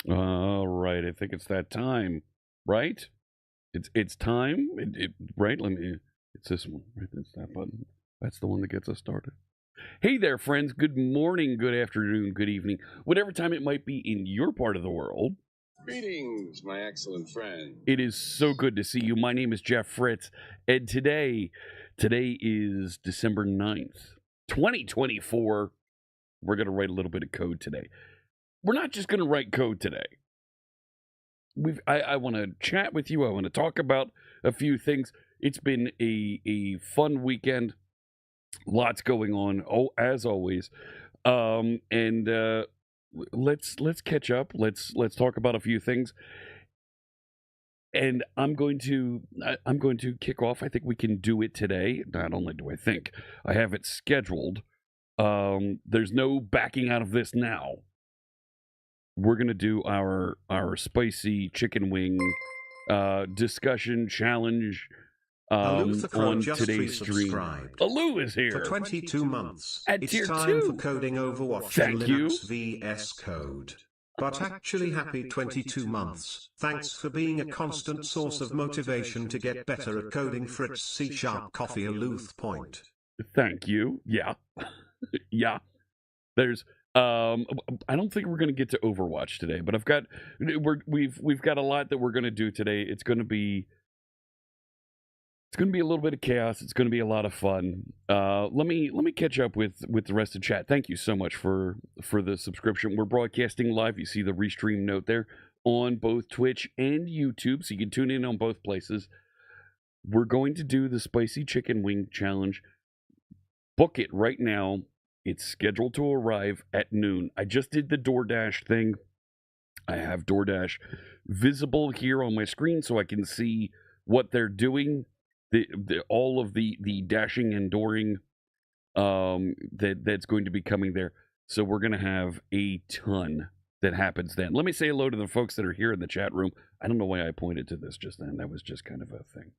All right, I think it's that time, right? It's time, right? Let me. It's this one, right? That's that button. That's the one that gets us started. Hey there, friends. Good morning, good afternoon, good evening, whatever time it might be in your part of the world. Greetings, my excellent friend. It is so good to see you. My name is Jeff Fritz, and today is December 9th, 2024. We're going to write a little bit of code today. We're not just going to write code today. I want to chat with you. I want to talk about a few things. It's been a fun weekend. Lots going on. Oh, as always. And let's catch up. Let's talk about a few things. And I'm going to kick off. I think we can do it today. Not only do I think, I have it scheduled. There's no backing out of this now. We're going to do our spicy chicken wing discussion challenge on today's stream. Alou is here. For 22 months. At it's tier time 2. for coding Overwatch Thank and you. Linux VS Code. But actually happy 22 months. Thanks for being a constant source of motivation to get better at coding. Fritz C# Coffee Aluth Point. Thank you. Yeah. Yeah. There's I don't think we're going to get to Overwatch today, but we've got a lot that we're going to do today. It's going to be a little bit of chaos. It's going to be a lot of fun. Let me catch up with the rest of the chat. Thank you so much for the subscription. We're broadcasting live. You see the restream note there on both Twitch and YouTube, so you can tune in on both places. We're going to do the spicy chicken wing challenge. Book it right now. It's scheduled to arrive at noon. I just did the DoorDash thing. I have DoorDash visible here on my screen so I can see what they're doing. All of the dashing and dooring that's going to be coming there. So we're going to have a ton that happens then. Let me say hello to the folks that are here in the chat room. I don't know why I pointed to this just then. That was just kind of a thing.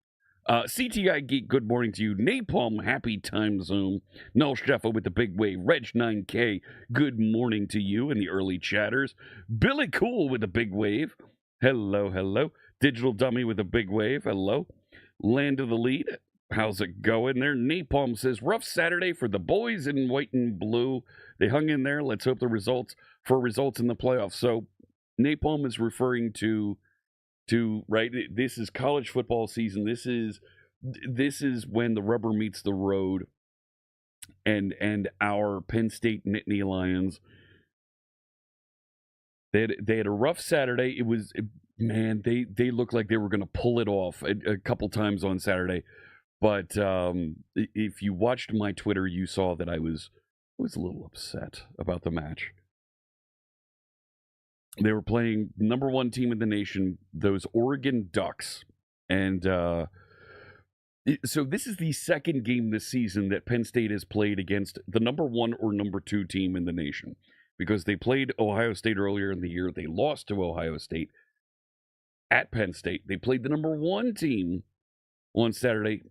CTI Geek, good morning to you. Napalm, happy time zone. Null Sheffa with the big wave. Reg 9K, good morning to you and the early chatters. Billy Cool with the big wave. Hello, hello. Digital Dummy with a big wave. Hello. Land of the Lead, how's it going there? Napalm says, rough Saturday for the boys in white and blue. They hung in there. Let's hope the results in the playoffs. So Napalm is referring to right, this is college football season. This is when the rubber meets the road, and our Penn State Nittany Lions, they had a rough Saturday. It was, man, they looked like they were going to pull it off a couple times on Saturday, but if you watched my Twitter, you saw that I was a little upset about the match. They were playing number 1 team in the nation, those Oregon Ducks. And so this is the second game this season that Penn State has played against the number 1 or number 2 team in the nation. Because they played Ohio State earlier in the year. They lost to Ohio State at Penn State. They played the number 1 team on Saturday,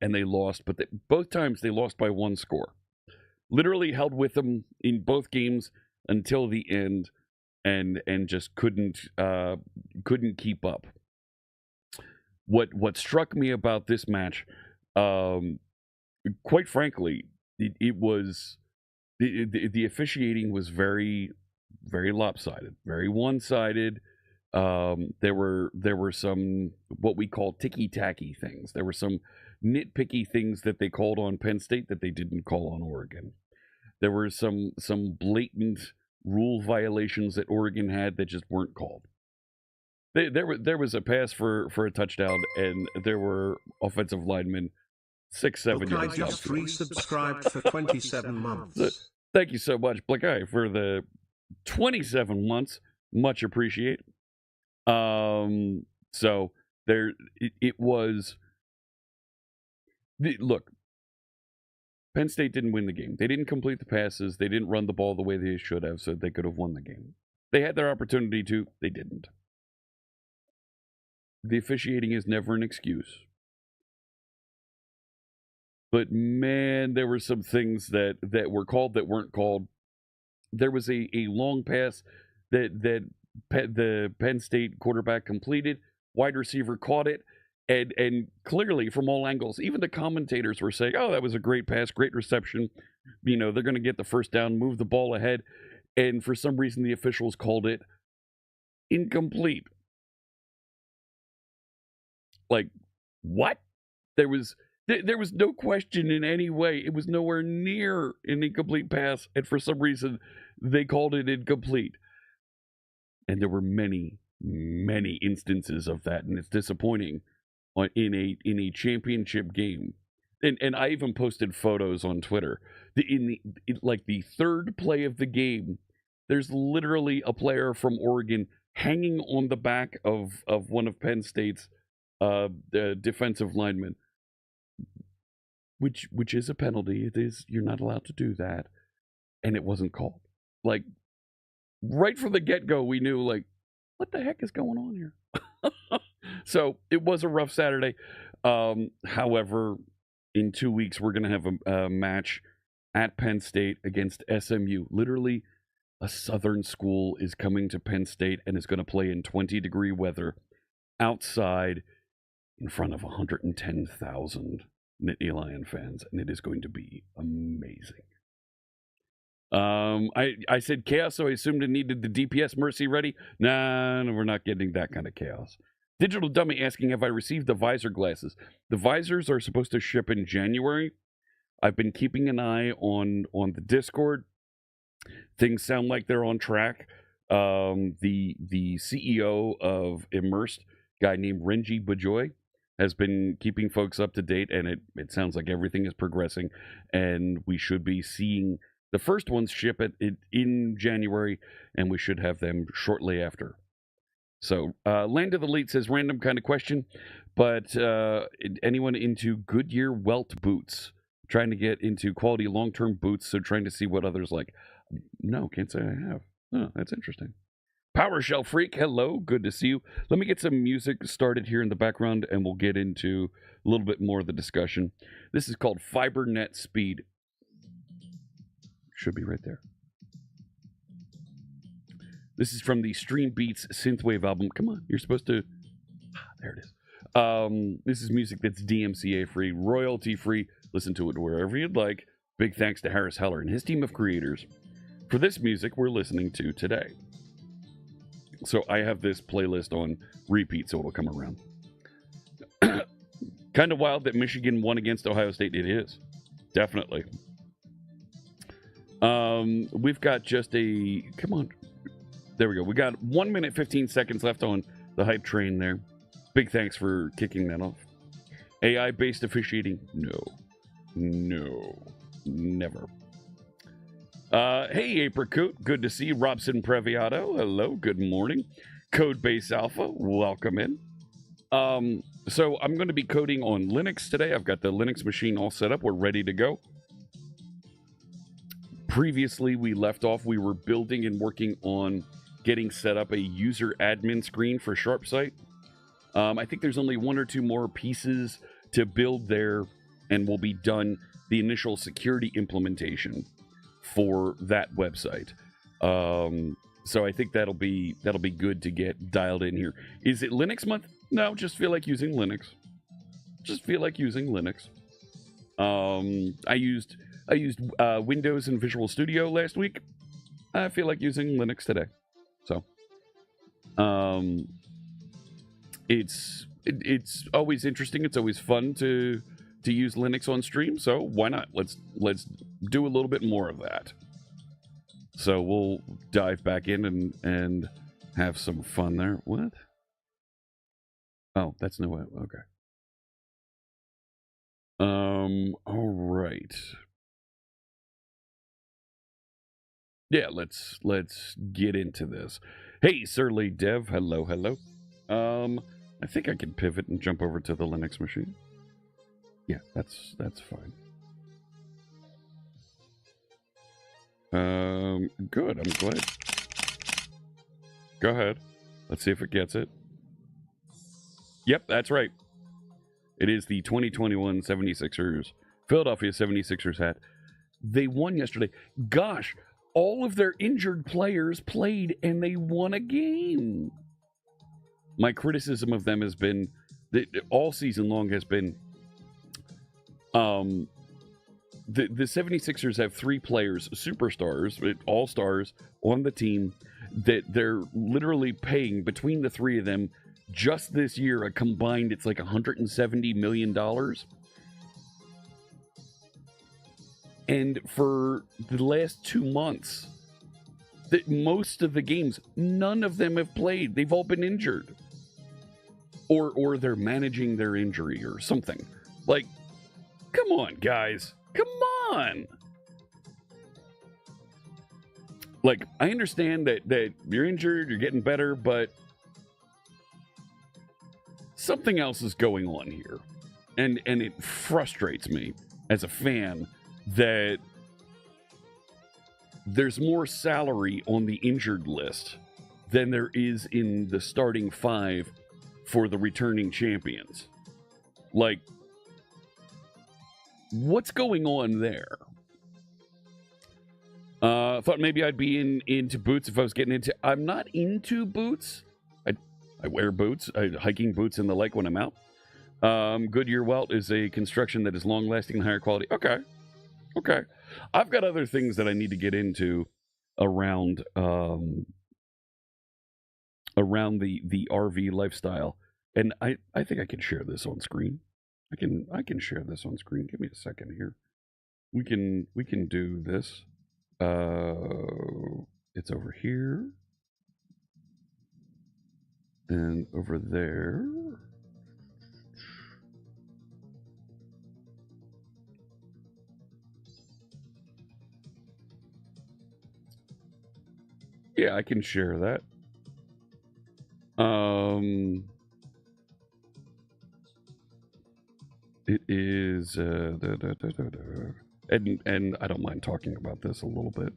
and they lost. But both times they lost by 1 score. Literally held with them in both games until the end. And just couldn't keep up. What struck me about this match, quite frankly, it was the officiating was very, very lopsided, very one-sided. There were some what we call ticky-tacky things. There were some nitpicky things that they called on Penn State that they didn't call on Oregon. There were some blatant rule violations that Oregon had that just weren't called. There was a pass for a touchdown, and there were offensive linemen 6-7 Black yards. just resubscribed for 27 months. Thank you so much, Black Eye, for the 27 months. Much appreciate. So there it was. Look, Penn State didn't win the game. They didn't complete the passes. They didn't run the ball the way they should have, so they could have won the game. They had their opportunity to. They didn't. The officiating is never an excuse. But man, there were some things that were called that weren't called. There was a long pass that the Penn State quarterback completed. Wide receiver caught it. And clearly, from all angles, even the commentators were saying, oh, that was a great pass, great reception. You know, they're going to get the first down, move the ball ahead. And for some reason, the officials called it incomplete. Like, what? There was no question in any way. It was nowhere near an incomplete pass. And for some reason, they called it incomplete. And there were many, many instances of that. And it's disappointing. In a championship game, and I even posted photos on Twitter. Like the third play of the game, there's literally a player from Oregon hanging on the back of one of Penn State's defensive linemen, which is a penalty. It is, you're not allowed to do that, and it wasn't called. Like right from the get-go, we knew like, what the heck is going on here? So it was a rough Saturday. However, in 2 weeks, we're going to have a match at Penn State against SMU. Literally, a Southern school is coming to Penn State and is going to play in 20-degree weather outside in front of 110,000 Nittany Lion fans, and it is going to be amazing. I said chaos, so I assumed it needed the DPS Mercy ready. Nah, no, we're not getting that kind of chaos. Digital Dummy asking, have I received the visor glasses? The visors are supposed to ship in January. I've been keeping an eye on the Discord. Things sound like they're on track. The CEO of Immersed, guy named Renji Bajoy, has been keeping folks up to date, and it sounds like everything is progressing, and we should be seeing the first ones ship in January, and we should have them shortly after. So, Land of the Elite says, random kind of question, but anyone into Goodyear Welt boots? Trying to get into quality long-term boots, so trying to see what others like. No, can't say I have. Oh, that's interesting. PowerShell Freak, hello, good to see you. Let me get some music started here in the background, and we'll get into a little bit more of the discussion. This is called FiberNet Speed. Should be right there. This is from the Stream Beats Synthwave album. Come on, you're supposed to... there it is. This is music that's DMCA free, royalty free. Listen to it wherever you'd like. Big thanks to Harris Heller and his team of creators for this music we're listening to today. So I have this playlist on repeat, so it'll come around. Kind of wild that Michigan won against Ohio State. It is. Definitely. We've got just a... come on. There we go. We got 1 minute, 15 seconds left on the hype train there. Big thanks for kicking that off. AI-based officiating? No. No. Never. Hey, Apricot. Good to see you. Robson Previato. Hello. Good morning. Codebase Alpha. Welcome in. So I'm going to be coding on Linux today. I've got the Linux machine all set up. We're ready to go. Previously, we left off. We were building and working on getting set up a user admin screen for SharpSite. I think there's only one or two more pieces to build there, and we'll be done the initial security implementation for that website. So I think that'll be good to get dialed in here. Is it Linux month? No, just feel like using Linux. I used Windows and Visual Studio last week. I feel like using Linux today. So It's always interesting. It's always fun to use Linux on stream. So why not? Let's do a little bit more of that. So we'll dive back in and have some fun there. What? Oh, that's no way. Okay. All right. Yeah, let's get into this. Hey, Surly Dev, hello. I think I can pivot and jump over to the Linux machine. Yeah, that's fine. Good. I'm glad. Go ahead. Let's see if it gets it. Yep, that's right. It is the 2021 76ers, Philadelphia 76ers hat. They won yesterday. Gosh, all of their injured players played and they won a game. My criticism of them has been, all season long has been, the 76ers have 3 players, superstars, all-stars on the team that they're literally paying between the 3 of them just this year a combined, it's like $170 million. And for the last 2 months, that most of the games, none of them have played. They've all been injured. Or they're managing their injury or something. Like, come on, guys. Come on. Like, I understand that you're injured, you're getting better, but something else is going on here. And it frustrates me as a fan that there's more salary on the injured list than there is in the starting 5 for the returning champions. Like, what's going on there? Thought maybe I'd be into boots if I was getting into... I'm not into boots. I wear boots, hiking boots in the lake when I'm out. Goodyear Welt is a construction that is long-lasting and higher quality. Okay. I've got other things that I need to get into around the RV lifestyle, and I think I can share this on screen. I can share this on screen. Give me a second here. We can do this. It's over here and over there. Yeah, I can share that. It is and I don't mind talking about this a little bit.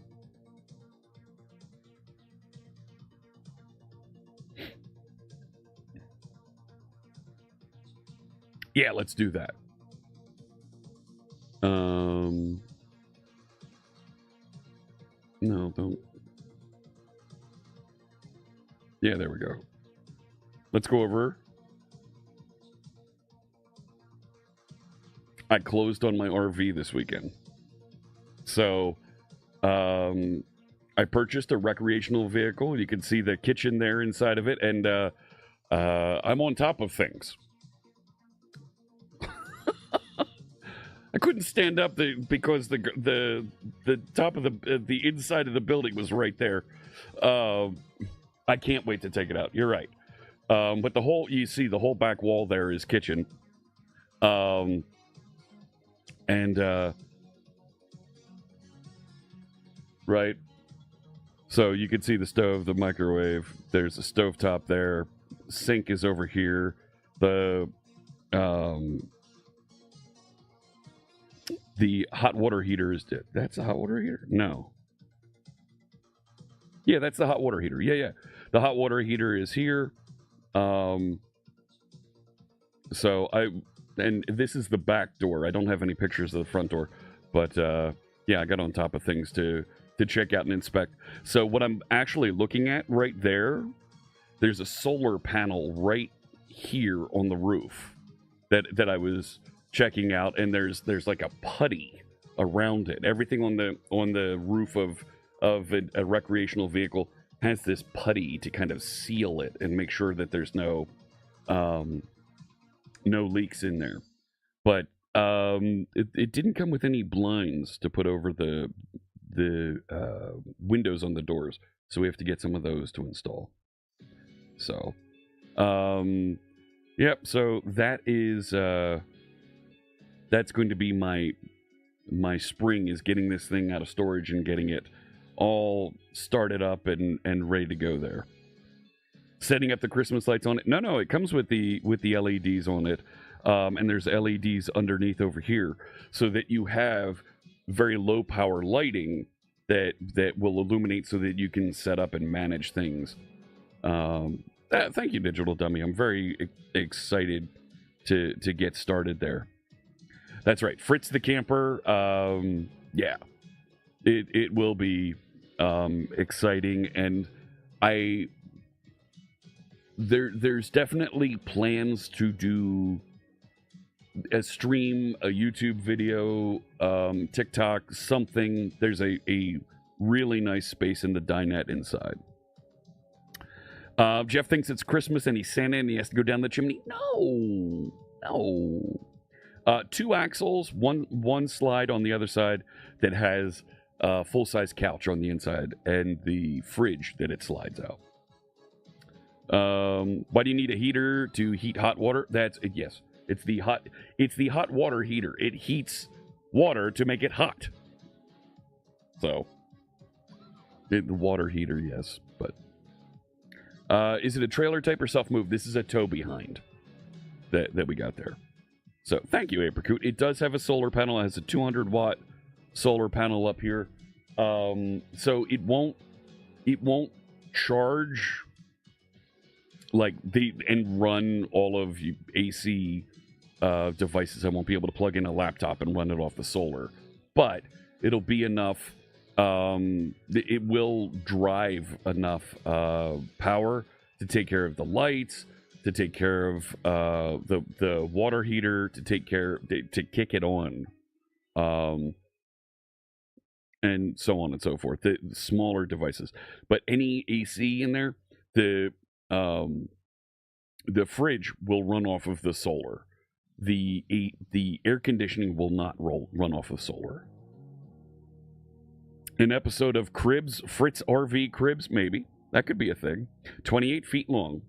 Yeah, let's do that. No, don't. Yeah, there we go. Let's go over. I closed on my RV this weekend. So, I purchased a recreational vehicle. You can see the kitchen there inside of it, and I'm on top of things. I couldn't stand up because the top of the inside of the building was right there. I can't wait to take it out. You're right. But you see the whole back wall there is kitchen. Right. So you can see the stove, the microwave. There's a stovetop there. Sink is over here. The hot water heater is dead. That's a hot water heater? No. Yeah, that's the hot water heater. Yeah. The hot water heater is here. And this is the back door. I don't have any pictures of the front door, but yeah, I got on top of things to check out and inspect. So what I'm actually looking at right there's a solar panel right here on the roof that I was checking out, and there's like a putty around it. Everything on the roof of a recreational vehicle has this putty to kind of seal it and make sure that there's no leaks in there. But it didn't come with any blinds to put over the windows on the doors, so we have to get some of those to install. So, yep. So that is that's going to be my spring, is getting this thing out of storage and getting it all started up and ready to go there. Setting up the Christmas lights on it. No, it comes with the LEDs on it, and there's LEDs underneath over here, so that you have very low power lighting that will illuminate, so that you can set up and manage things. Thank you, Digital Dummy. I'm very excited to get started there. That's right, Fritz the Camper. Yeah, it will be exciting, and there's definitely plans to do a stream, a YouTube video, TikTok, something. There's a really nice space in the dinette inside. Jeff thinks it's Christmas and he's Santa and he has to go down the chimney. No. 2 axles, one slide on the other side that has a full-size couch on the inside, and the fridge that it slides out. Why do you need a heater to heat hot water? Yes. It's the hot water heater. It heats water to make it hot. So, the water heater, yes. But is it a trailer type or self-move? This is a tow behind that we got there. So, thank you, Apricot. It does have a solar panel. It has a 200-watt solar panel up here. So it won't charge and run all of you AC devices. I won't be able to plug in a laptop and run it off the solar, but it'll be enough. It will drive enough power to take care of the lights, to take care of the water heater, to kick it on, and so on and so forth. The smaller devices, but any AC in there, the fridge will run off of the solar. The air conditioning will not run off of solar. An episode of Cribs, Fritz RV Cribs, maybe that could be a thing. 28 feet long,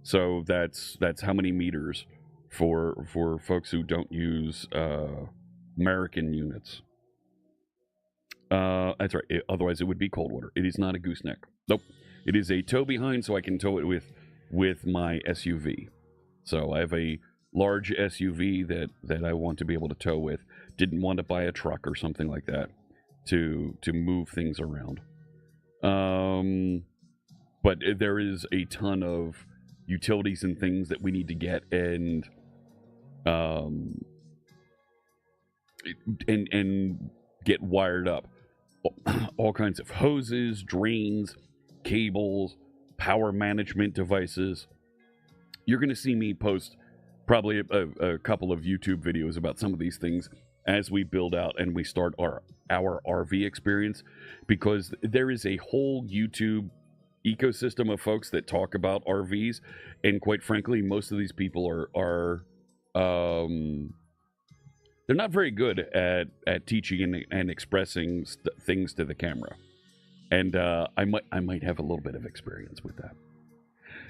so that's how many meters for folks who don't use American units. That's right. Otherwise, it would be cold water. It is not a gooseneck. Nope. It is a tow behind, so I can tow it with my SUV. So I have a large SUV that I want to be able to tow with. Didn't want to buy a truck or something like that to move things around. But there is a ton of utilities and things that we need to get and get wired up. All kinds of hoses, drains, cables, power management devices. You're going to see me post probably a couple of YouTube videos about some of these things as we build out and we start our RV experience, because there is a whole YouTube ecosystem of folks that talk about RVs, and quite frankly, most of these people are they're not very good at teaching and expressing things to the camera, and I might have a little bit of experience with that.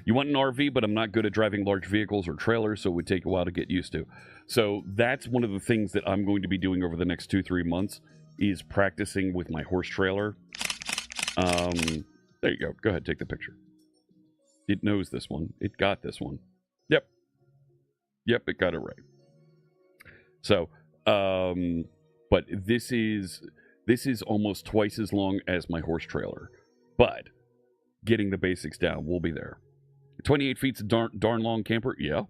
You want an RV, but I'm not good at driving large vehicles or trailers, so it would take a while to get used to. So that's one of the things that I'm going to be doing over the next 2-3 months, is practicing with my horse trailer. There you go. Go ahead, take the picture. It knows this one. It got this one. Yep, it got it right. So, but this is almost twice as long as my horse trailer, but getting the basics down, we'll be there. 28 feet's a darn long camper. Yeah.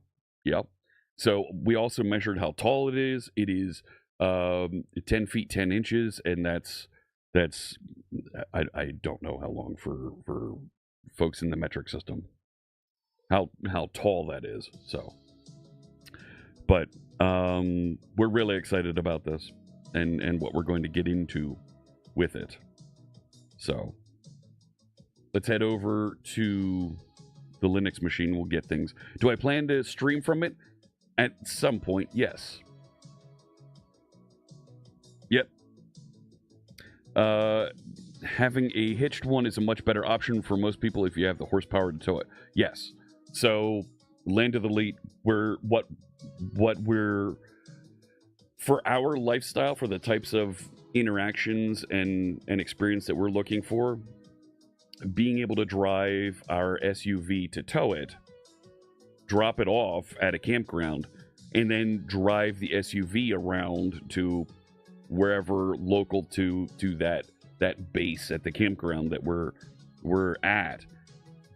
So we also measured how tall it is. It is 10 feet 10 inches, and that's I don't know how long for folks in the metric system, how tall that is. So, but we're really excited about this and what we're going to get into with it. So let's head over to the Linux machine. We'll get things. Do I plan to stream from it at some point? Yes. Yep. Having a hitched one is a much better option for most people if you have the horsepower to tow it. Yes. So, Land of the Elite, what we're, for our lifestyle, for the types of interactions and experience that we're looking for, being able to drive our SUV to tow it, drop it off at a campground, and then drive the SUV around to wherever local to that base at the campground that we're at,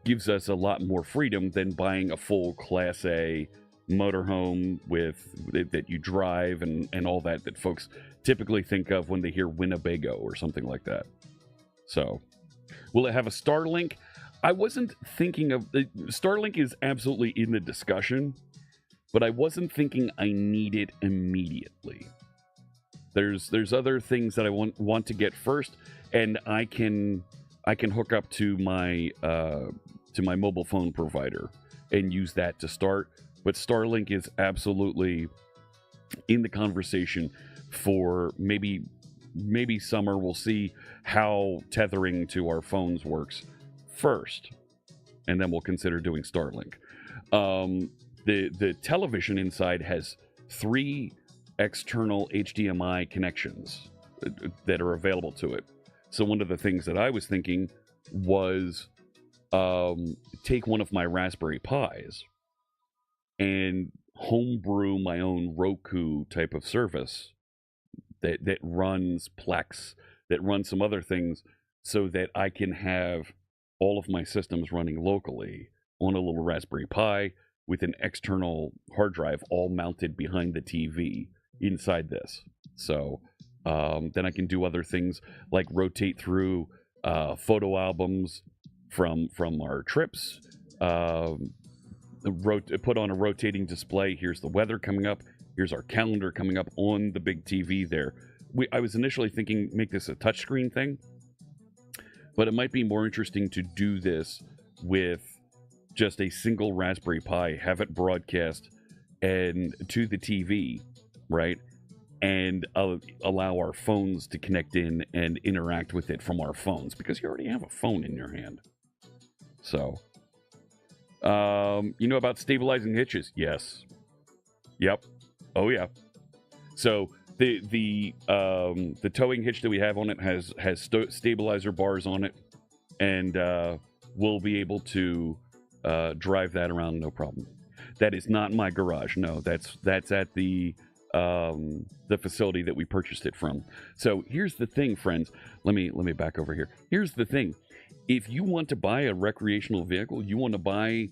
gives us a lot more freedom than buying a full Class A motorhome that you drive and all that folks typically think of when they hear Winnebago or something like that. So, will it have a Starlink? I wasn't thinking of... Starlink is absolutely in the discussion, but I wasn't thinking I need it immediately. There's other things that I want to get first, and I can hook up to my mobile phone provider and use that to start. But Starlink is absolutely in the conversation for maybe summer. We'll see how tethering to our phones works first, and then we'll consider doing Starlink. The television inside has 3 external HDMI connections that are available to it. So one of the things that I was thinking was take one of my Raspberry Pis and homebrew my own Roku type of service that runs Plex, that runs some other things, so that I can have all of my systems running locally on a little Raspberry Pi with an external hard drive all mounted behind the TV inside this. So then I can do other things like rotate through photo albums from our trips, put on a rotating display. Here's the weather coming up. Here's our calendar coming up on the big TV there. I was initially thinking make this a touchscreen thing, but it might be more interesting to do this with just a single Raspberry Pi, have it broadcast and to the TV, right? And allow our phones to connect in and interact with it from our phones, because you already have a phone in your hand. So, you know about stabilizing hitches? Yes. Yep. Oh yeah. So the towing hitch that we have on it has stabilizer bars on it, and we'll be able to drive that around no problem. That is not my garage. No, that's at the facility that we purchased it from. So here's the thing, friends. Let me back over here. Here's the thing. If you want to buy a recreational vehicle, you want to buy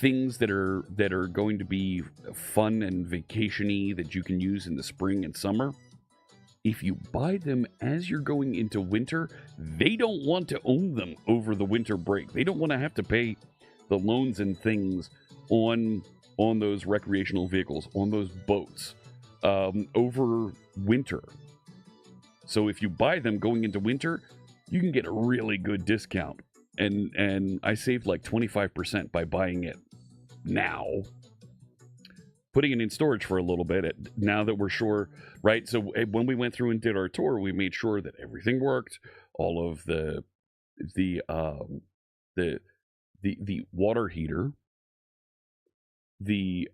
things that are going to be fun and vacation-y that you can use in the spring and summer. If you buy them as you're going into winter, they don't want to own them over the winter break. They don't want to have to pay the loans and things on those recreational vehicles, on those boats, over winter. So if you buy them going into winter, you can get a really good discount. And I saved like 25% by buying it now, putting it in storage for a little bit, now that we're sure, right? So when we went through and did our tour, we made sure that everything worked. All of the water heater, the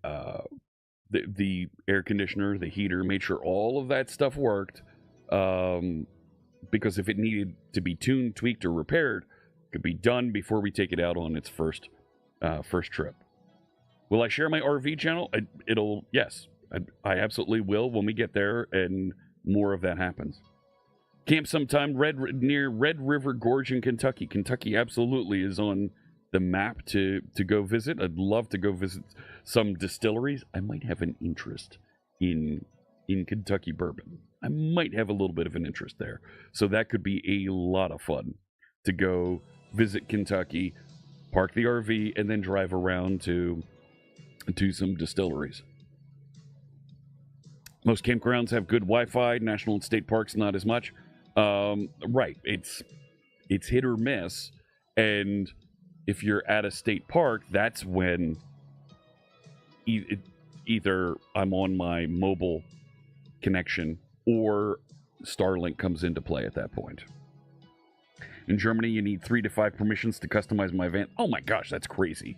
air conditioner, the heater, made sure all of that stuff worked, because if it needed to be tuned, tweaked, or repaired, it could be done before we take it out on its first trip. Will I share my RV channel? Yes, I absolutely will when we get there and more of that happens. Camp sometime near Red River Gorge in Kentucky. Kentucky absolutely is on the map to go visit. I'd love to go visit some distilleries. I might have an interest in Kentucky bourbon. I might have a little bit of an interest there. So that could be a lot of fun to go visit Kentucky, park the RV, and then drive around to some distilleries. Most campgrounds have good Wi-Fi. National and state parks, not as much. Right. It's hit or miss. And if you're at a state park, that's when either I'm on my mobile connection or Starlink comes into play at that point. In Germany, you need 3 to 5 permissions to customize my van. Oh my gosh, that's crazy.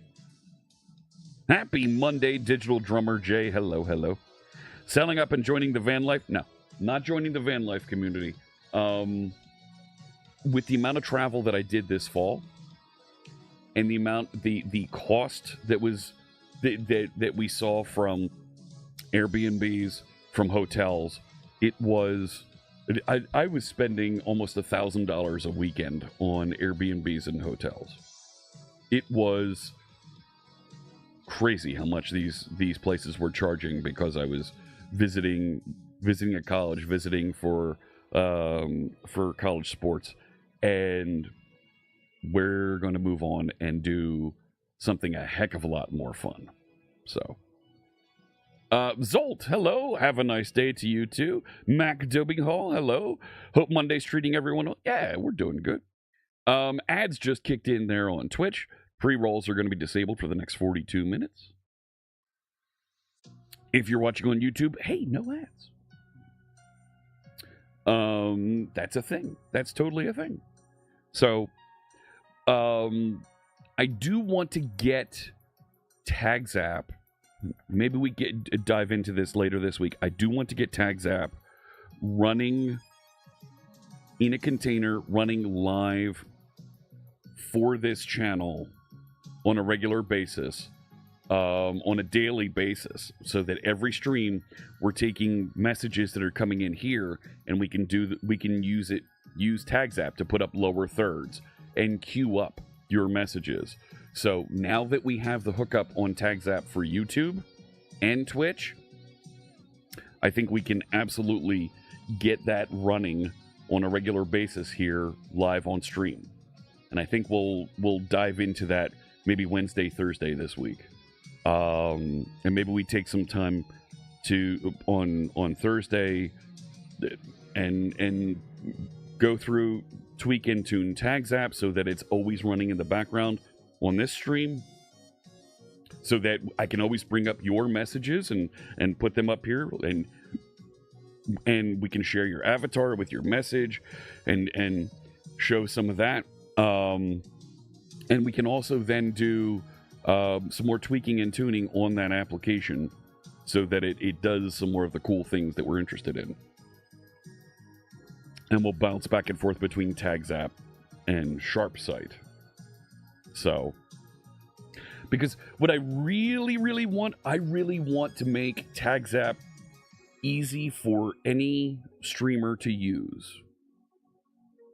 Happy Monday, Digital Drummer Jay. Hello, hello. Selling up and joining the van life? No, not joining the van life community. With the amount of travel that I did this fall, and the cost that was that we saw from Airbnbs, from hotels, it was I was spending almost $1,000 a weekend on Airbnbs and hotels. It was crazy how much these places were charging because I was visiting a college, visiting for college sports, and we're going to move on and do something a heck of a lot more fun. So, Zolt, hello. Have a nice day to you too. Mac Dobinghall, hello. Hope Monday's treating everyone well. Yeah, we're doing good. Ads just kicked in there on Twitch. Pre-rolls are going to be disabled for the next 42 minutes. If you're watching on YouTube, hey, no ads. That's a thing. That's totally a thing. So, I do want to get TagsApp. Maybe we dive into this later this week. I do want to get TagsApp running in a container, running live for this channel on a regular basis, on a daily basis, so that every stream we're taking messages that are coming in here, and we can use TagsApp to put up lower thirds and queue up your messages. So now that we have the hookup on TagsApp for YouTube and Twitch, I think we can absolutely get that running on a regular basis here live on stream. And I think we'll dive into that maybe Wednesday, Thursday this week. And maybe we take some time to on Thursday and go through tweak and tune TagsApp so that it's always running in the background on this stream, so that I can always bring up your messages and put them up here, and we can share your avatar with your message and show some of that. And we can also then do some more tweaking and tuning on that application so that it does some more of the cool things that we're interested in. And we'll bounce back and forth between TagsApp and SharpSight. So, because what I really, really want, I really want to make TagsApp easy for any streamer to use.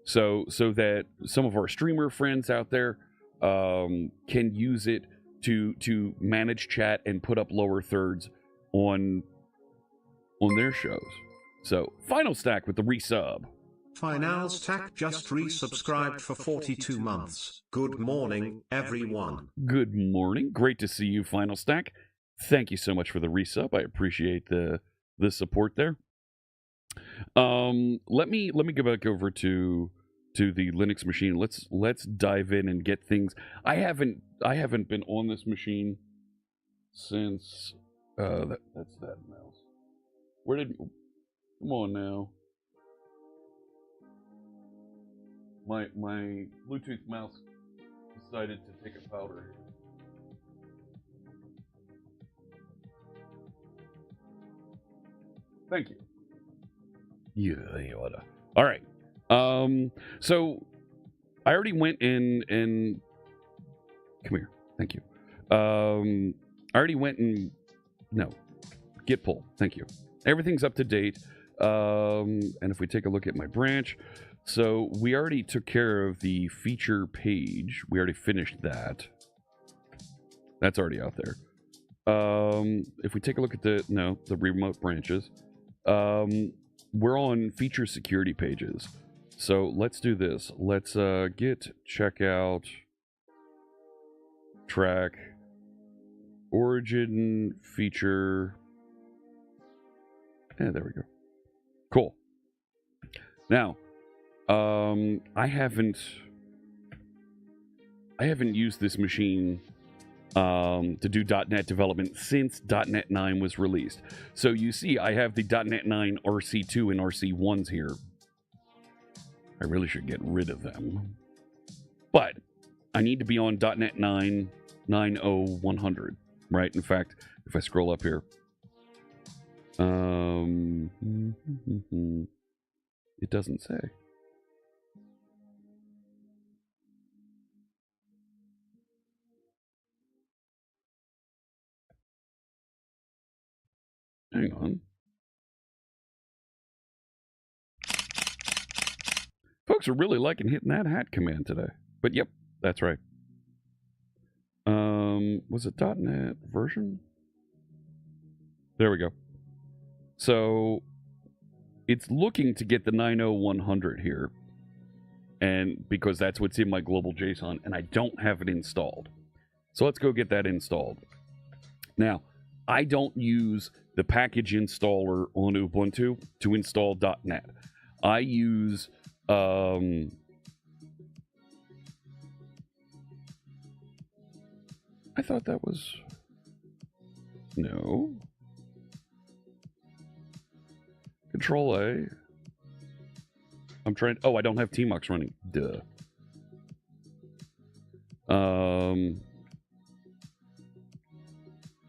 So that some of our streamer friends out there can use it to manage chat and put up lower thirds on their shows. So, Final Stack with the resub. Finals Tack just resubscribed for 42 months. Good morning, everyone. Good morning. Great to see you, Final Stack. Thank you so much for the resub. I appreciate the support there. Let me go back over to the Linux machine. Let's dive in and get things. I haven't been on this machine since that's that mouse. Come on now. My Bluetooth mouse decided to take a powder. Thank you. Yeah, you oughta. All right. So I already went in and come here. Thank you. I already went and git pull. Thank you. Everything's up to date. And if we take a look at my branch, so we already took care of the feature page. We already finished that. That's already out there. If we take a look at the remote branches, we're on feature security pages. So let's do this. Let's git checkout track origin feature. Yeah, there we go. Cool. Now, I haven't I haven't used this machine to do .NET development since .NET 9 was released. So you see, I have the .NET 9 RC2 and RC1s here. I really should get rid of them. But I need to be on .NET 9 9.0.100, right? In fact, if I scroll up here, it doesn't say. Hang on. Folks are really liking hitting that hat command today. But yep, that's right. Was it .NET version? There we go. So it's looking to get the 9.0.100 here. And because that's what's in my global JSON, and I don't have it installed. So let's go get that installed. Now, I don't use the package installer on Ubuntu to install .NET. I use I thought that was no. Control A. I'm trying. Oh, I don't have Tmux running. Duh.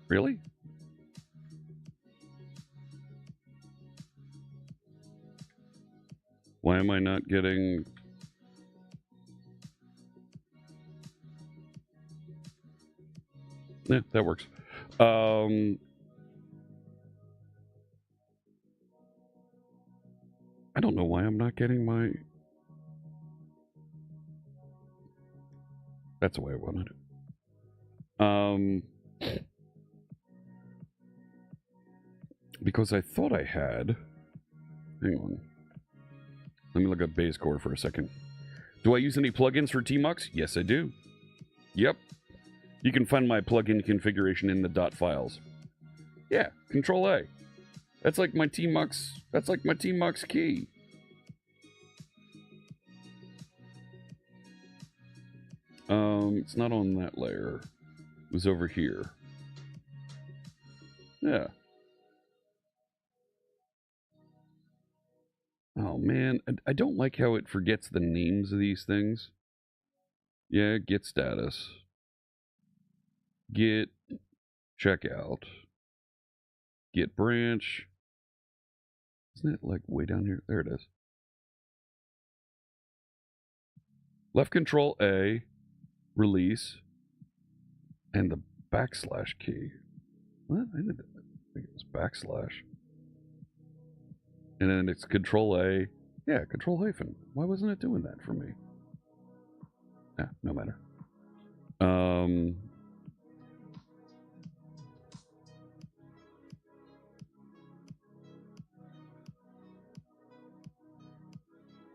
Really? Why am I not getting... Yeah, that works. I don't know why I'm not getting my... That's the way I wanted it. Because I thought I had... Hang on. Let me look up Base Core for a second. Do I use any plugins for Tmux? Yes, I do. Yep. You can find my plugin configuration in the .files. Yeah, Control A. That's like my Tmux. That's like my Tmux key. It's not on that layer. It was over here. Yeah. Oh man, I don't like how it forgets the names of these things. Yeah, get status. Get checkout. Get branch. Isn't it like way down here? There it is. Left Control A, release, and the backslash key. What? I think it was backslash. And then it's Control A. Yeah, Control hyphen. Why wasn't it doing that for me? Yeah, no matter.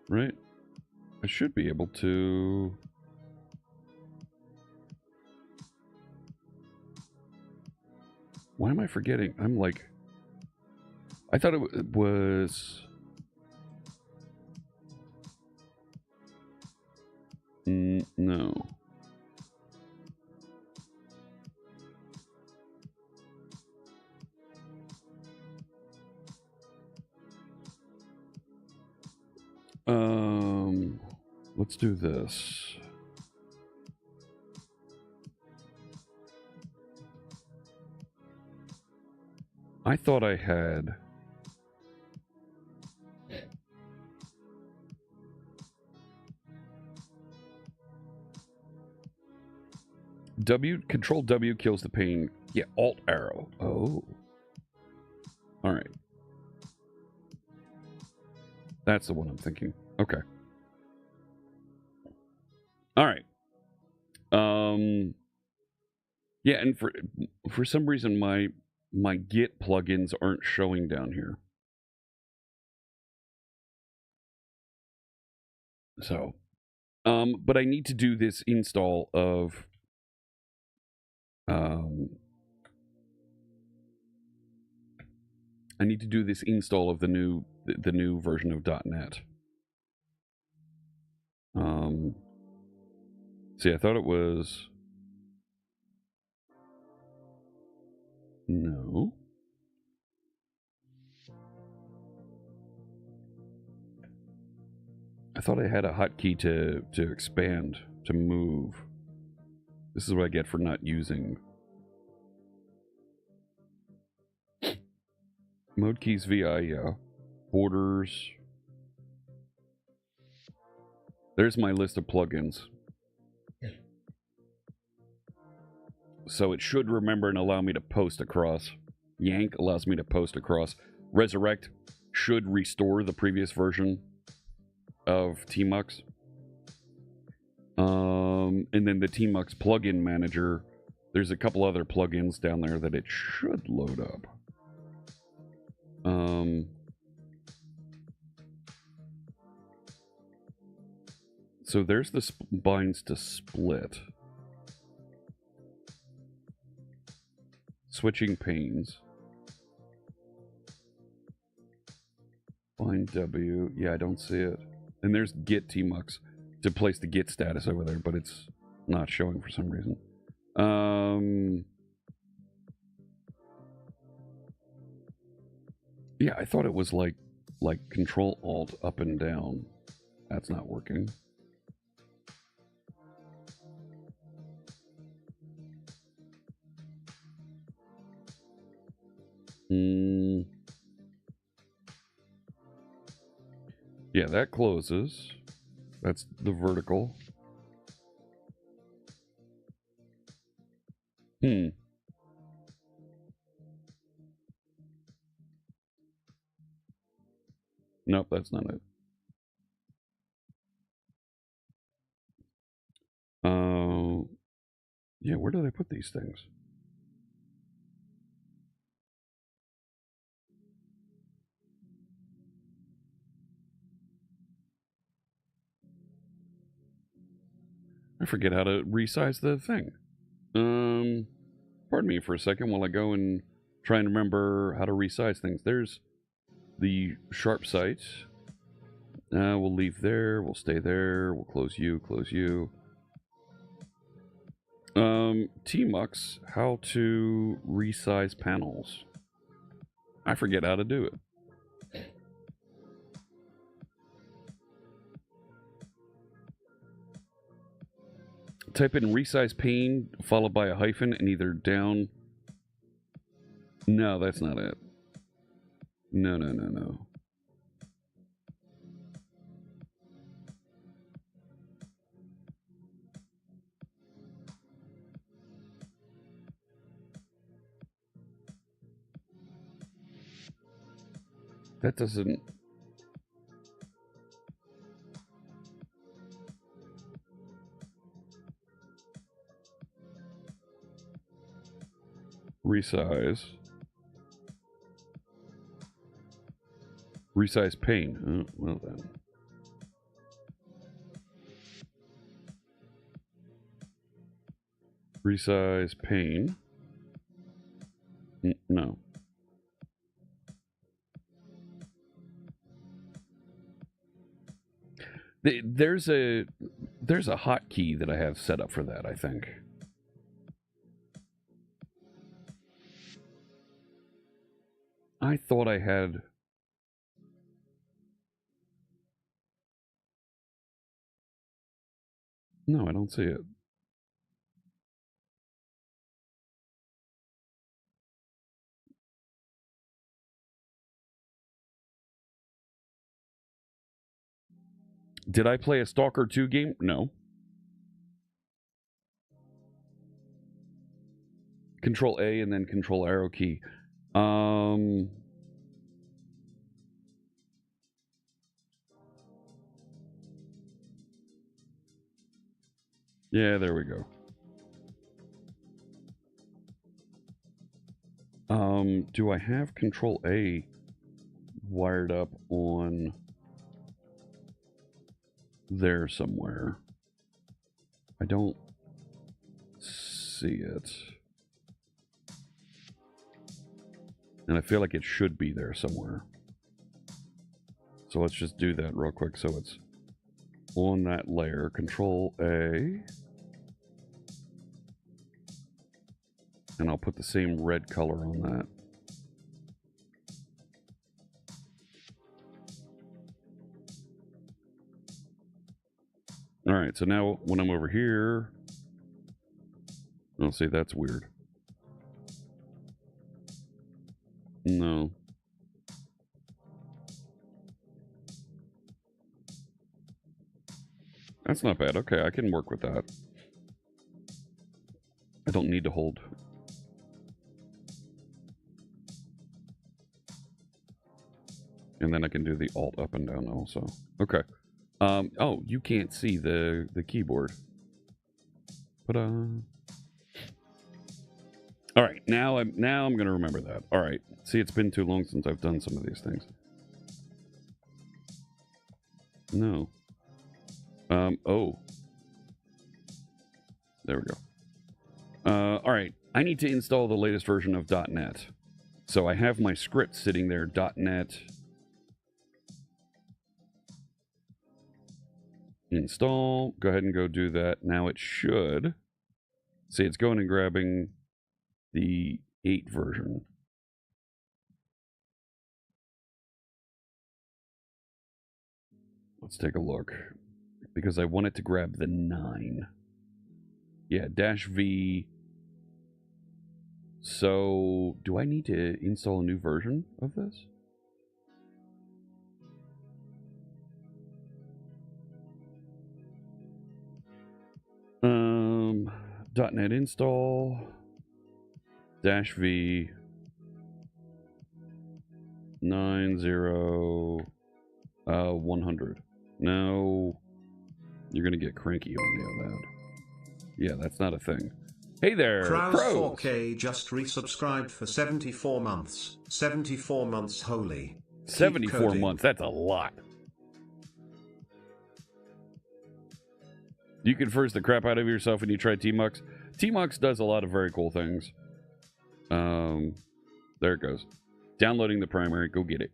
Right? I should be able to... Why am I forgetting? I'm like... I thought it was... No. Let's do this. I thought I had... Control W kills the pain. Yeah, Alt arrow. Oh. Alright. That's the one I'm thinking. Okay. Alright. Yeah, and for some reason my Git plugins aren't showing down here. So, but I need to do this install of I need to do this install of the new version of .NET. See, I thought it was... No. I thought I had a hotkey to expand, to move. This is what I get for not using. Mode keys VI, yeah. Borders. There's my list of plugins. So it should remember and allow me to post across. Yank allows me to post across. Resurrect should restore the previous version of Tmux. And then the Tmux plugin manager, there's a couple other plugins down there that it should load up. So there's the binds to split. Switching panes. Bind W. Yeah, I don't see it. And there's Git Tmux to place the Git status over there, but it's not showing for some reason. Yeah, I thought it was like Control Alt up and down. That's not working. Yeah, that closes. That's the vertical. Nope, that's not it. Yeah, where did I put these things? I forget how to resize the thing. Pardon me for a second while I go and try and remember how to resize things. There's the sharp site. We'll leave there. We'll stay there. We'll close you. Close you. Tmux, how to resize panels. I forget how to do it. Type in resize pane followed by a hyphen and either down. No, that's not it. No. That doesn't... Resize. Resize pane. Oh, well then. Resize pane. No. There's a hotkey that I have set up for that, I think. I thought I had... No, I don't see it. Did I play a Stalker 2 game? No. Control A and then Control arrow key. Yeah, there we go. Do I have Control A wired up on there somewhere? I don't see it. And I feel like it should be there somewhere. So let's just do that real quick so it's on that layer. Control A. And I'll put the same red color on that. All right, so now when I'm over here, I'll see that's weird. No. That's not bad. Okay, I can work with that. I don't need to hold. And then I can do the alt up and down also. Okay. Oh, you can't see the keyboard. But all right, now I'm gonna remember that. All right. See, it's been too long since I've done some of these things. No. Oh. There we go. All right. I need to install the latest version of .NET. So I have my script sitting there, .NET install. Go ahead and go do that. Now it should. See, it's going and grabbing the 8 version. Let's take a look. Because I want it to grab the 9. Yeah, -V. So, do I need to install a new version of this? .NET install -V 90 100. No, you're gonna get cranky on me on that. Yeah, that's not a thing. Hey there, Crows Crows. 4K just resubscribed for 74 months. 74 months holy. Keep 74 coding. months. That's a lot. You can first the crap out of yourself when you try Tmux. Tmux does a lot of very cool things. There it goes. Downloading the primary. Go get it.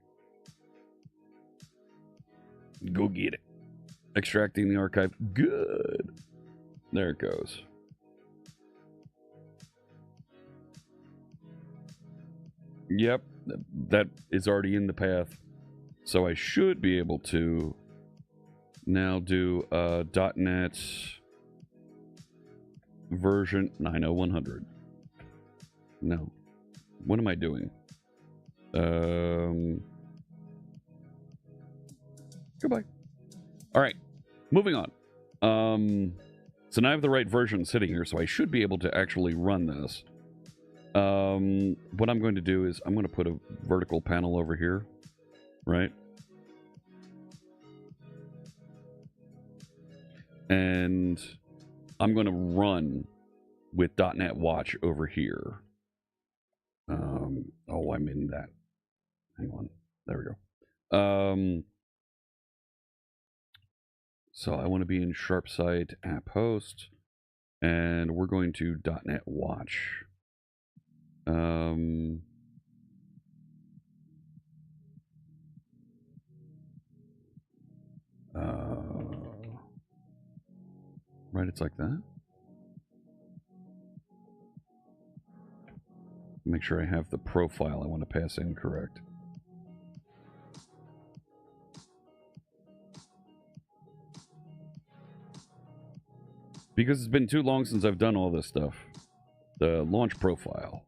Go get it. Extracting the archive. Good. There it goes. Yep. That is already in the path. So I should be able to now do .NET version 90100. No. What am I doing? Goodbye. All right. Moving on. So now I have the right version sitting here, so I should be able to actually run this. What I'm going to do is I'm going to put a vertical panel over here, right? And I'm going to run with .NET Watch over here. Oh, I'm in that. Hang on. There we go. So I want to be in SharpSight app host, and we're going to .NET Watch. Right, it's like that. Make sure I have the profile I want to pass in correct. Because it's been too long since I've done all this stuff. The launch profile.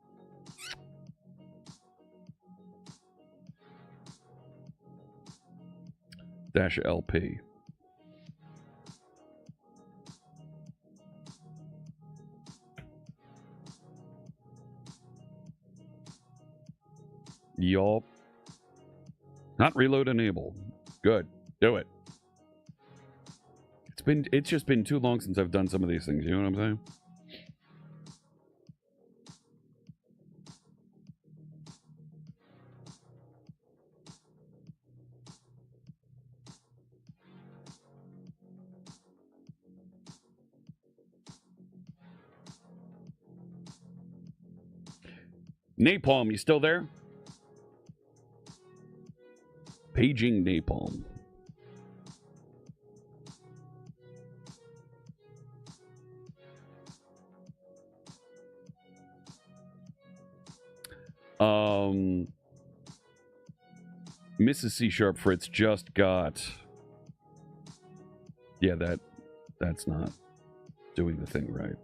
-LP. Yup. Not reload enabled. Good. Do it. It's just been too long since I've done some of these things, you know what I'm saying? Napalm, you still there? Paging Napalm. Mrs. C Sharp Fritz just got. Yeah, that's not doing the thing right.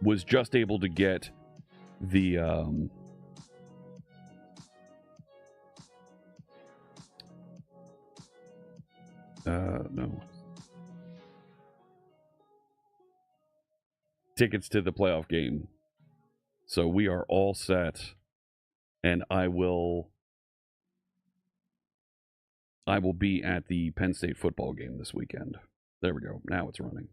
Was just able to get the no. Tickets to the playoff game. So we are all set, and I will be at the Penn State football game this weekend. There we go. Now it's running.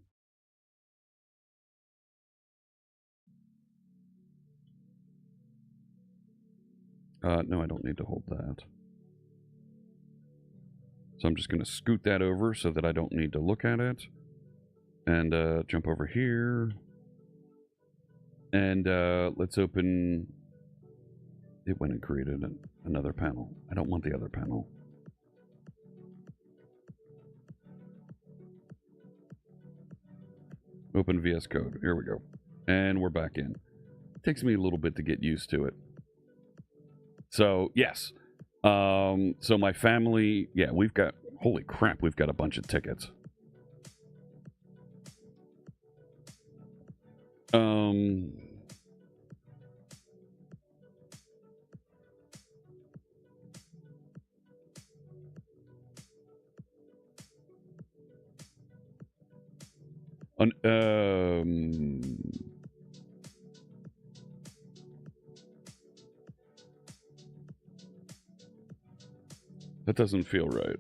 No, I don't need to hold that. So I'm just going to scoot that over so that I don't need to look at it. And jump over here. And let's open... It went and created another panel. I don't want the other panel. Open VS Code. Here we go. And we're back in. It takes me a little bit to get used to it. So, yes. So my family... Yeah, we've got... Holy crap, we've got a bunch of tickets. That doesn't feel right.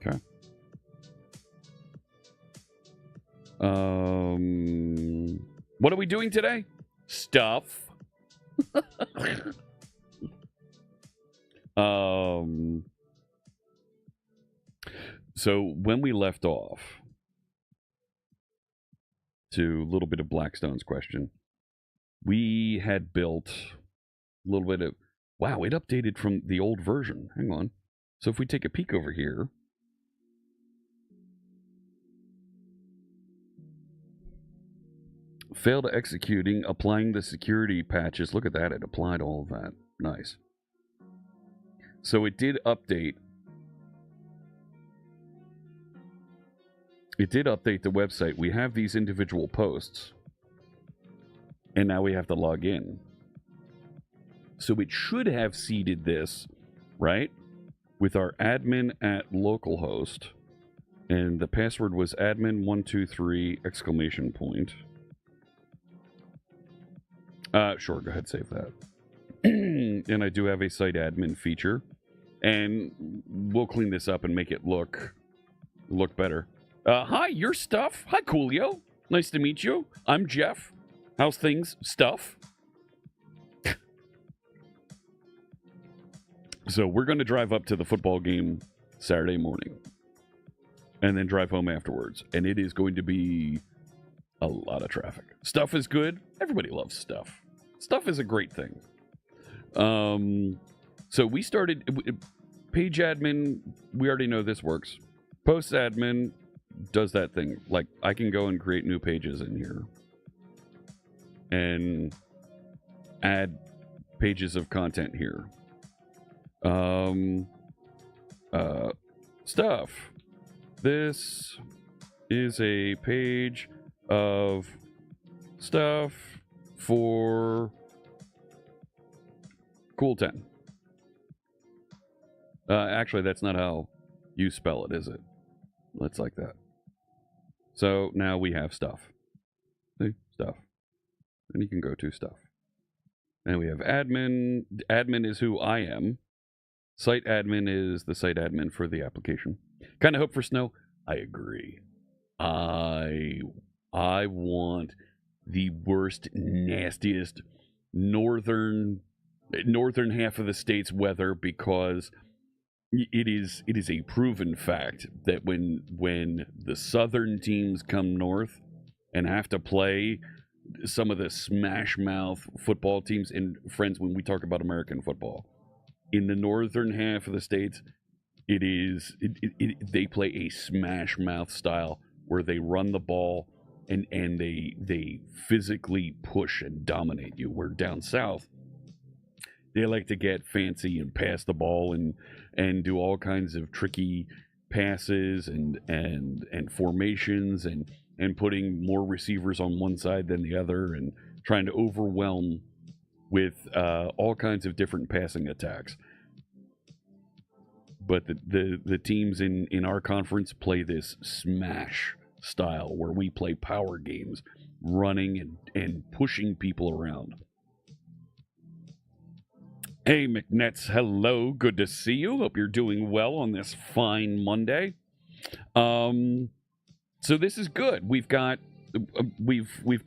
Okay. What are we doing today? Stuff. So when we left off, to a little bit of Blackstone's question, we had built a little bit of... Wow, it updated from the old version. Hang on. So if we take a peek over here... Failed executing, applying the security patches. Look at that, it applied all of that. Nice. So it did update. It did update the website. We have these individual posts. And now we have to log in. So it should have seeded this, right? With our admin at localhost. And the password was admin123 exclamation point. Sure, go ahead, save that. And I do have a site admin feature. And we'll clean this up and make it look better. Hi, your stuff. Hi, Coolio. Nice to meet you. I'm Jeff. How's things? Stuff. So we're going to drive up to the football game Saturday morning. And then drive home afterwards. And it is going to be a lot of traffic. Stuff is good. Everybody loves stuff. Stuff is a great thing. So we started... Page admin, we already know this works. Post admin does that thing. Like, I can go and create new pages in here. And add pages of content here. Stuff. This is a page of stuff for Cool 10. Actually, that's not how you spell it, is it? Let's like that. So now we have stuff. See? Stuff. And you can go to stuff. And we have admin. Admin is who I am. Site admin is the site admin for the application. Kind of hope for snow. I agree. I want the worst, nastiest northern half of the state's weather, because it is a proven fact that when the southern teams come north, and have to play some of the smash mouth football teams. And friends, when we talk about American football, in the northern half of the states, they play a smash mouth style where they run the ball and they physically push and dominate you. Where down south, they like to get fancy and pass the ball and do all kinds of tricky passes and formations and putting more receivers on one side than the other and trying to overwhelm with all kinds of different passing attacks. But the teams in our conference play this smash style where we play power games, running and pushing people around. Hey, McNets, hello. Good to see you. Hope you're doing well on this fine Monday. So this is good. We've got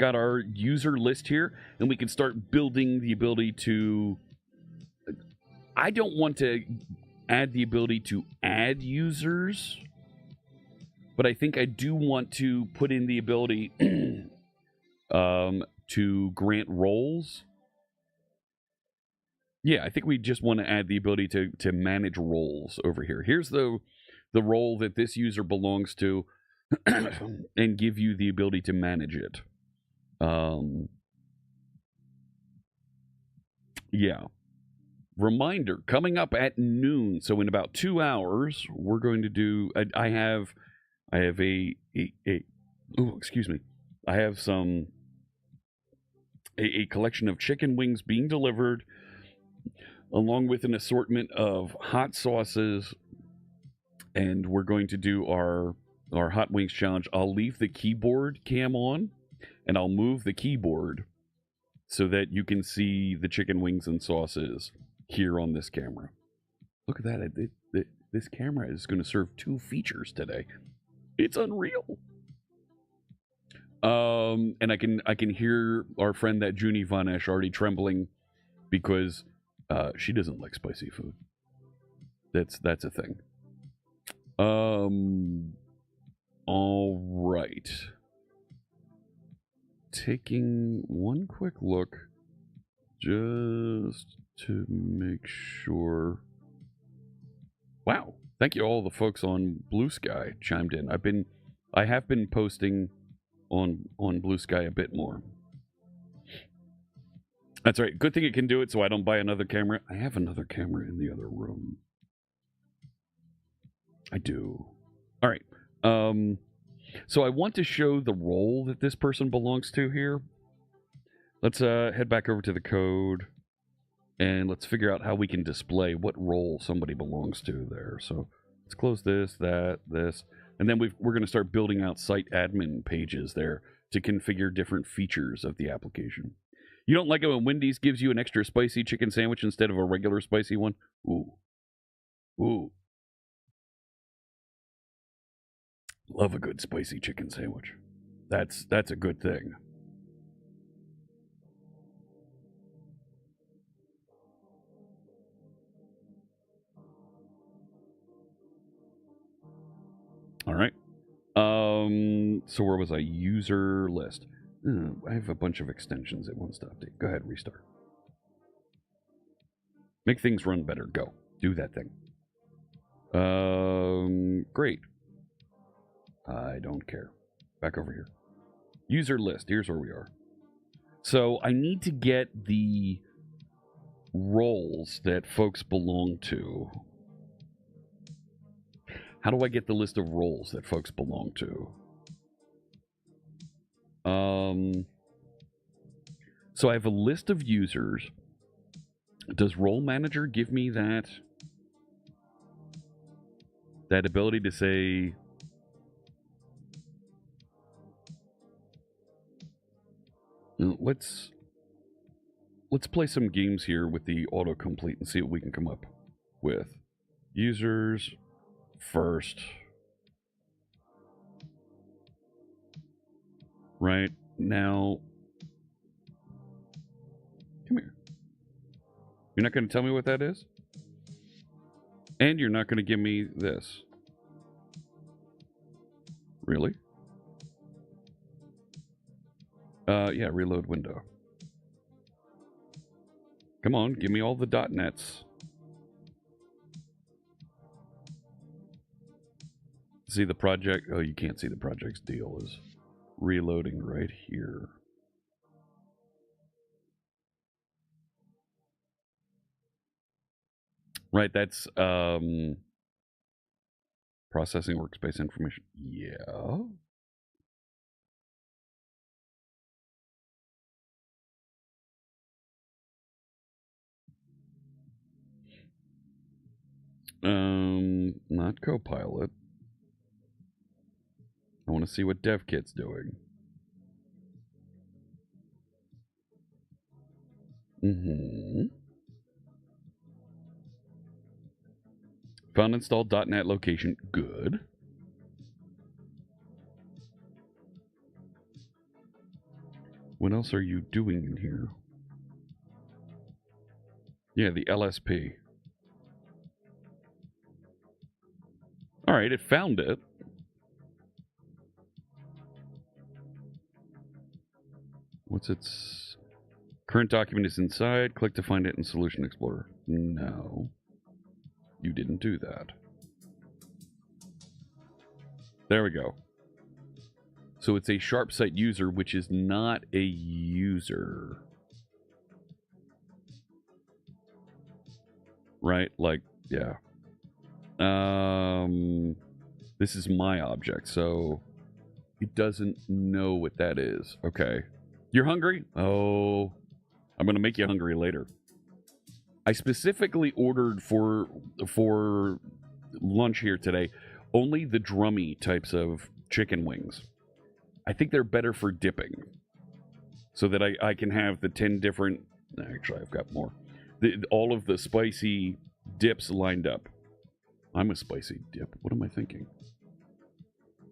our user list here, and we can start building the ability to. I don't want to add the ability to add users, but I think I do want to put in the ability to grant roles. Yeah, I think we just want to add the ability to manage roles over here. Here's the role that this user belongs to and give you the ability to manage it. Yeah. Reminder, coming up at noon, so in about 2 hours, we're going to do, I have a collection of chicken wings being delivered, along with an assortment of hot sauces, and we're going to do our hot wings challenge. I'll leave the keyboard cam on, and I'll move the keyboard so that you can see the chicken wings and sauces here on this camera. Look at that. This camera is going to serve 2 features today. It's unreal. And I can hear our friend that Junie Vanesh already trembling because she doesn't like spicy food. That's a thing. All right. Taking one quick look just to make sure. Wow. Thank you all the folks on Blue Sky chimed in. I have been posting on Blue Sky a bit more. That's right. Good thing it can do it so I don't buy another camera. I have another camera in the other room. I do. All right. So I want to show the role that this person belongs to here. Let's head back over to the code and let's figure out how we can display what role somebody belongs to there. So let's close this, this, and then we're going to start building out site admin pages there to configure different features of the application. You don't like it when Wendy's gives you an extra spicy chicken sandwich instead of a regular spicy one? Ooh. Ooh. Love a good spicy chicken sandwich. That's a good thing. All right. So where was I? User list. I have a bunch of extensions it wants to update. Go ahead, restart. Make things run better. Go. Do that thing. Great. I don't care. Back over here. User list. Here's where we are. So I need to get the roles that folks belong to. How do I get the list of roles that folks belong to? So I have a list of users. Does Role Manager give me that ability to say, let's play some games here with the autocomplete and see what we can come up with. Users first. Right now, come here. You're not going to tell me what that is? And you're not going to give me this. Really? Yeah, reload window. Come on, give me all the .nets. See the project? Oh, you can't see the project's deal is reloading right here. Right, that's processing workspace information. Yeah. Not Copilot. I want to see what DevKit's doing. Found installed .NET location. Good. What else are you doing in here? Yeah, the LSP. All right, it found it. What's its current document is inside. Click to find it in Solution Explorer. No, you didn't do that. There we go. So it's a SharpSite user, which is not a user. Right? Like, yeah. This is my object, so it doesn't know what that is. Okay. You're hungry? Oh, I'm going to make you hungry later. I specifically ordered for lunch here today only the drummy types of chicken wings. I think they're better for dipping, so that I can have the 10 different... Actually, I've got more. All of the spicy dips lined up. I'm a spicy dip. What am I thinking?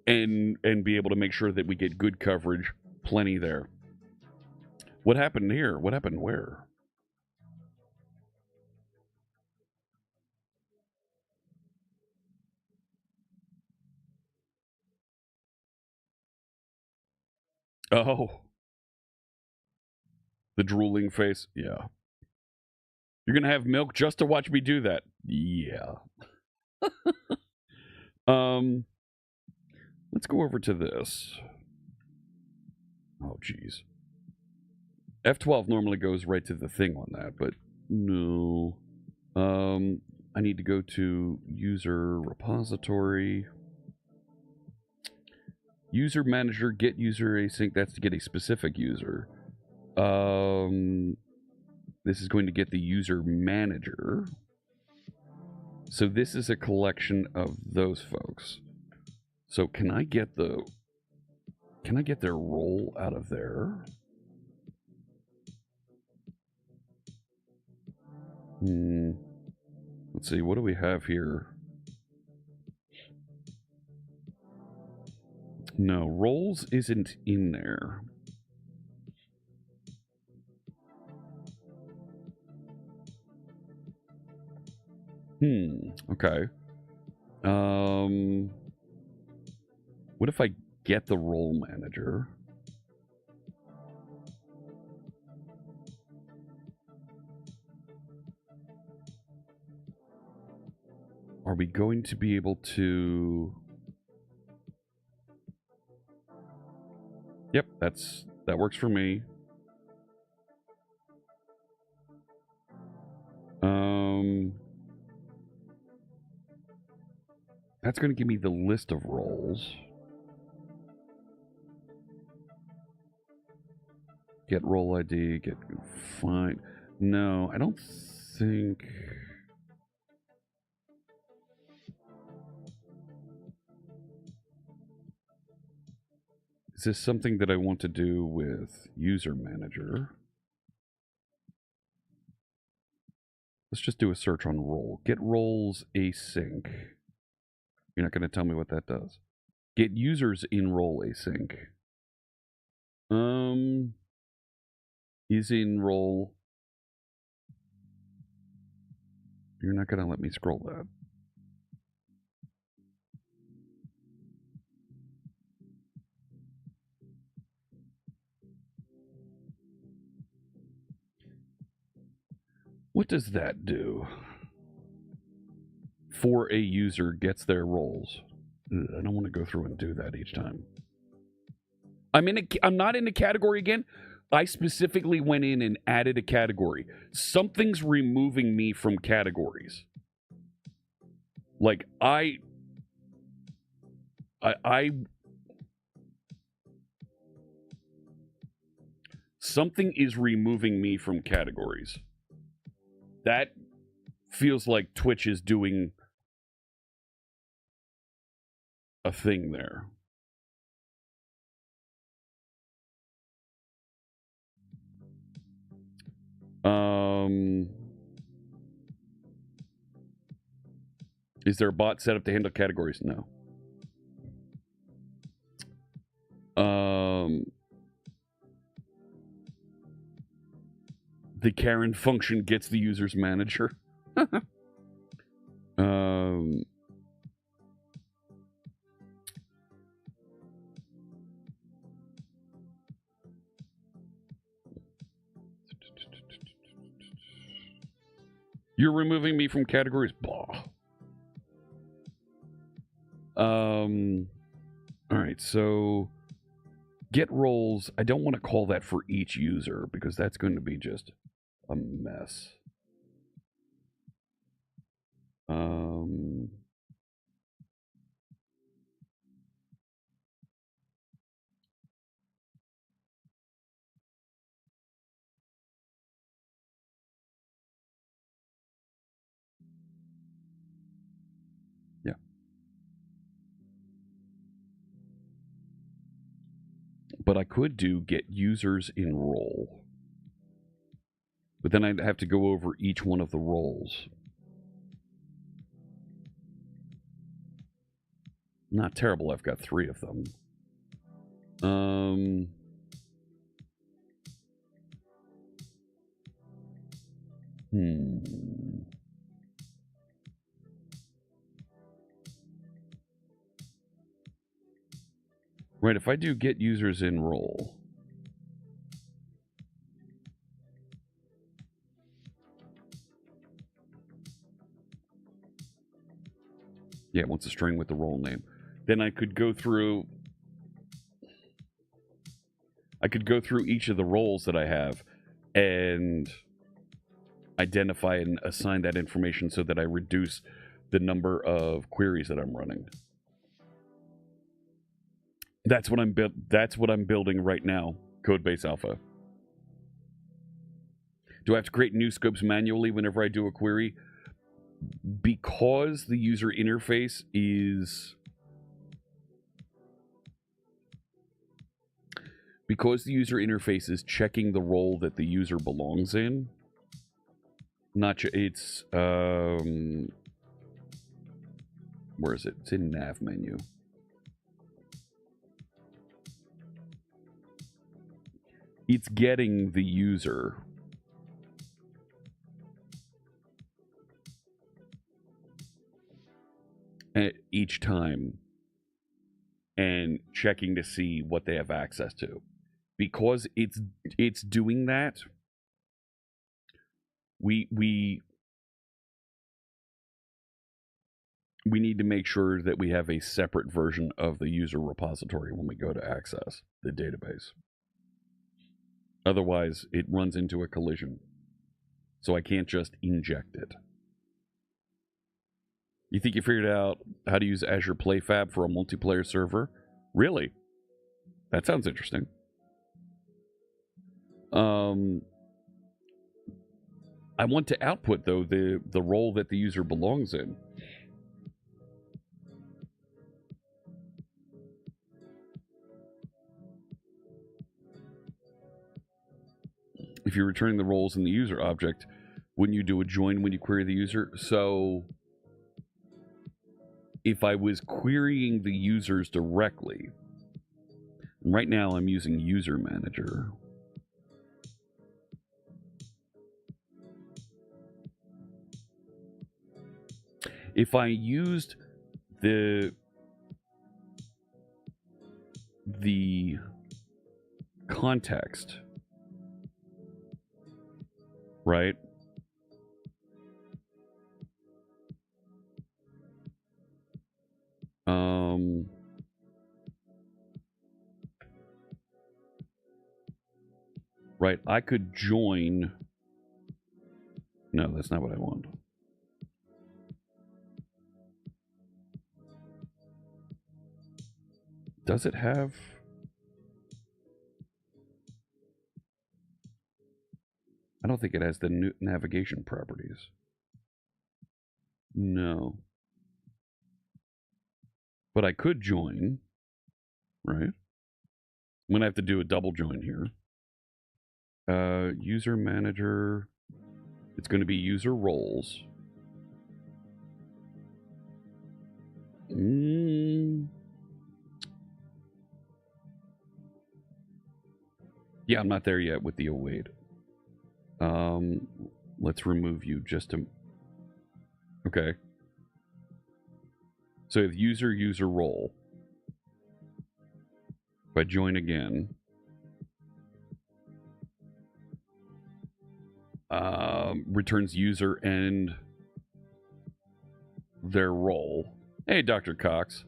And be able to make sure that we get good coverage, plenty there. What happened here? What happened where? Oh. The drooling face? Yeah. You're going to have milk just to watch me do that? Yeah. Let's go over to this. Oh, geez. F12 normally goes right to the thing on that, but no. I need to go to user repository. User manager, get user async. That's to get a specific user. This is going to get the user manager. So this is a collection of those folks. So can I get their role out of there? Let's see, what do we have here? No, roles isn't in there. Okay. What if I get the role manager? Are we going to be able to... Yep, that works for me. That's going to give me the list of roles. Get role ID, get fine. No, I don't think... Is this something that I want to do with user manager? Let's just do a search on role. Get roles async. You're not going to tell me what that does. Get users in role async. Is in role. You're not going to let me scroll that. What does that do? For a user gets their roles. Ugh, I don't want to go through and do that each time. I'm not in a category again. I specifically went in and added a category. Something's removing me from categories. Like I something is removing me from categories. That feels like Twitch is doing a thing there. Is there a bot set up to handle categories? No. The Karen function gets the user's manager. You're removing me from categories. Blah. All right, so get roles. I don't want to call that for each user because that's going to be just a mess. Yeah. But I could do get users in role. But then I'd have to go over each one of the roles. Not terrible, I've got 3 of them. Right, if I do get users in role. Yeah, it wants a string with the role name. Then I could go through each of the roles that I have and identify and assign that information so that I reduce the number of queries that I'm running. That's what I'm building right now, Codebase Alpha. Do I have to create new scopes manually whenever I do a query? Because the user interface is checking the role that the user belongs in. It's where is it? It's in nav menu. It's getting the user at each time and checking to see what they have access to. Because it's doing that, we need to make sure that we have a separate version of the user repository when we go to access the database. Otherwise, it runs into a collision. So I can't just inject it. You think you figured out how to use Azure PlayFab for a multiplayer server? Really? That sounds interesting. I want to output, though, the role that the user belongs in. If you're returning the roles in the user object, wouldn't you do a join when you query the user? So if I was querying the users directly, right now I'm using User Manager. If I used the context, right? Right, I could join. No, that's not what I want. Does it have? I don't think it has the new navigation properties. No. But I could join, right? I'm going to have to do a double join here. User manager. It's going to be user roles. Yeah, I'm not there yet with the await. Let's remove you just to... Okay. So if user role. If I join again... returns user and their role. Hey, Dr. Cox.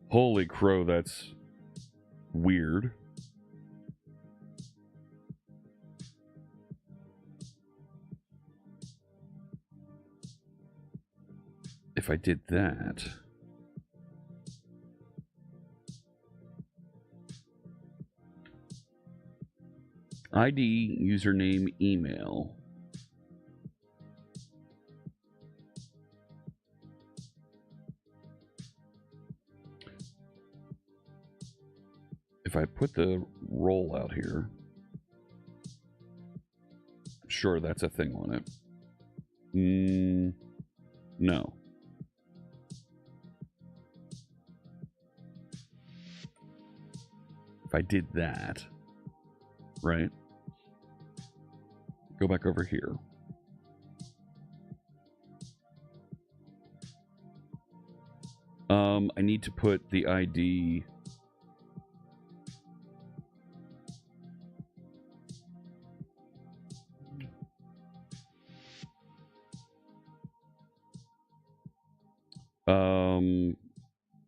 Holy crow, that's weird. If I did that... ID, username, email. If I put the role out here, sure, that's a thing on it. No. If I did that, right? Go back over here. I need to put the ID.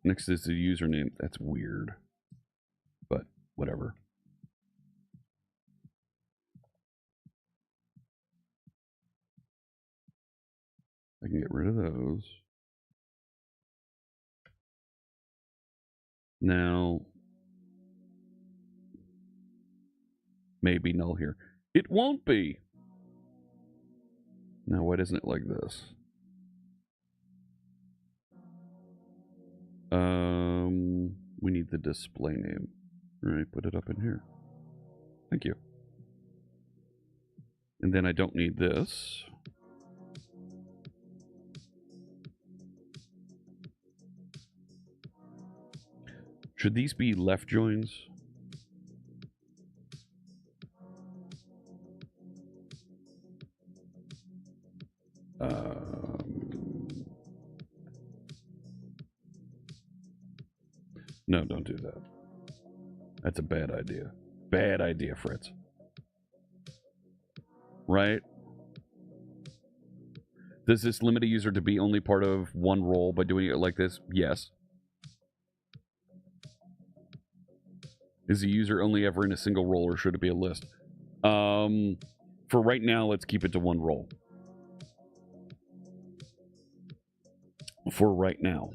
Next is the username. That's weird, but whatever. I can get rid of those. Now, maybe null here. It won't be. Now, why isn't it like this? We need the display name. All right, put it up in here. Thank you. And then I don't need this. Should these be left joins? No, don't do that. That's a bad idea. Bad idea, Fritz. Right? Does this limit a user to be only part of one role by doing it like this? Yes. Is a user only ever in a single role, or should it be a list? For right now, let's keep it to one role. For right now.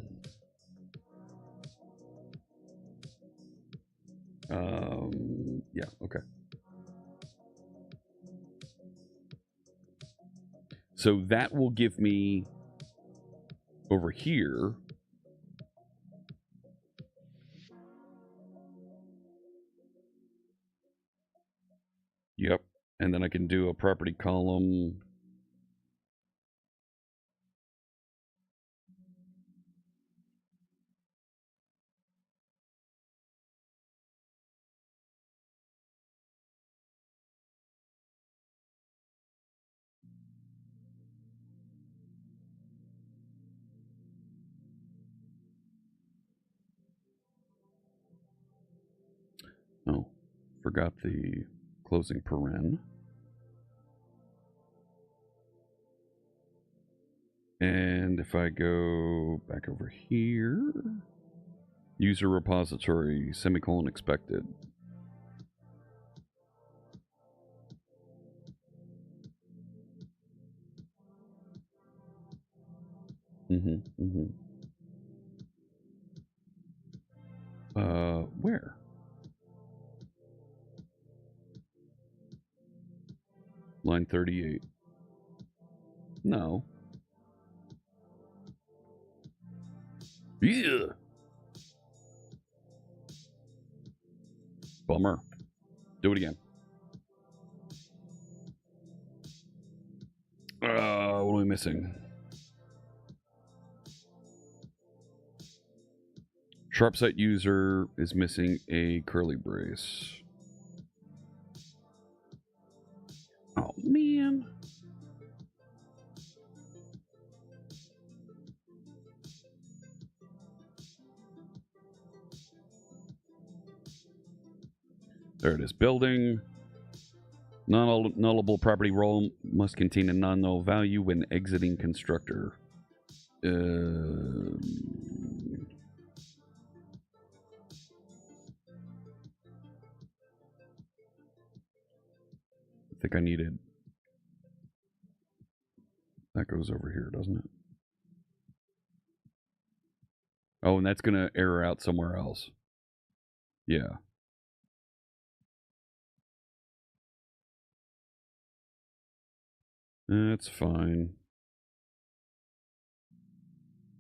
Yeah, okay. So that will give me over here. Yep. And then I can do a property column. Oh, forgot the closing paren. And if I go back over here, user repository, semicolon expected. Where? Line 38. No. Yeah. Bummer. Do it again. What are we missing? Sharpsight user is missing a curly brace. Oh, man. There it is. Building. Non-nullable property role must contain a non-null value when exiting constructor. I think I needed... That goes over here, doesn't it? Oh, and that's going to error out somewhere else. Yeah. That's fine.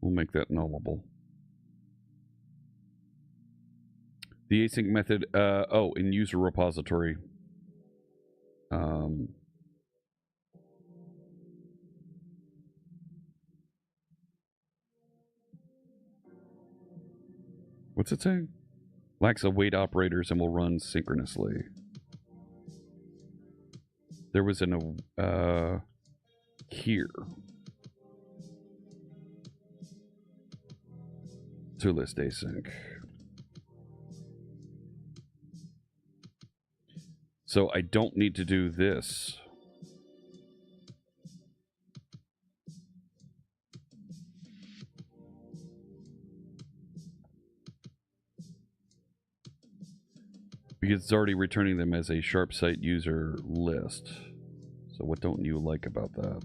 We'll make that nullable. The async method, oh, in user repository. What's it saying? Lacks await operators and will run synchronously. There was an, here. To list async. So I don't need to do this. Because it's already returning them as a Sharpsight user list. So what don't you like about that?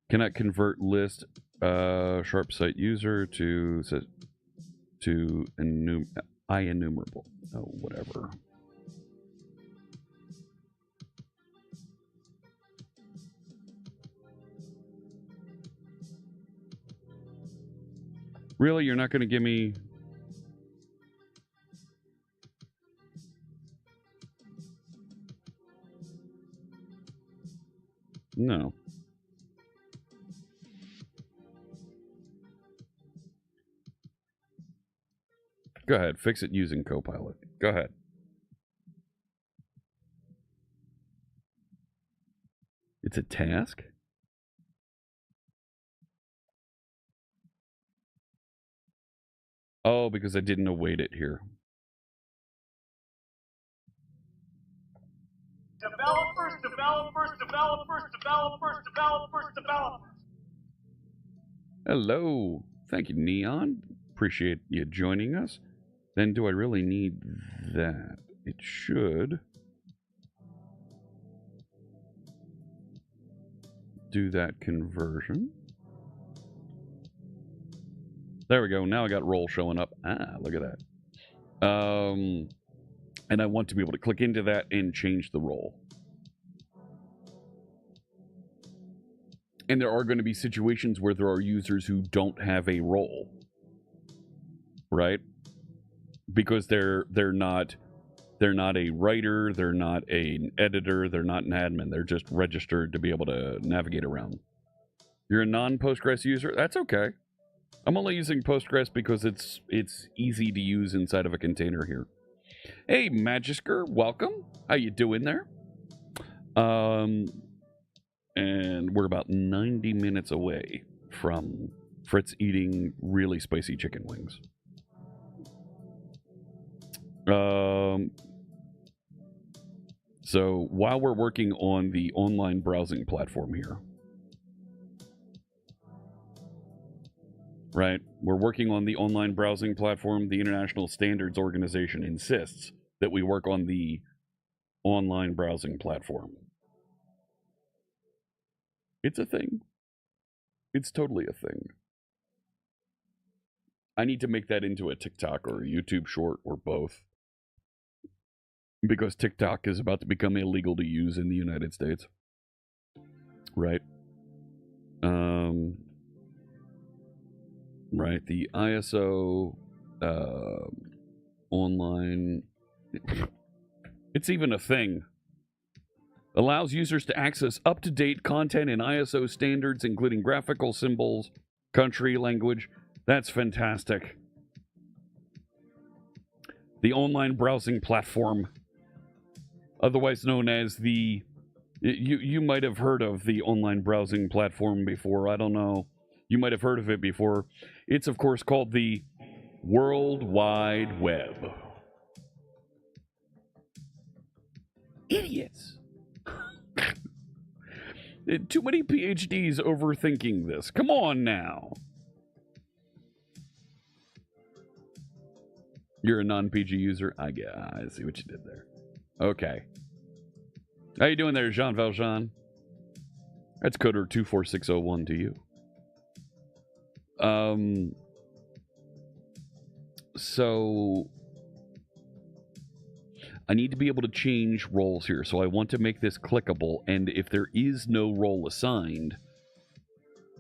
Cannot convert list Sharpsight user to IEnumerable. Oh, whatever. Really? You're not going to give me... No. Go ahead. Fix it using Copilot. Go ahead. It's a task? Oh, because I didn't await it here. Developers. Hello. Thank you, Neon. Appreciate you joining us. Then do I really need that? It should do that conversion. There we go. Now I got role showing up. Ah, look at that. And I want to be able to click into that and change the role. And there are going to be situations where there are users who don't have a role, right? Because they're not a writer, they're not an editor, they're not an admin. They're just registered to be able to navigate around. You're a non-Postgres user? That's okay. I'm only using Postgres because it's easy to use inside of a container here. Hey, Magisker, welcome. How you doing there? And we're about 90 minutes away from Fritz eating really spicy chicken wings. So while we're working on the online browsing platform here, right? We're working on the online browsing platform. The International Standards Organization insists that we work on the online browsing platform. It's a thing. It's totally a thing. I need to make that into a TikTok or a YouTube short or both. Because TikTok is about to become illegal to use in the United States. Right? Right, the ISO online, it's even a thing. Allows users to access up-to-date content in ISO standards, including graphical symbols, country, language. That's fantastic. The online browsing platform, otherwise known as the... You might have heard of the online browsing platform before. I don't know. You might have heard of it before. It's, of course, called the World Wide Web. Idiots. Too many PhDs overthinking this. Come on now. You're a non-PG user? I see what you did there. Okay. How you doing there, Jean Valjean? That's Coder 24601 to you. So I need to be able to change roles here. So I want to make this clickable, and if there is no role assigned,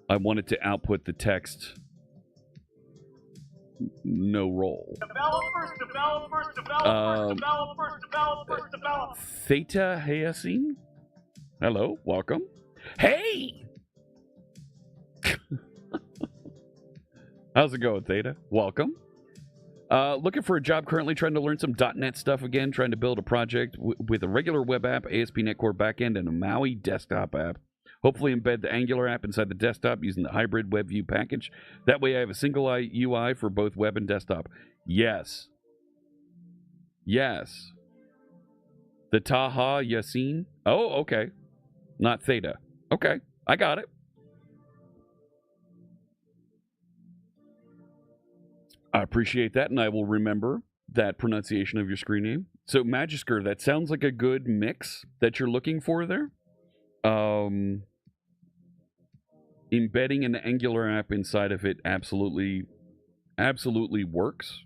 I want it to output the text no role. Developers. Theta Hayasin? Hello, welcome. Hey! How's it going, Theta? Welcome. Looking for a job currently, trying to learn some .NET stuff again, trying to build a project with a regular web app, ASP.NET Core backend, and a Maui desktop app. Hopefully embed the Angular app inside the desktop using the hybrid WebView package. That way I have a single UI for both web and desktop. Yes. Yes. The Taha Yassin? Oh, okay. Not Theta. Okay, I got it. I appreciate that, and I will remember that pronunciation of your screen name. So, Magisker, that sounds like a good mix that you're looking for there. Embedding an Angular app inside of it absolutely works.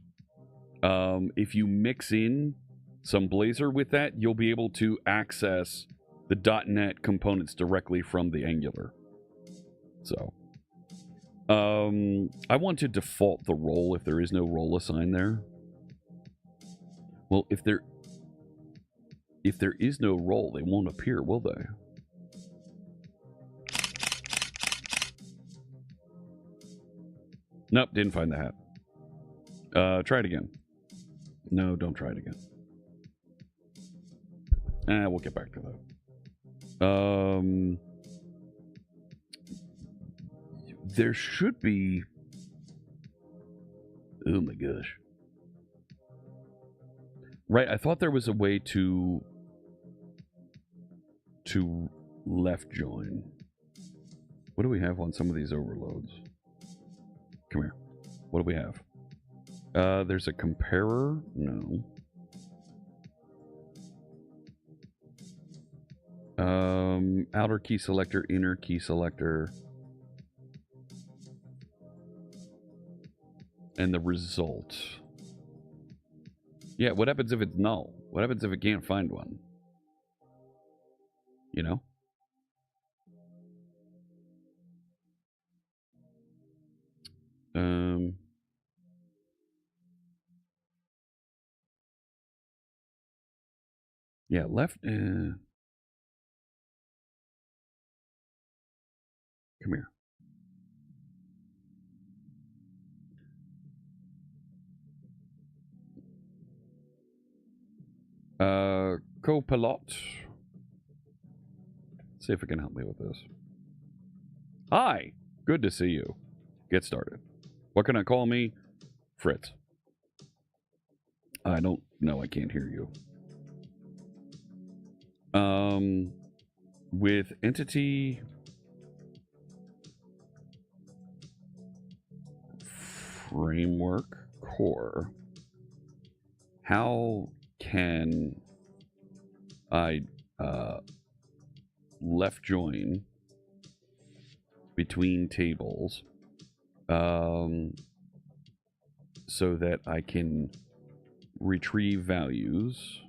If you mix in some Blazor with that, you'll be able to access the .NET components directly from the Angular. So, I want to default the role if there is no role assigned there. Well, if there is no role, they won't appear, will they? Nope, didn't find the hat. Try it again. No, don't try it again. We'll get back to that. There should be... Oh my gosh. Right, I thought there was a way to left join. What do we have on some of these overloads? Come here. What do we have? There's a comparer? No. Outer key selector, inner key selector. And the result. Yeah, what happens if it's null? What happens if it can't find one? You know? Yeah, left. Come here. Copilot. See if it can help me with this. Hi, good to see you. Get started. What can I call me? Fritz. I don't know, I can't hear you. With entity framework core. How can I left join between tables so that I can retrieve values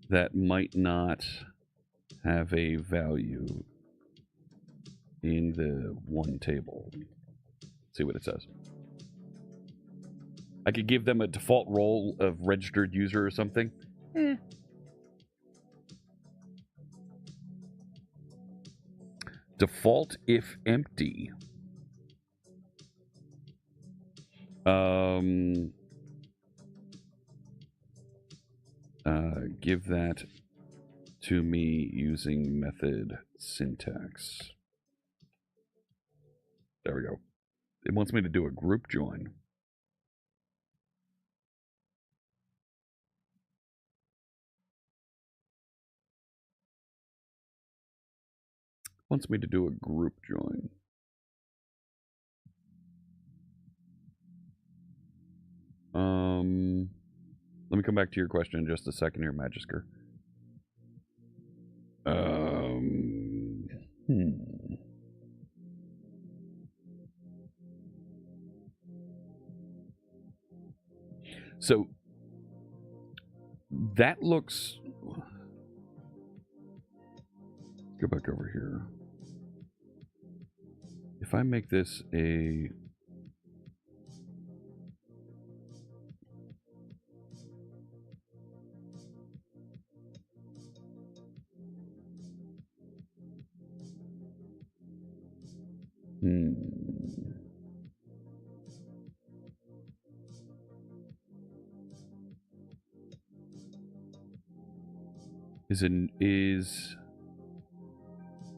that might not have a value in the one table. Let's see what it says. I could give them a default role of registered user or something. Default if empty. Give that to me using method syntax. There we go. It wants me to do a group join. Wants me to do a group join. Let me come back to your question in just a second here, Magisker. So that looks. Go back over here. If I make this a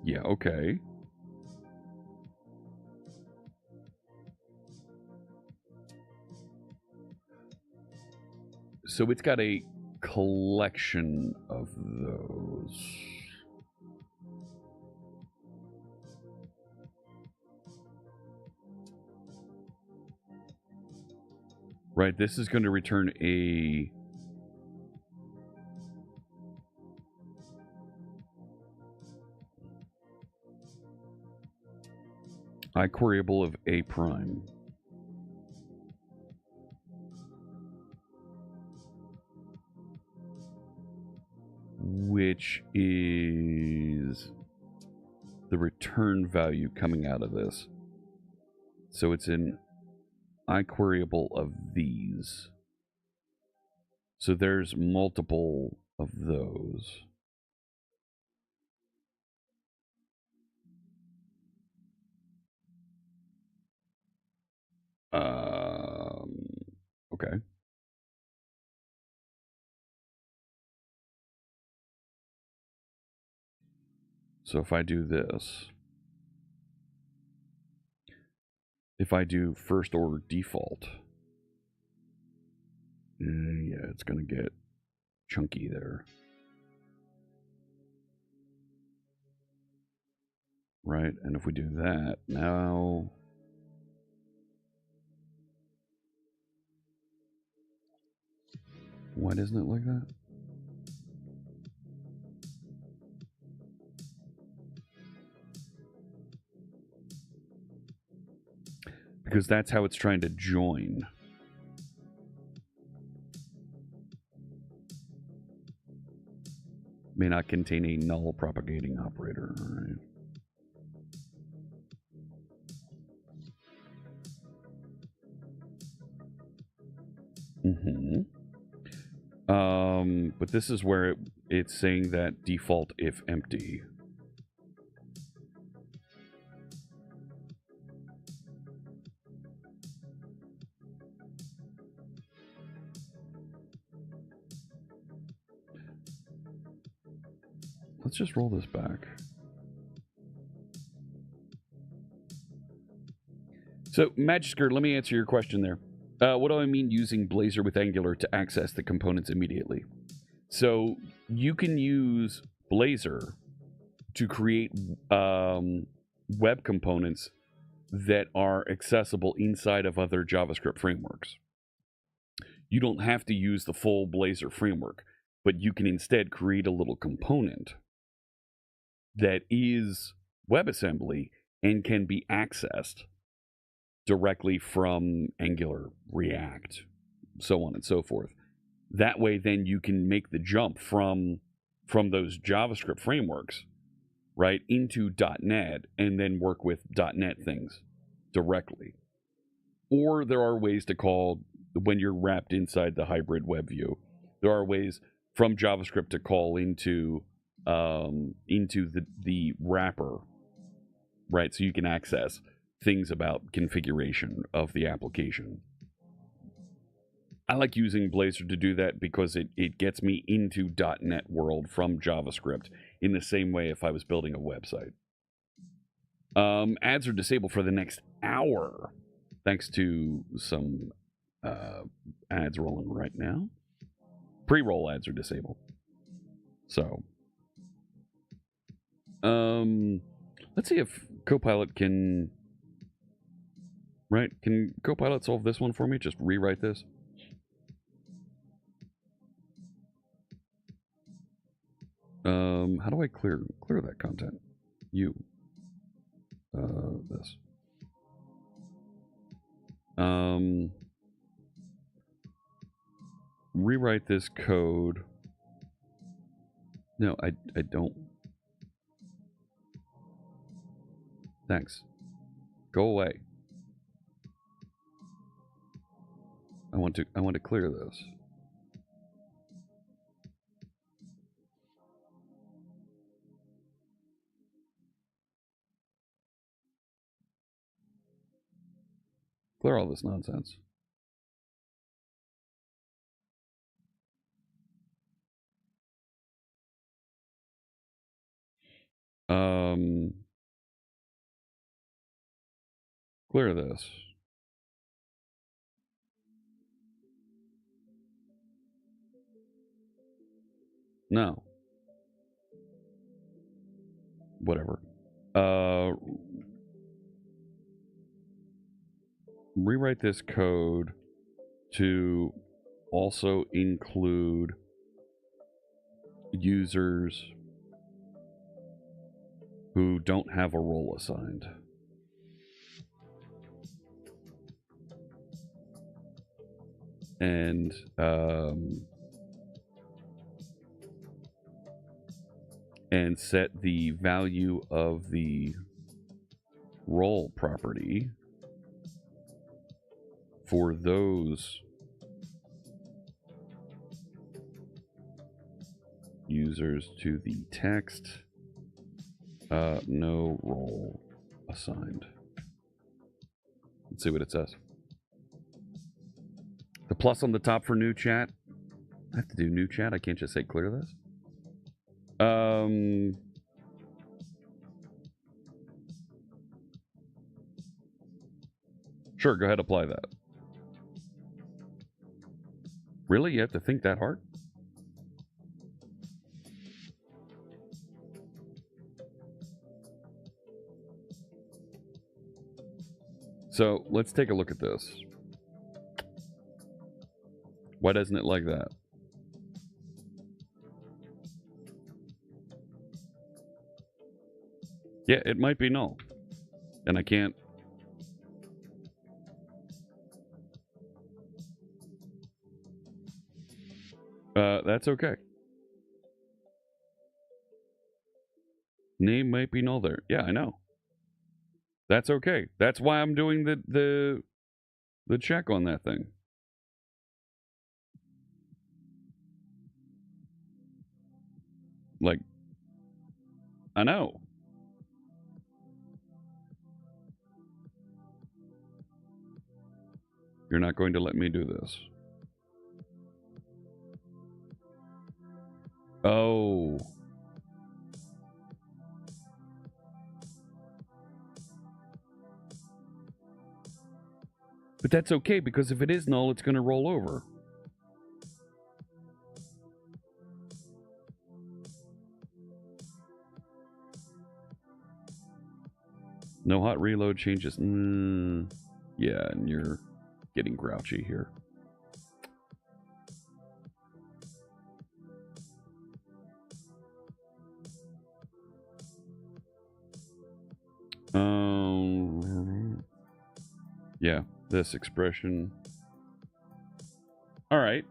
yeah, okay. So it's got a collection of those. Right, this is going to return a iQueryable of A prime. Which is the return value coming out of this. So it's an iQueryable of these. So there's multiple of those. Okay. So if I do this, if I do first order default, yeah, it's going to get chunky there. Right, and if we do that, now... Why doesn't it like that? Because that's how it's trying to join. May not contain a null propagating operator, all right? But this is where it's saying that default if empty. Let's just roll this back. So, Magisker, let me answer your question there. What do I mean using Blazor with Angular to access the components immediately? So you can use Blazor to create web components that are accessible inside of other JavaScript frameworks. You don't have to use the full Blazor framework, but you can instead create a little component that is WebAssembly and can be accessed directly from Angular, React, so on and so forth. That way, then you can make the jump from those JavaScript frameworks, right, into .NET and then work with .NET things directly. Or there are ways to call, when you're wrapped inside the hybrid web view, there are ways from JavaScript to call into the wrapper, right? So you can access things about configuration of the application. I like using Blazor to do that because it gets me into .NET world from JavaScript in the same way if I was building a website. Ads are disabled for the next hour, thanks to some ads rolling right now. Pre-roll ads are disabled. So, let's see if Copilot can... Right? Can Copilot solve this one for me? Just rewrite this? How do I clear that content? This. Rewrite this code. No, I don't. Thanks. Go away. I want to clear this. Clear all this nonsense. Clear this. No. Whatever. Rewrite this code to also include users who don't have a role assigned. And set the value of the role property for those users to the text, no role assigned. Let's see what it says. The plus on the top for new chat. I have to do new chat. I can't just say clear this. Sure, go ahead, apply that. Really? You have to think that hard? So, let's take a look at this. Why doesn't it like that? Yeah, it might be null. And I can't... that's okay. Name might be null there. Yeah, I know. That's okay. That's why I'm doing the check on that thing. Like, I know. You're not going to let me do this. Oh. But that's okay, because if it is null, it's going to roll over. No hot reload changes. Yeah, and you're getting grouchy here. Yeah, this expression. All right.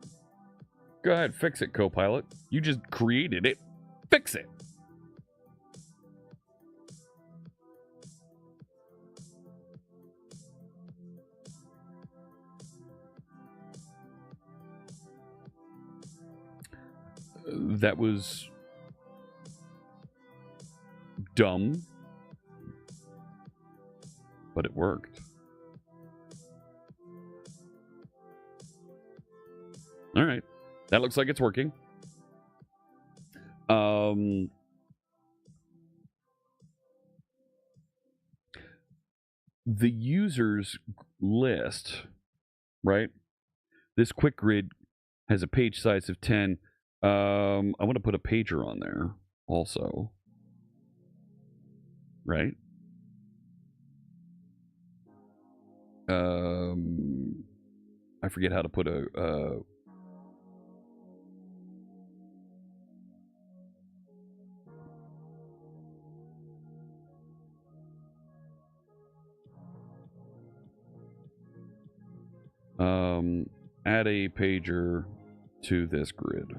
Go ahead, fix it, Copilot. You just created it. Fix it. That was dumb, but it worked. All right. That looks like it's working. The users list, right? This quick grid has a page size of 10. I want to put a pager on there also, right? I forget how to put a add a pager to this grid.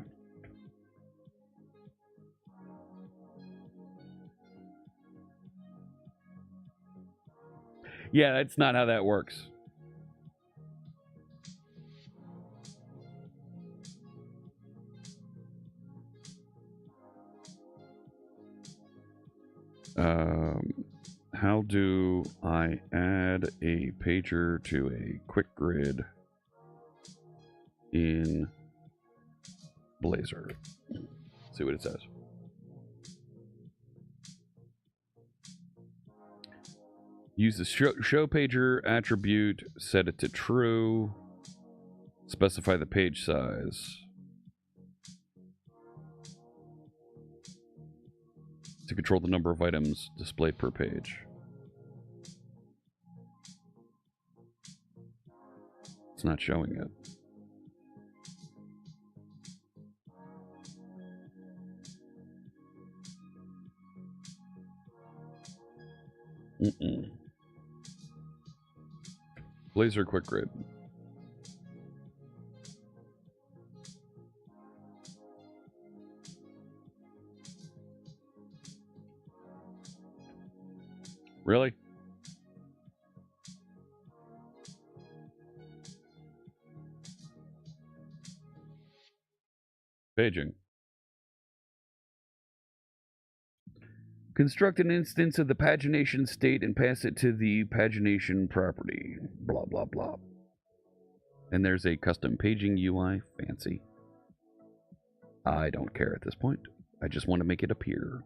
Yeah, that's not how that works. How do I add a pager to a quick grid in Blazor? See what it says. Use the show pager attribute, set it to true, specify the page size. To control the number of items displayed per page. It's not showing it. Blazor quick grid. Really? Paging. Construct an instance of the pagination state and pass it to the pagination property. Blah, blah, blah. And there's a custom paging UI. Fancy. I don't care at this point. I just want to make it appear.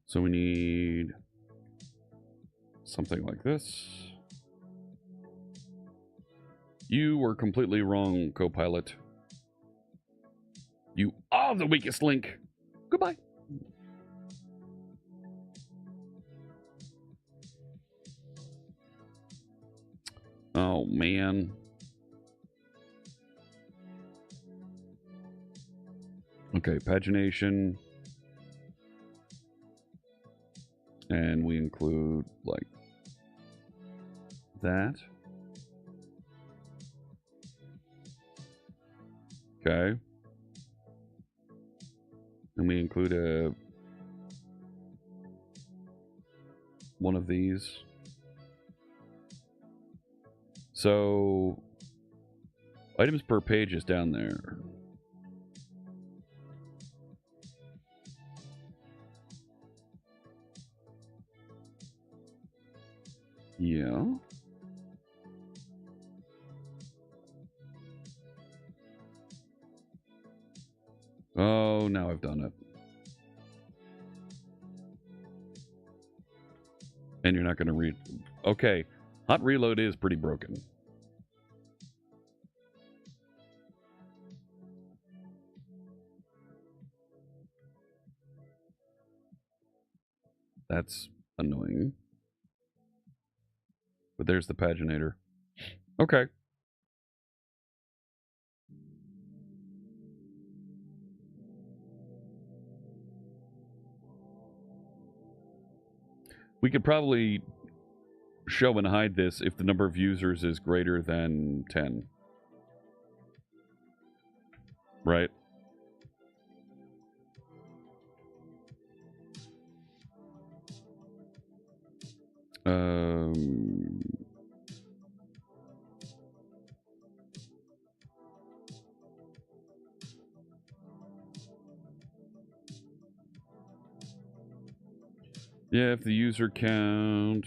So we need something like this. You were completely wrong, Copilot. You are the weakest link. Goodbye. Oh, man. Okay, pagination. And we include, like, that. Okay. And we include one of these. So, items per page is down there. Yeah. Oh, now I've done it. And you're not going to read. Okay. Hot reload is pretty broken. That's annoying. But there's the paginator. Okay. We could probably show and hide this if the number of users is greater than 10. Right? Yeah, if the user count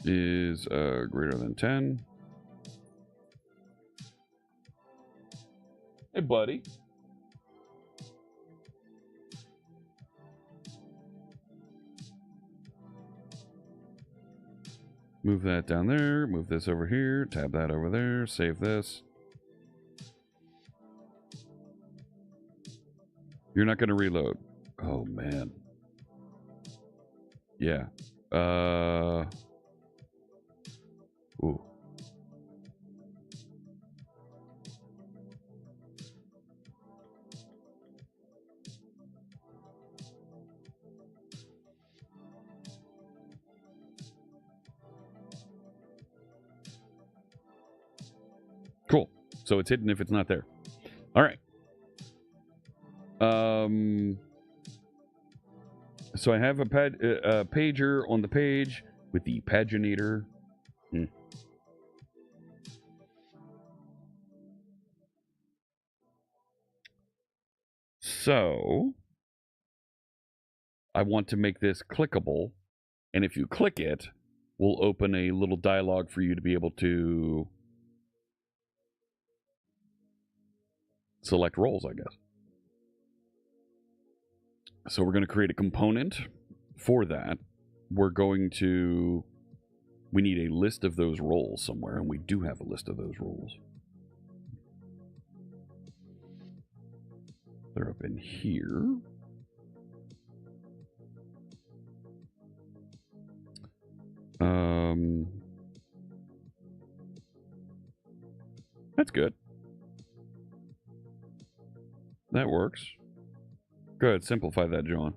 is greater than 10. Hey, buddy. Move that down there. Move this over here. Tab that over there. Save this. You're not going to reload. Oh, man. Yeah. Ooh. Cool. So it's hidden if it's not there. All right. So I have a pager on the page with the paginator. So I want to make this clickable, and if you click it, we'll open a little dialog for you to be able to select roles, I guess. So we're going to create a component for that. We're going to... We need a list of those roles somewhere, and we do have a list of those roles. They're up in here. That's good. That works. Go ahead, simplify that, John.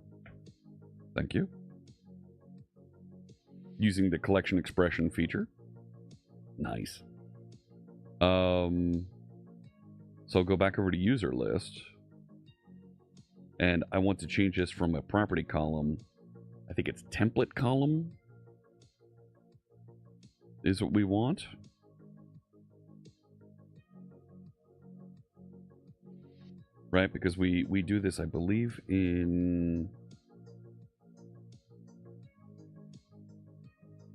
Thank you. Using the collection expression feature. Nice. So I'll go back over to user list. And I want to change this from a property column. I think it's template column is what we want. Right, because we do this, I believe, in...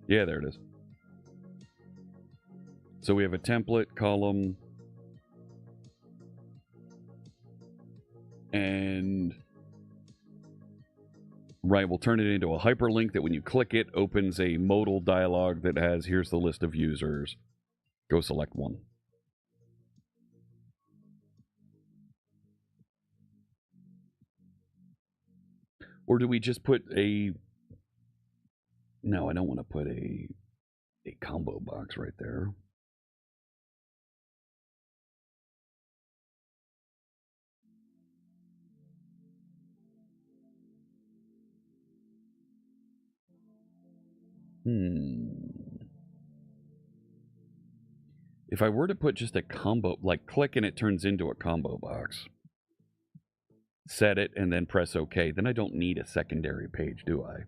Yeah, there it is. So we have a template column. And... Right, we'll turn it into a hyperlink that when you click it, opens a modal dialog that has, here's the list of users. Go select one. Or do we just put a... No, I don't want to put a combo box right there. If I were to put just a combo, like click and it turns into a combo box, set it and then press OK, then I don't need a secondary page, do I?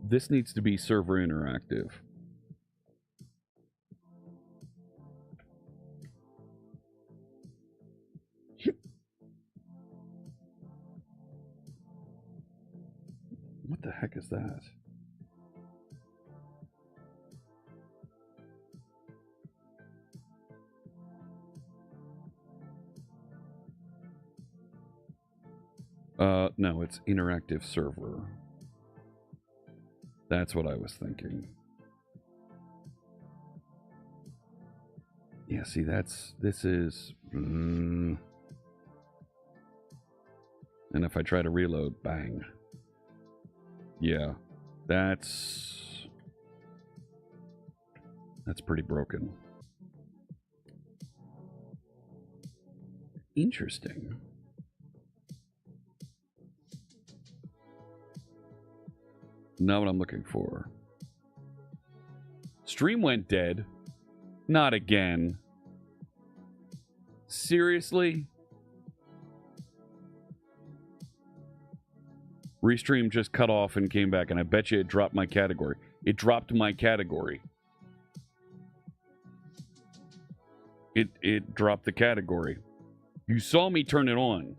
This needs to be server interactive. What the heck is that? No, it's interactive server. That's what I was thinking. Yeah, see, this is... and if I try to reload, bang. Yeah, that's pretty broken. Interesting. Not what I'm looking for. Stream went dead. Not again. Seriously? Restream just cut off and came back, and I bet you it dropped my category. It dropped my category. It dropped the category. You saw me turn it on.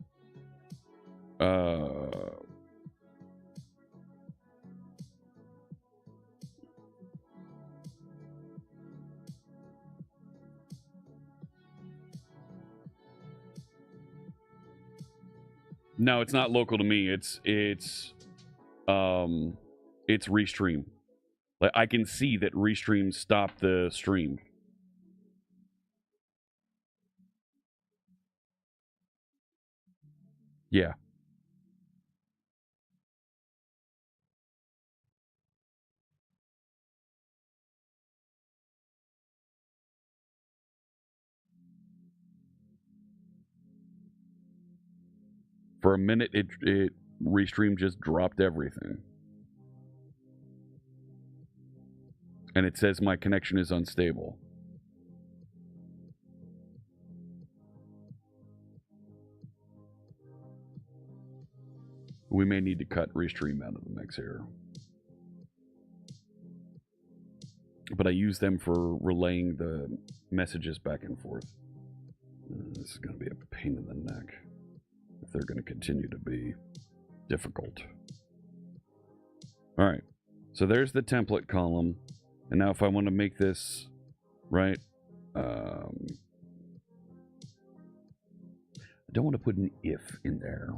No, it's not local to me. It's Restream. Like, I can see that Restream stopped the stream. Yeah. For a minute, it Restream just dropped everything. And it says my connection is unstable. We may need to cut Restream out of the mix here. But I use them for relaying the messages back and forth. This is going to be a pain in the neck if they're going to continue to be difficult. All right. So there's the template column. And now if I want to make this, right, I don't want to put an if in there.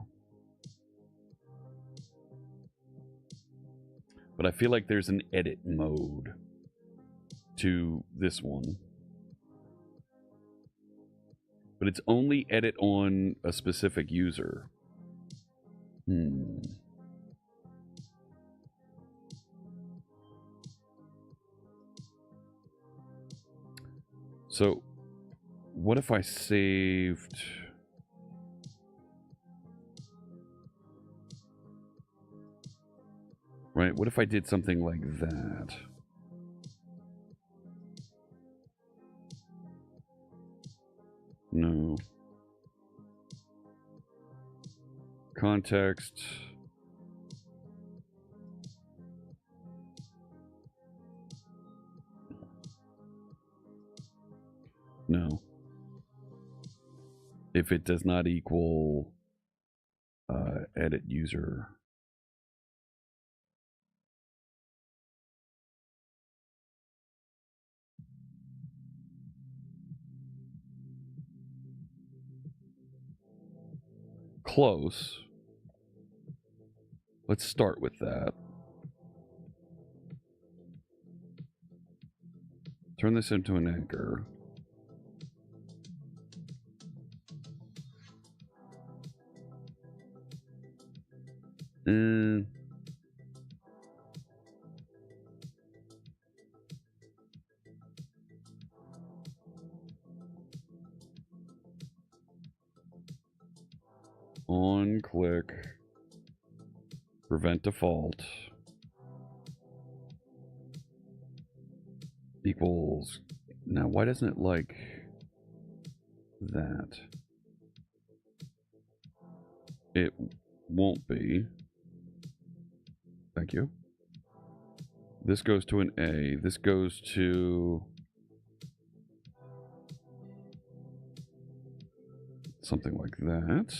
But I feel like there's an edit mode to this one. But it's only edit on a specific user. So, what if I saved... Right, what if I did something like that? No. Context. No. If it does not equal edit user. Close. Let's start with that. Turn this into an anchor. On click. Prevent default. Equals. Now, why doesn't it like that? It won't be. Thank you. This goes to an A. This goes to something like that.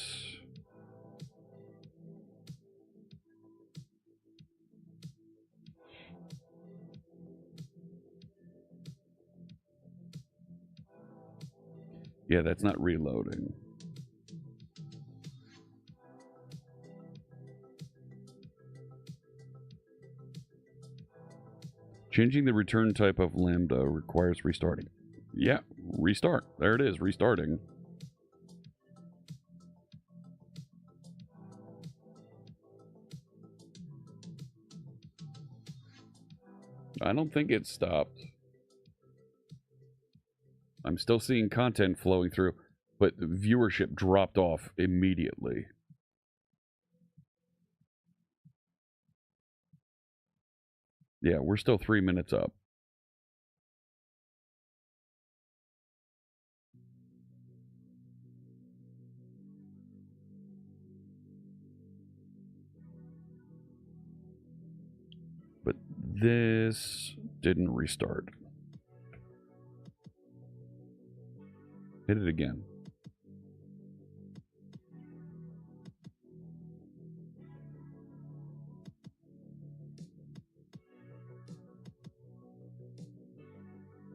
Yeah, that's not reloading. Changing the return type of Lambda requires restarting. Yeah, restart. There it is, restarting. I don't think it stopped. I'm still seeing content flowing through, but the viewership dropped off immediately. Yeah, we're still 3 minutes up. But this didn't restart. Hit it again.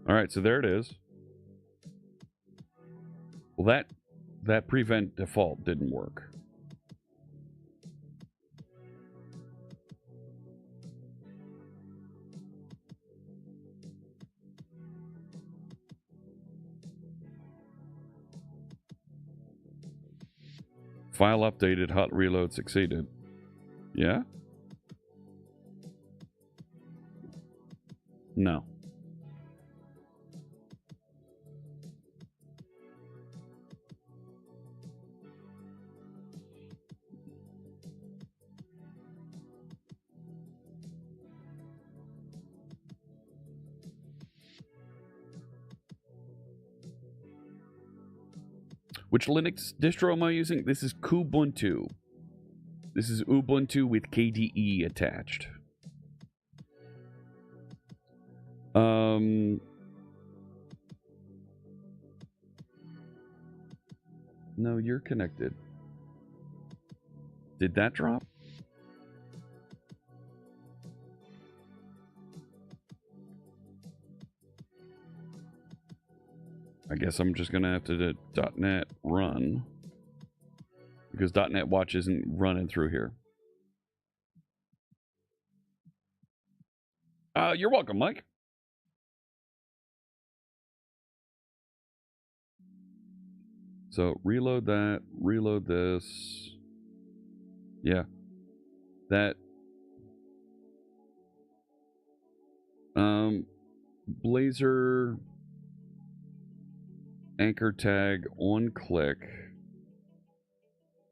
All right, so there it is. Well, that prevent default didn't work. File updated, hot reload succeeded. Yeah? No. Which Linux distro am I using? This is Kubuntu. This is Ubuntu with KDE attached. No, you're connected. Did that drop? I guess I'm just gonna have to do .NET run, because .NET Watch isn't running through here. You're welcome, Mike. So reload that, reload this. Yeah. That Blazor anchor tag on click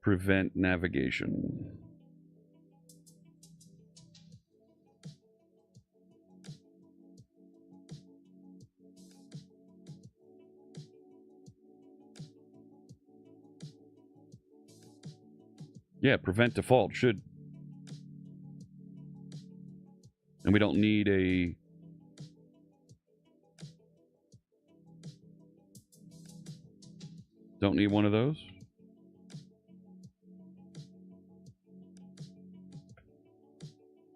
prevent navigation. Yeah, prevent default should. And we don't need a don't need one of those.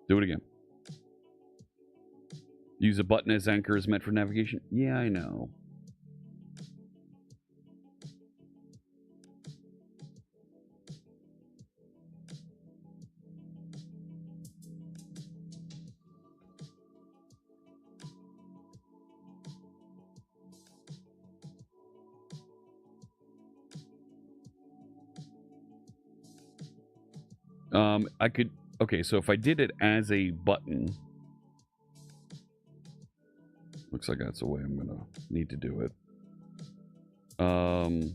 Do it again. Use a button as anchor is meant for navigation. Yeah, I know. I could, okay, so if I did it as a button, looks like that's the way I'm gonna need to do it. I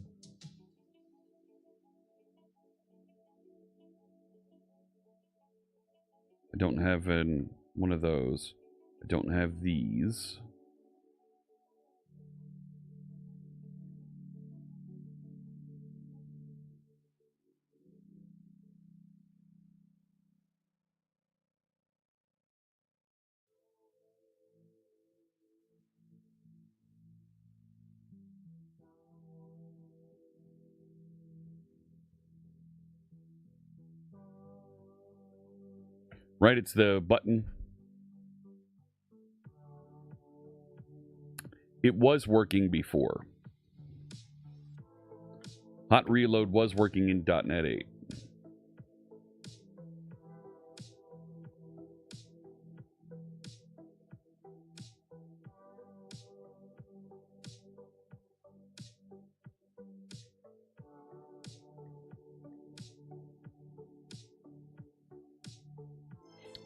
don't have one of those. I don't have these. Right, it's the button. It was working before. Hot reload was working in .NET 8.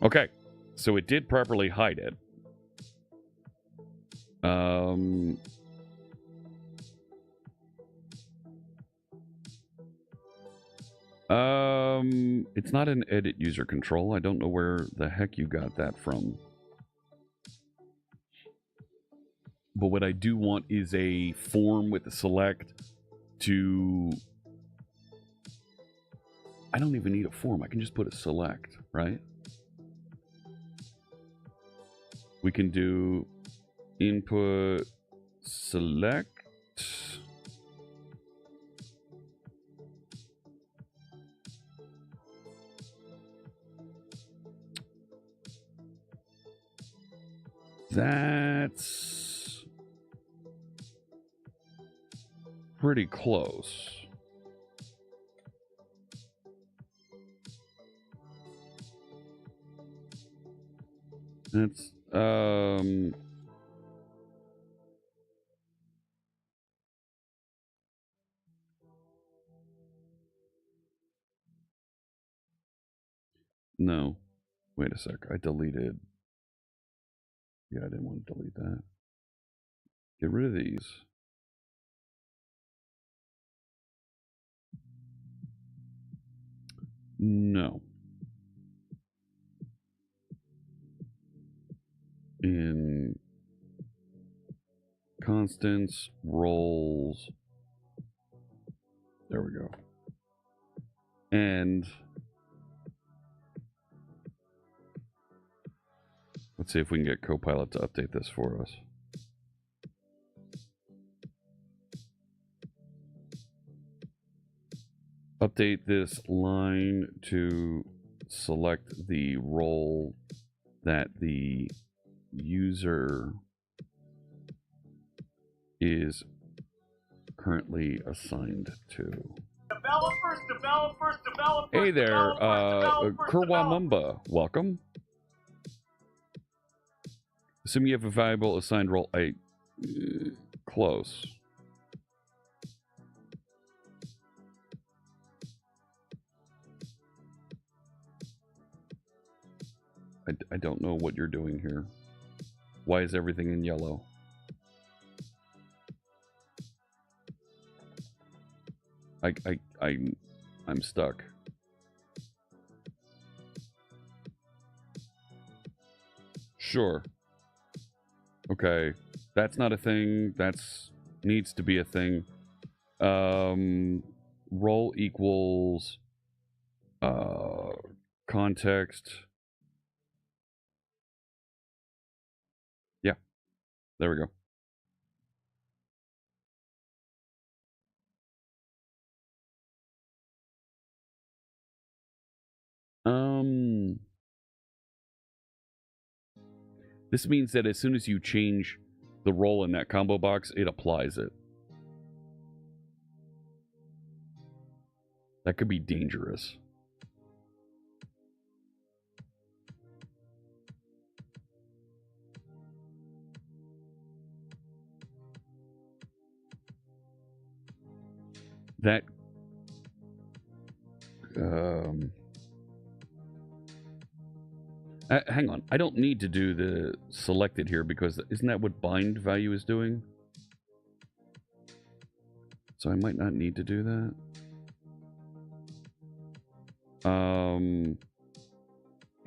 Okay, so it did properly hide it. It's not an edit user control. I don't know where the heck you got that from. But what I do want is a form with a select to... I don't even need a form. I can just put a select, right? We can do input select. That's pretty close. That's no. Wait a sec. I deleted. Yeah, I didn't want to delete that. Get rid of these. No. In constants, roles. There we go. And let's see if we can get Copilot to update this for us. Update this line to select the role that the user is currently assigned to. Developers. Hey there, Kurwamumba, welcome. Assume you have a valuable assigned role. Close. I don't know what you're doing here. Why is everything in yellow? I'm stuck. Sure. Okay. That's not a thing. That's needs to be a thing. Role equals context. Yeah. There we go. This means that as soon as you change the role in that combo box, it applies it. That could be dangerous. That hang on. I don't need to do the selected here because isn't that what bind value is doing? So I might not need to do that. I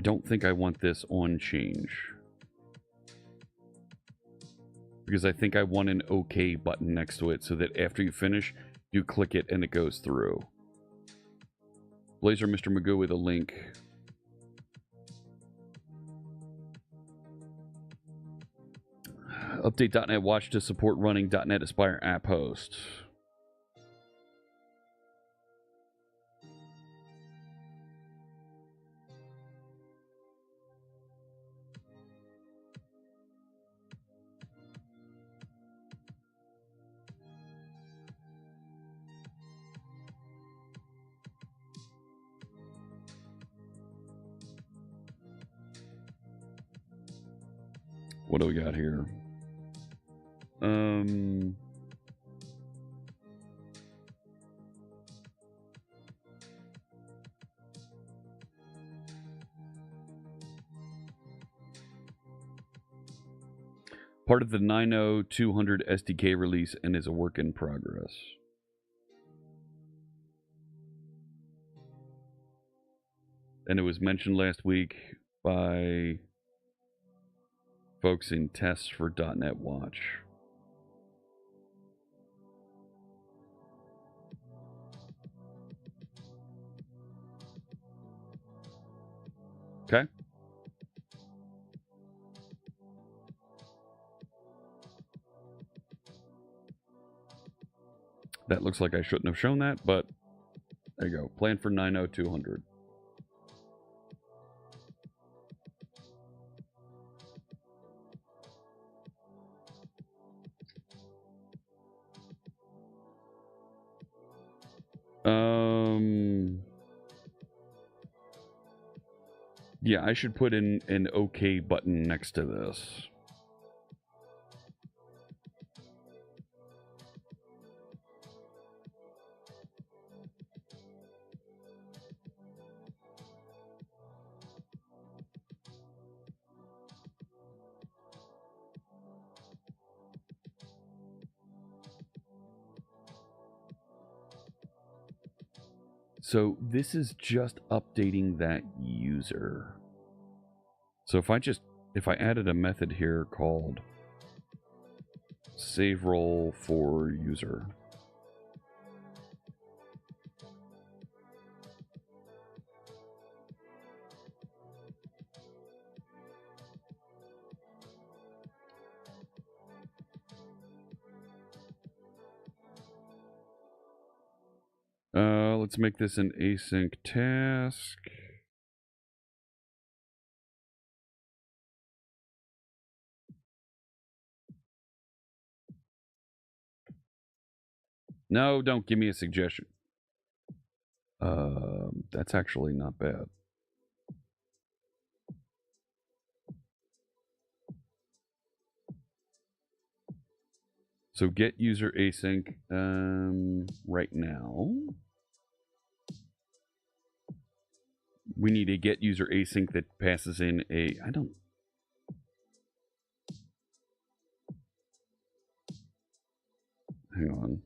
don't think I want this on change. Because I think I want an OK button next to it so that after you finish, you click it and it goes through. Blazer Mr. Magoo with a link. Update.NET Watch to support running .NET Aspire app host. What do we got here? Part of the 90200 SDK release and is a work in progress. And it was mentioned last week by folks in tests for .NET Watch. Okay. That looks like I shouldn't have shown that, but there you go. Plan for 90200. Yeah, I should put in an OK button next to this. So this is just updating that user. So if I added a method here called save role for user. Let's make this an async task. No, don't give me a suggestion. That's actually not bad. So get user async right now. We need a get user async that passes in a, hang on.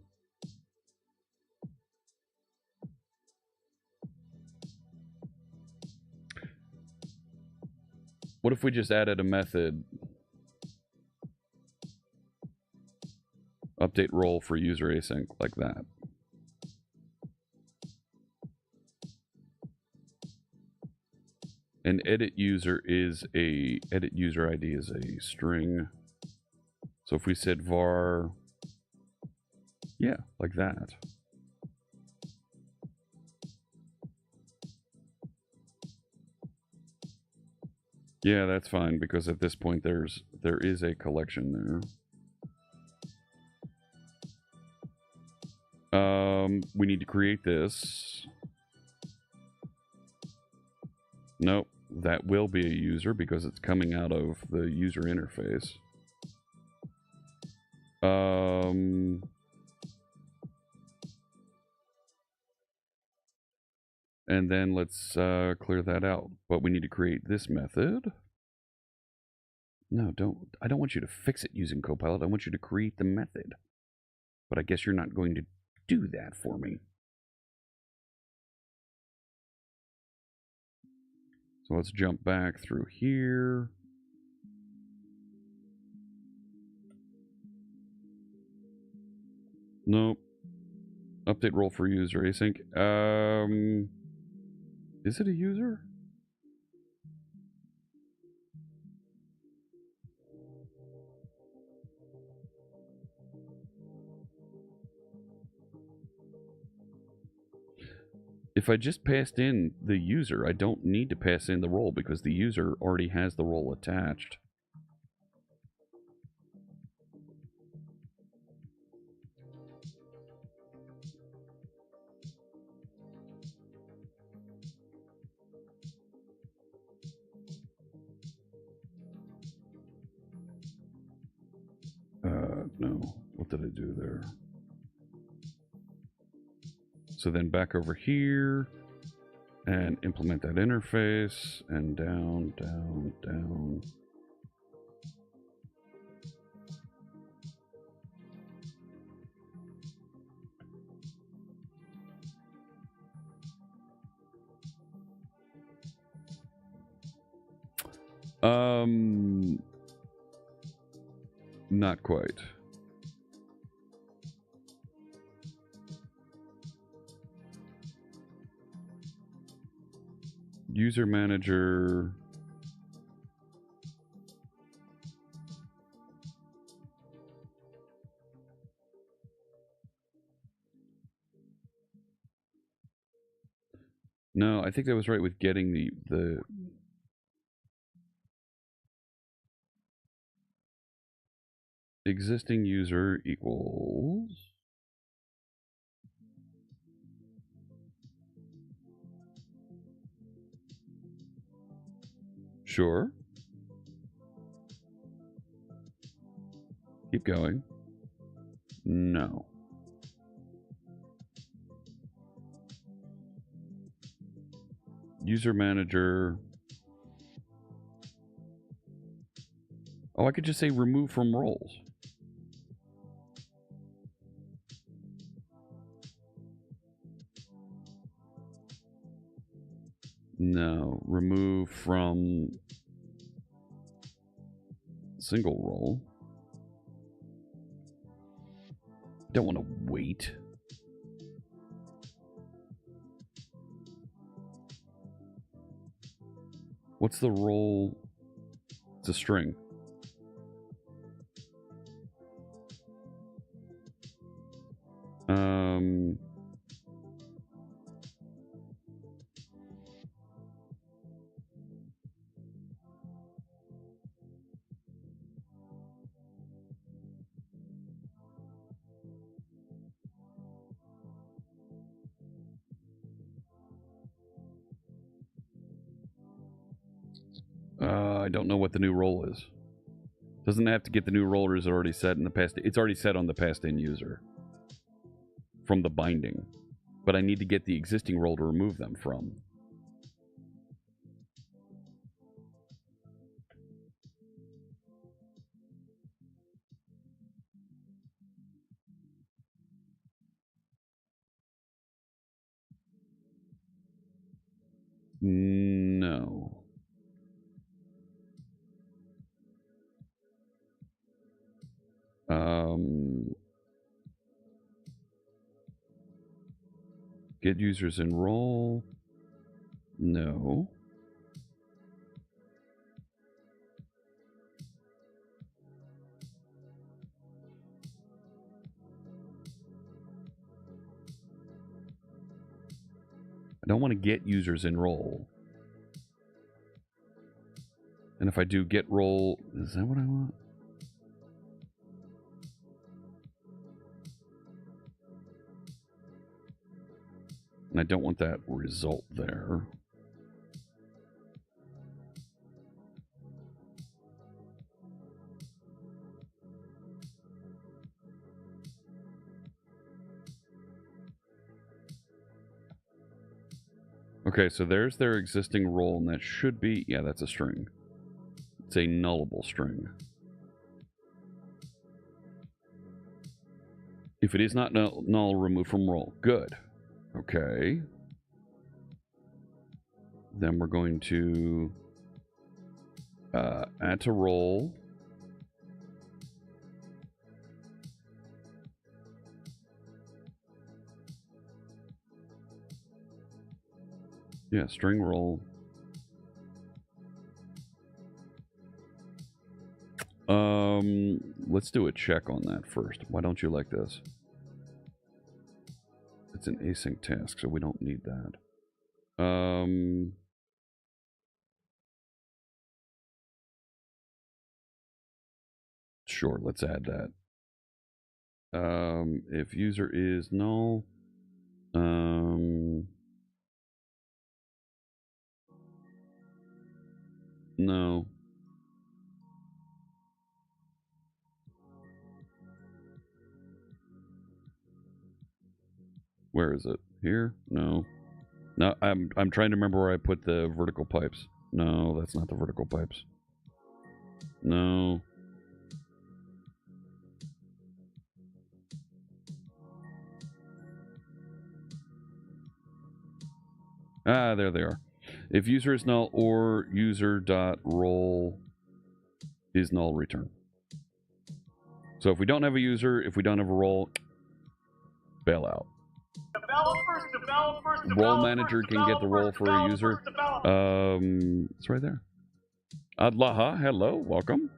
What if we just added a method, update role for user async, like that? And edit user ID is a string. So if we said var, yeah, like that. Yeah, that's fine, because at this point there is a collection there. We need to create this. Nope, that will be a user because it's coming out of the user interface. And then let's clear that out. But we need to create this method. No, I don't want you to fix it using Copilot. I want you to create the method. But I guess you're not going to do that for me. So let's jump back through here. Nope. Update role for user async. Is it a user? If I just passed in the user, I don't need to pass in the role because the user already has the role attached. No. What did I do there? So then back over here and implement that interface and down, down, down. Not quite. User manager. No, I think that was right with getting the existing user equals sure. Keep going. No. User manager. Oh, I could just say remove from roles. No, remove from single role. Don't want to wait. What's the role? It's a string. I don't know what the new role is. Doesn't have to get the new role, or is it already set in the past? It's already set on the past in user from the binding, but I need to get the existing role to remove them from. No. Get users in role. No. I don't want to get users in role. And if I do get role, is that what I want? And I don't want that result there. Okay, so there's their existing role, and that should be, yeah, that's a string. It's a nullable string. If it is not null, remove from role. Good. Okay. Then we're going to add to role. Yeah, string role. Let's do a check on that first. Why don't you like this? It's an async task, so we don't need that. Sure, let's add that. If user is null, no. Where is it? Here? No. No, I'm trying to remember where I put the vertical pipes. No, that's not the vertical pipes. No. Ah, there they are. If user is null or user.role is null, return. So if we don't have a user, if we don't have a role, bail out. Role manager can get the role for a user. It's right there. Adlaha, hello, welcome.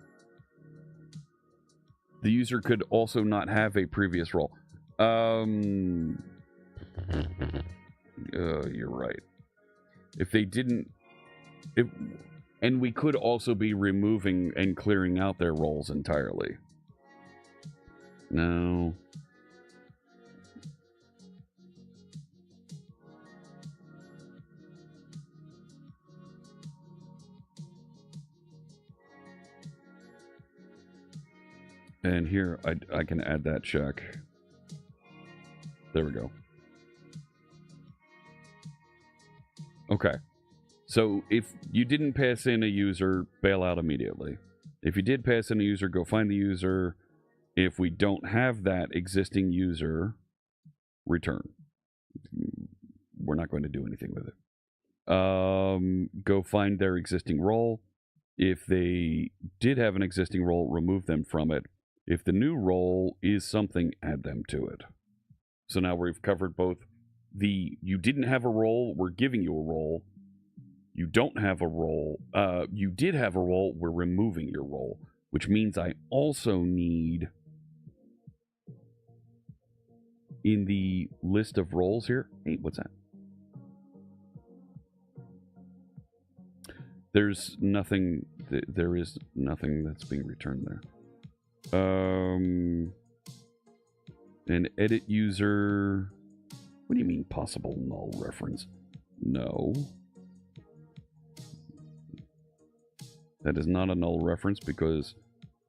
The user could also not have a previous role. You're right. If they didn't, and we could also be removing and clearing out their roles entirely. No. And here, I can add that check. There we go. Okay. So if you didn't pass in a user, bail out immediately. If you did pass in a user, go find the user. If we don't have that existing user, return. We're not going to do anything with it. Go find their existing role. If they did have an existing role, remove them from it. If the new role is something, add them to it. So now we've covered both the you didn't have a role, we're giving you a role. You don't have a role. You did have a role, we're removing your role. Which means I also need, in the list of roles here, hey, what's that? There's nothing, there is nothing that's being returned there. An edit user. What do you mean possible null reference? No. That is not a null reference because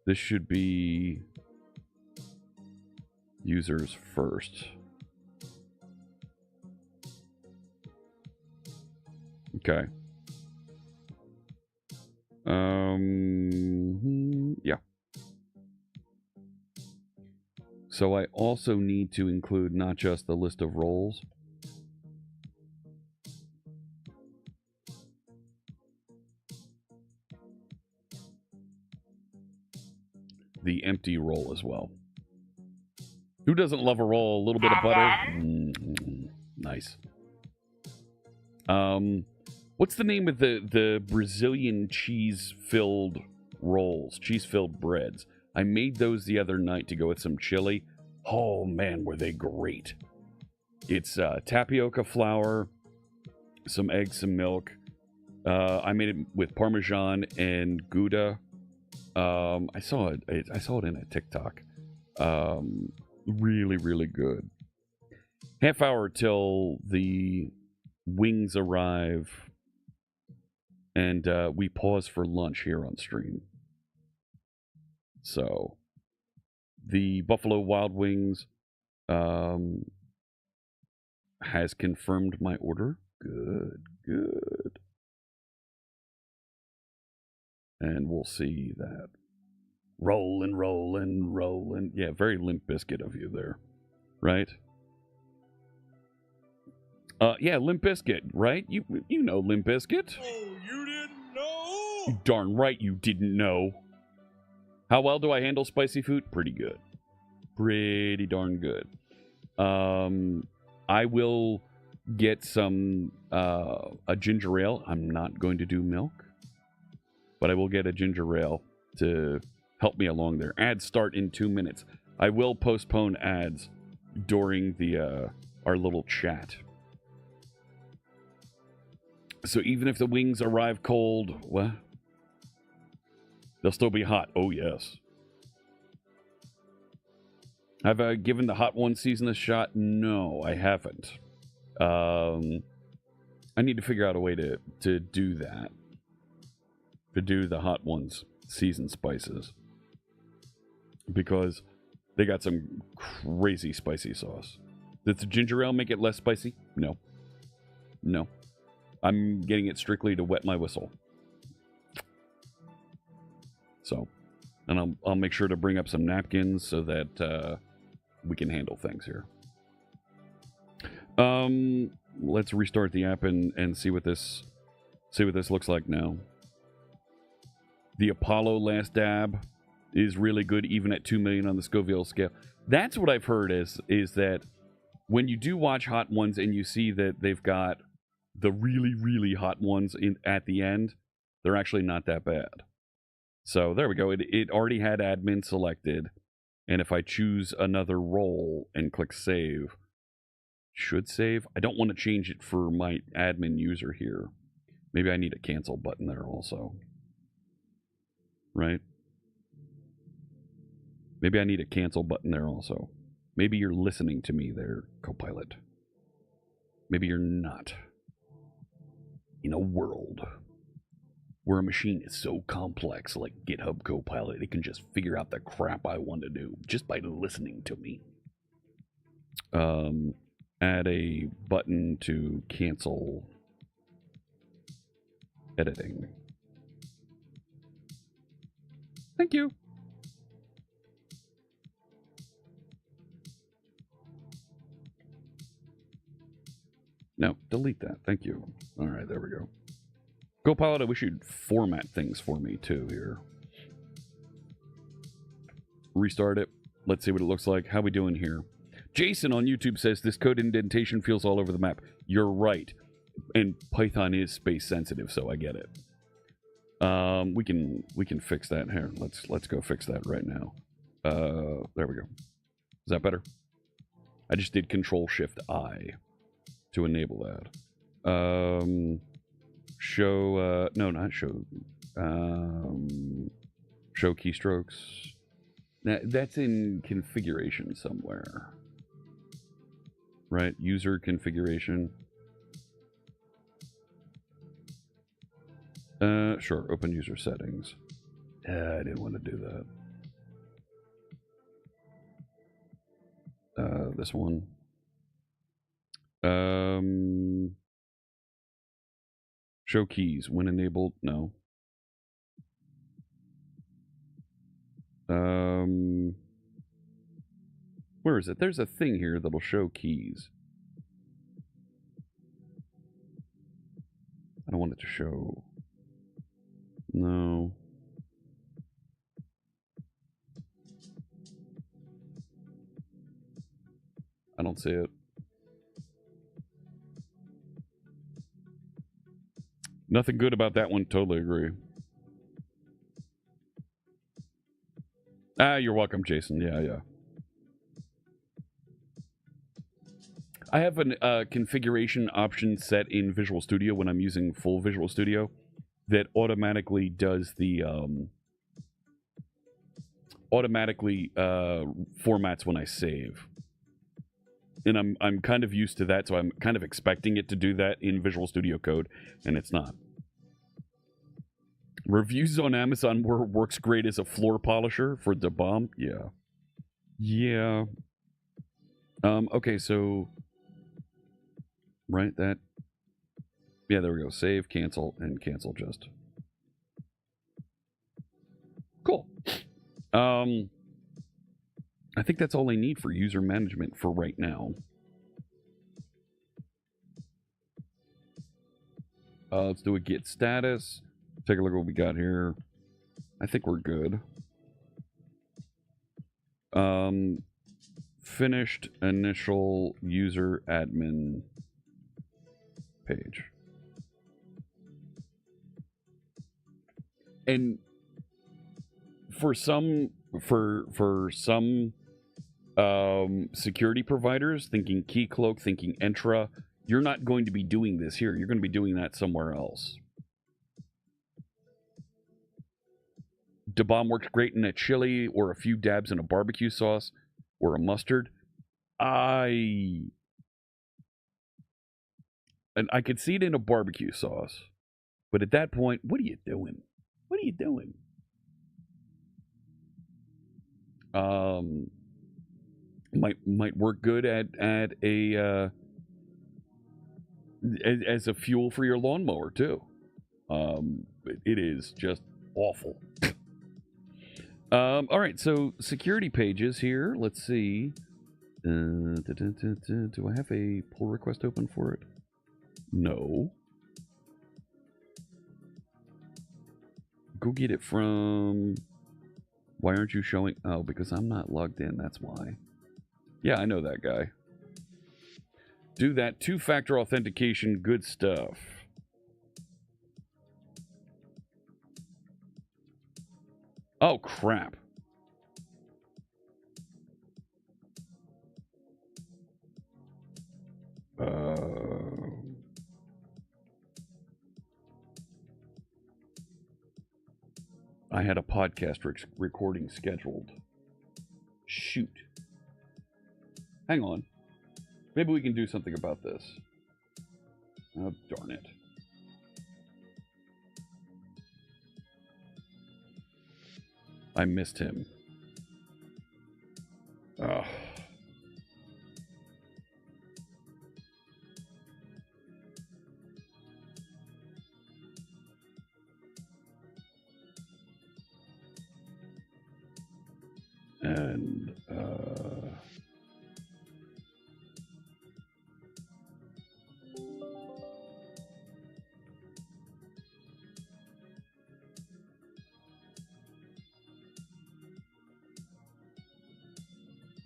this should be users first. Okay. Yeah. So I also need to include not just the list of roles, the empty role as well. Who doesn't love a roll? A little bit of butter? Nice. What's the name of the Brazilian cheese-filled rolls? Cheese-filled breads. I made those the other night to go with some chili. Oh, man, were they great. It's tapioca flour, some eggs, some milk. I made it with Parmesan and Gouda. I saw it in a TikTok. Really, really good. Half hour till the wings arrive, and we pause for lunch here on stream. So, the Buffalo Wild Wings has confirmed my order. Good, good. And we'll see that. Rolling, rolling, rolling. Yeah, very Limp Bizkit of you there, right? Yeah, Limp Bizkit, right? You know Limp Bizkit. Oh, you didn't know? Darn right you didn't know. How well do I handle spicy food? Pretty good. Pretty darn good. I will get some a ginger ale. I'm not going to do milk, but I will get a ginger ale to help me along there. Ads start in 2 minutes. I will postpone ads during the our little chat. So even if the wings arrive cold, what? They'll still be hot. Oh, yes. Have I given the Hot Ones season a shot? No, I haven't. I need to figure out a way to do that. To do the Hot Ones season spices. Because they got some crazy spicy sauce. Does the ginger ale make it less spicy? No. No. I'm getting it strictly to wet my whistle. So, and I'll make sure to bring up some napkins so that we can handle things here. Let's restart the app and see what this See what this looks like now. The Apollo Last Dab is really good, even at 2 million on the Scoville scale. That's what I've heard is that when you do watch Hot Ones and you see that they've got the really, really hot ones at the end, they're actually not that bad. So there we go. It already had admin selected. And if I choose another role and click save, should save. I don't want to change it for my admin user here. Maybe I need a cancel button there also. Right? Maybe I need a cancel button there also. Maybe you're listening to me there, Copilot. Maybe you're not. In a world where a machine is so complex like GitHub Copilot, it can just figure out the crap I want to do just by listening to me. Add a button to cancel editing. Thank you. No, delete that. Thank you. All right, there we go. Copilot, I wish you'd format things for me too here. Restart it. Let's see what it looks like. How we doing here? Jason on YouTube says this code indentation feels all over the map. You're right. And Python is space sensitive, so I get it. We can fix that here. Let's go fix that right now. There we go. Is that better? I just did Control-Shift-I to enable that. Show, no, not show. Show keystrokes. That's in configuration somewhere. Right? User configuration. Sure. Open user settings. I didn't want to do that. This one. Show keys when enabled. No. Where is it? There's a thing here that'll show keys. I don't want it to show. No. I don't see it. Nothing good about that one. Totally agree. You're welcome, Jason. Yeah. I have a configuration option set in Visual Studio when I'm using full Visual Studio that automatically does the formats when I save. And I'm kind of used to that, so I'm kind of expecting it to do that in Visual Studio Code, and it's not. Reviews on Amazon works great as a floor polisher for the bomb. Yeah. Okay, so right, that. Yeah, there we go. Save, cancel, and cancel just. Cool. I think that's all I need for user management for right now. Let's do a git status. Take a look at what we got here. I think we're good. Finished initial user admin page. And for some security providers, thinking Keycloak, thinking Entra, you're not going to be doing this here. You're going to be doing that somewhere else. DaBomb works great in a chili or a few dabs in a barbecue sauce or a mustard. And I could see it in a barbecue sauce. But at that point, what are you doing? What are you doing? Might work good at a as a fuel for your lawnmower too. It is just awful. All right, so security pages here. Let's see. Do I have a pull request open for it? No. Go get it from... Why aren't you showing... Oh, because I'm not logged in, that's why. Yeah, I know that guy. Do that two-factor authentication, good stuff. Oh, crap. I had a podcast recording scheduled. Shoot. Hang on. Maybe we can do something about this. Oh, darn it. I missed him. Ugh. And, all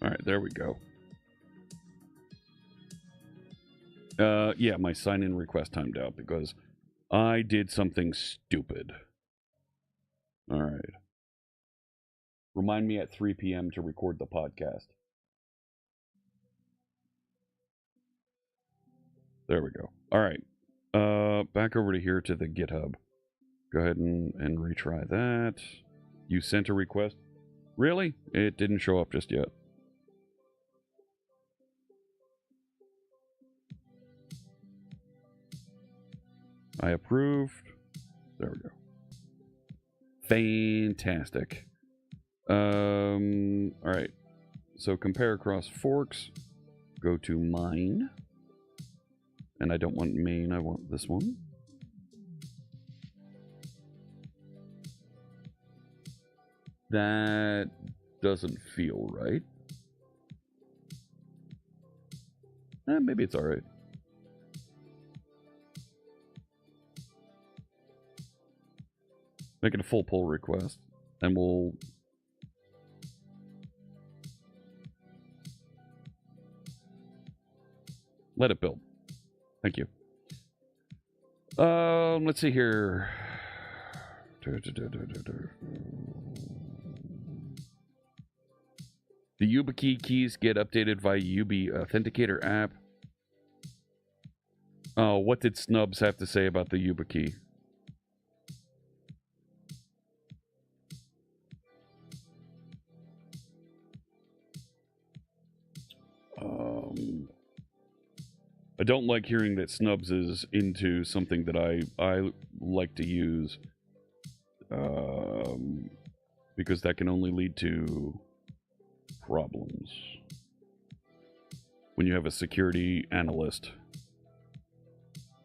right, there we go. Yeah, my sign-in request timed out because I did something stupid. All right. Remind me at 3 p.m. to record the podcast. There we go. All right. Back over to here to the GitHub. Go ahead and retry that. You sent a request? Really? It didn't show up just yet. I approved. There we go. Fantastic. All right. So compare across forks. Go to mine. And I don't want main, I want this one. That doesn't feel right. Maybe it's all right. Make it a full pull request, and we'll... let it build. Thank you. Let's see here. The YubiKey keys get updated via Yubi Authenticator app. Oh, what did Snubs have to say about the YubiKey? I don't like hearing that Snubs is into something that I like to use, because that can only lead to problems when you have a security analyst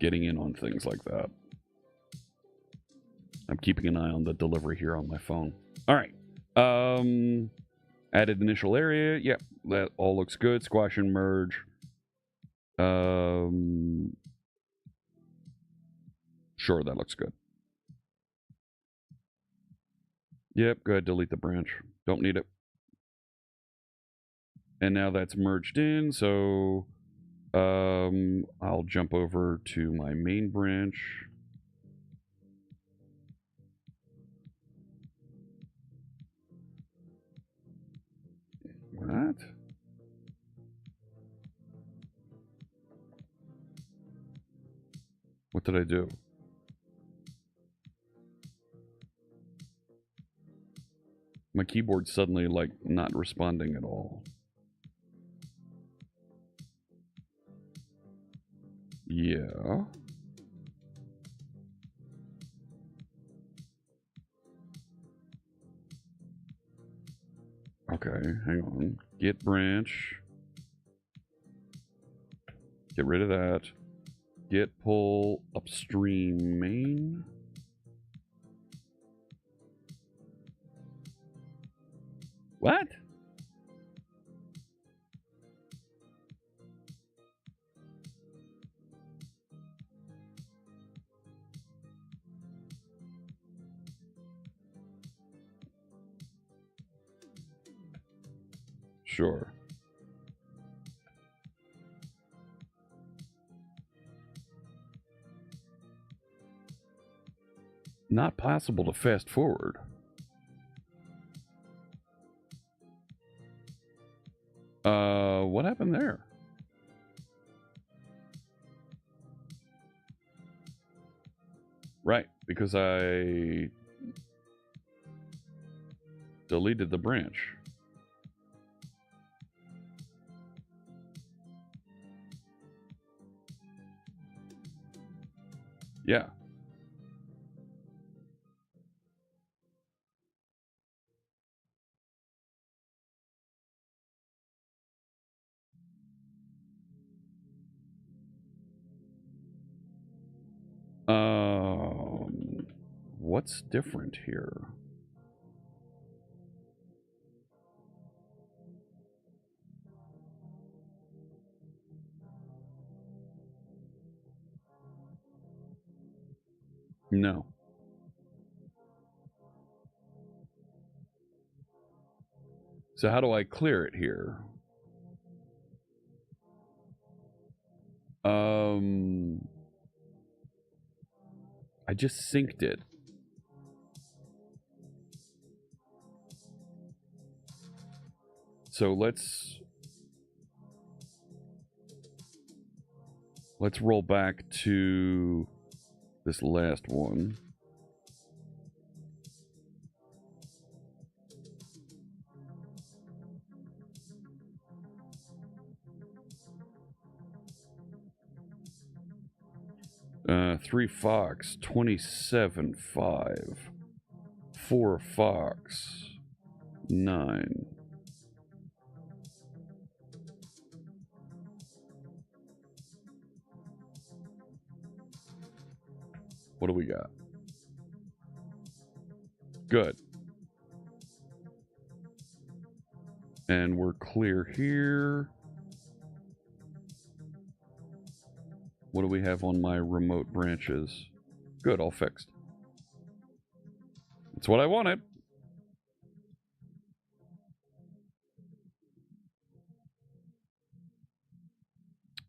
getting in on things like that. I'm keeping an eye on the delivery here on my phone. All right. Added initial area. Yep, that all looks good. Squash and merge. Sure, that looks good. Yep, go ahead, delete the branch. Don't need it. And now that's merged in, so I'll jump over to my main branch. What? What did I do? My keyboard's suddenly, like, not responding at all. Yeah. Okay, hang on. Git branch. Get rid of that. Git pull upstream main. What? Sure. Not possible to fast forward. What happened there? Right, because I deleted the branch. Yeah. What's different here? No. So how do I clear it here? I just synced it. So let's roll back to this last one. Three Fox, 27.5. 4 Fox, 9. What do we got? Good. And we're clear here. What do we have on my remote branches? Good, all fixed. That's what I wanted.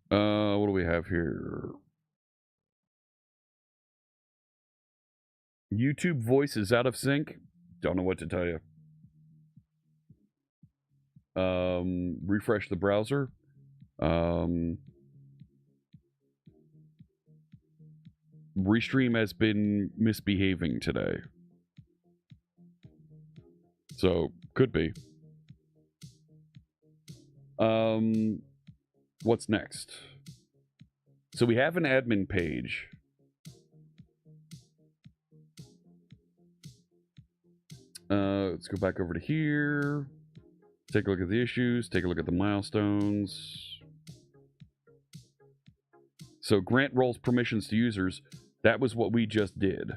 What do we have here? YouTube voice is out of sync. Don't know what to tell you. Refresh the browser. Restream has been misbehaving today. So, could be. What's next? So we have an admin page. Let's go back over to here. Take a look at the issues. Take a look at the milestones. So grant roles permissions to users. That was what we just did.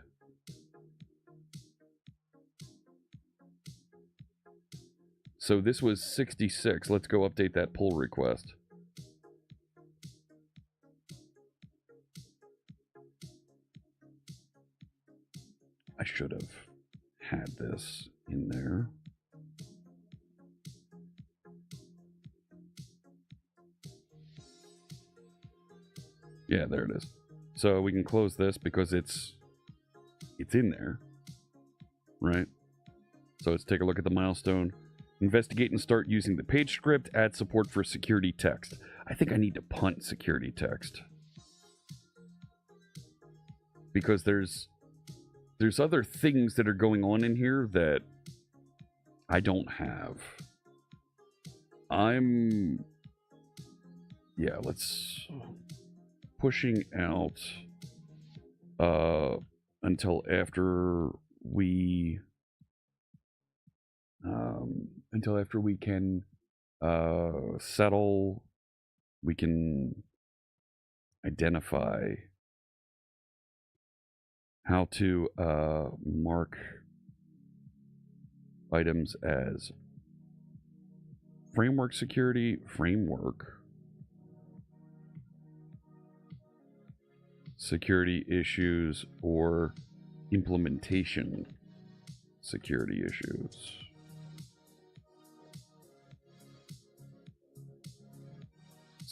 So this was 66. Let's go update that pull request. I should have had this in there. Yeah, there it is. So we can close this because it's in there, right? So let's take a look at the milestone. Investigate and start using the page script. Add support for security text. I think I need to punt security text because there's other things that are going on in here that I don't have. Let's pushing out until after we can settle, we can identify how to mark items as framework security, framework security issues, or implementation security issues.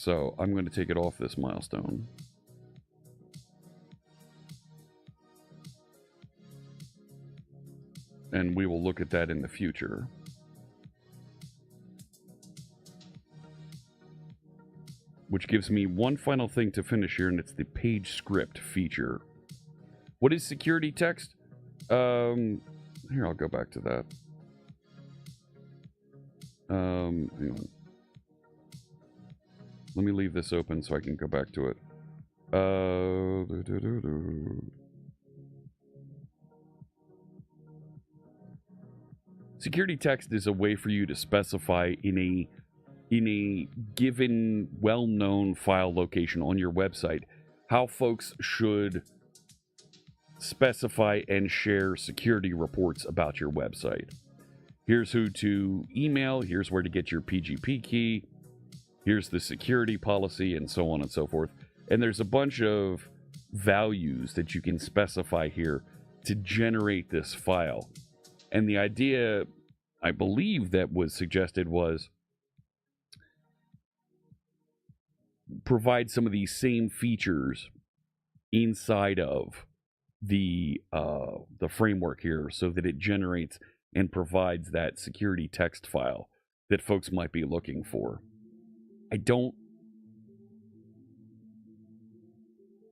So I'm going to take it off this milestone. And we will look at that in the future. Which gives me one final thing to finish here, and it's the page script feature. What is security text? Here, I'll go back to that. Hang on. Let me leave this open so I can go back to it. Security text is a way for you to specify in a given well-known file location on your website how folks should specify and share security reports about your website. Here's who to email, here's where to get your PGP key, here's the security policy, and so on and so forth. And there's a bunch of values that you can specify here to generate this file. And the idea, I believe, that was suggested was provide some of these same features inside of the framework here so that it generates and provides that security text file that folks might be looking for.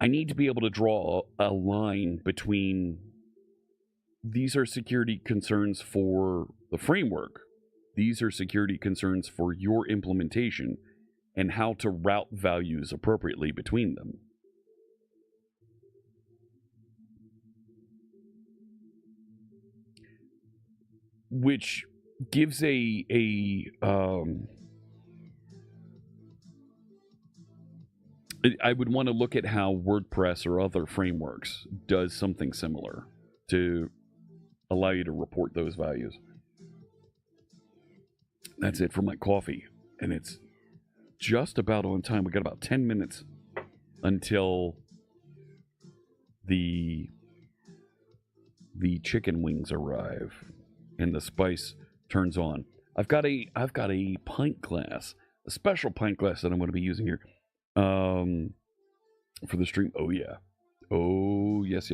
I need to be able to draw a line between these are security concerns for the framework, these are security concerns for your implementation, and how to route values appropriately between them. Which gives I would want to look at how WordPress or other frameworks does something similar to allow you to report those values. That's it for my coffee, and it's just about on time. We got about 10 minutes until the chicken wings arrive and the spice turns on. I've got a pint glass, a special pint glass that I'm going to be using here for the stream. Oh yeah. Oh yes.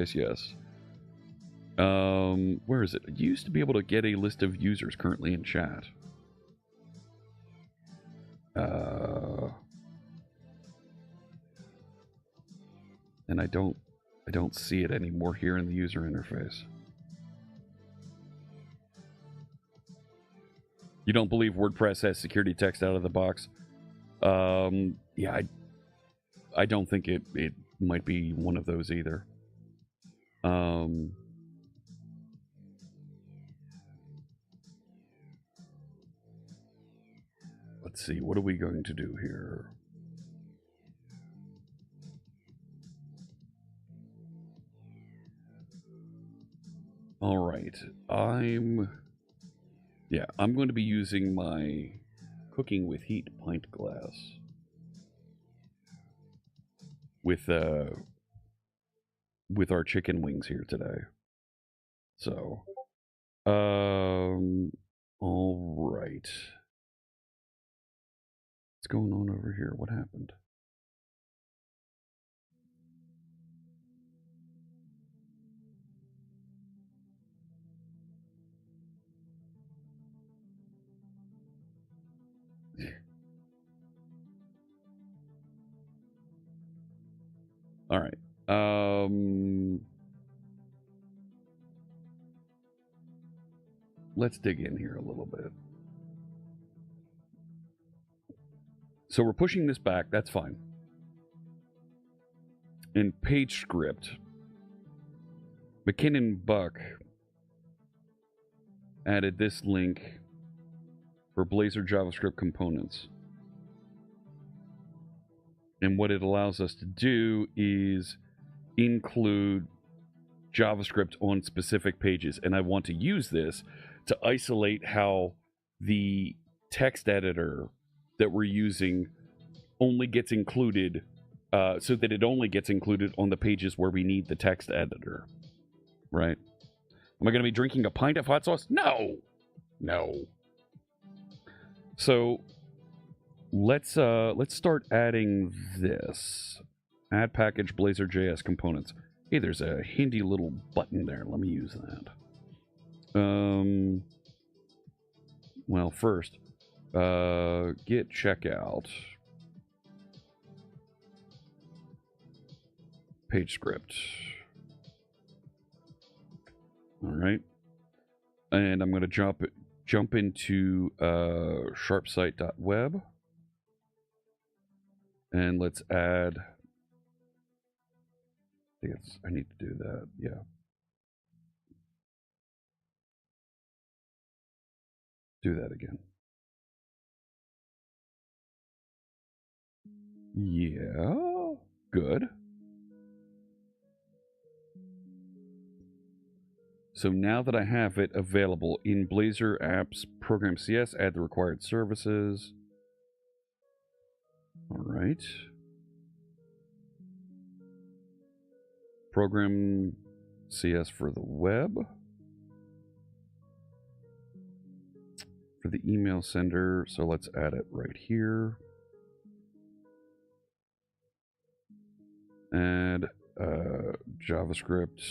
Where is it? I used to be able to get a list of users currently in chat. And I don't see it anymore here in the user interface. You don't believe WordPress has security text out of the box? Yeah, I don't think it might be one of those either. Let's see, what are we going to do here? All right, I'm going to be using my cooking with heat pint glass with our chicken wings here today. So, all right. What's going on over here? What happened? All right. Let's dig in here a little bit. So we're pushing this back. That's fine. In page script, McKinnon Buck added this link for Blazor JavaScript components. And what it allows us to do is include JavaScript on specific pages. And I want to use this to isolate how the text editor that we're using only gets included, so that it only gets included on the pages where we need the text editor. Right? Am I going to be drinking a pint of hot sauce? No. So let's start adding this. Add package Blazor.js components. Hey, there's a handy little button there. Let me use that. Well, first, git checkout. Page script. All right. And I'm going to jump into sharpsite.web. And let's add... I need to do that, yeah. Do that again. Yeah, good. So now that I have it available in Blazor Apps Program CS, add the required services. All right. Program CS for the web. For the email sender, so let's add it right here. Add JavaScript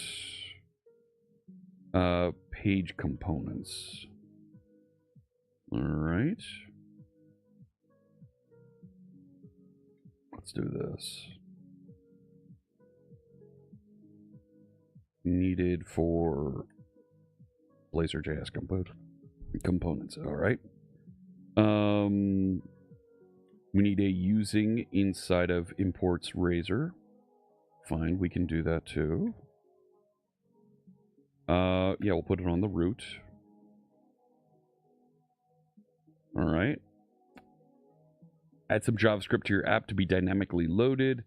page components. All right. Let's do this. Needed for Blazor.js components. All right. We need a using inside of imports Razor. Fine, we can do that too. Yeah, we'll put it on the root. All right. Add some JavaScript to your app to be dynamically loaded.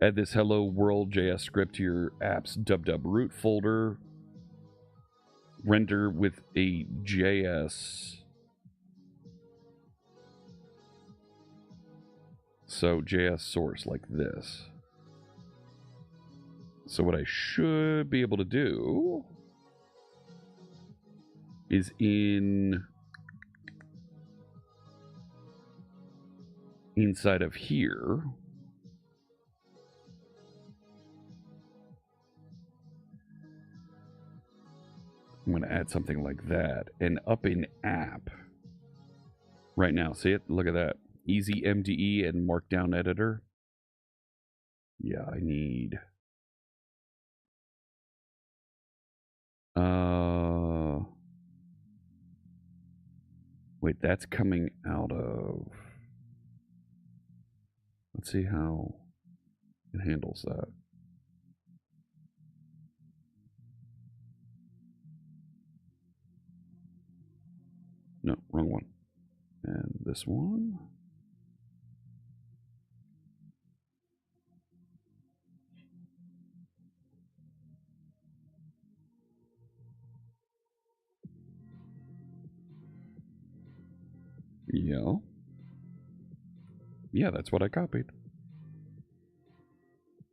Add this hello world.js script to your app's dub root folder. Render with a JS. So JS source like this. So what I should be able to do is inside of here. I'm going to add something like that. And up in app, right now, see it? Look at that. Easy MDE and Markdown editor. Yeah, I need... Wait, that's coming out of... Let's see how it handles that. No, wrong one. And this one. Yeah. Yeah, that's what I copied.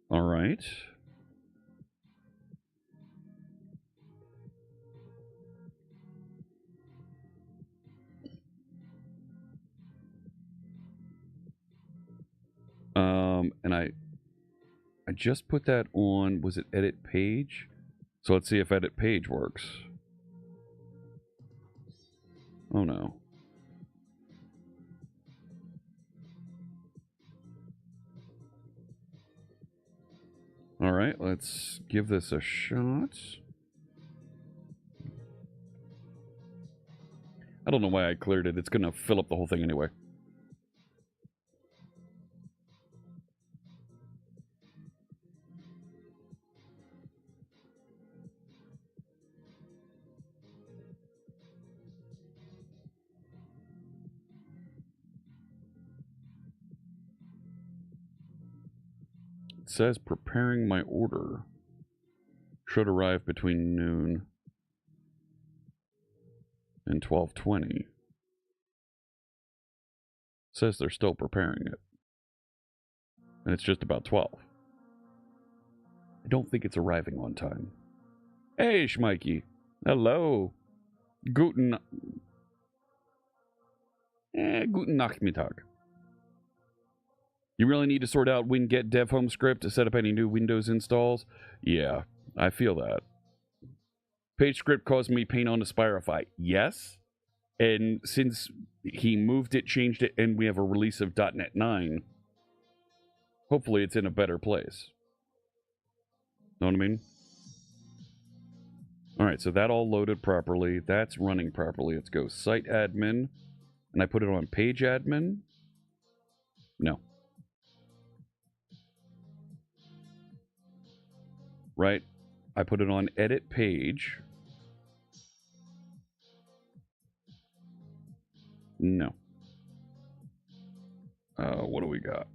All right. And I just put that on, was it edit page? So let's see if edit page works. Oh no. All right, let's give this a shot. I don't know why I cleared it. It's going to fill up the whole thing anyway. It says preparing my order. Should arrive between noon and 12:20. Says they're still preparing it. And it's just about 12. I don't think it's arriving on time. Hey, Schmeike. Hello. Guten Nachmittag. You really need to sort out winget dev home script to set up any new Windows installs? Yeah, I feel that. Page script caused me pain on Aspirify. Yes. And since he moved it, changed it, and we have a release of .NET 9, hopefully it's in a better place. Know what I mean? All right, so that all loaded properly. That's running properly. Let's go site admin. And I put it on page admin? No. Right? I put it on edit page. No. What do we got?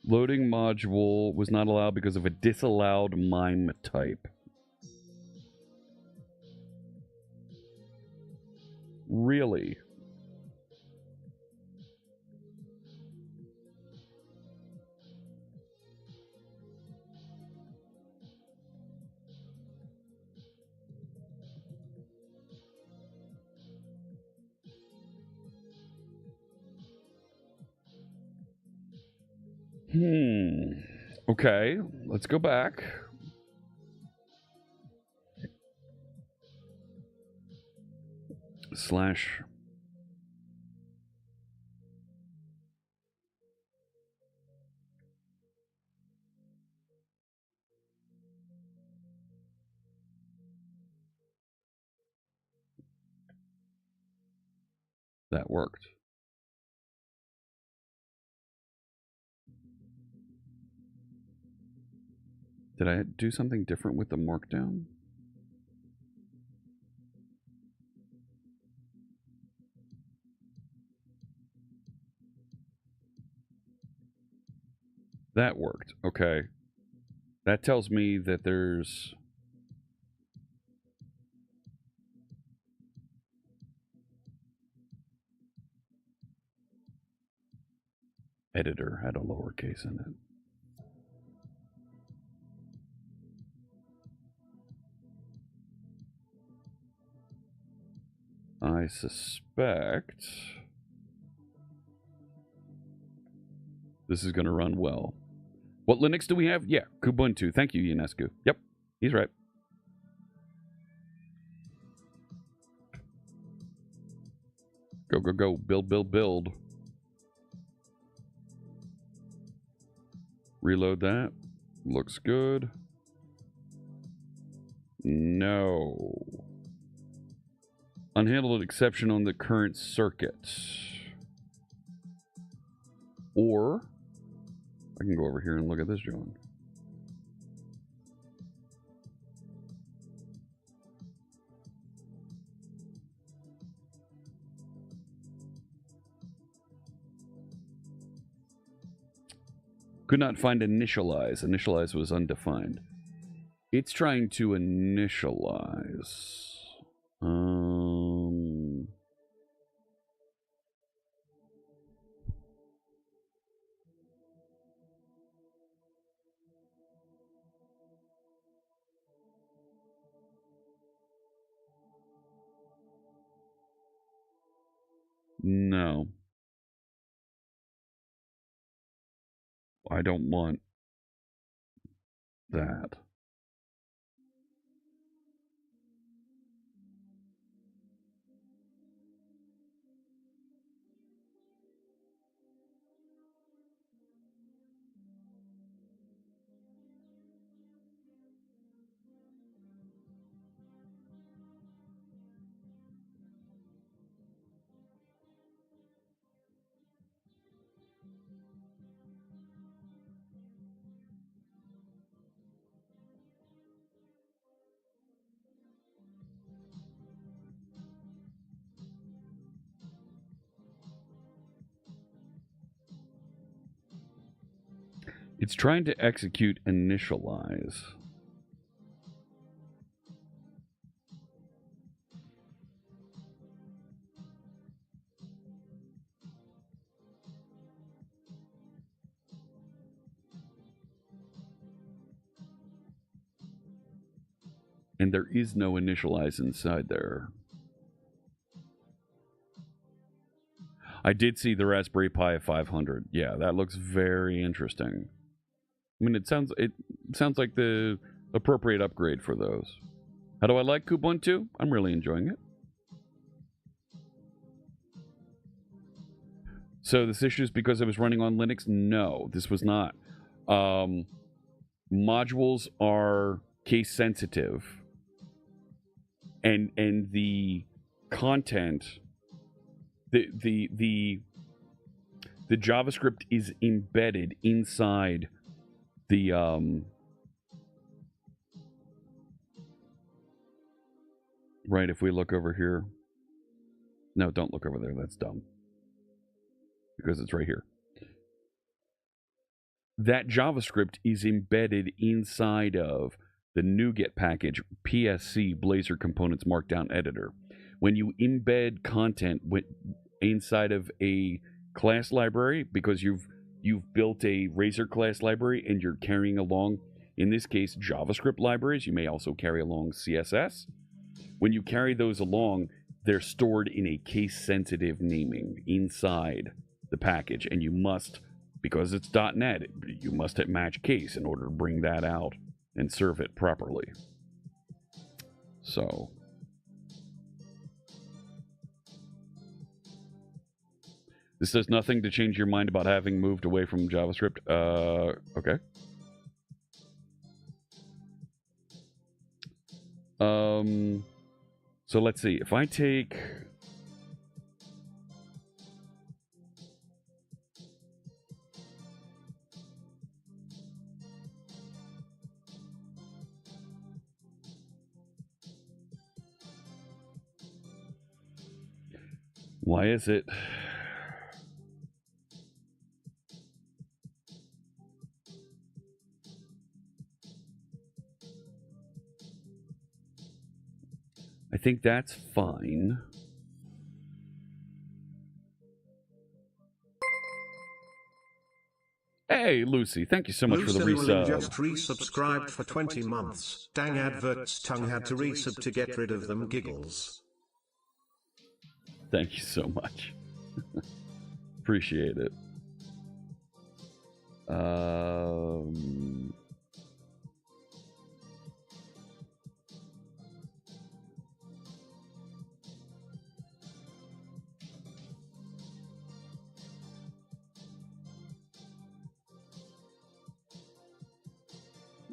Loading module was not allowed because of a disallowed MIME type. Really? Okay, let's go back. Slash. That worked. Did I do something different with the markdown? That worked. Okay. That tells me that there's... Editor had a lowercase in it. I suspect this is going to run well. What Linux do we have? Yeah, Kubuntu. Thank you, Ionescu. Yep, he's right. Go, go, go. Build, build, build. Reload that. Looks good. No. Unhandled exception on the current circuit. Or I can go over here and look at this drawing. Could not find initialize. Initialize was undefined. It's trying to initialize. No. I don't want that. It's trying to execute initialize. And there is no initialize inside there. I did see the Raspberry Pi 500. Yeah, that looks very interesting. I mean, it sounds like the appropriate upgrade for those. How do I like Kubuntu? I'm really enjoying it. So this issue is because it was running on Linux? No, this was not. Modules are case sensitive, and the content, the JavaScript is embedded inside the right. If we look over here, no, don't look over there. That's dumb because it's right here. That JavaScript is embedded inside of the NuGet package, PSC Blazor Components Markdown Editor. When you embed content inside of a class library, because you've built a Razor class library and you're carrying along, in this case, JavaScript libraries, you may also carry along CSS. When you carry those along, they're stored in a case-sensitive naming inside the package, and you must, because it's .NET, you must hit match case in order to bring that out and serve it properly. So this does nothing to change your mind about having moved away from JavaScript. Okay. So let's see. If I take why is it I think that's fine. Hey, Lucy, thank you so much for the resub. Just resubscribed for 20 months. Dang adverts, tongue had to resub to get rid of them giggles. Thank you so much. Appreciate it.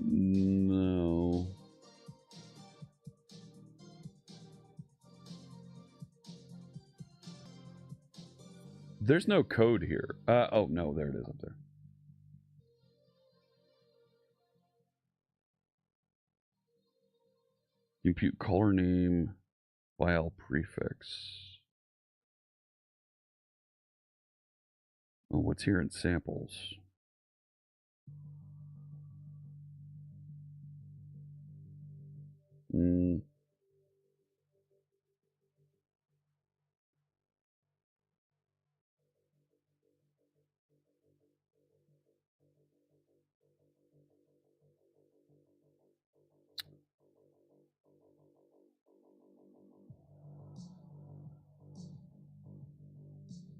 No. There's no code here. Oh, no, there it is up there. Compute caller name, file prefix. Oh, what's here in samples?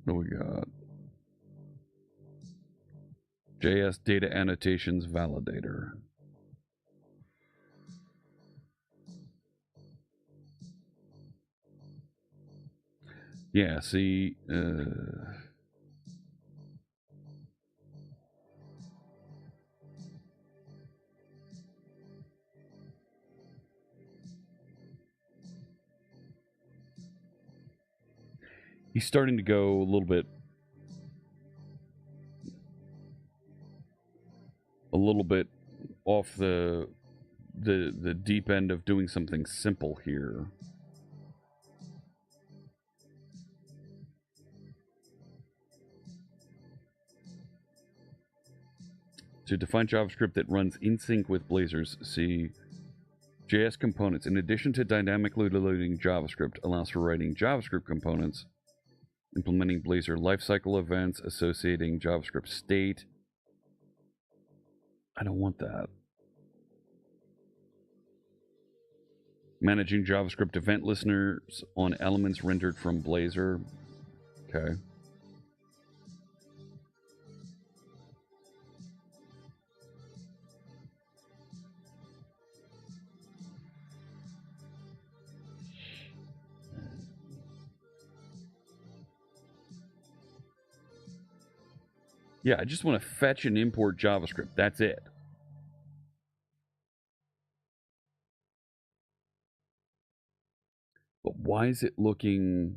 What we got? JS Data Annotations Validator. Yeah, see, he's starting to go a little bit off the deep end of doing something simple here. To define JavaScript that runs in sync with Blazor's, see JS components. In addition to dynamically loading JavaScript, allows for writing JavaScript components, implementing Blazor lifecycle events, associating JavaScript state. I don't want that. Managing JavaScript event listeners on elements rendered from Blazor. Okay. Yeah, I just want to fetch and import JavaScript. That's it. But why is it looking...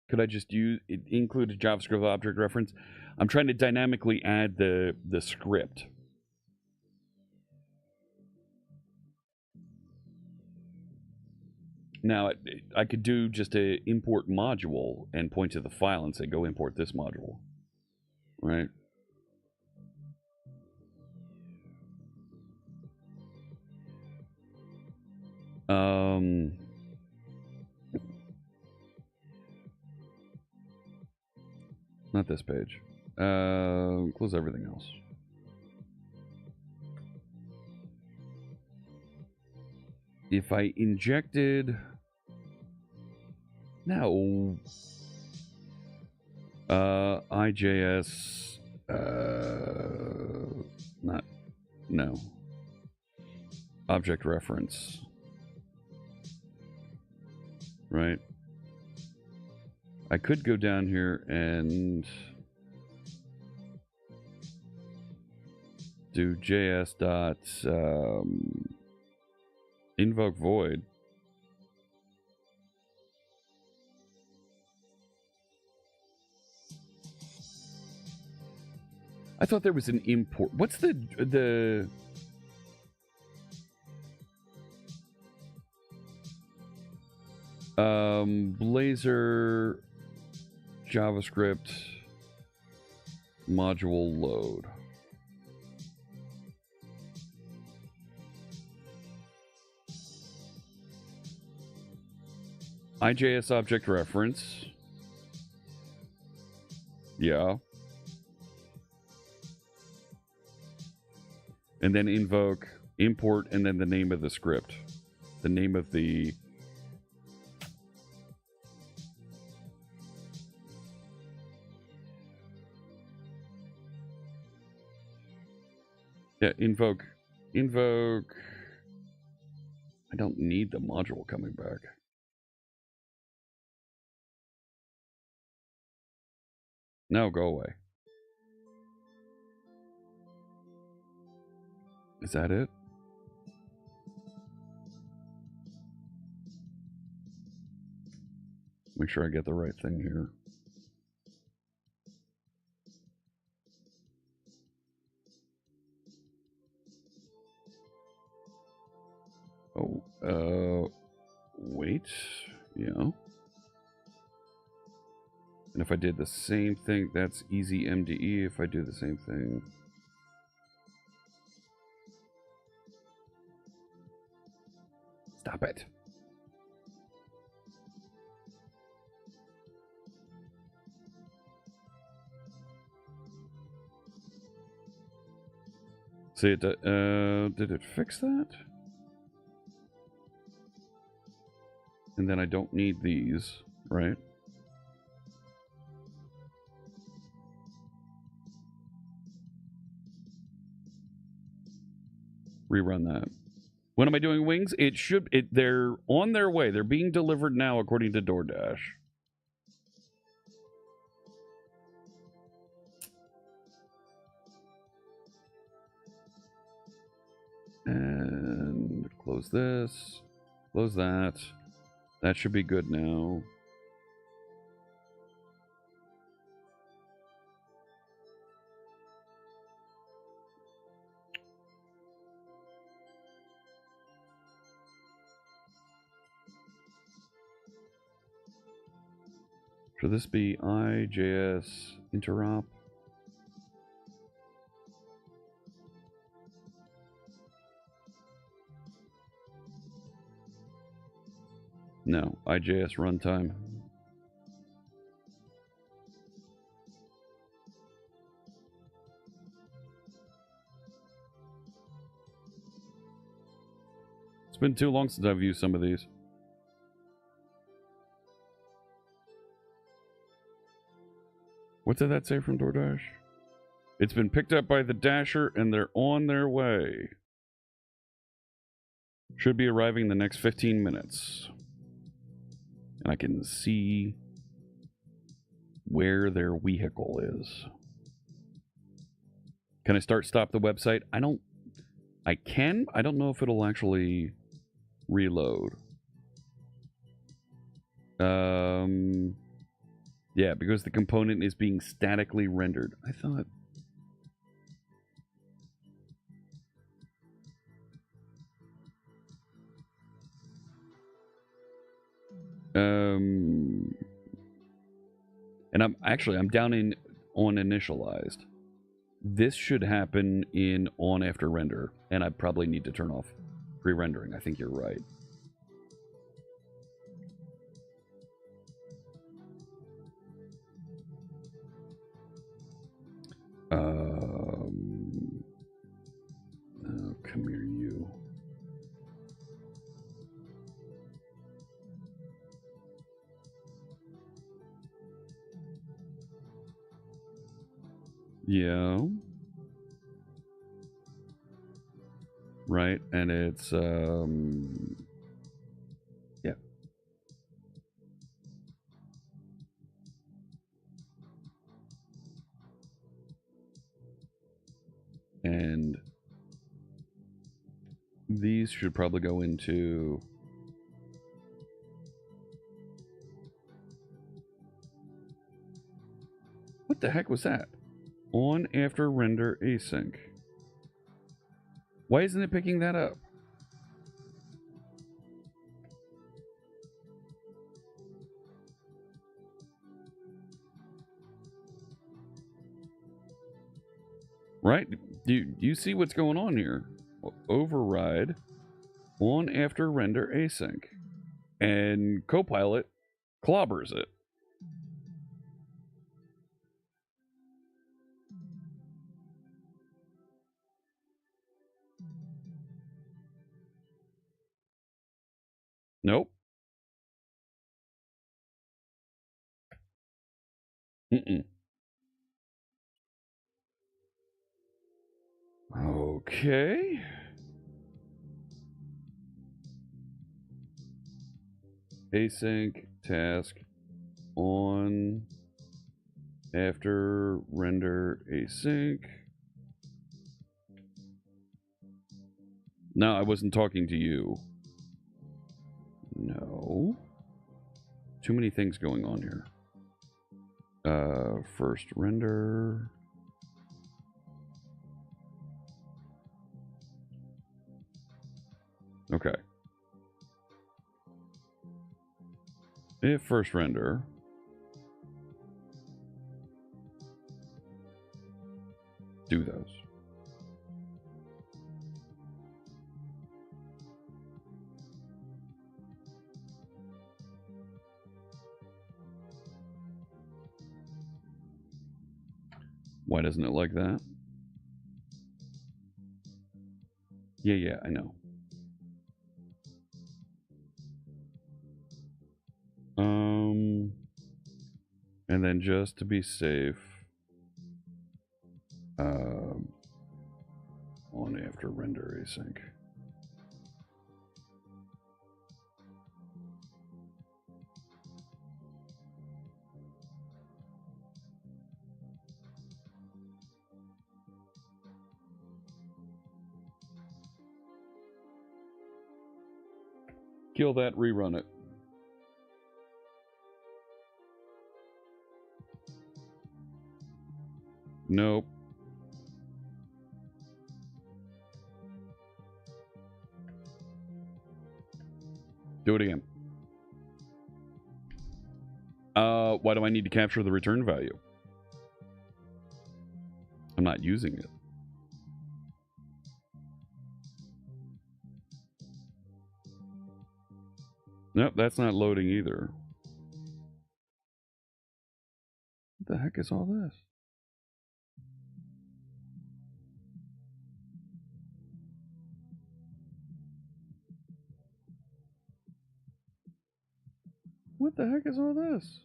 Could I just include a JavaScript object reference? I'm trying to dynamically add the script. Now, I could do just a import module and point to the file and say, go import this module. Right? Not this page. Close everything else. If I injected... No. IJS... not... No. Object reference. Right? I could go down here and do JS dot invoke void. I thought there was an import. What's the Blazor JavaScript module load. IJS object reference. Yeah. And then invoke, import, and then the name of the script. The name of the... Yeah, invoke. I don't need the module coming back. No, go away. Is that it? Make sure I get the right thing here. Oh, wait. Yeah. And if I did the same thing, that's easy MDE. If I do the same thing. Stop it. See, it, did it fix that? And then I don't need these, right? Rerun that. When am I doing wings? They're on their way. They're being delivered now, according to DoorDash. And close this. Close that. That should be good now. Should this be IJS interop? No, IJS runtime. It's been too long since I've used some of these. What did that say from DoorDash? It's been picked up by the Dasher and they're on their way. Should be arriving in the next 15 minutes. And I can see where their vehicle is. Can I stop the website? I can. I don't know if it'll actually reload. Yeah, because the component is being statically rendered. I thought. And I'm down in on initialized. This should happen in on after render, and I probably need to turn off pre-rendering. I think you're right. Oh, come here, you. Yeah. Right, and it's yeah. And these should probably go into what the heck was that? On after render async. Why isn't it picking that up? Right? Do you see what's going on here? Override on after render async. And Copilot clobbers it. Nope. Okay. Async task on after render async. No, I wasn't talking to you. No. Too many things going on here. First render. Okay. If first render. Do those. Why doesn't it like that? Yeah, I know. And then just to be safe, on after render async. Kill that, rerun it. Nope. Do it again. Why do I need to capture the return value? I'm not using it. Nope, that's not loading either. What the heck is all this? What the heck is all this?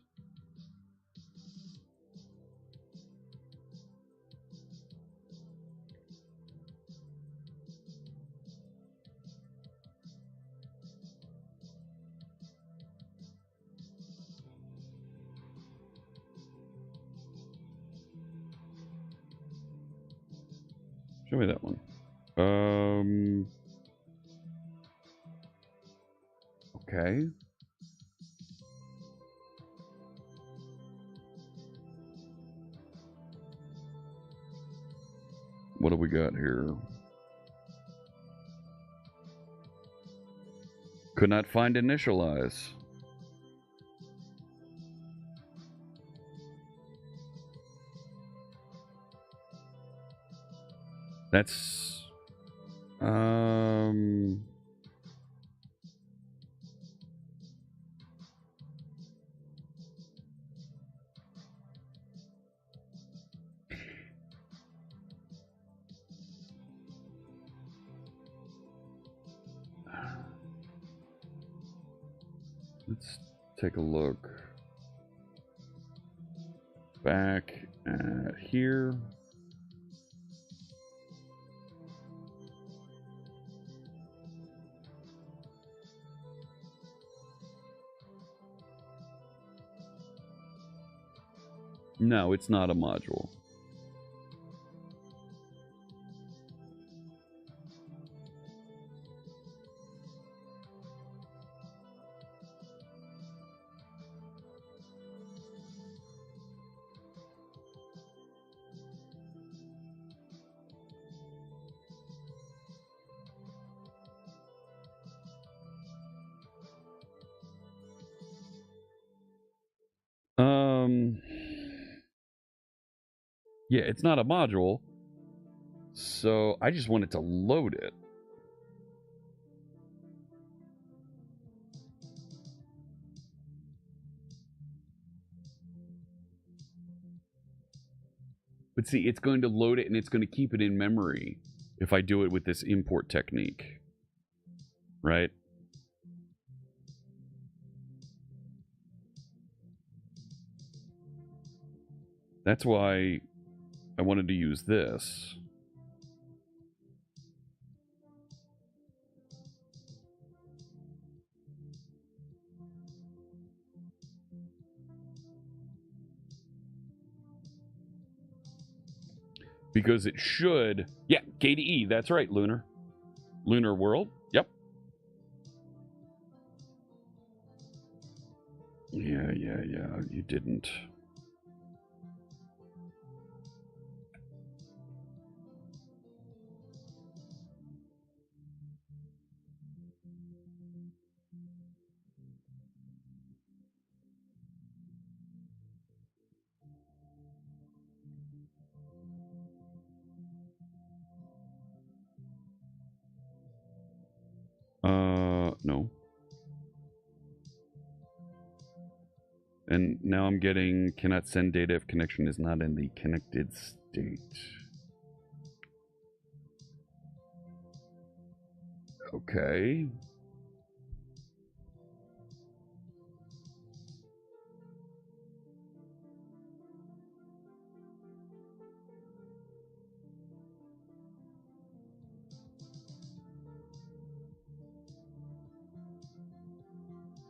Show me that one. Okay. What do we got here? Could not find initialize. That's let's take a look back at here. No, it's not a module. Yeah, it's not a module, so I just wanted to load it. But see, it's going to load it and it's going to keep it in memory if I do it with this import technique. Right? That's why I wanted to use this. Because it should... Yeah, KDE, that's right, Lunar. Lunar World, yep. Yeah, you didn't. No. And now I'm getting cannot send data if connection is not in the connected state. Okay.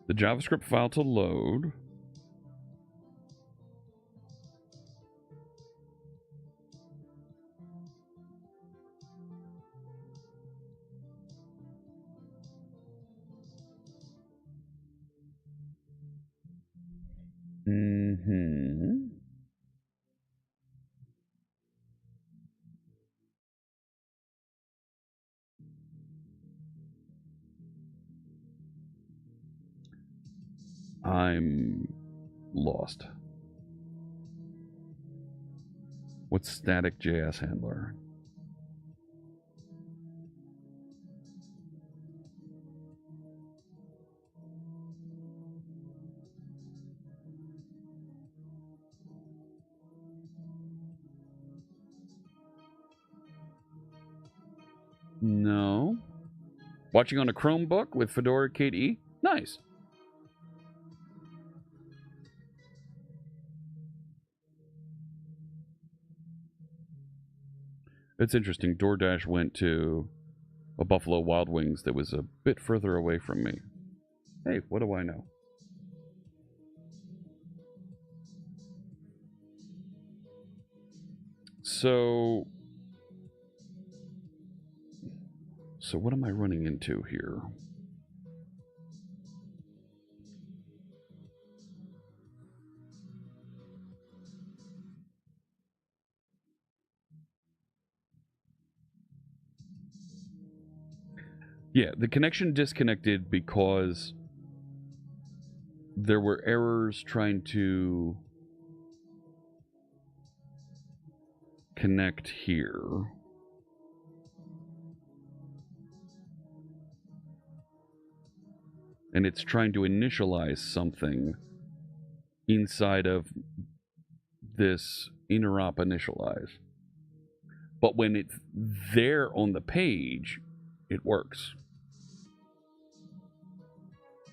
The JavaScript file to load. I'm lost. What's static JS handler? No. Watching on a Chromebook with Fedora KDE? Nice. It's interesting. DoorDash went to a Buffalo Wild Wings that was a bit further away from me. Hey, what do I know? So So what am I running into here? Yeah, the connection disconnected because there were errors trying to connect here. And it's trying to initialize something inside of this interop initialize. But when it's there on the page, it works.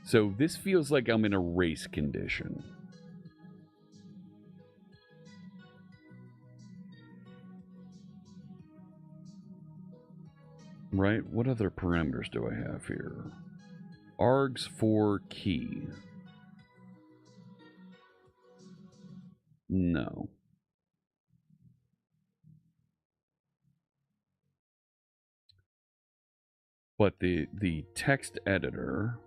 So this feels like I'm in a race condition. Right? What other parameters do I have here? Args for key. No. But the text editor,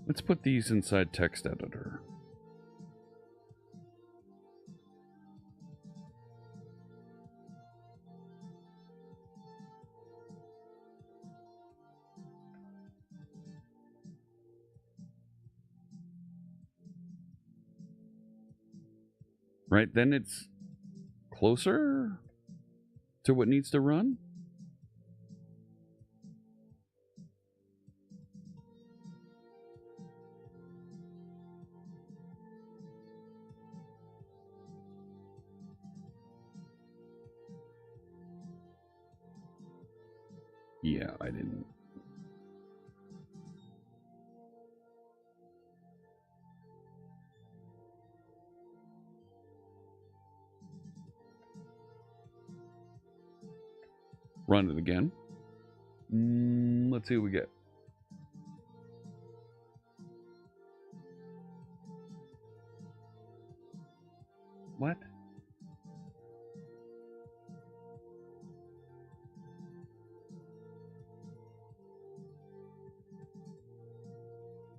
let's put these inside text editor. Right, then it's closer to what needs to run. Yeah, I didn't. Run it again. Let's see what we get. What?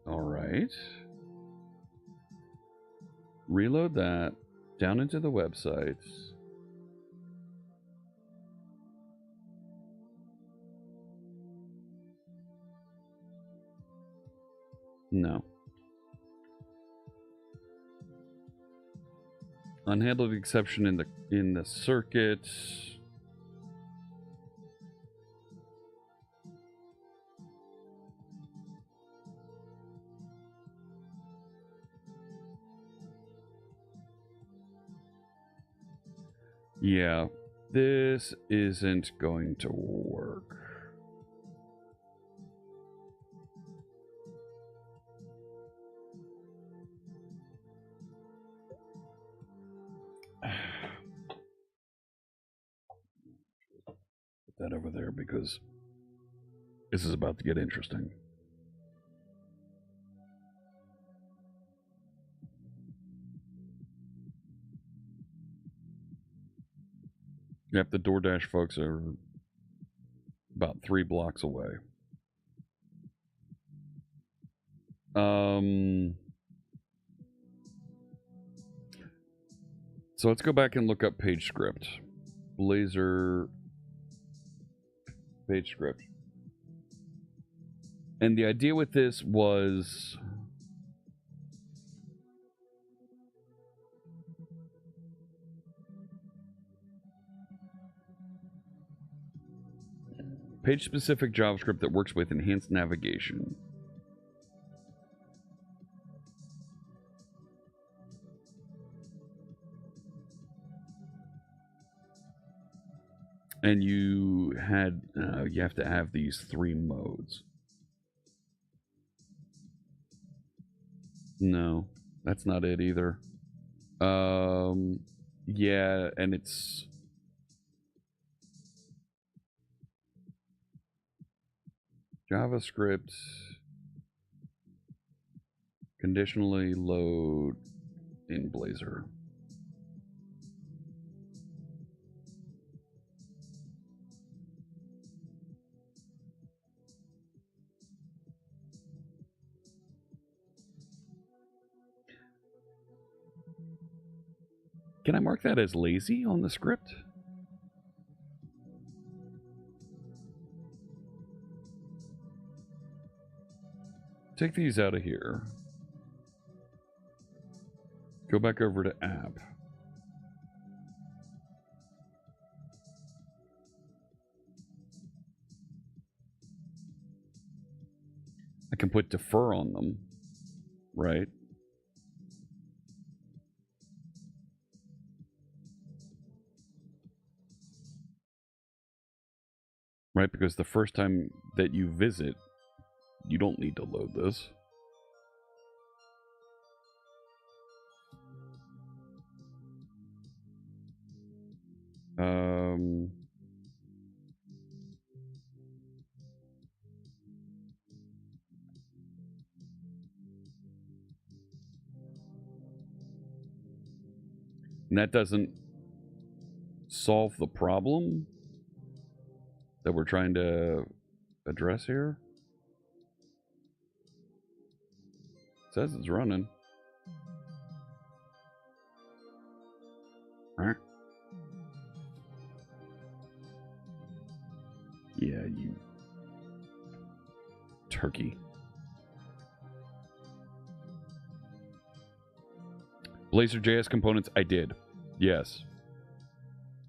All right. Reload that down into the website. No. Unhandled exception in the circuit. Yeah, this isn't going to work. Put that over there because this is about to get interesting. Yep, the DoorDash folks are about 3 blocks away. So let's go back and look up PageScript. Blazor PageScript. And the idea with this was page-specific JavaScript that works with enhanced navigation. And you have to have these 3 modes. No, that's not it either. Yeah, and it's JavaScript conditionally load in Blazor. Can I mark that as lazy on the script? Take these out of here. Go back over to app. I can put defer on them, right? Right, because the first time that you visit, you don't need to load this. And that doesn't solve the problem that we're trying to address here. It says it's running. Alright. Yeah, you turkey. Blazor.js components, I did. Yes.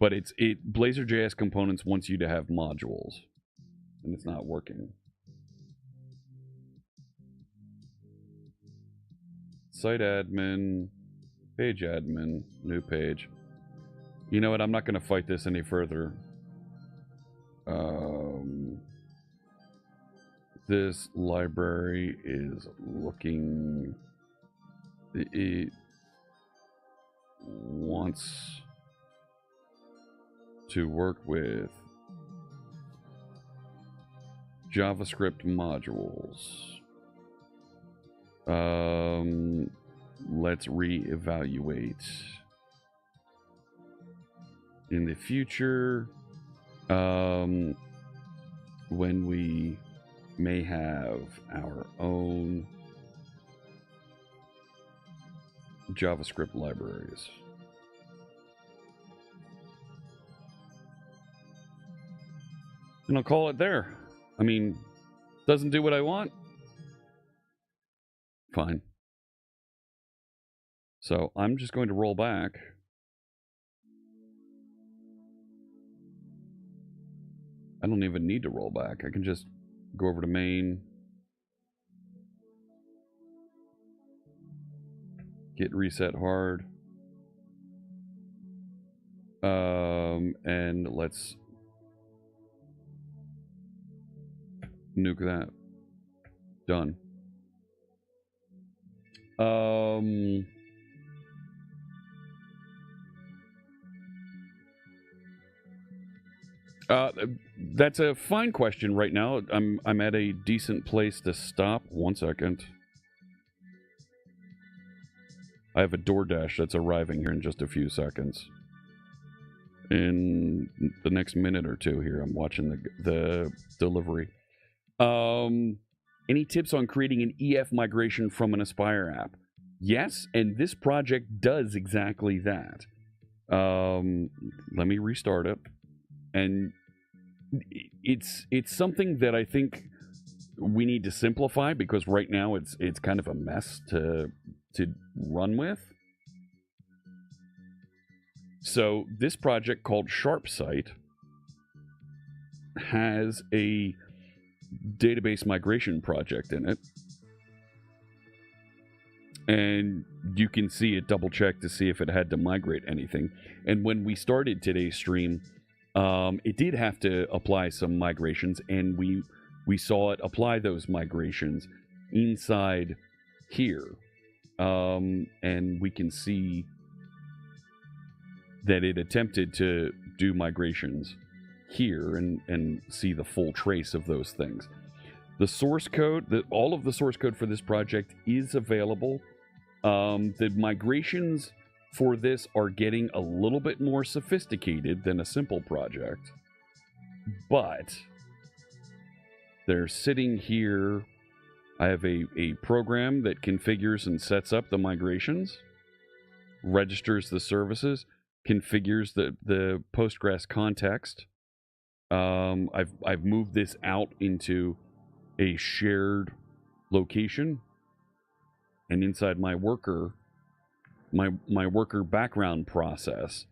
But Blazor.js components wants you to have modules. And it's not working. Site admin, page admin, new page. You know what? I'm not going to fight this any further. This library is looking... It wants to work with JavaScript modules. Let's reevaluate in the future when we may have our own JavaScript libraries. And I'll call it there. I mean, doesn't do what I want. Fine. So I'm just going to roll back. I don't even need to roll back. I can just go over to main. Get reset hard. And let's nuke that. Done. That's a fine question right now. I'm at a decent place to stop. 1 second. I have a DoorDash that's arriving here in just a few seconds. In the next minute or two here, I'm watching the delivery. Any tips on creating an EF migration from an Aspire app? Yes, and this project does exactly that. Let me restart it. And it's something that I think we need to simplify, because right now it's kind of a mess to run with. So this project called SharpSite has a database migration project in it. And you can see it, double check to see if it had to migrate anything. And when we started today's stream, it did have to apply some migrations, and we saw it apply those migrations inside here. And we can see that it attempted to do migrations here and see the full trace of those things. The source code, all of the source code for this project is available. The migrations for this are getting a little bit more sophisticated than a simple project, but they're sitting here. I have a program that configures and sets up the migrations, registers the services, configures the Postgres context. I've moved this out into a shared location, and inside my worker background process,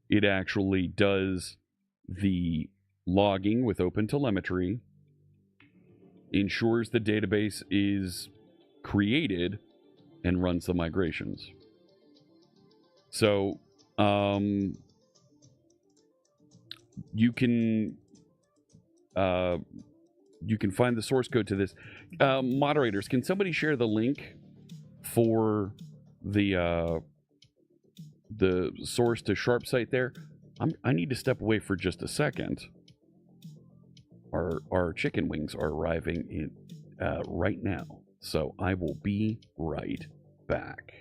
it actually does the logging with OpenTelemetry, ensures the database is created, and runs the migrations. So you can find the source code to this. Moderators, can somebody share the link for the source to SharpSite there? I need to step away for just a second. Our chicken wings are arriving in right now, so I will be right back.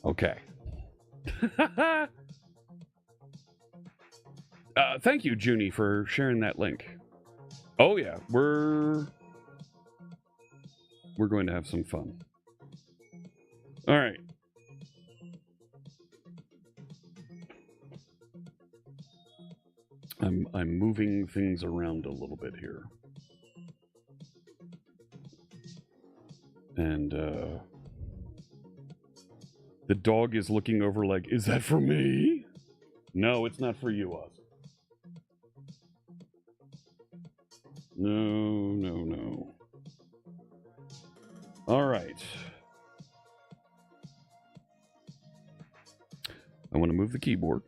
Okay. Thank you, Junie, for sharing that link. Oh yeah, we're going to have some fun. All right. I'm moving things around a little bit here. And the dog is looking over like, is that for me? No, it's not for you, Oz. No, no, no. All right. I want to move the keyboard.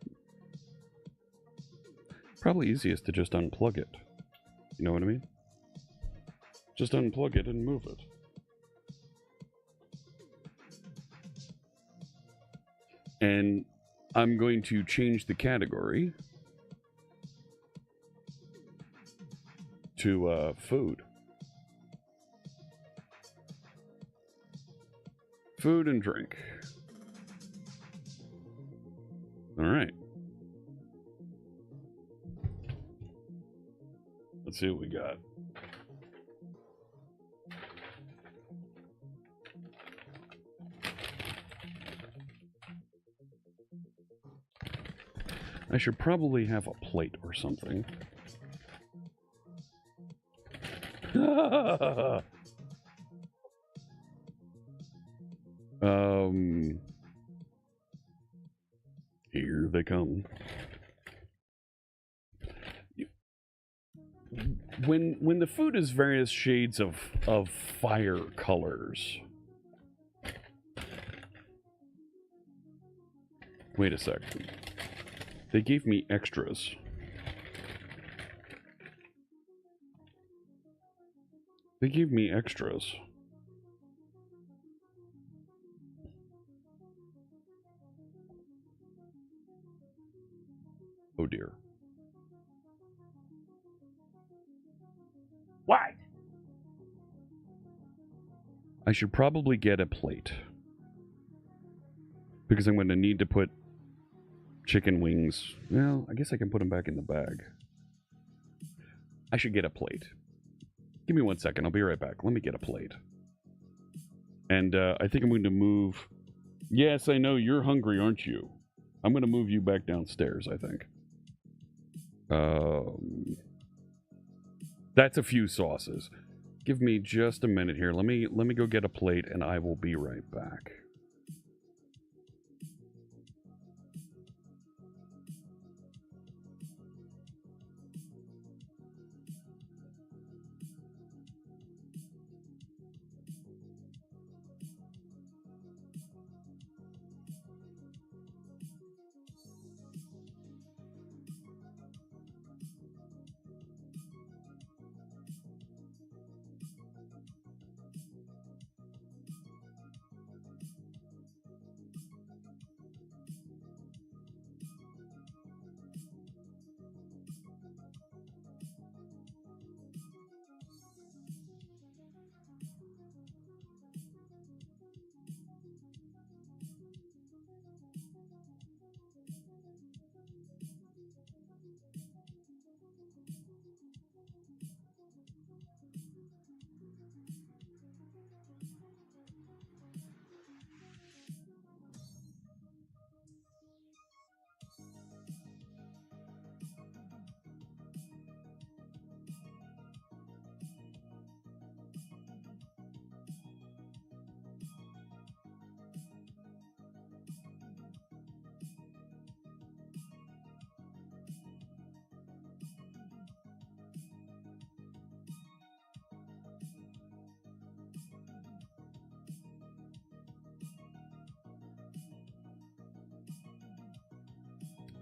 Probably easiest to just unplug it. You know what I mean? Just unplug it and move it. And I'm going to change the category to food. Food and drink. All right. Let's see what we got. I should probably have a plate or something. Here they come. When the food is various shades of fire colors. Wait a second. They gave me extras. They gave me extras. Oh dear. What? I should probably get a plate. Because I'm going to need to put chicken wings. Well, I guess I can put them back in the bag. I should get a plate. Give me 1 second. I'll be right back. Let me get a plate. And I think I'm going to move... Yes, I know. You're hungry, aren't you? I'm going to move you back downstairs, I think. That's a few sauces. Give me just a minute here. Let me go get a plate, and I will be right back.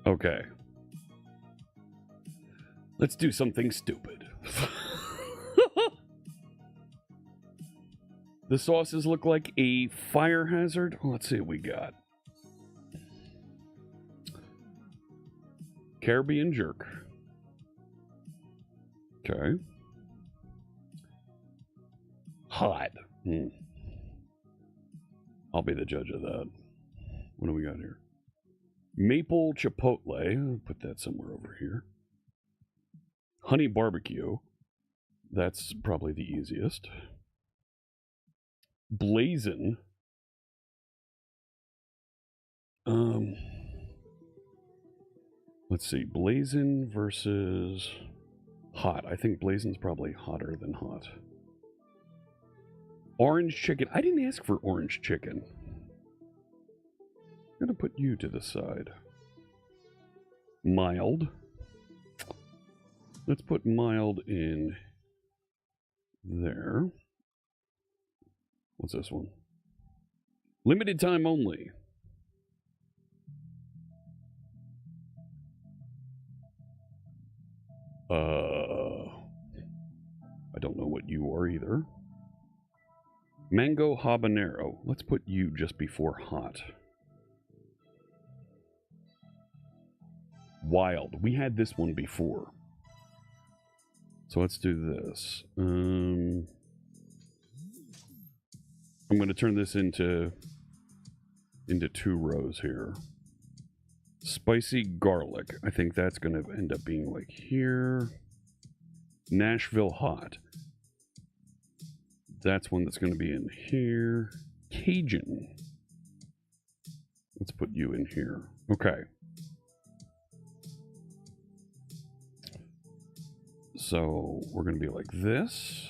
Okay. Let's do something stupid. The sauces look like a fire hazard. Let's see what we got. Caribbean jerk. Okay. Hot. I'll be the judge of that. What do we got here? Maple chipotle. I'll put that somewhere over here. Honey barbecue. That's probably the easiest. Blazin'. Let's see. Blazing versus hot. I think blazing's probably hotter than hot. Orange chicken. I didn't ask for orange chicken. I'm going to put you to the side. Mild. Let's put mild in there. What's this one? Limited time only. I don't know what you are either. Mango habanero. Let's put you just before hot. Wild. We had this one before. So let's do this. I'm going to turn this into 2 rows here. Spicy garlic. I think that's going to end up being like here. Nashville hot. That's one that's going to be in here. Cajun. Let's put you in here. Okay. So we're going to be like this.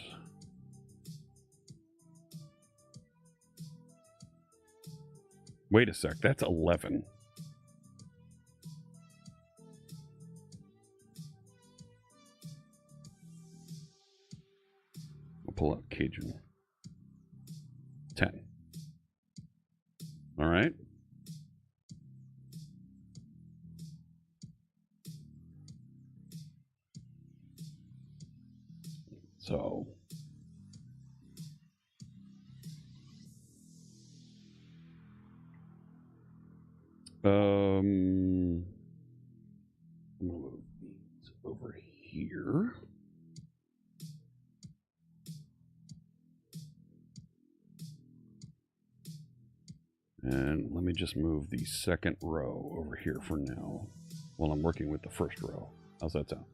Wait a sec. That's 11. I'll pull out Cajun. 10. All right. So I'm gonna move these over here. And let me just move the second row over here for now while I'm working with the first row. How's that sound?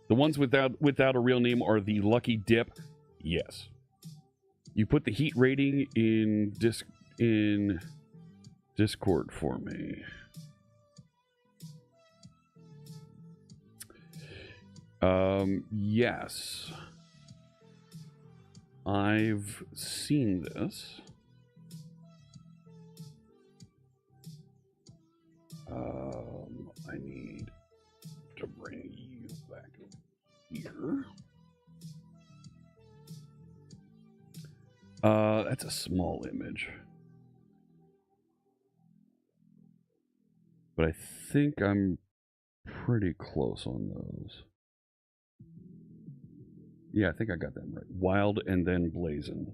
The ones without a real name are the Lucky Dip. Yes. You put the heat rating in Discord for me. Yes. I've seen this. I need to bring you back here. That's a small image. But I think I'm pretty close on those. Yeah, I think I got them right. Wild and then Blazing.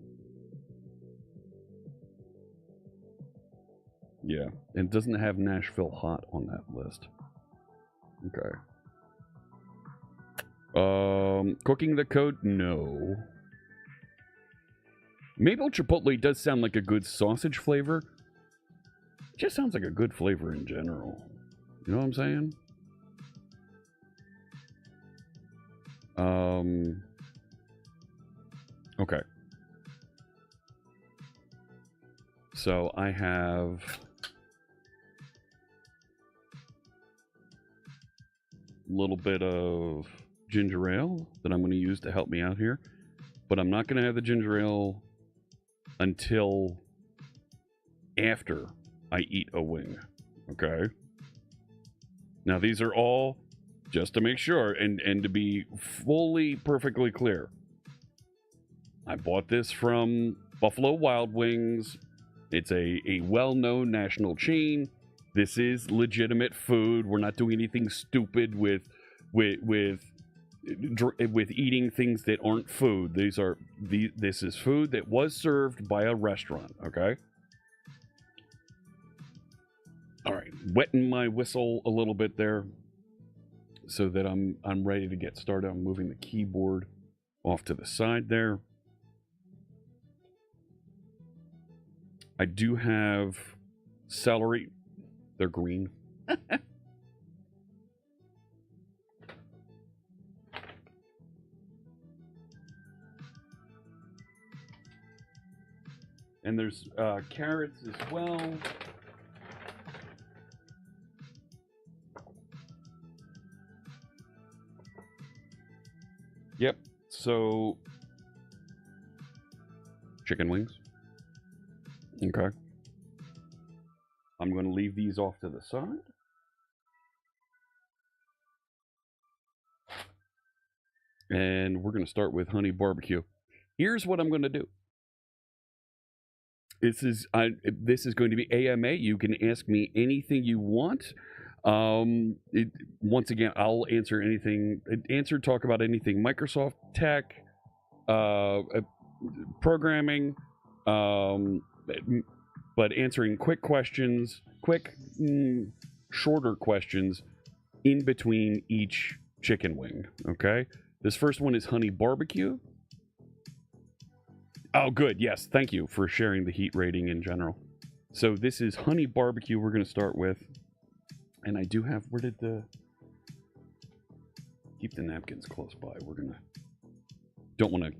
Yeah, it doesn't have Nashville Hot on that list. Okay. Cooking the code? No. Maple Chipotle does sound like a good sausage flavor. It just sounds like a good flavor in general. You know what I'm saying? Okay. So I have a little bit of ginger ale that I'm going to use to help me out here. But I'm not going to have the ginger ale until after I eat a wing. Okay? Now these are all, just to make sure, and to be fully, perfectly clear, I bought this from Buffalo Wild Wings. It's a well-known national chain. This is legitimate food. We're not doing anything stupid with eating things that aren't food. This is food that was served by a restaurant, okay? All right, wetting my whistle a little bit there so that I'm ready to get started. I'm moving the keyboard off to the side there. I do have celery. They're green. And there's carrots as well. Yep. So, chicken wings. Okay. I'm going to leave these off to the side. And we're going to start with honey barbecue. Here's what I'm going to do. This is going to be AMA. You can ask me anything you want. Once again, I'll answer anything. Talk about anything Microsoft tech, programming, but answering quick questions, shorter questions in between each chicken wing. Okay. This first one is honey barbecue. Oh, good. Yes. Thank you for sharing the heat rating in general. So this is honey barbecue we're going to start with. And I do have, keep the napkins close by. Don't want to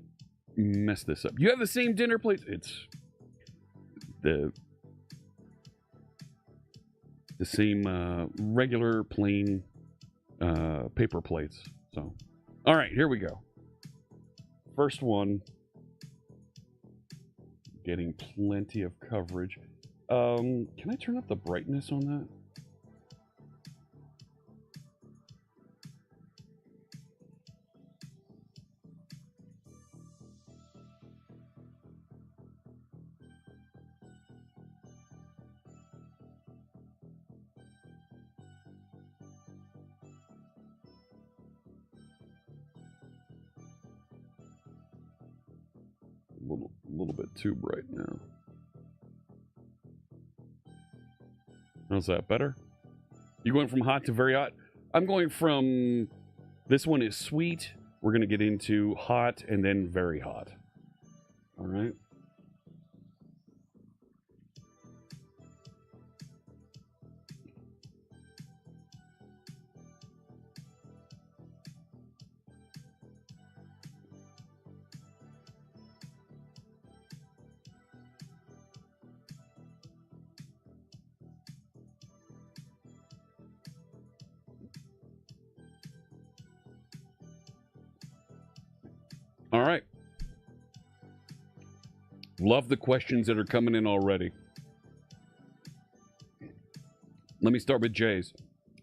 mess this up. You have the same dinner plate. It's the same regular plain paper plates. So, all right, here we go. First one. Getting plenty of coverage. Can I turn up the brightness on that? A little bit too bright now. How's that better? You going from hot to very hot? I'm going from, this one is sweet. We're going to get into hot and then very hot. All right. All right. Love the questions that are coming in already. Let me start with Jay's.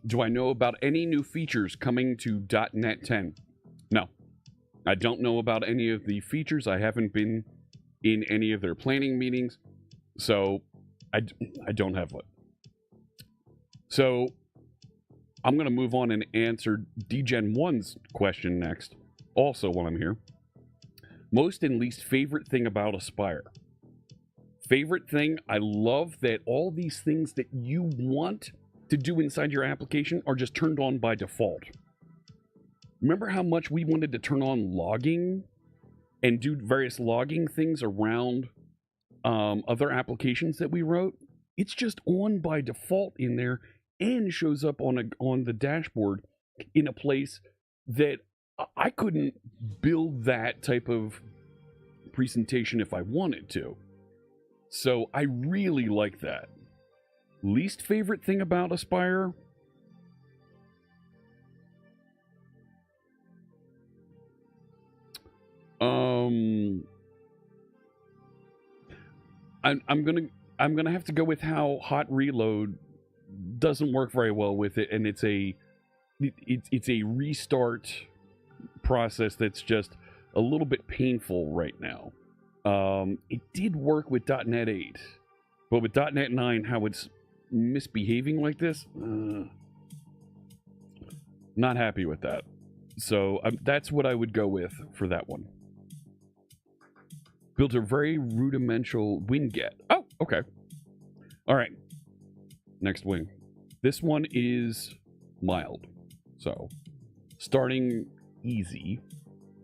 Do I know about any new features coming to .NET 10? No. I don't know about any of the features. I haven't been in any of their planning meetings, so I don't have one. So I'm going to move on and answer DGen 1's question next, also while I'm here. Most and least favorite thing about Aspire. Favorite thing, I love that all these things that you want to do inside your application are just turned on by default. Remember how much we wanted to turn on logging and do various logging things around other applications that we wrote? It's just on by default in there and shows up on the dashboard in a place that I couldn't build that type of presentation if I wanted to. So I really like that. Least favorite thing about Aspire? I'm gonna have to go with how Hot Reload doesn't work very well with it, and it's a restart process that's just a little bit painful right now. It did work with .NET 8, but with .NET 9, how it's misbehaving like this, not happy with that. So that's what I would go with for that one. Built a very rudimental winget. Oh, okay. All right. Next wing. This one is mild. So starting easy.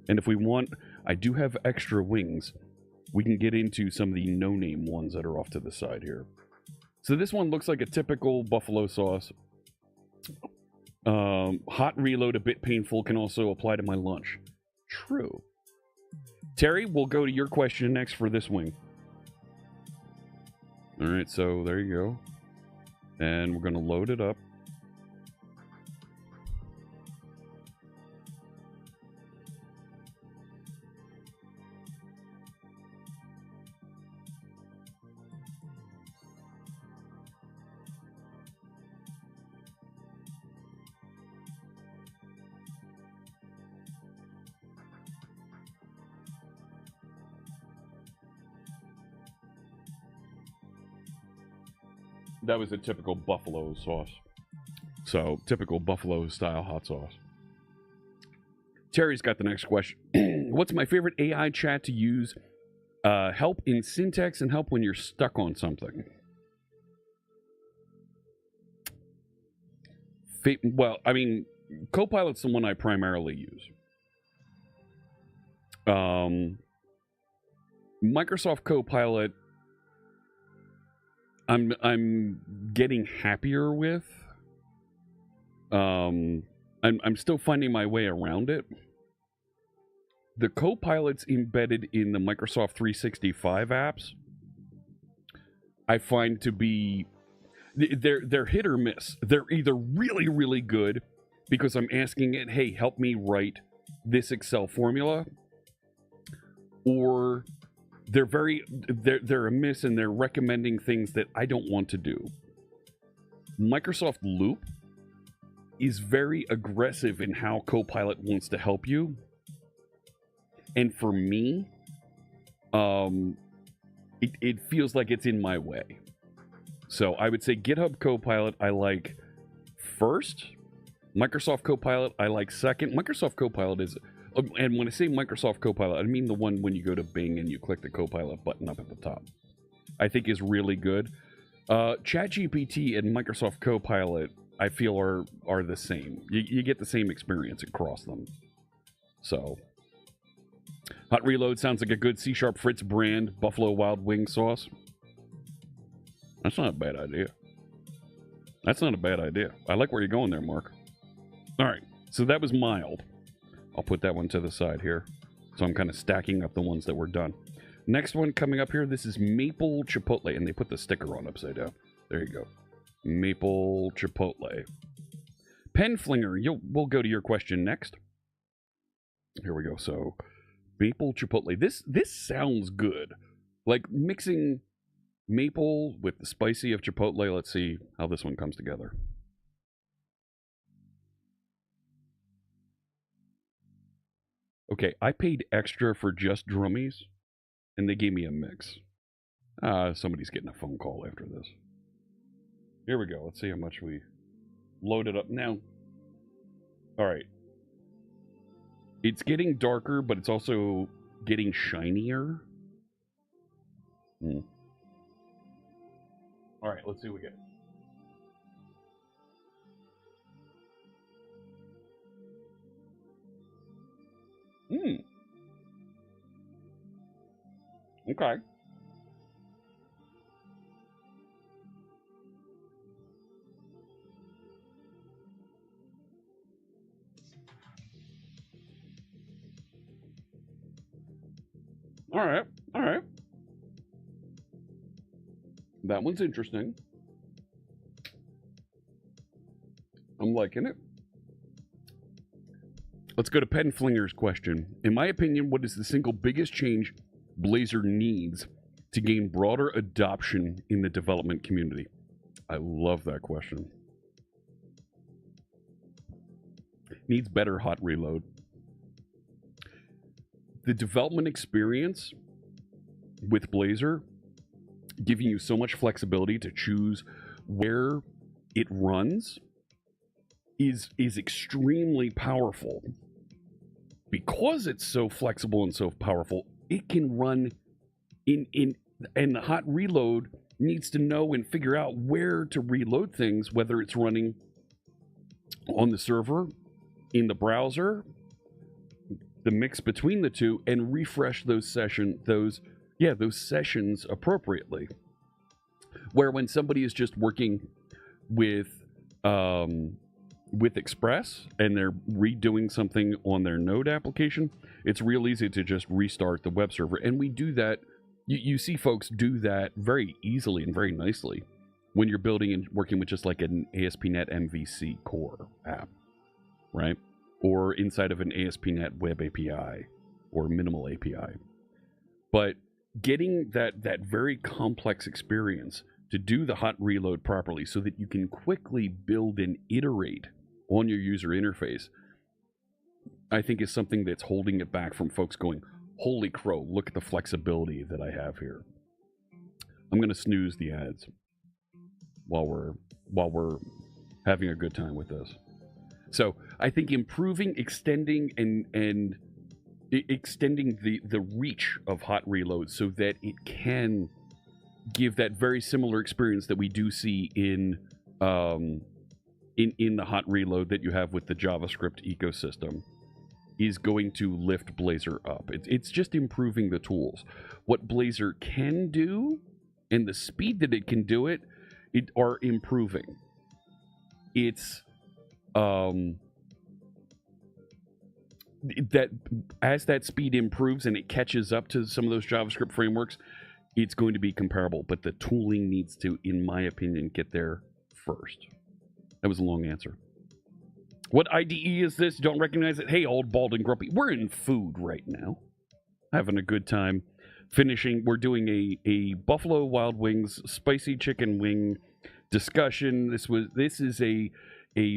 And if we want, I do have extra wings. We can get into some of the no-name ones that are off to the side here. So this one looks like a typical buffalo sauce. Hot Reload, a bit painful, can also apply to my lunch. True. Terry, we'll go to your question next for this wing. All right, so there you go. And we're going to load it up. That was a typical buffalo sauce. So, typical buffalo style hot sauce. Terry's got the next question. What's my favorite AI chat to use? Help in syntax and help when you're stuck on something. Well, I mean, Copilot's the one I primarily use. Microsoft Copilot, I'm getting happier with. I'm still finding my way around it. The Copilot's embedded in the Microsoft 365 apps, I find to be they're hit or miss. They're either really, really good because I'm asking it, hey, help me write this Excel formula, or they're a miss and they're recommending things that I don't want to do. Microsoft Loop is very aggressive in how Copilot wants to help you. And for me, it feels like it's in my way. So I would say GitHub Copilot I like first. Microsoft Copilot I like second. Microsoft Copilot is, and when I say Microsoft Copilot, I mean the one when you go to Bing and you click the Copilot button up at the top. I think is really good. ChatGPT and Microsoft Copilot I feel are the same. You get the same experience across them. So, Hot Reload sounds like a good C# Fritz brand Buffalo Wild Wing sauce. That's not a bad idea. That's not a bad idea. I like where you're going there, Mark. All right, so that was mild. I'll put that one to the side here. So I'm kind of stacking up the ones that were done. Next one coming up here, this is Maple Chipotle, and they put the sticker on upside down. There you go. Maple Chipotle. Penflinger, we'll go to your question next. Here we go. So, Maple Chipotle. This sounds good. Like mixing maple with the spicy of Chipotle. Let's see how this one comes together. Okay, I paid extra for just Drummies, and they gave me a mix. Somebody's getting a phone call after this. Here we go. Let's see how much we loaded up now. All right. It's getting darker, but it's also getting shinier. All right, let's see what we get. Okay. All right. All right. That one's interesting. I'm liking it. Let's go to Penflinger's question. In my opinion, what is the single biggest change Blazor needs to gain broader adoption in the development community? I love that question. Needs better hot reload. The development experience with Blazor, giving you so much flexibility to choose where it runs, is extremely powerful. Because it's so flexible and so powerful, it can run and the hot reload needs to know and figure out where to reload things, whether it's running on the server, in the browser, the mix between the two, and refresh those sessions appropriately. Where when somebody is just working with Express and they're redoing something on their Node application, it's real easy to just restart the web server. And we do that. You see folks do that very easily and very nicely when you're building and working with just like an ASP.NET MVC core app, right? Or inside of an ASP.NET Web API or minimal API. But getting that very complex experience to do the hot reload properly so that you can quickly build and iterate on your user interface, I think is something that's holding it back from folks going, holy crow, look at the flexibility that I have here. I'm going to snooze the ads. while we're having a good time with this. So I think improving, extending, and extending the reach of hot reload so that it can give that very similar experience that we do see in the hot reload that you have with the JavaScript ecosystem is going to lift Blazor up. It's just improving the tools. What Blazor can do and the speed that it can do it are improving. It's that as that speed improves and it catches up to some of those JavaScript frameworks, it's going to be comparable, but the tooling needs to, in my opinion, get there first. That was a long answer. What IDE is this? Don't recognize it? Hey, old, bald, and grumpy. We're in food right now. Having a good time. Finishing, we're doing a Buffalo Wild Wings spicy chicken wing discussion. This is a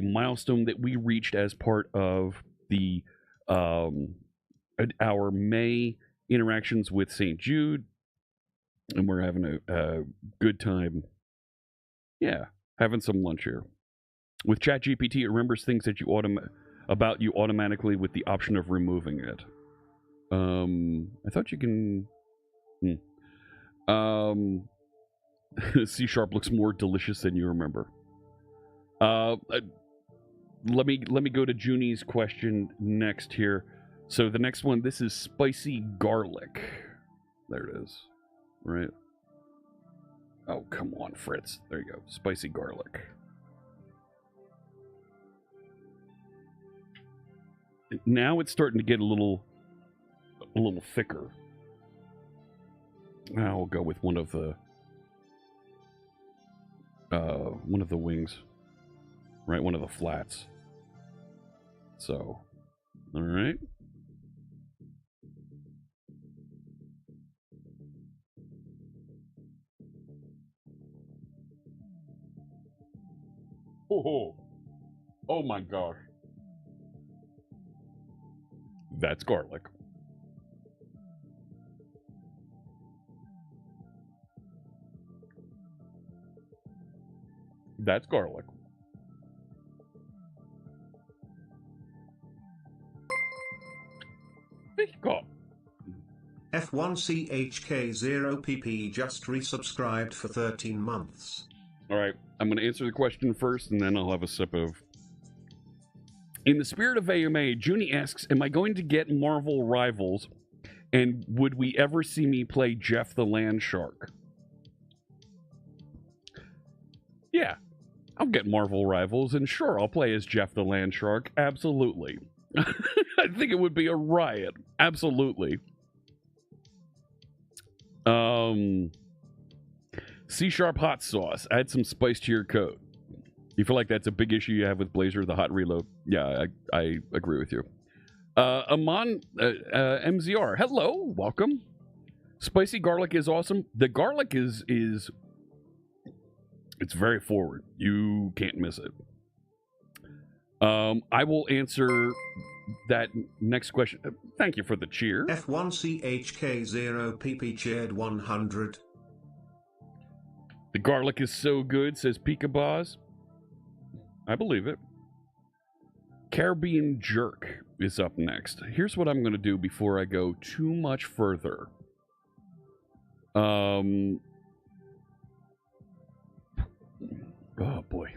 milestone that we reached as part of the our May interactions with St. Jude, and we're having a good time. Yeah, having some lunch here. With ChatGPT, it remembers things that you automatically with the option of removing it. I thought you can. C# looks more delicious than you remember. Let me go to Junie's question next here. So the next one, this is spicy garlic. There it is. Right. Oh, come on, Fritz. There you go. Spicy garlic. Now it's starting to get a little thicker. Now we'll go with one of the wings, right? One of the flats. So, all right. Oh my gosh. That's garlic. That's garlic. F1CHK0PP just resubscribed for 13 months. All right, I'm going to answer the question first, and then I'll have a sip of... In the spirit of AMA, Junie asks, am I going to get Marvel Rivals, and would we ever see me play Jeff the Land Shark? Yeah, I'll get Marvel Rivals, and sure, I'll play as Jeff the Land Shark. Absolutely. I think it would be a riot. Absolutely. C# hot sauce. Add some spice to your coat. You feel like that's a big issue you have with Blazor, the hot reload? Yeah, I agree with you. Aman MZR. Hello, welcome. Spicy garlic is awesome. The garlic is it's very forward. You can't miss it. I will answer that next question. Thank you for the cheer. F1CHK0PP cheered 100. The garlic is so good, says Peekabaz. I believe it. Caribbean Jerk is up next. Here's what I'm going to do before I go too much further. Oh boy.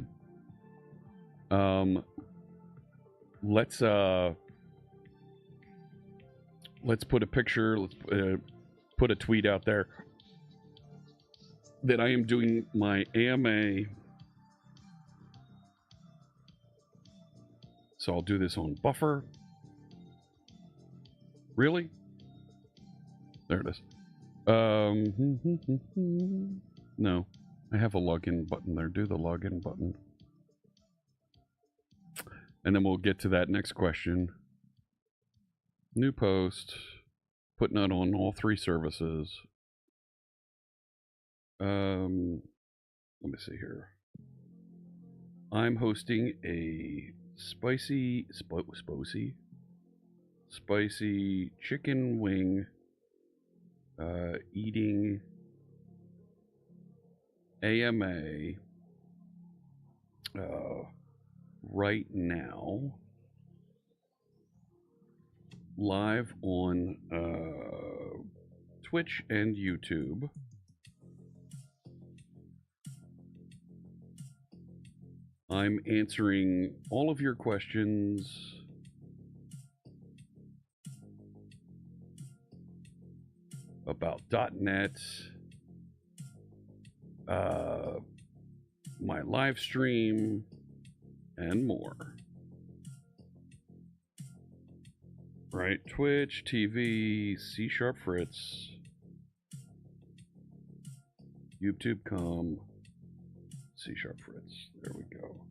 Let's put a picture, let's put a tweet out there that I am doing my AMA. So I'll do this on Buffer. Really? There it is. No, I have a login button there. Do the login button. And then we'll get to that next question. New post. Putting it on all three services. Let me see here. I'm hosting a spicy chicken wing eating AMA right now, live on Twitch and YouTube. I'm answering all of your questions about .NET, my live stream, and more. Right, Twitch, TV, C# Fritz, YouTube.com, C# Fritz. There we go.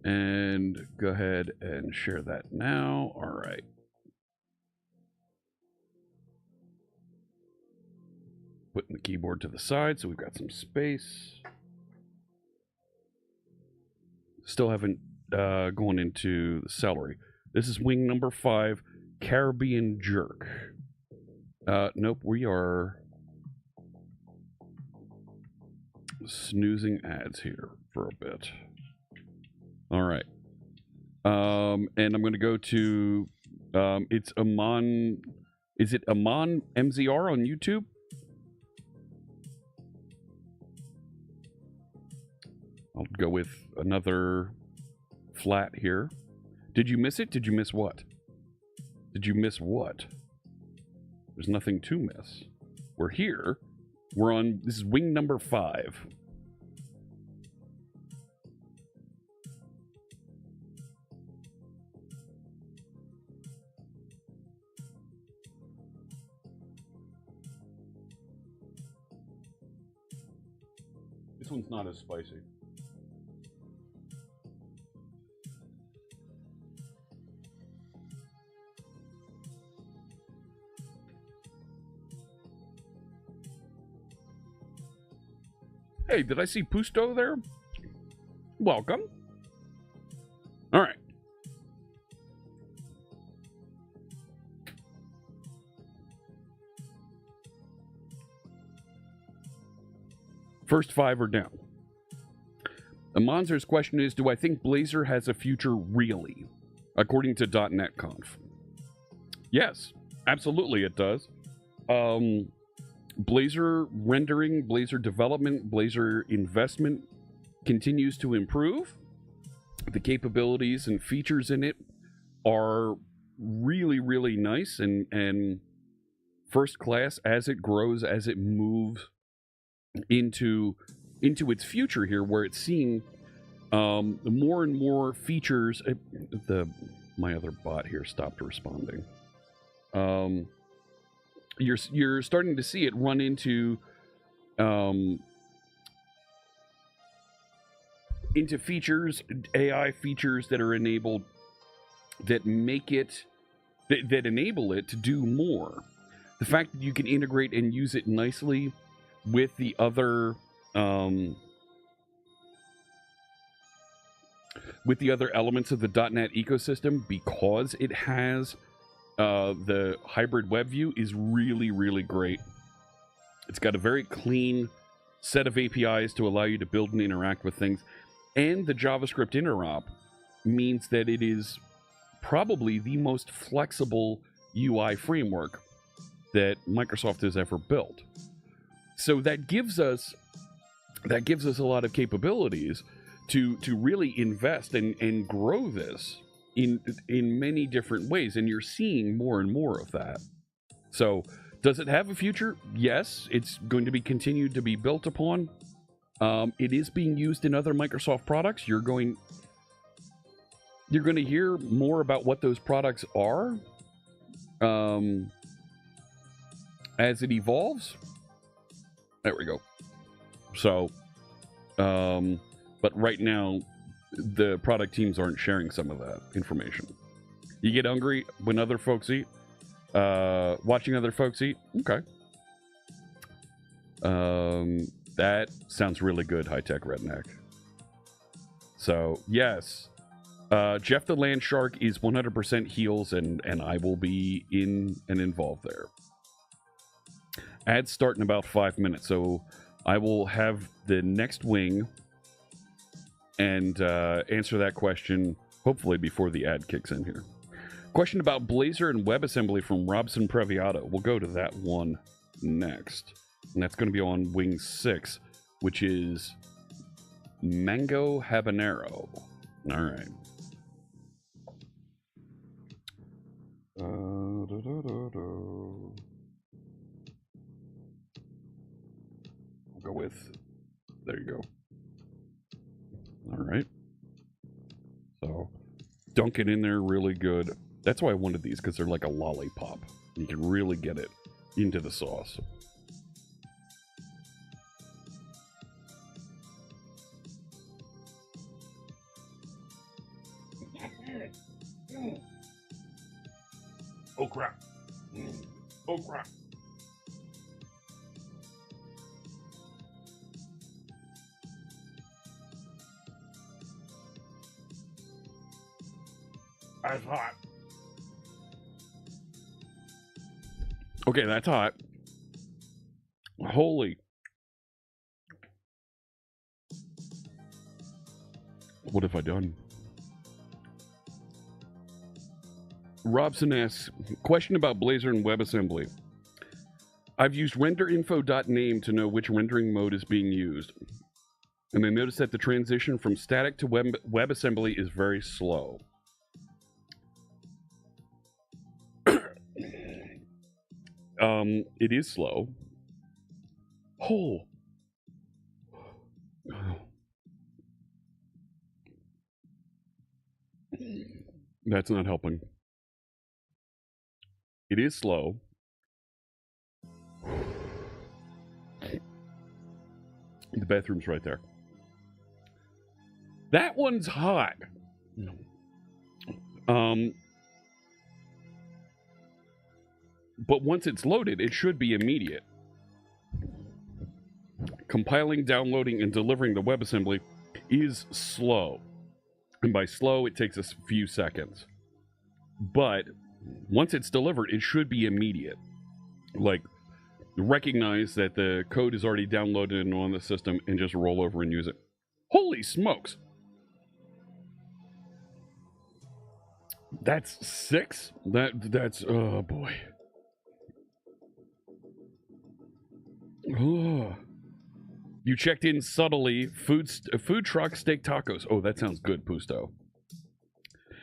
And go ahead and share that now. All right. Putting the keyboard to the side so we've got some space. Still haven't gone into the celery. This is wing number 5, Caribbean Jerk. Nope, we are snoozing ads here for a bit. All right. And I'm going to go to, it's Amon, is it Amon MZR on YouTube? I'll go with another flat here. Did you miss it? Did you miss what? Did you miss what? There's nothing to miss. We're here. We're on, this is wing number 5. This one's not as spicy. Hey, did I see Pusto there? Welcome. All right. First 5 are down. Amonzer's question is, do I think Blazor has a future really? According to .NET Conf. Yes, absolutely it does. Blazor rendering, Blazor development, Blazor investment continues to improve. The capabilities and features in it are really, really nice and first class as it grows, as it moves into its future here, where it's seeing more and more features. My other bot here stopped responding. You're starting to see it run into features, AI features that are enabled, that make it, that enable it to do more. The fact that you can integrate and use it nicely with the other elements of the .NET ecosystem, because it has the hybrid web view, is really, really great. It's got a very clean set of APIs to allow you to build and interact with things. And the JavaScript interop means that it is probably the most flexible UI framework that Microsoft has ever built. So that gives us a lot of capabilities to really invest and grow this in many different ways, and you're seeing more and more of that. So does it have a future? Yes, it's going to be continued to be built upon. It is being used in other Microsoft products. You're going to hear more about what those products are as it evolves. There we go. So, but right now, the product teams aren't sharing some of that information. You get hungry when other folks eat? Watching other folks eat? Okay. That sounds really good, High Tech Redneck. So, yes. Jeff the Land Shark is 100% heels, and I will be in and involved there. Ads start in about 5 minutes, so I will have the next wing and answer that question hopefully before the ad kicks in here. Question about Blazor and WebAssembly from Robson Previato. We'll go to that one next. And that's going to be on wing 6, which is Mango Habanero. All right. We'll go with, there you go. All right. So dunk it in there really good. That's why I wanted these, because they're like a lollipop. You can really get it into the sauce. Oh crap. Oh crap. That's hot. Okay, that's hot. Holy. What have I done? Robson asks, question about Blazor and WebAssembly. I've used renderinfo.name to know which rendering mode is being used. And I noticed that the transition from static to WebAssembly is very slow. It is slow. Oh. That's not helping. It is slow. The bathroom's right there. That one's hot. But once it's loaded, it should be immediate. Compiling, downloading, and delivering the WebAssembly is slow. And by slow, it takes a few seconds. But once it's delivered, it should be immediate. Like, recognize that the code is already downloaded and on the system and just roll over and use it. Holy smokes! That's 6? That's, oh boy. Oh. You checked in subtly. Food truck, steak tacos. Oh, that sounds good, Pusto.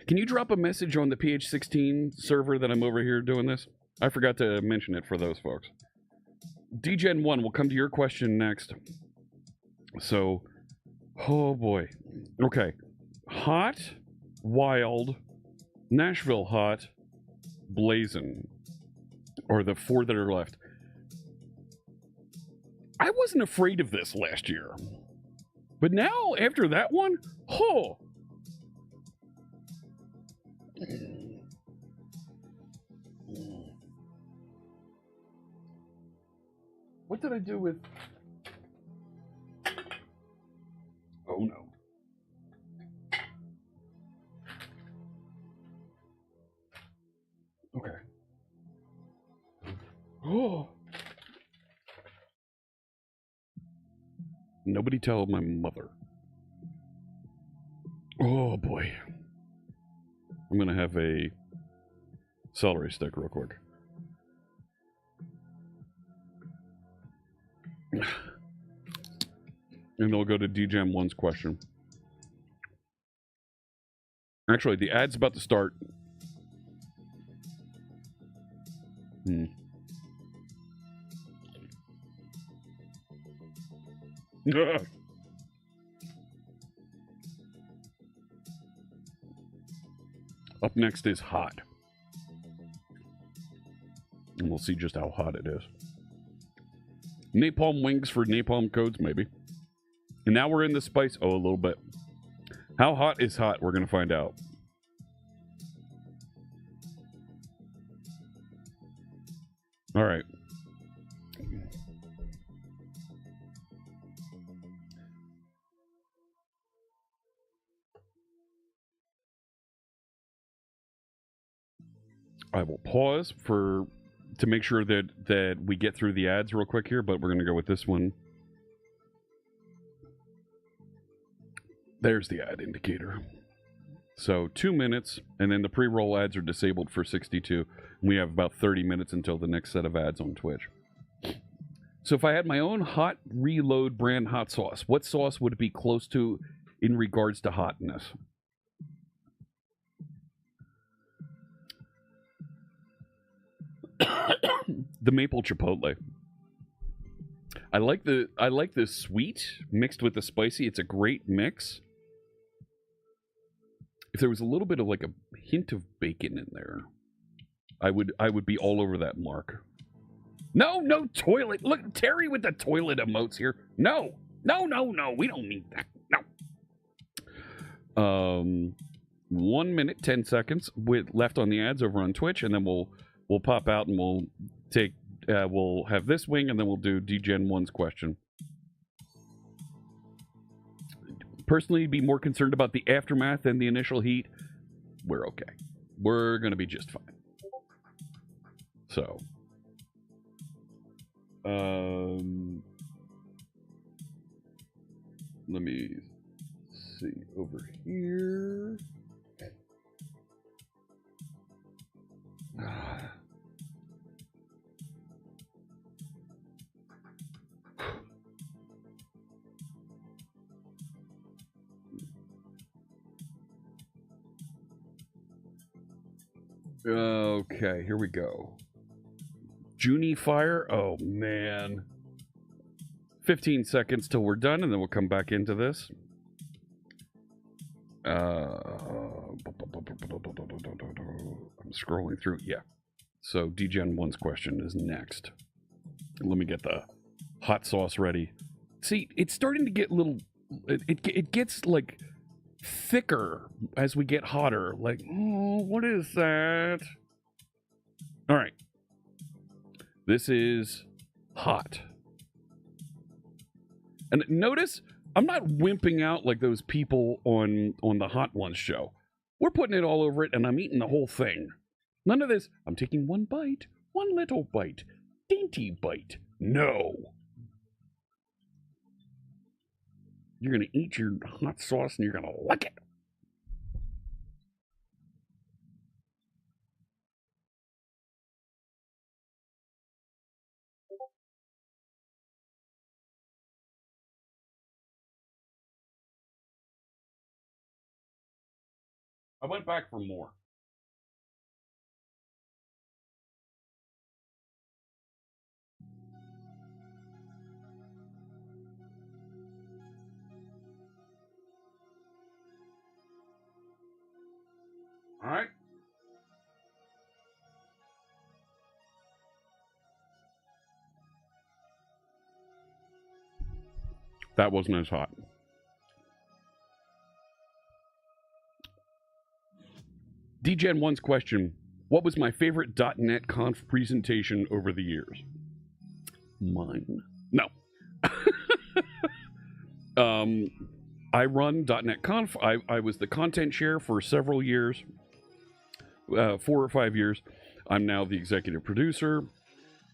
Can you drop a message on the PH16 server that I'm over here doing this? I forgot to mention it for those folks. DGen1, we'll come to your question next. So, oh boy. Okay. Hot, wild, Nashville hot, blazing. Or the 4 that are left. I wasn't afraid of this last year. But now, after that one, oh. What did I do with... Oh no. Okay. Oh. Nobody tell my mother. Oh boy. I'm gonna have a celery stick real quick. And then we'll go to DGM1's question. Actually, the ad's about to start. Up next is hot. And we'll see just how hot it is. Napalm wings for napalm codes, maybe. And now we're in the spice. Oh, a little bit. How hot is hot? We're going to find out. All right. I will pause to make sure that we get through the ads real quick here, but we're going to go with this one There's the ad indicator. So 2 minutes, and then the pre-roll ads are disabled for 62. We have about 30 minutes until the next set of ads on Twitch. So if I had my own Hot Reload brand hot sauce, what sauce would it be close to in regards to hotness? The maple chipotle. I like the sweet mixed with the spicy. It's a great mix. If there was a little bit of like a hint of bacon in there, I would be all over that mark. No toilet. Look, Terry with the toilet emotes here. No. We don't need that. No. 1 minute 10 seconds with left on the ads over on Twitch, and then we'll pop out and we'll take we'll have this wing, and then we'll do DGen 1's question. Personally, be more concerned about the aftermath than the initial heat. We're okay. We're gonna be just fine. So, let me see over here. Okay, here we go. Junie Fire. Oh, man. 15 seconds till we're done, and then we'll come back into this. I'm scrolling through. Yeah. So, DGen 1's question is next. Let me get the hot sauce ready. See, it's starting to get a little... It gets, like, thicker as we get hotter. Like, oh, what is that? All right. This is hot. And notice, I'm not wimping out like those people on the Hot Ones show. We're putting it all over it, and I'm eating the whole thing. None of this, I'm taking one bite, one little bite, dainty bite. No. You're going to eat your hot sauce, and you're going to like it. I went back for more. All right. That wasn't as hot. DGen 1's question, what was my favorite .NET Conf presentation over the years? Mine? No. I run .NET Conf. I was the content chair for several years, 4 or 5 years. I'm now the executive producer.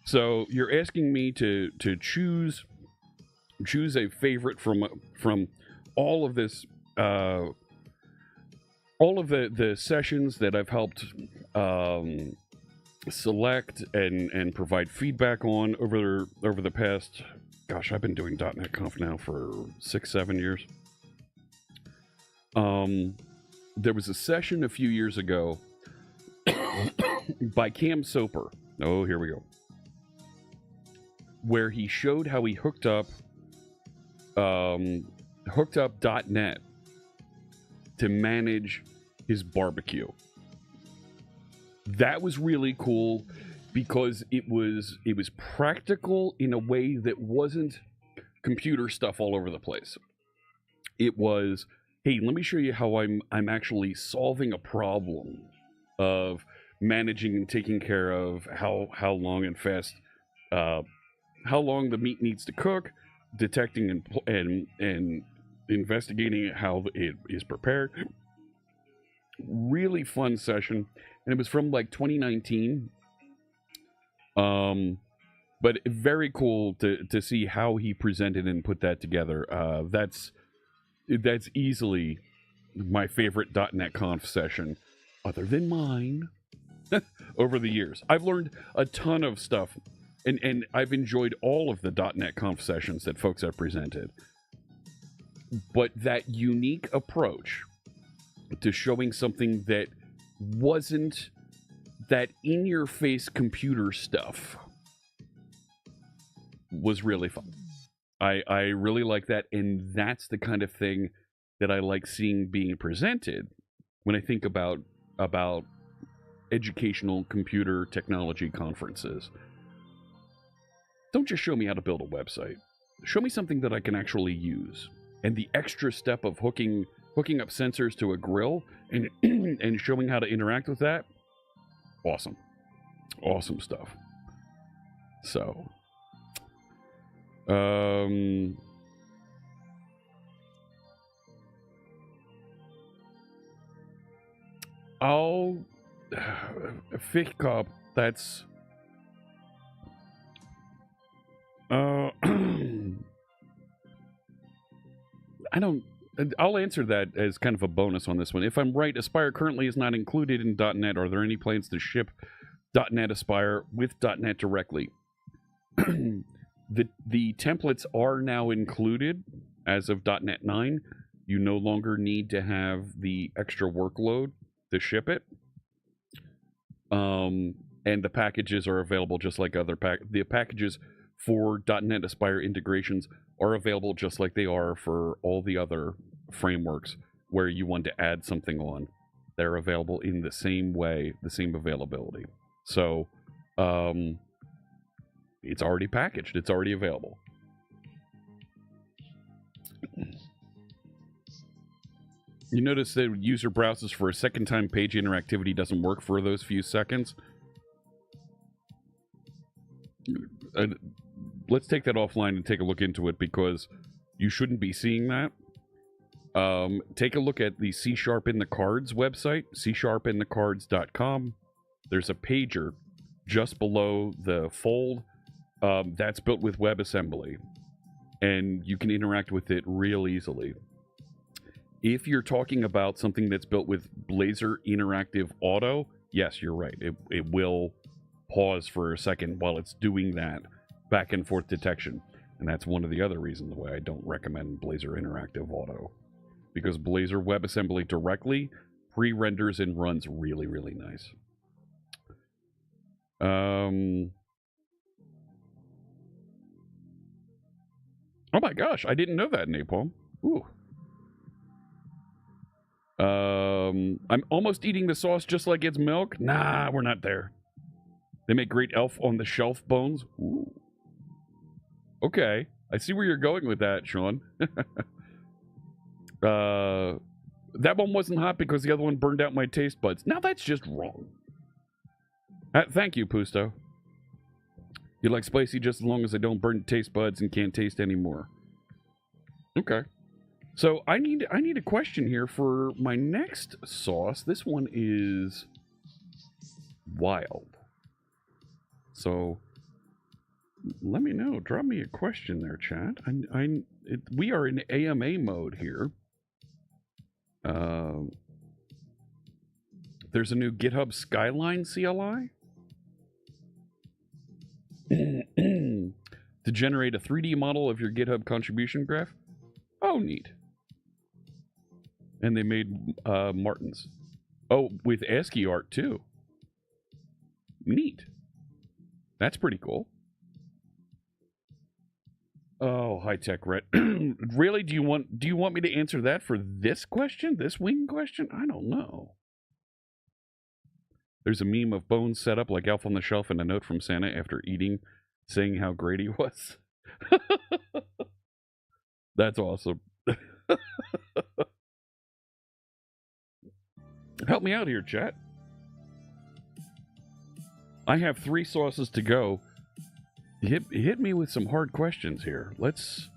So you're asking me to choose a favorite from all of this, all of the sessions that I've helped select and provide feedback on over the past, gosh, I've been doing .NET Conf now for 6-7 years. There was a session a few years ago by Cam Soper. Oh, here we go. Where he showed how he hooked up .NET to manage his barbecue. That was really cool because it was practical in a way that wasn't computer stuff all over the place. It was, hey, let me show you how I'm actually solving a problem of managing and taking care of how long and fast, how long the meat needs to cook, detecting and investigating how it is prepared. Really fun session, and it was from like 2019. But very cool to see how he presented and put that together. That's easily my favorite .NET Conf session, other than mine, over the years. I've learned a ton of stuff, and I've enjoyed all of the .NET Conf sessions that folks have presented. But that unique approach to showing something that wasn't that in-your-face computer stuff was really fun. I really like that, and that's the kind of thing that I like seeing being presented when I think about educational computer technology conferences. Don't just show me how to build a website. Show me something that I can actually use. And the extra step of hooking up sensors to a grill and and showing how to interact with that, awesome. Awesome stuff. So, I'll Fichkop, that's I'll answer that as kind of a bonus on this one. If I'm right, Aspire currently is not included in .NET. Are there any plans to ship .NET Aspire with .NET directly? The templates are now included as of .NET 9. You no longer need to have the extra workload to ship it. And the packages are available just like other the packages for .NET Aspire integrations are available just like they are for all the other frameworks where you want to add something on. They're available in the same way, the same availability. So, it's already packaged. It's already available. You notice that user browses for a second time page interactivity doesn't work for those few seconds. Let's take that offline and take a look into it because you shouldn't be seeing that. Take a look at the C# in the Cards website, csharpinthecards.com. There's a pager just below the fold that's built with WebAssembly, and you can interact with it real easily. If you're talking about something that's built with Blazor Interactive Auto, yes, you're right. It will pause for a second while it's doing that back and forth detection. And that's one of the other reasons why I don't recommend Blazor Interactive Auto. Because Blazor WebAssembly directly pre-renders and runs really, really nice. Oh my gosh, I didn't know that, Napalm. Ooh. I'm almost eating the sauce just like it's milk. Nah, we're not there. They make great Elf on the Shelf bones. Ooh. Okay, I see where you're going with that, Sean. That one wasn't hot because the other one burned out my taste buds. Now that's just wrong. Thank you, Pusto. You like spicy just as long as I don't burn taste buds and can't taste anymore. Okay. So I need a question here for my next sauce. This one is wild. So let me know. Drop me a question there, chat. We are in AMA mode here. There's a new GitHub Skyline CLI to generate a 3D model of your GitHub contribution graph. Oh, neat. And they made Martins. Oh, with ASCII art too. Neat. That's pretty cool. Oh, high tech, Rhett. Really? Do you want me to answer that for this question? This wing question? I don't know. There's a meme of Bones set up like Elf on the Shelf and a note from Santa after eating, saying how great he was. That's awesome. Help me out here, chat. I have 3 sauces to go. Hit me with some hard questions here. Let's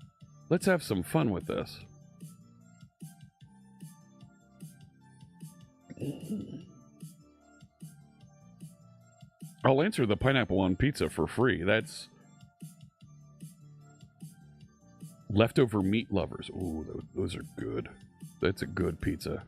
have some fun with this. I'll answer the pineapple on pizza for free. Leftover meat lovers. Ooh, those are good. That's a good pizza.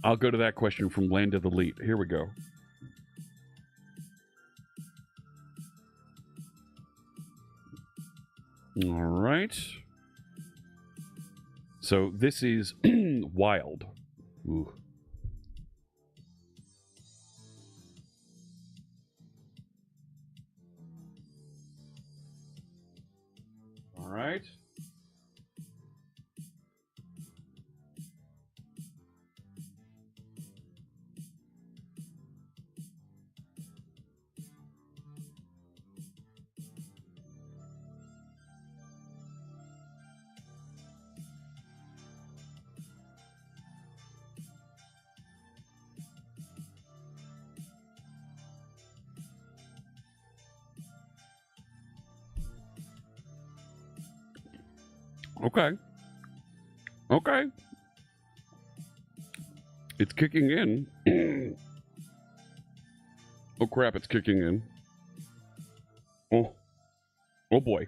I'll go to that question from Land of the Elite. Here we go. All right. So this is wild. Ooh. All right. Okay. Okay. It's kicking in. Oh crap, it's kicking in. Oh boy.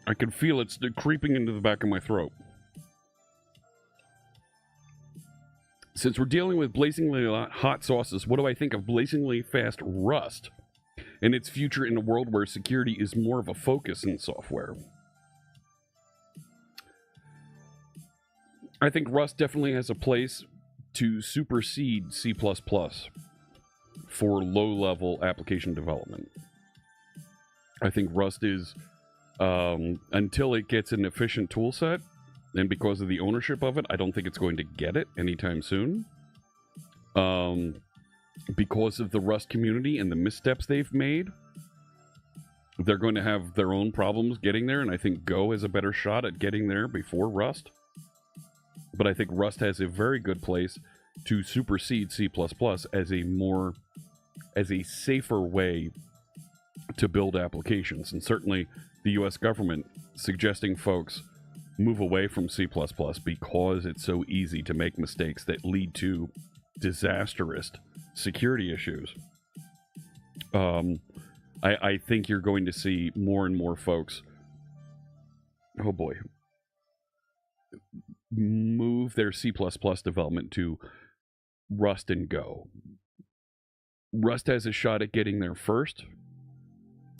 I can feel it creeping into the back of my throat. Since we're dealing with blazingly hot sauces, what do I think of blazingly fast Rust and its future in a world where security is more of a focus in software? I think Rust definitely has a place to supersede C++ for low-level application development. I think Rust is, until it gets an efficient tool set, and because of the ownership of it, I don't think it's going to get it anytime soon. Because of the Rust community and the missteps they've made, they're going to have their own problems getting there, and I think Go has a better shot at getting there before Rust. But I think Rust has a very good place to supersede C++ as a safer way to build applications. And certainly the US government suggesting folks move away from C++ because it's so easy to make mistakes that lead to disastrous security issues. I think you're going to see more and more folks, oh boy, move their C++ development to Rust and Go. Rust has a shot at getting there first,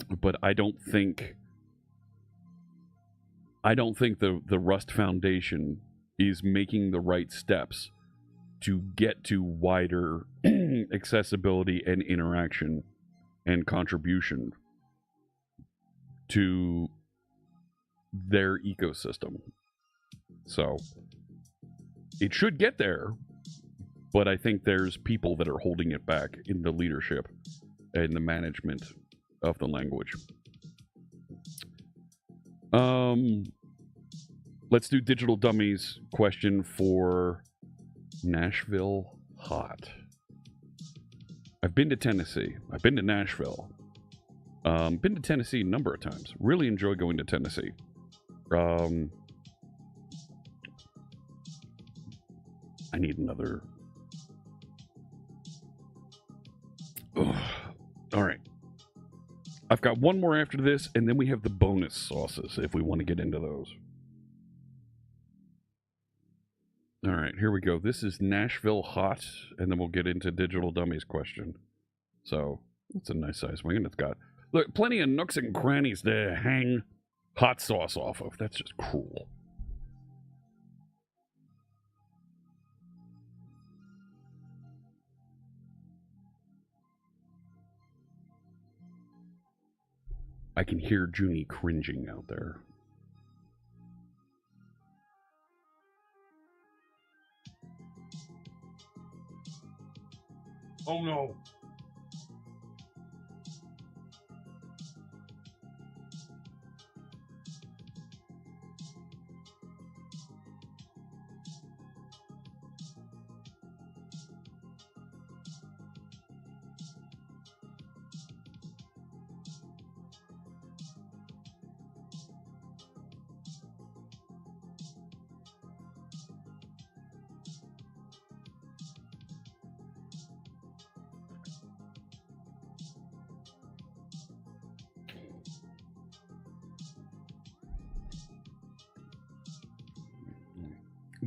but I don't think the Rust Foundation is making the right steps to get to wider accessibility and interaction and contribution to their ecosystem. So it should get there, but I think there's people that are holding it back in the leadership and the management of the language. Let's do Digital Dummies question for Nashville Hot. I've been to Tennessee. I've been to Nashville. Been to Tennessee a number of times. Really enjoy going to Tennessee. I need another. Ugh. All right. I've got one more after this, and then we have the bonus sauces if we want to get into those. All right, here we go. This is Nashville Hot, and then we'll get into Digital Dummies question. So, it's a nice size wing, and it's got, look, plenty of nooks and crannies to hang hot sauce off of. That's just cruel. I can hear Junie cringing out there. Oh no.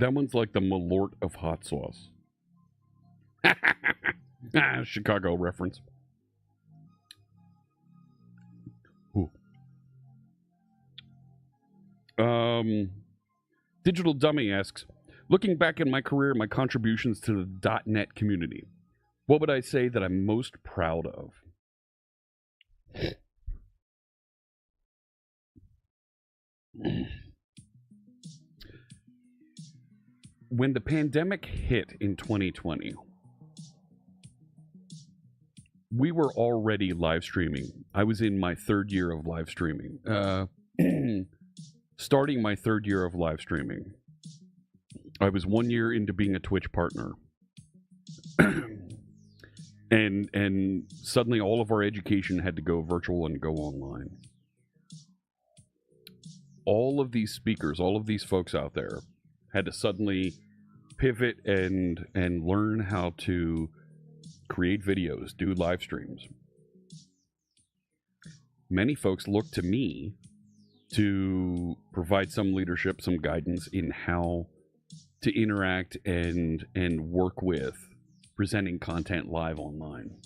That one's like the Malort of hot sauce. Chicago reference. Ooh. Digital Dummy asks, looking back in my career, my contributions to the .NET community, what would I say that I'm most proud of? When the pandemic hit in 2020, we were already live streaming. I was in my third year of live streaming. Starting my third year of live streaming. I was 1 year into being a Twitch partner. and suddenly all of our education had to go virtual and go online. All of these speakers, all of these folks out there had to suddenly pivot and learn how to create videos, do live streams. Many folks look to me to provide some leadership, some guidance in how to interact and work with presenting content live online.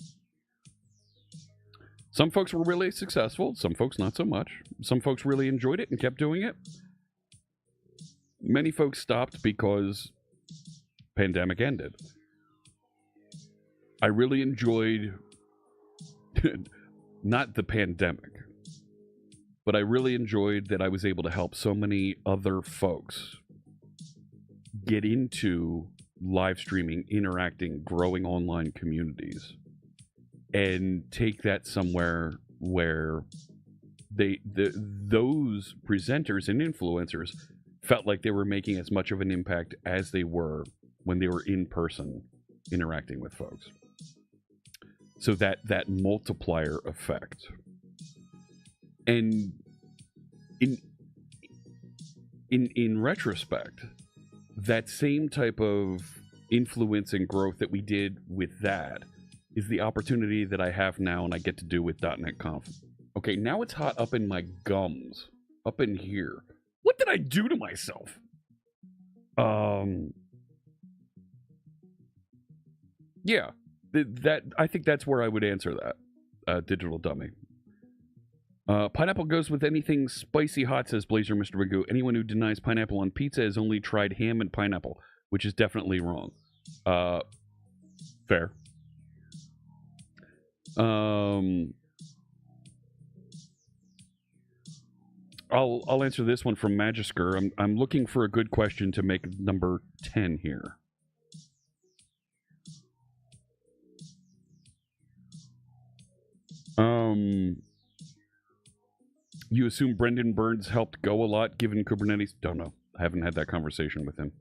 Some folks were really successful, some folks not so much. Some folks really enjoyed it and kept doing it. Many folks stopped because pandemic ended. I really enjoyed not the pandemic, but I really enjoyed that I was able to help so many other folks get into live streaming, interacting, growing online communities, and take that somewhere where those presenters and influencers felt like they were making as much of an impact as they were when they were in person interacting with folks. So that multiplier effect. And in retrospect, that same type of influence and growth that we did with that is the opportunity that I have now and I get to do with .NET Conf. Okay, now it's hot up in my gums, up in here. What did I do to myself? Yeah, that I think that's where I would answer that. Digital Dummy. Pineapple goes with anything spicy hot, says Blazer Mr. Magoo. Anyone who denies pineapple on pizza has only tried ham and pineapple, which is definitely wrong. Fair. I'll answer this one from Magisker. I'm looking for a good question to make number 10 here. You assume Brendan Burns helped Go a lot given Kubernetes? Don't know. I haven't had that conversation with him.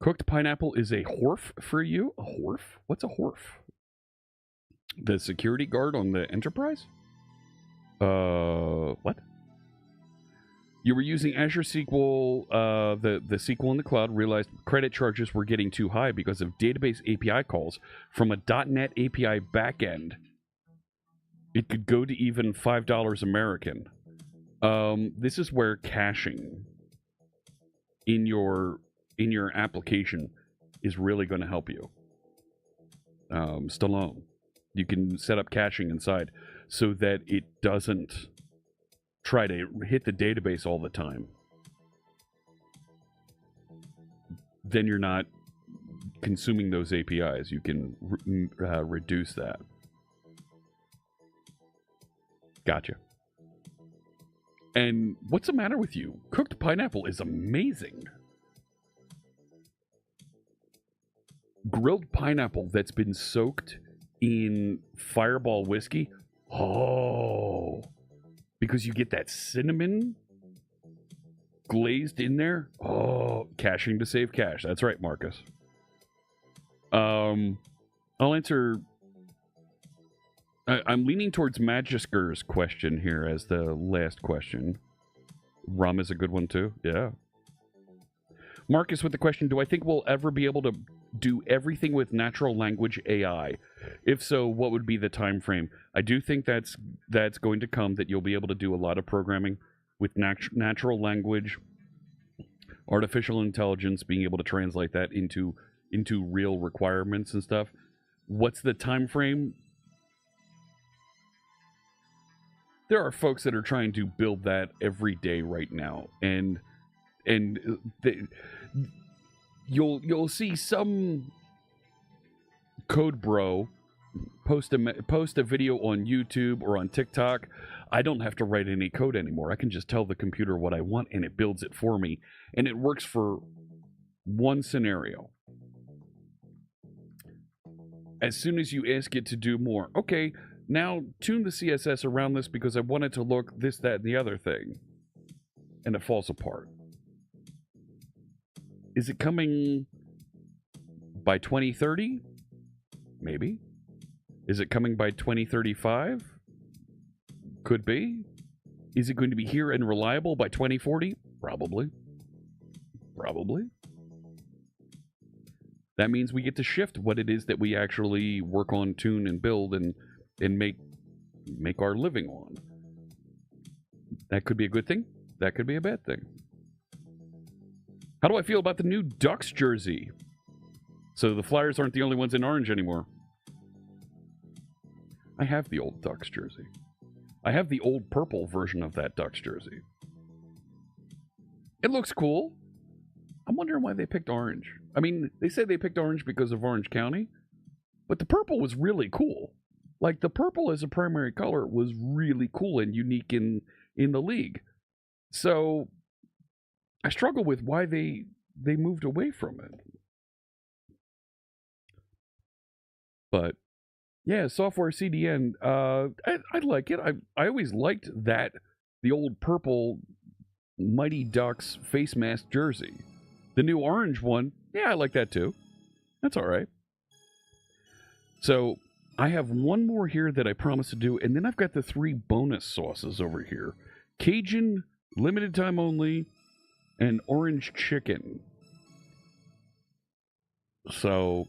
Cooked pineapple is a horf for you? A horf? What's a horf? The security guard on the Enterprise? What? You were using Azure SQL, the SQL in the cloud, realized credit charges were getting too high because of database API calls from a .NET API backend. It could go to even $5 American. This is where caching in your application is really going to help you. Stallone, you can set up caching inside so that it doesn't try to hit the database all the time. Then you're not consuming those APIs. You can reduce that. Gotcha. And what's the matter with you? Cooked pineapple is amazing. Grilled pineapple that's been soaked in Fireball whiskey. Oh, because you get that cinnamon glazed in there. Oh, caching to save cash. That's right, Marcus. I'll answer. I'm leaning towards Magisker's question here as the last question. Rum is a good one too. Yeah. Marcus with the question, do I think we'll ever be able to do everything with natural language AI? If so, what would be the time frame? I do think that's going to come, that you'll be able to do a lot of programming with natural language, artificial intelligence, being able to translate that into real requirements and stuff. What's the time frame? There are folks that are trying to build that every day right now, and you'll see some code bro post a video on YouTube or on TikTok. I don't have to write any code anymore. I can just tell the computer what I want, and it builds it for me, and it works for one scenario. As soon as you ask it to do more, okay, now tune the CSS around this because I want it to look this, that, and the other thing, and it falls apart. Is it coming by 2030? Maybe. Is it coming by 2035? Could be. Is it going to be here and reliable by 2040? Probably. Probably. That means we get to shift what it is that we actually work on, tune, and build and make our living on. That could be a good thing. That could be a bad thing. How do I feel about the new Ducks jersey? So the Flyers aren't the only ones in orange anymore. I have the old Ducks jersey. I have the old purple version of that Ducks jersey. It looks cool. I'm wondering why they picked orange. I mean, they say they picked orange because of Orange County, but the purple was really cool. Like, the purple as a primary color was really cool and unique in the league. So I struggle with why they moved away from it. But yeah, software CDN, I like it. I always liked that, the old purple Mighty Ducks face mask jersey. The new orange one, yeah, I like that too. That's all right. So I have one more here that I promised to do, and then I've got the 3 bonus sauces over here. Cajun, limited time only, and orange chicken. So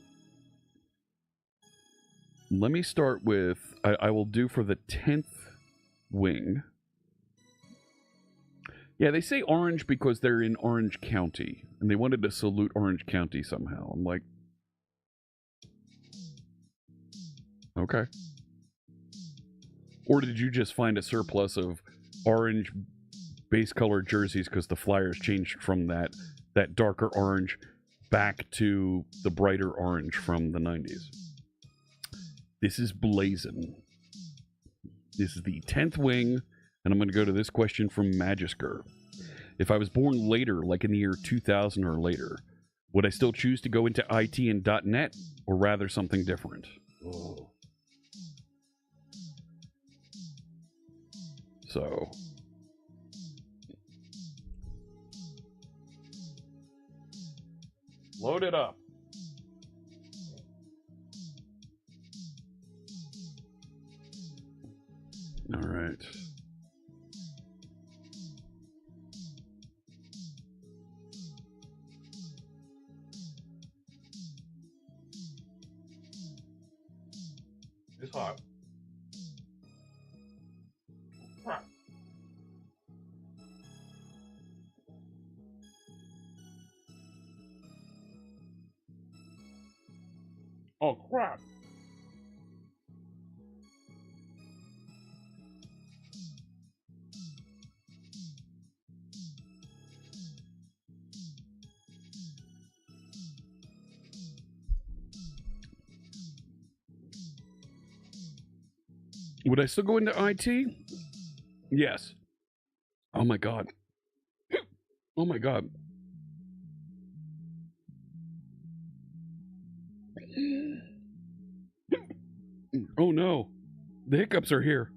let me start with, I will do for the 10th wing. Yeah, they say orange because they're in Orange County, and they wanted to salute Orange County somehow. I'm like, okay. Or did you just find a surplus of orange base color jerseys because the Flyers changed from that darker orange back to the brighter orange from the 90s? This is blazing. This is the 10th wing, and I'm going to go to this question from Magisker. If I was born later, like in the year 2000 or later, would I still choose to go into IT and .NET, or rather something different? Oh. So load it up. All right. It's hot. Crap. Oh, crap. Would I still go into IT? Yes. Oh my god. Oh my god. Oh no. The hiccups are here.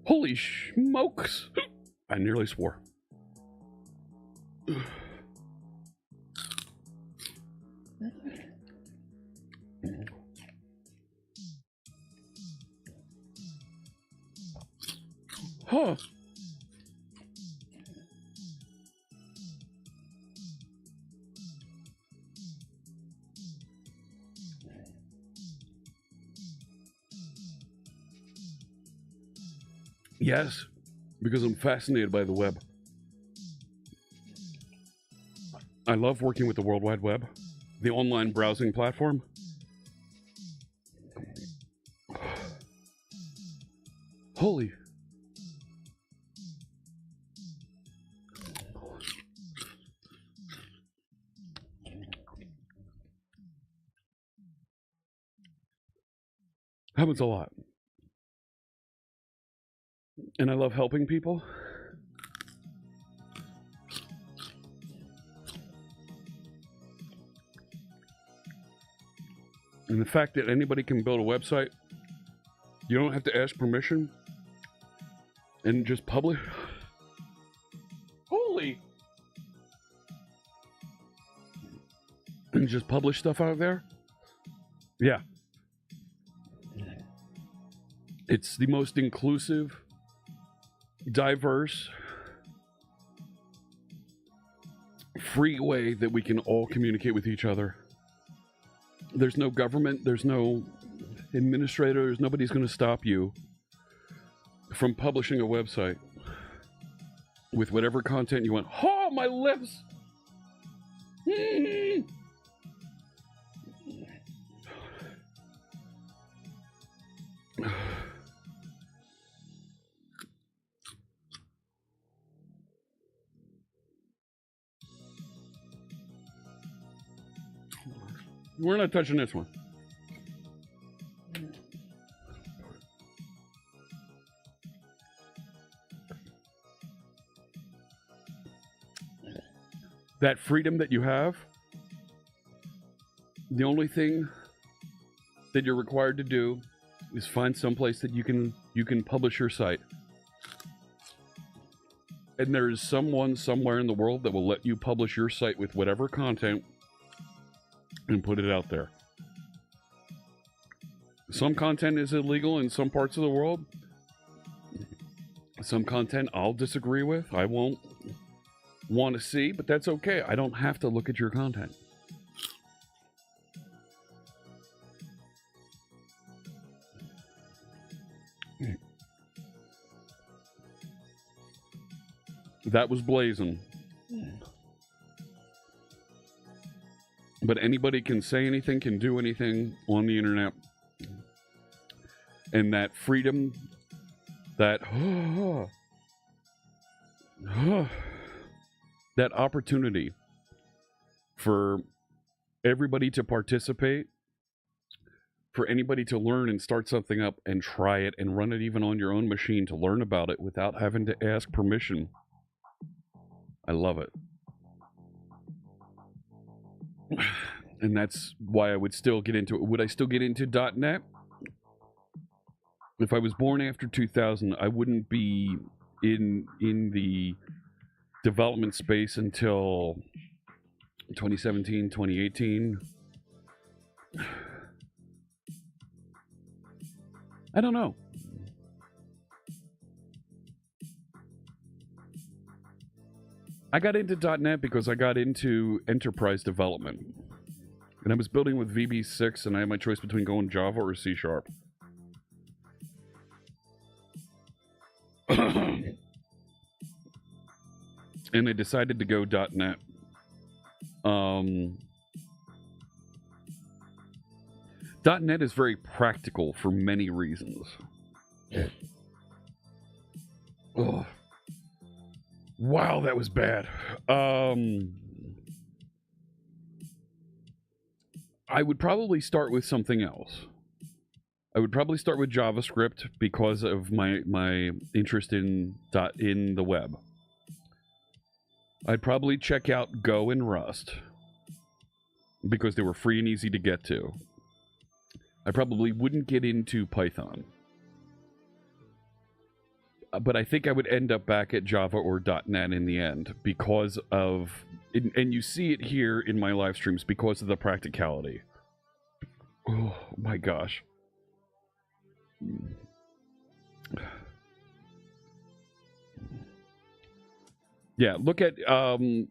Holy smokes. I nearly swore. Huh. Yes, because I'm fascinated by the web. I love working with the World Wide Web, the online browsing platform. Holy. Happens a lot. And I love helping people. And the fact that anybody can build a website, you don't have to ask permission, and just publish. Holy! And just publish stuff out there? Yeah. It's the most inclusive, diverse, free way that we can all communicate with each other. There's no government, there's no administrators, nobody's going to stop you from publishing a website with whatever content you want. Oh, my lips! We're not touching this one. That freedom that you have, the only thing that you're required to do is find someplace that you can publish your site. And there is someone somewhere in the world that will let you publish your site with whatever content and put it out there. Some content is illegal in some parts of the world. Some content I'll disagree with. I won't want to see, but that's okay. I don't have to look at your content. That was blazing. But anybody can say anything, can do anything on the internet. And that freedom, that that opportunity for everybody to participate, for anybody to learn and start something up and try it and run it even on your own machine to learn about it without having to ask permission. I love it. And that's why I would still get into it. Would I still get into .NET? If I was born after 2000, I wouldn't be in the development space until 2017, 2018. I don't know. I got into .NET because I got into enterprise development. And I was building with VB6, and I had my choice between going Java or C#. And I decided to go .NET. .NET is very practical for many reasons. Oh. Wow, that was bad. I would probably start with something else. I would probably start with JavaScript because of my interest in the web. I'd probably check out Go and Rust because they were free and easy to get to. I probably wouldn't get into Python. But I think I would end up back at Java or .NET in the end because of, and you see it here in my live streams, because of the practicality. Oh my gosh. Yeah, look at Stallone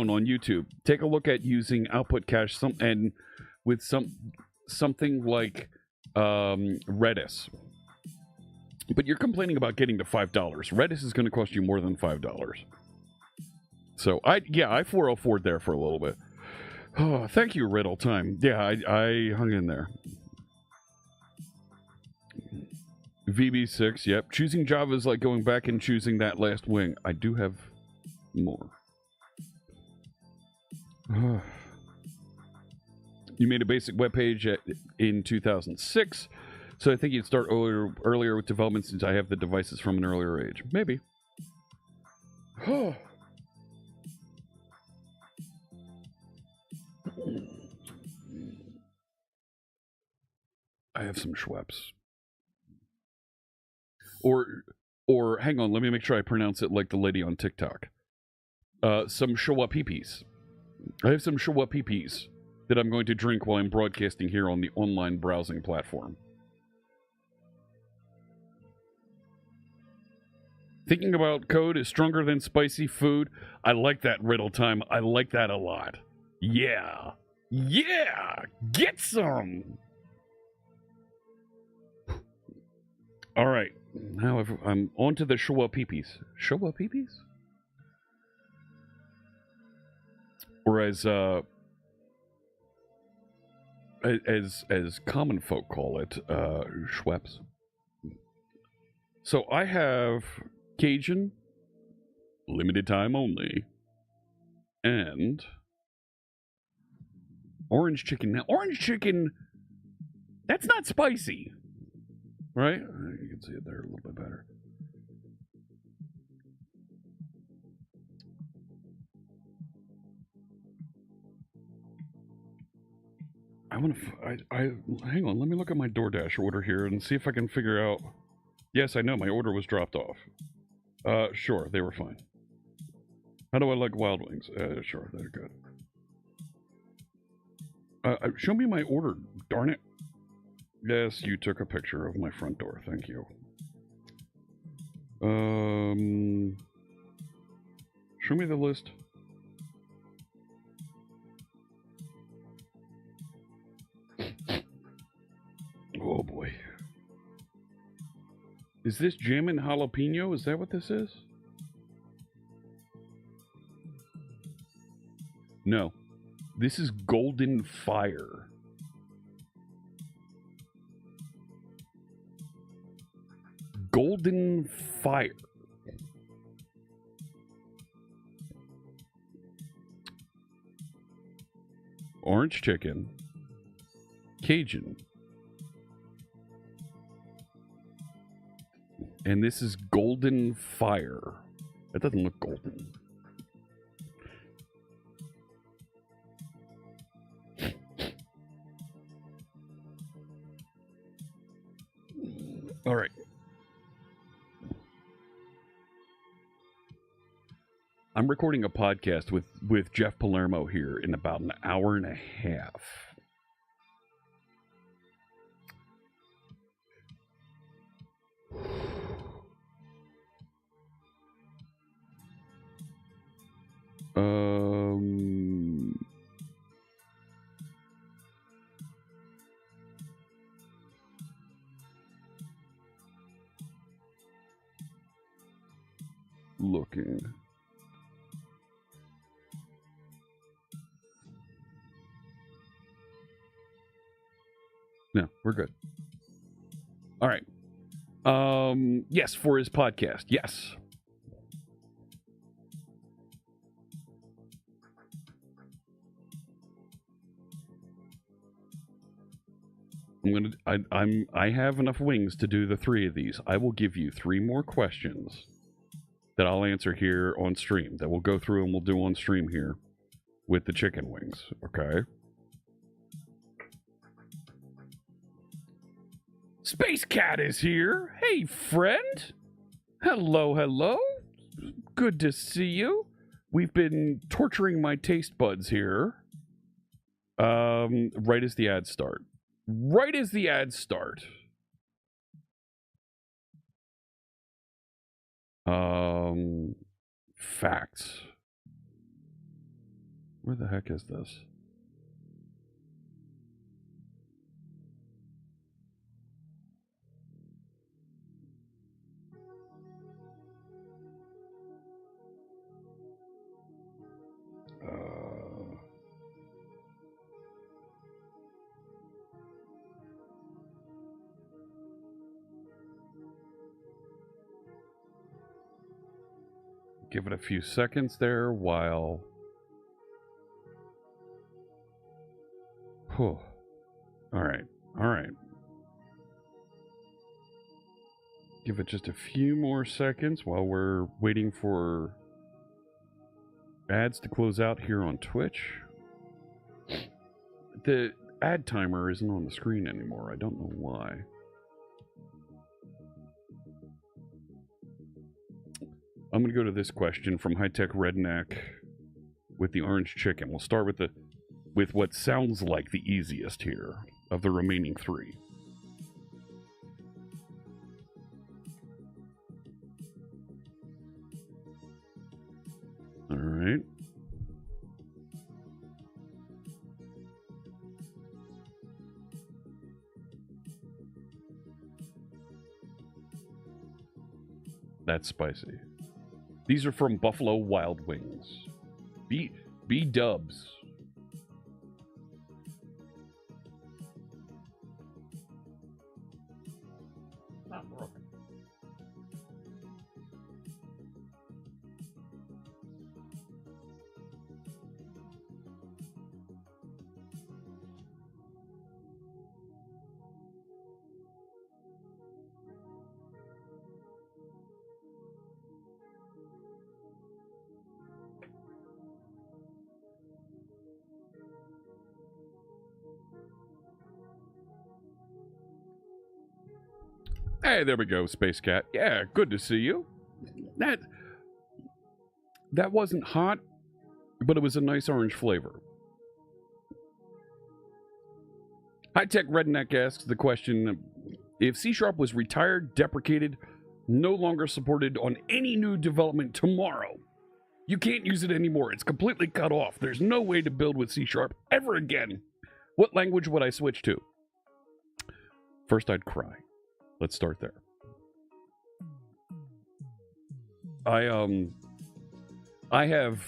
on YouTube. Take a look at using output cache with something like Redis. But you're complaining about getting to $5. Redis is going to cost you more than $5. So I 404'd there for a little bit. Oh, thank you, Riddle Time. Yeah, I hung in there. VB6, yep. Choosing Java is like going back and choosing that last wing. I do have more. You made a basic web page in 2006, so I think you'd start earlier with development since I have the devices from an earlier age. Maybe. I have some Schweppes. Or hang on, let me make sure I pronounce it like the lady on TikTok. Some Shawapipis. I have some Shawapipis that I'm going to drink while I'm broadcasting here on the online browsing platform. Thinking about code is stronger than spicy food. I like that, Riddle Time. I like that a lot. Yeah. Yeah! Get some! All right. Now I'm on to the Shawapipis. Shawapipis? Or as common folk call it, Schweppes. So I have Cajun, limited time only, and orange chicken. Now, orange chicken, that's not spicy. Right? You can see it there a little bit better. Hang on, let me look at my DoorDash order here and see if I can figure out. Yes, I know my order was dropped off. Sure, they were fine. How do I like wild wings? Sure, they're good. Show me my order, darn it. Yes, you took a picture of my front door. Thank you. Show me the list. Oh boy. Is this jam and jalapeno? Is that what this is? No. This is Golden Fire. Golden Fire. Orange chicken. Cajun. And this is Golden Fire. That doesn't look golden. All right. I'm recording a podcast with Jeff Palermo here in about an hour and a half. Looking. No, we're good. All right. Yes, for his podcast. Yes. I have enough wings to do the 3 of these. I will give you 3 more questions that I'll answer here on stream, that we'll go through and we'll do on stream here with the chicken wings, okay? Space Cat is here. Hey, friend. Hello, hello. Good to see you. We've been torturing my taste buds here. Right as the ads start. Right as the ads start. Facts. Where the heck is this? Give it a few seconds there while... Whew. All right. Give it just a few more seconds while we're waiting for ads to close out here on Twitch. The ad timer isn't on the screen anymore. I don't know why. I'm going to go to this question from High Tech Redneck with the orange chicken. We'll start with what sounds like the easiest here of the remaining three. All right. That's spicy. These are from Buffalo Wild Wings. B-dubs. Not broken. Hey, there we go, Space Cat. Yeah, good to see you. That wasn't hot, but it was a nice orange flavor. High Tech Redneck asks the question, if C# was retired, deprecated, no longer supported on any new development tomorrow, you can't use it anymore. It's completely cut off. There's no way to build with C# ever again. What language would I switch to? First, I'd cry. Let's start there. I have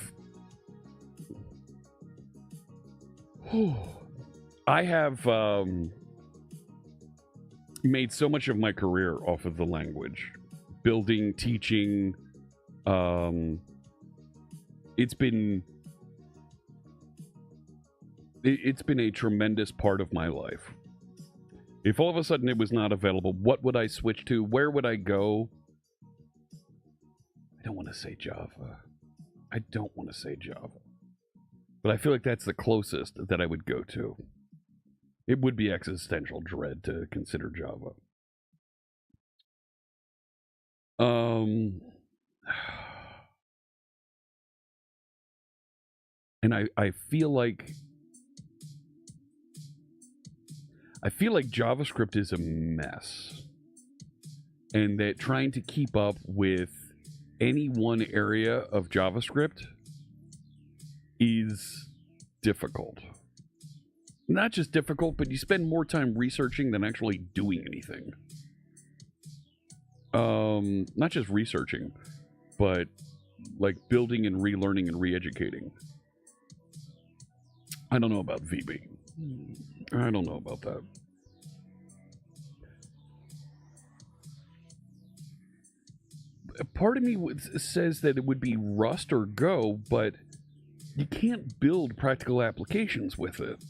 made so much of my career off of the language. Building, teaching, it's been a tremendous part of my life. If all of a sudden it was not available, what would I switch to? Where would I go? I don't want to say Java. But I feel like that's the closest that I would go to. It would be existential dread to consider Java. And I feel like JavaScript is a mess, and that trying to keep up with any one area of JavaScript is difficult. Not just difficult, but you spend more time researching than actually doing anything. Not just researching, but like building and relearning and re-educating. I don't know about VB. I don't know about that. Part of me says that it would be Rust or Go, but you can't build practical applications with it.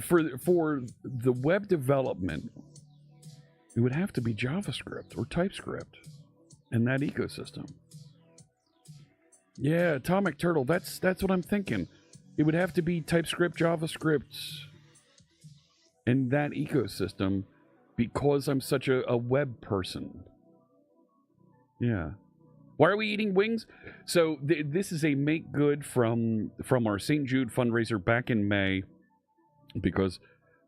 For the web development, it would have to be JavaScript or TypeScript and that ecosystem. Yeah, Atomic Turtle, that's what I'm thinking. It would have to be TypeScript, JavaScript, and that ecosystem because I'm such a web person. Yeah. Why are we eating wings? So this is a make good from our St. Jude fundraiser back in May, because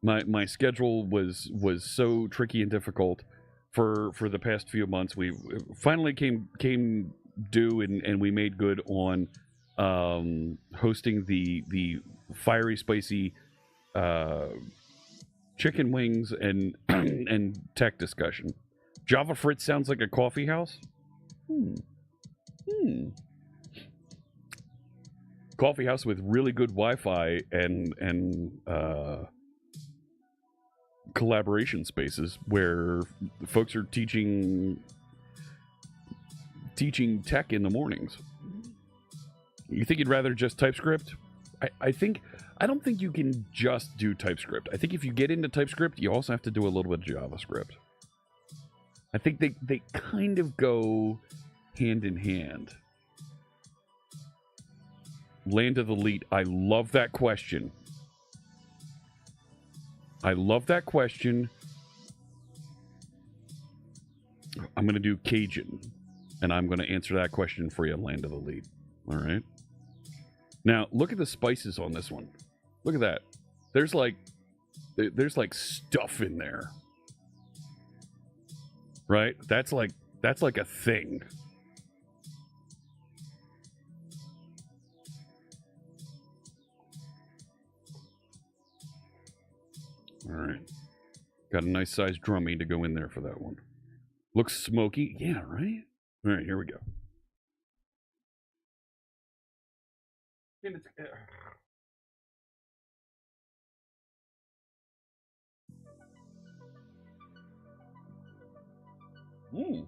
My schedule was so tricky and difficult for the past few months. We finally came due, and we made good on hosting the fiery, spicy chicken wings and and tech discussion. Java Fritz sounds like a coffee house. Coffee house with really good Wi-Fi and collaboration spaces where folks are teaching tech in the mornings. You think you'd rather just TypeScript? I don't think you can just do TypeScript. I think if you get into TypeScript, you also have to do a little bit of JavaScript. I think they kind of go hand in hand. Land of the Elite. I love that question. I love that question. I'm going to do Cajun, and I'm going to answer that question for you, Land of the Elite. All right. Now, look at the spices on this one. Look at that. There's like stuff in there. Right? That's like a thing. All right. Got a nice sized drummy to go in there for that one. Looks smoky. Yeah, right? All right, here we go. Mm.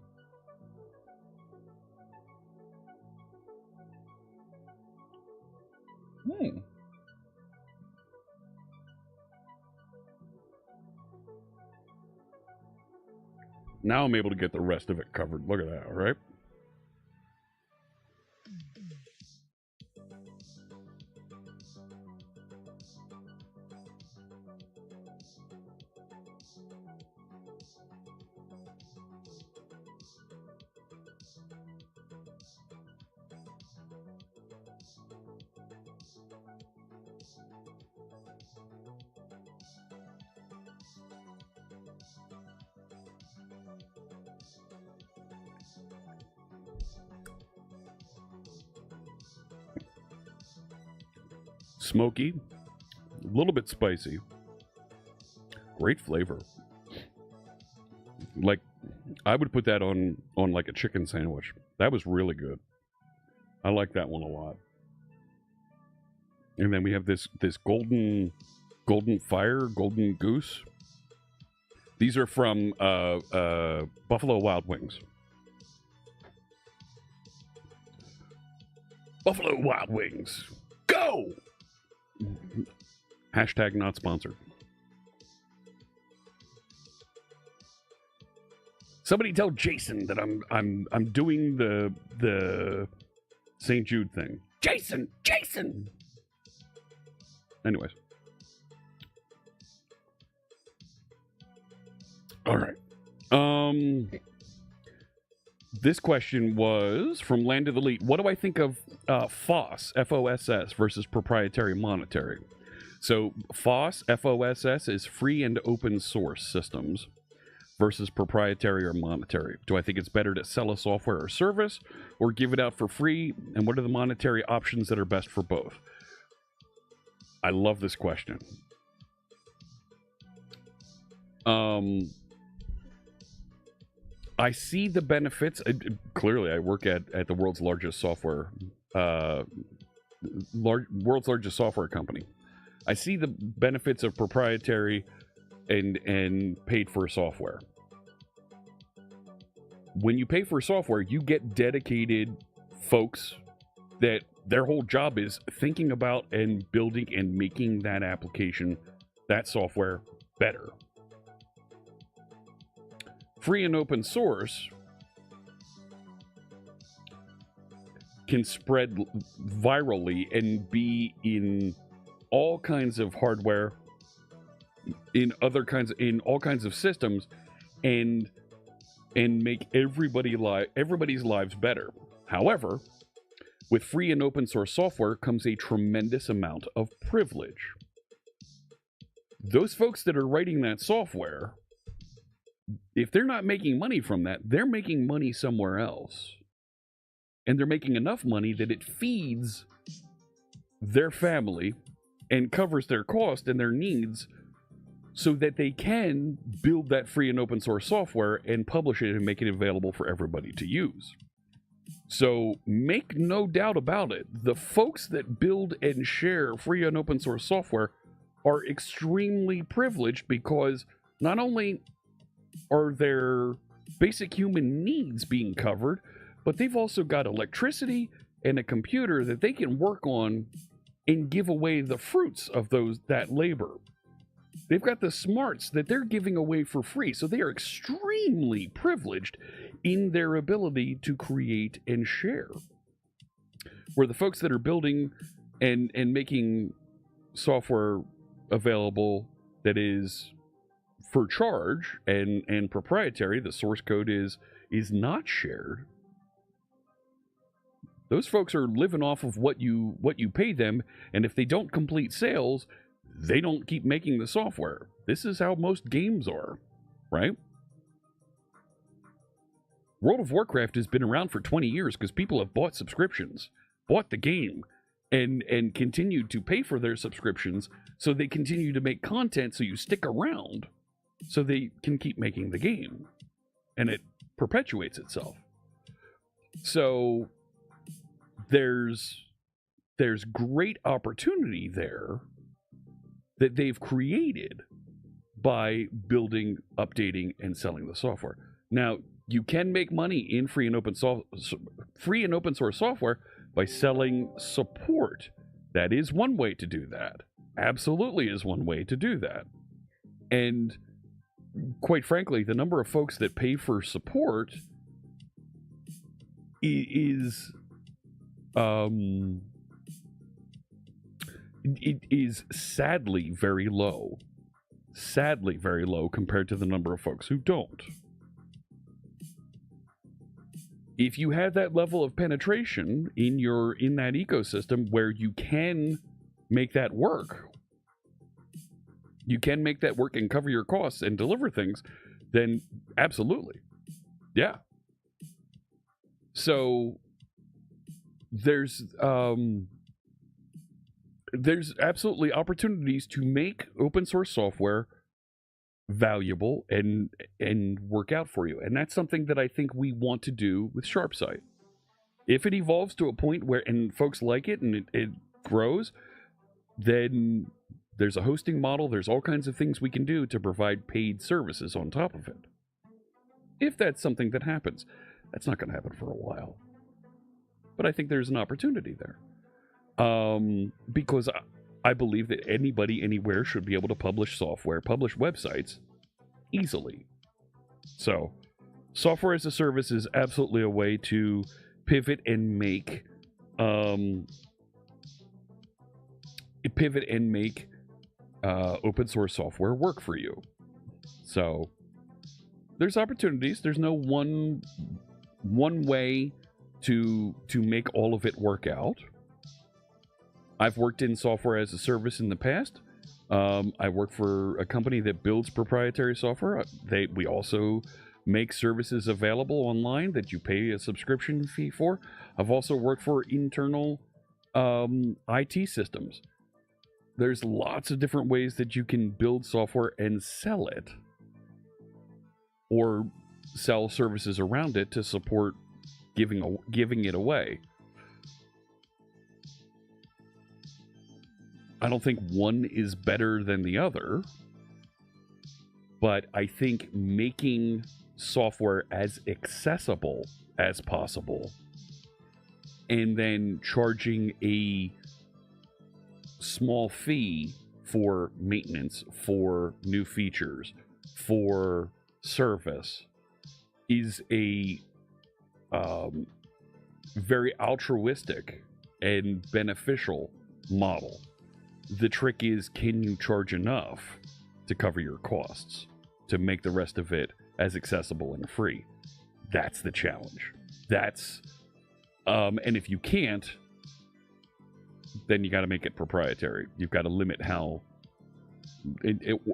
Mm. Now I'm able to get the rest of it covered. Look at that, all right? Smoky, a little bit spicy, great flavor. Like, I would put that on like a chicken sandwich. That was really good. I like that one a lot. And then we have this golden fire, golden goose. These are from Buffalo Wild Wings. Buffalo Wild Wings, go! Hashtag not sponsored. Somebody tell Jason that I'm doing the St. Jude thing. Jason. Anyways. All right. This question was from Land of the Elite. What do I think of FOSS, F-O-S-S, versus proprietary monetary? So FOSS, F-O-S-S, is free and open source systems versus proprietary or monetary. Do I think it's better to sell a software or service or give it out for free? And what are the monetary options that are best for both? I love this question. I see the benefits. Clearly, I work at the world's largest software, world's largest software company. I see the benefits of proprietary and paid for software. When you pay for software, you get dedicated folks that their whole job is thinking about and building and making that application, that software, better. Free and open source can spread virally and be in all kinds of hardware, in all kinds of systems, and make everybody's lives better. However, with free and open source software comes a tremendous amount of privilege. those folks that are writing that software, if they're not making money from that, they're making money somewhere else. And they're making enough money that it feeds their family and covers their cost and their needs so that they can build that free and open source software and publish it and make it available for everybody to use. So make no doubt about it, the folks that build and share free and open source software are extremely privileged because not only are their basic human needs being covered, but they've also got electricity and a computer that they can work on and give away the fruits of that labor. They've got the smarts that they're giving away for free, so they are extremely privileged in their ability to create and share. Where the folks that are building and making software available that is for charge and proprietary, the source code is not shared. Those folks are living off of what you pay them, and if they don't complete sales, they don't keep making the software. This is how most games are, right? World of Warcraft has been around for 20 years because people have bought subscriptions, bought the game, and continued to pay for their subscriptions, so they continue to make content so you stick around so they can keep making the game. And it perpetuates itself. So there's great opportunity there that they've created by building, updating, and selling the software. Now, you can make money in free and open source software by selling support. That is one way to do that. Absolutely is one way to do that. And quite frankly, the number of folks that pay for support is it is sadly very low. Sadly very low compared to the number of folks who don't. If you have that level of penetration in that ecosystem where you can make that work, you can make that work and cover your costs and deliver things, then absolutely. Yeah. So there's absolutely opportunities to make open source software valuable and work out for you. And that's something that I think we want to do with SharpSite. If it evolves to a point where, and folks like it and it grows, then there's a hosting model. There's all kinds of things we can do to provide paid services on top of it. If that's something that happens. That's not going to happen for a while. But I think there's an opportunity there. Because I believe that anybody, anywhere should be able to publish software, publish websites easily. So, software as a service is absolutely a way to pivot and make open source software work for you. So, there's opportunities. There's no one way to make all of it work out. I've worked in software as a service in the past. I work for a company that builds proprietary software. We also make services available online that you pay a subscription fee for. I've also worked for internal IT systems. There's lots of different ways that you can build software and sell it, or sell services around it to support giving it away. I don't think one is better than the other, but I think making software as accessible as possible and then charging a small fee for maintenance, for new features, for service is a very altruistic and beneficial model. The trick is, can you charge enough to cover your costs, to make the rest of it as accessible and free? That's the challenge. And if you can't, then you got to make it proprietary. You've got to limit how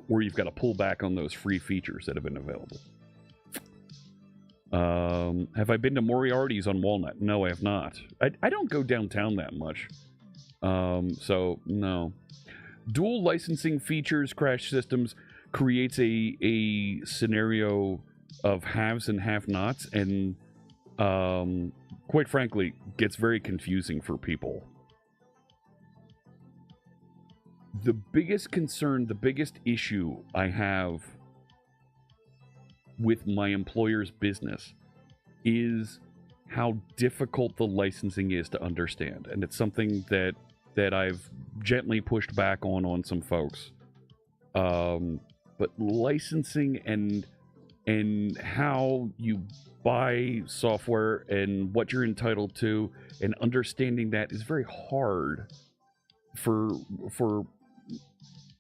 where you've got to pull back on those free features that have been available. Have I been to Moriarty's on Walnut? No, I have not. I don't go downtown that much. So, no. Dual licensing features, Crash Systems, creates a scenario of haves and have-nots, and quite frankly, gets very confusing for people. The biggest concern, the biggest issue I have with my employer's business is how difficult the licensing is to understand. And it's something that I've gently pushed back on some folks. But licensing and how you buy software and what you're entitled to and understanding that is very hard for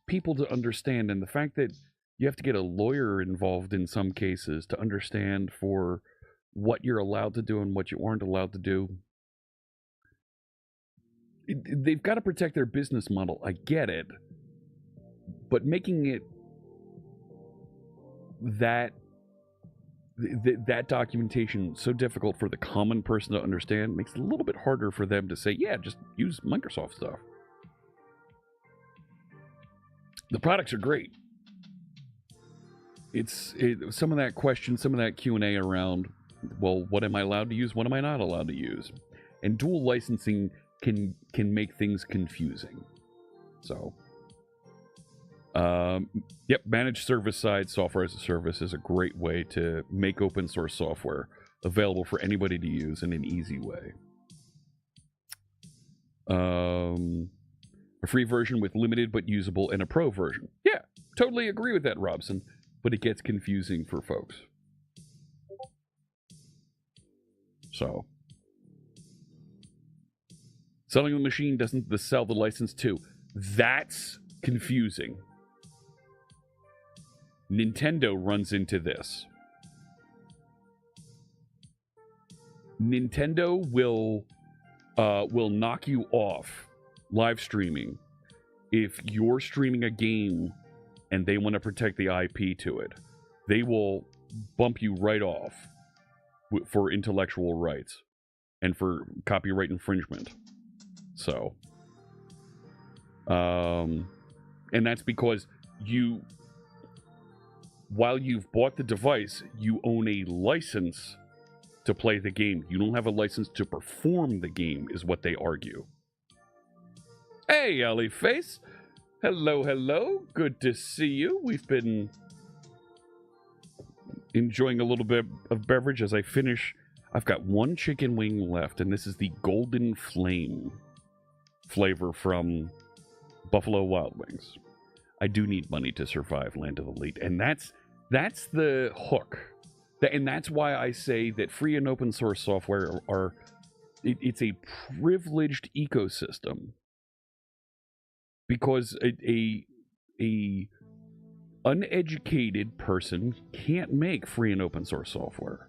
people to understand. And the fact that you have to get a lawyer involved in some cases to understand for what you're allowed to do and what you aren't allowed to do. They've got to protect their business model. I get it. But making it that documentation so difficult for the common person to understand makes it a little bit harder for them to say, yeah, just use Microsoft stuff. The products are great. Some of that question, some of that Q&A around, well, what am I allowed to use? What am I not allowed to use? And dual licensing can make things confusing. So, yep, managed service side software as a service is a great way to make open source software available for anybody to use in an easy way. A free version with limited but usable, and a pro version. Yeah, totally agree with that, Robson. But it gets confusing for folks. So, selling the machine doesn't sell the license too. That's confusing. Nintendo runs into this. Nintendo will knock you off live streaming if you're streaming a game and they want to protect the IP to it. They will bump you right off for intellectual rights and for copyright infringement. So, and that's because while you've bought the device, you own a license to play the game. You don't have a license to perform the game, is what they argue. Hey, Ellie Face. Hello, hello. Good to see you. We've been enjoying a little bit of beverage as I finish. I've got one chicken wing left, and this is the Golden Flame flavor from Buffalo Wild Wings. I do need money to survive Land of the Elite, and that's the hook. And that's why I say that free and open source software it's a privileged ecosystem. Because a uneducated person can't make free and open source software.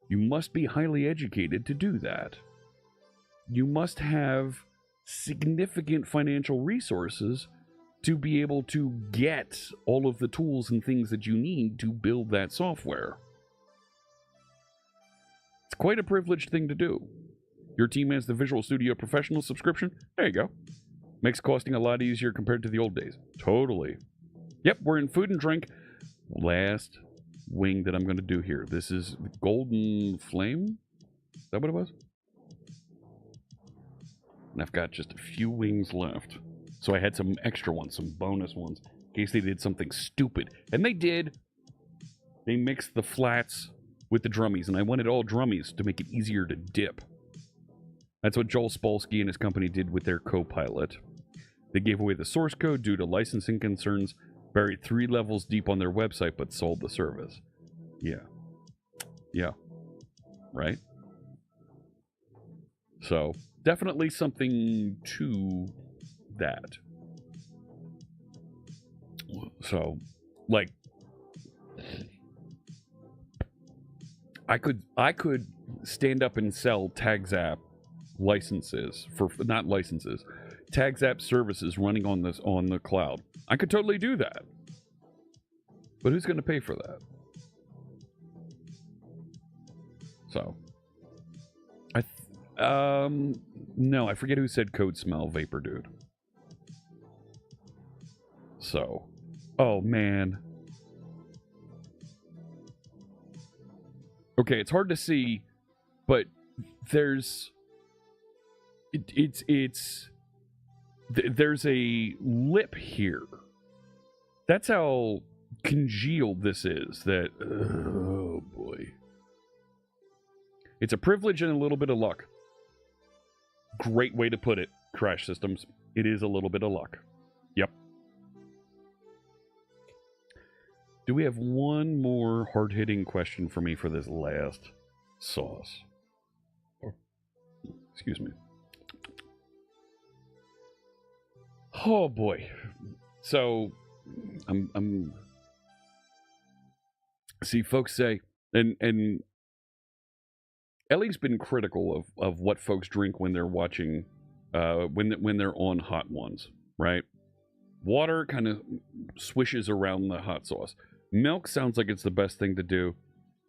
You must be highly educated to do that. You must have significant financial resources to be able to get all of the tools and things that you need to build that software. It's quite a privileged thing to do. Your team has the Visual Studio Professional subscription. There you go. Makes costing a lot easier compared to the old days. Totally. Yep, we're in food and drink. Last wing that I'm going to do here. This is Golden Flame. Is that what it was? And I've got just a few wings left. So I had some extra ones, some bonus ones, in case they did something stupid. And they did. They mixed the flats with the drummies, and I wanted all drummies to make it easier to dip. That's what Joel Spolsky and his company did with their Copilot. They gave away the source code due to licensing concerns, buried 3 levels deep on their website, but sold the service. Yeah. Yeah. Right? So, definitely something to that. So, like, I could stand up and sell TagZap licenses for not licenses, TagZap services running on the cloud I could totally do that. But who's going to pay for that? So, no, I forget who said code smell, Vapor Dude. So, oh man. Okay, it's hard to see, but there's there's a lip here. That's how congealed this is. That, oh boy. It's a privilege and a little bit of luck. Great way to put it, Crash Systems. It is a little bit of luck. Yep. Do we have one more hard-hitting question for me for this last sauce? Oh, excuse me. Oh boy. So I'm see folks say and Ellie's been critical of what folks drink when they're watching when they're on Hot Ones, right? Water kind of swishes around the hot sauce. Milk sounds like it's the best thing to do.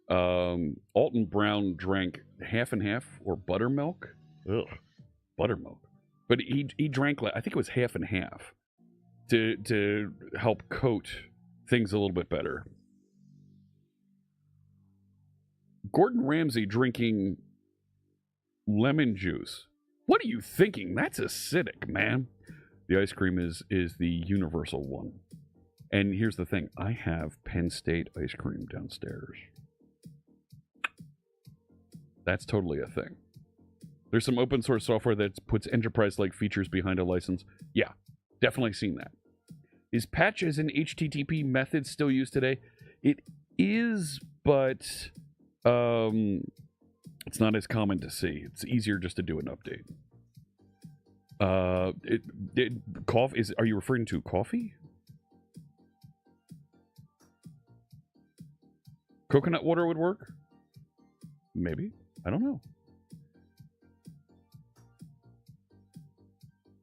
Alton Brown drank half and half or buttermilk. Ugh, buttermilk. But he drank, I think it was half and half to help coat things a little bit better. Gordon Ramsay drinking lemon juice. What are you thinking? That's acidic, man. The ice cream is the universal one. And here's the thing. I have Penn State ice cream downstairs. That's totally a thing. There's some open source software that puts enterprise-like features behind a license. Yeah, definitely seen that. Is patch as an HTTP method still used today? It is, but it's not as common to see. It's easier just to do an update. Coffee are you referring to coffee? Coconut water would work? Maybe. I don't know.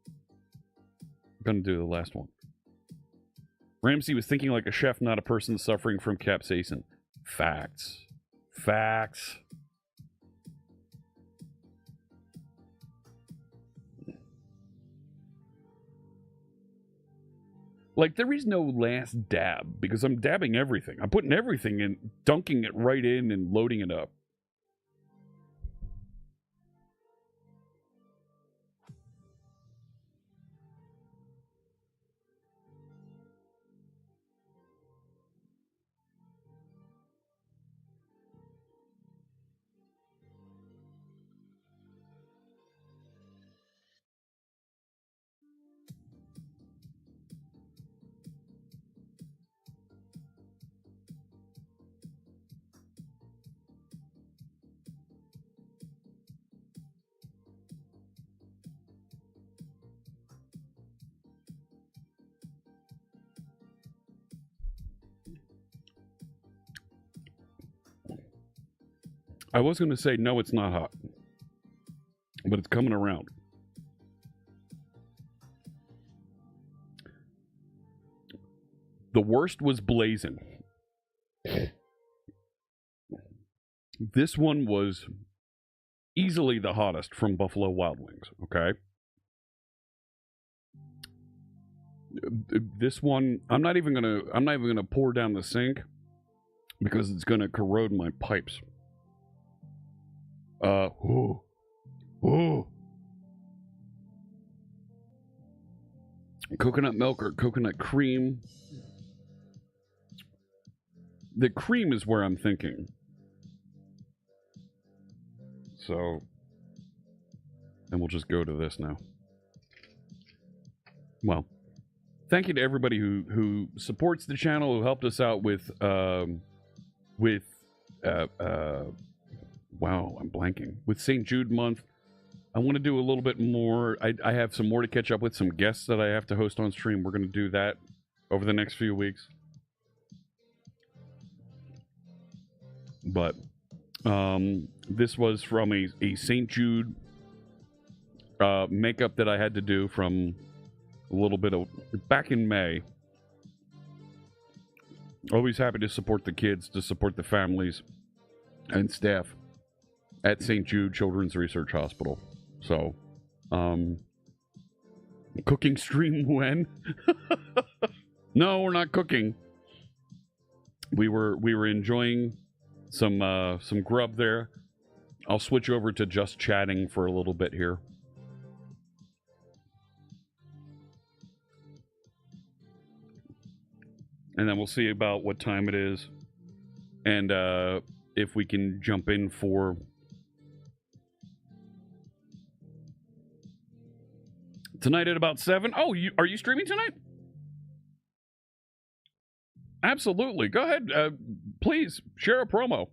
I'm gonna do the last one. Ramsey was thinking like a chef, not a person suffering from capsaicin. Facts. Facts. Like, there is no last dab, because I'm dabbing everything. I'm putting everything in, dunking it right in and loading it up. I was going to say, no, it's not hot. But it's coming around. The worst was blazing. This one was easily the hottest from Buffalo Wild Wings, okay? This one, I'm not even gonna pour down the sink because it's gonna corrode my pipes. Coconut milk or coconut cream. The cream is where I'm thinking. So, and we'll just go to this now. Well, thank you to everybody who supports the channel, who helped us out with wow, I'm blanking. With St. Jude month. I want to do a little bit more. I have some more to catch up with, some guests that I have to host on stream. We're going to do that over the next few weeks. But this was from a St. Jude makeup that I had to do from a little bit of back in May. Always happy to support the kids, to support the families and staff at St. Jude Children's Research Hospital. So, cooking stream when? No, we're not cooking. We were enjoying some grub there. I'll switch over to just chatting for a little bit here. And then we'll see about what time it is. And if we can jump in for tonight at about 7. Oh, are you streaming tonight? Absolutely. Go ahead. Please share a promo.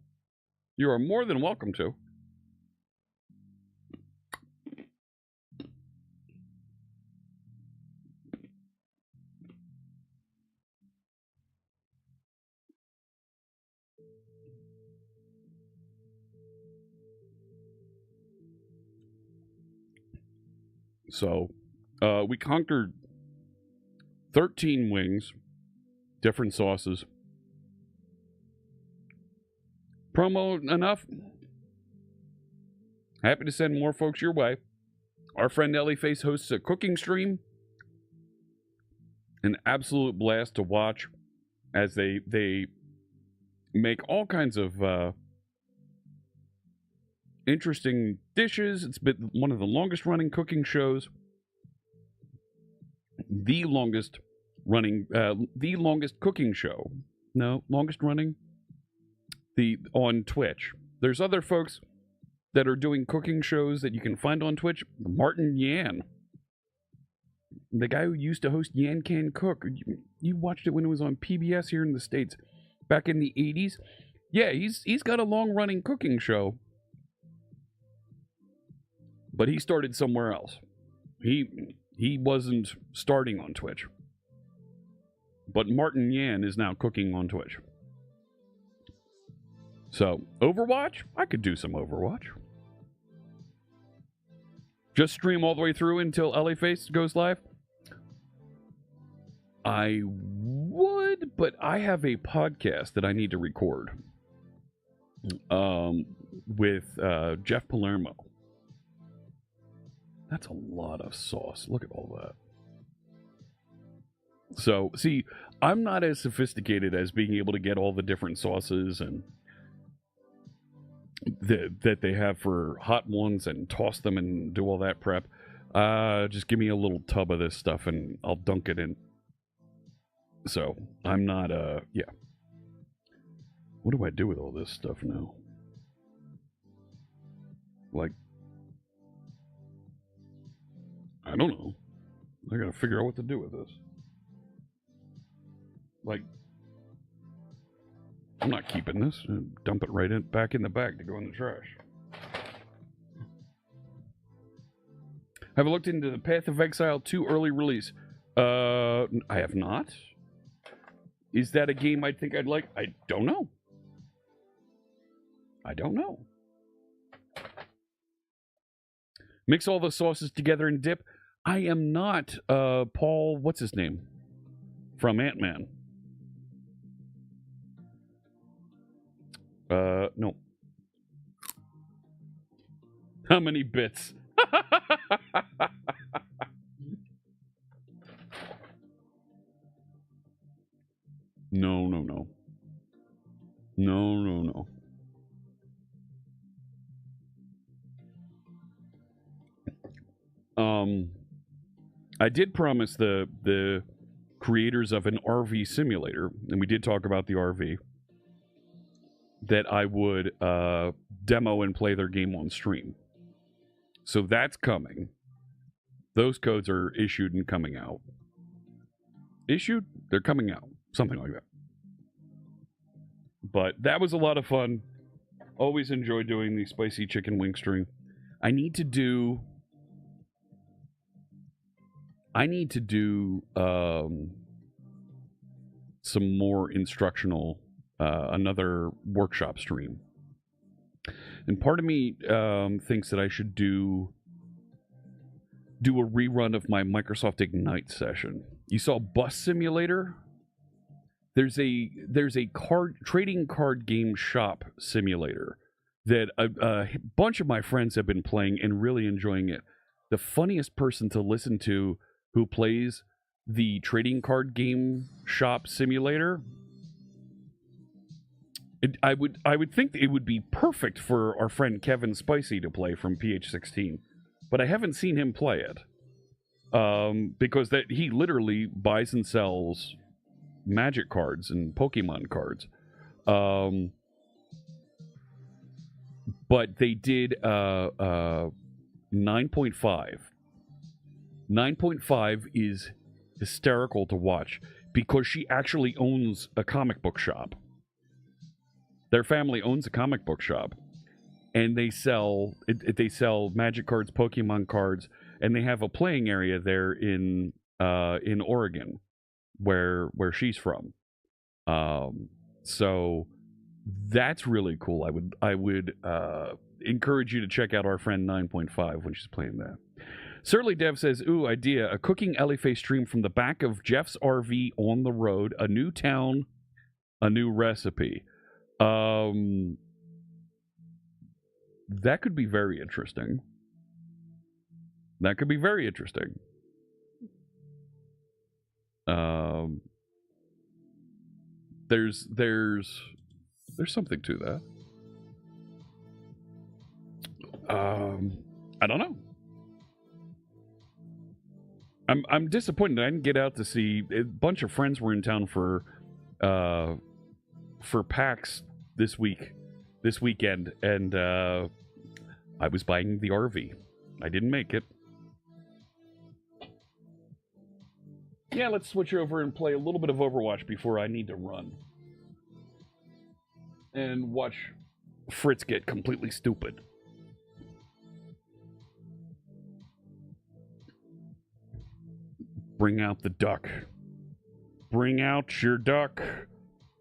You are more than welcome to. So, we conquered 13 wings, different sauces. Promo enough? Happy to send more folks your way. Our friend Ellie Face hosts a cooking stream. An absolute blast to watch as they make all kinds of interesting dishes. It's been one of the longest running cooking shows. The longest cooking show. No, longest running. On Twitch. There's other folks that are doing cooking shows that you can find on Twitch. Martin Yan. The guy who used to host Yan Can Cook. You watched it when it was on PBS here in the States back in the 80s. Yeah, he's got a long-running cooking show. But he started somewhere else. He wasn't starting on Twitch. But Martin Yan is now cooking on Twitch. So, Overwatch? I could do some Overwatch. Just stream all the way through until LA Face goes live? I would, but I have a podcast that I need to record. With Jeff Palermo. That's a lot of sauce. Look at all that. So, see, I'm not as sophisticated as being able to get all the different sauces and that they have for hot ones and toss them and do all that prep. Just give me a little tub of this stuff and I'll dunk it in. So, I'm not, yeah. What do I do with all this stuff now? Like, I don't know. I gotta figure out what to do with this. Like, I'm not keeping this. Dump it right back in the bag to go in the trash. Have I looked into the Path of Exile 2 early release? I have not. Is that a game I think I'd like? I don't know. I don't know. Mix all the sauces together and dip. I am not Paul, what's his name? From Ant-Man. No. How many bits? No. No. I did promise the creators of an RV simulator, and we did talk about the RV, that I would demo and play their game on stream. So that's coming. Those codes are issued and coming out. Issued? They're coming out. Something like that. But that was a lot of fun. Always enjoy doing the spicy chicken wing stream. I need to do some more instructional, another workshop stream. And part of me thinks that I should do a rerun of my Microsoft Ignite session. You saw Bus Simulator? there's a trading card game shop simulator that a bunch of my friends have been playing and really enjoying it. The funniest person to listen to who plays the trading card game shop simulator, I would think that it would be perfect for our friend Kevin Spicy to play from PH16, but I haven't seen him play it because that he literally buys and sells Magic cards and Pokemon cards. But they did 9.5. 9.5 is hysterical to watch because she actually owns a comic book shop. Their family owns a comic book shop, and they sell Magic cards, Pokemon cards, and they have a playing area there in Oregon, where she's from. So that's really cool. I would encourage you to check out our friend 9.5 when she's playing that. Surly Dev says, ooh, idea, a cooking Elife stream from the back of Jeff's RV on the road, a new town, a new recipe. That could be very interesting. That could be very interesting. There's something to that. I don't know. I'm disappointed I didn't get out to see. A bunch of friends were in town for PAX this weekend, and I was buying the RV. I didn't make it. Yeah, let's switch over and play a little bit of Overwatch before I need to run. And watch Fritz get completely stupid. Bring out the duck. Bring out your duck.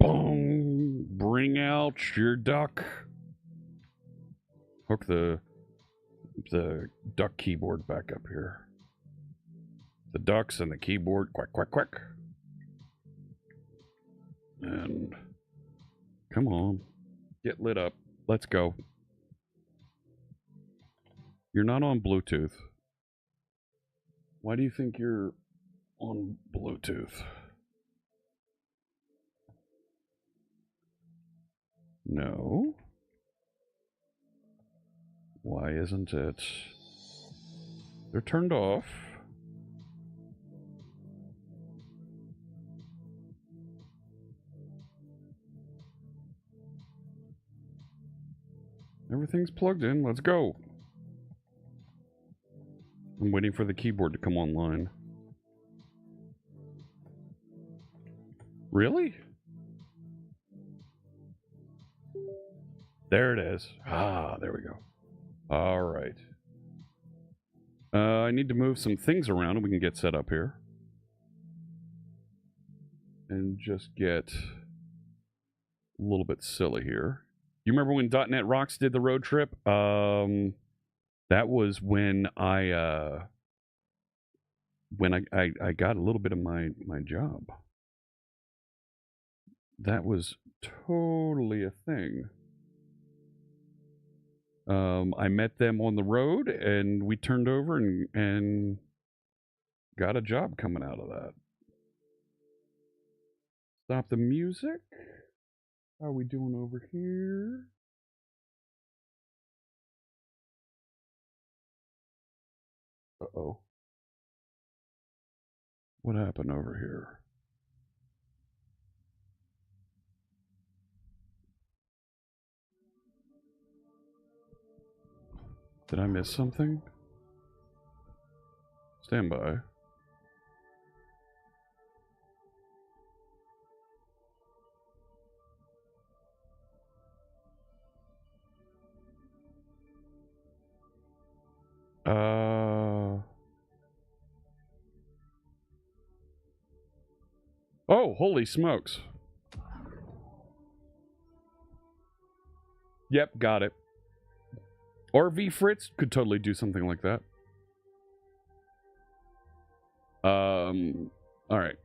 Boom. Bring out your duck. Hook the duck keyboard back up here. The ducks and the keyboard, quack, quack, quack. And come on, get lit up. Let's go. You're not on Bluetooth. Why do you think you're on Bluetooth? No. Why isn't it? They're turned off. Everything's plugged in. Let's go. I'm waiting for the keyboard to come online. Really? There it is. Ah, there we go. All right. I need to move some things around and we can get set up here. And just get a little bit silly here. You remember when .NET Rocks did the road trip? That was when I got a little bit of my job. That was totally a thing. I met them on the road, and we turned over and got a job coming out of that. Stop the music. How are we doing over here? Uh-oh. What happened over here? Did I miss something? Stand by. Oh, holy smokes. Yep, got it. RV Fritz could totally do something like that. All right.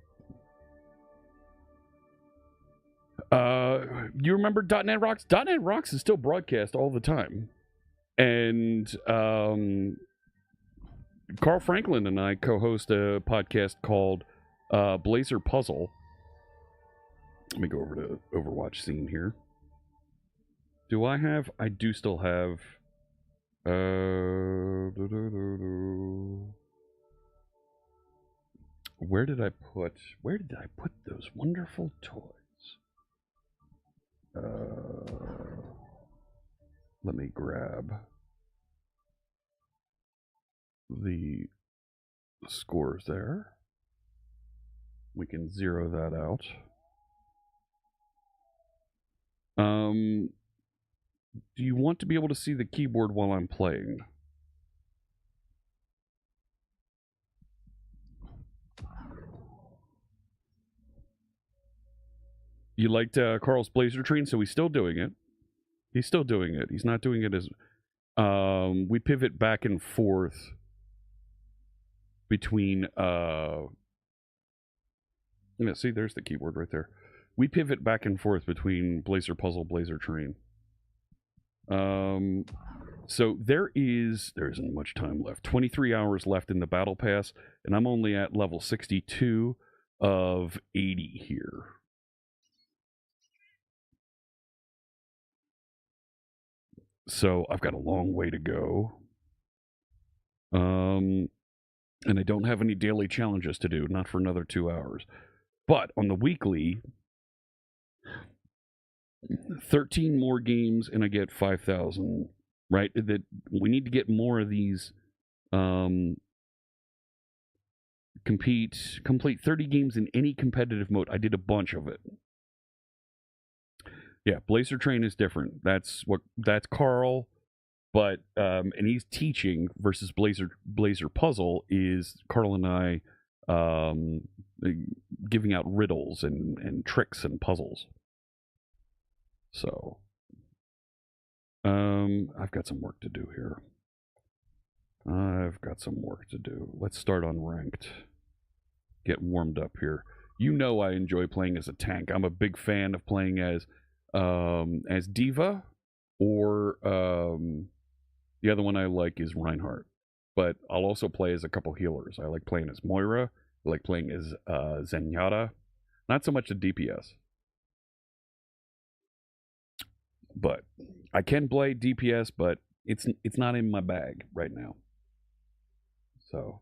You remember .NET Rocks? .NET Rocks is still broadcast all the time. And Carl Franklin and I co-host a podcast called Blazer Puzzle. Let me go over to Overwatch scene here. Do I have? I do still have. Where did I put those wonderful toys? Let me grab the scores there. We can zero that out. Do you want to be able to see the keyboard while I'm playing? You liked Carl's Blazer Train, so he's still doing it. He's still doing it. He's not doing it as... we pivot back and forth between... Yeah, see, there's the keyboard right there. We pivot back and forth between Blazer Puzzle, Blazer Train. So there isn't much time left. 23 hours left in the Battle Pass, and I'm only at level 62 of 80 here. So I've got a long way to go. And I don't have any daily challenges to do, not for another 2 hours. But on the weekly, 13 more games and I get 5,000, right? That we need to get more of these complete 30 games in any competitive mode. I did a bunch of it. Yeah, Blazer Train is different. That's Carl, but and he's teaching versus Blazer Puzzle is Carl and I giving out riddles and tricks and puzzles. So I've got some work to do here. Let's start on ranked. Get warmed up here. You know I enjoy playing as a tank. I'm a big fan of playing as D.Va, or the other one I like is Reinhardt. But I'll also play as a couple healers. I like playing as Moira. I like playing as Zenyatta. Not so much a DPS. But I can play DPS, but it's not in my bag right now. So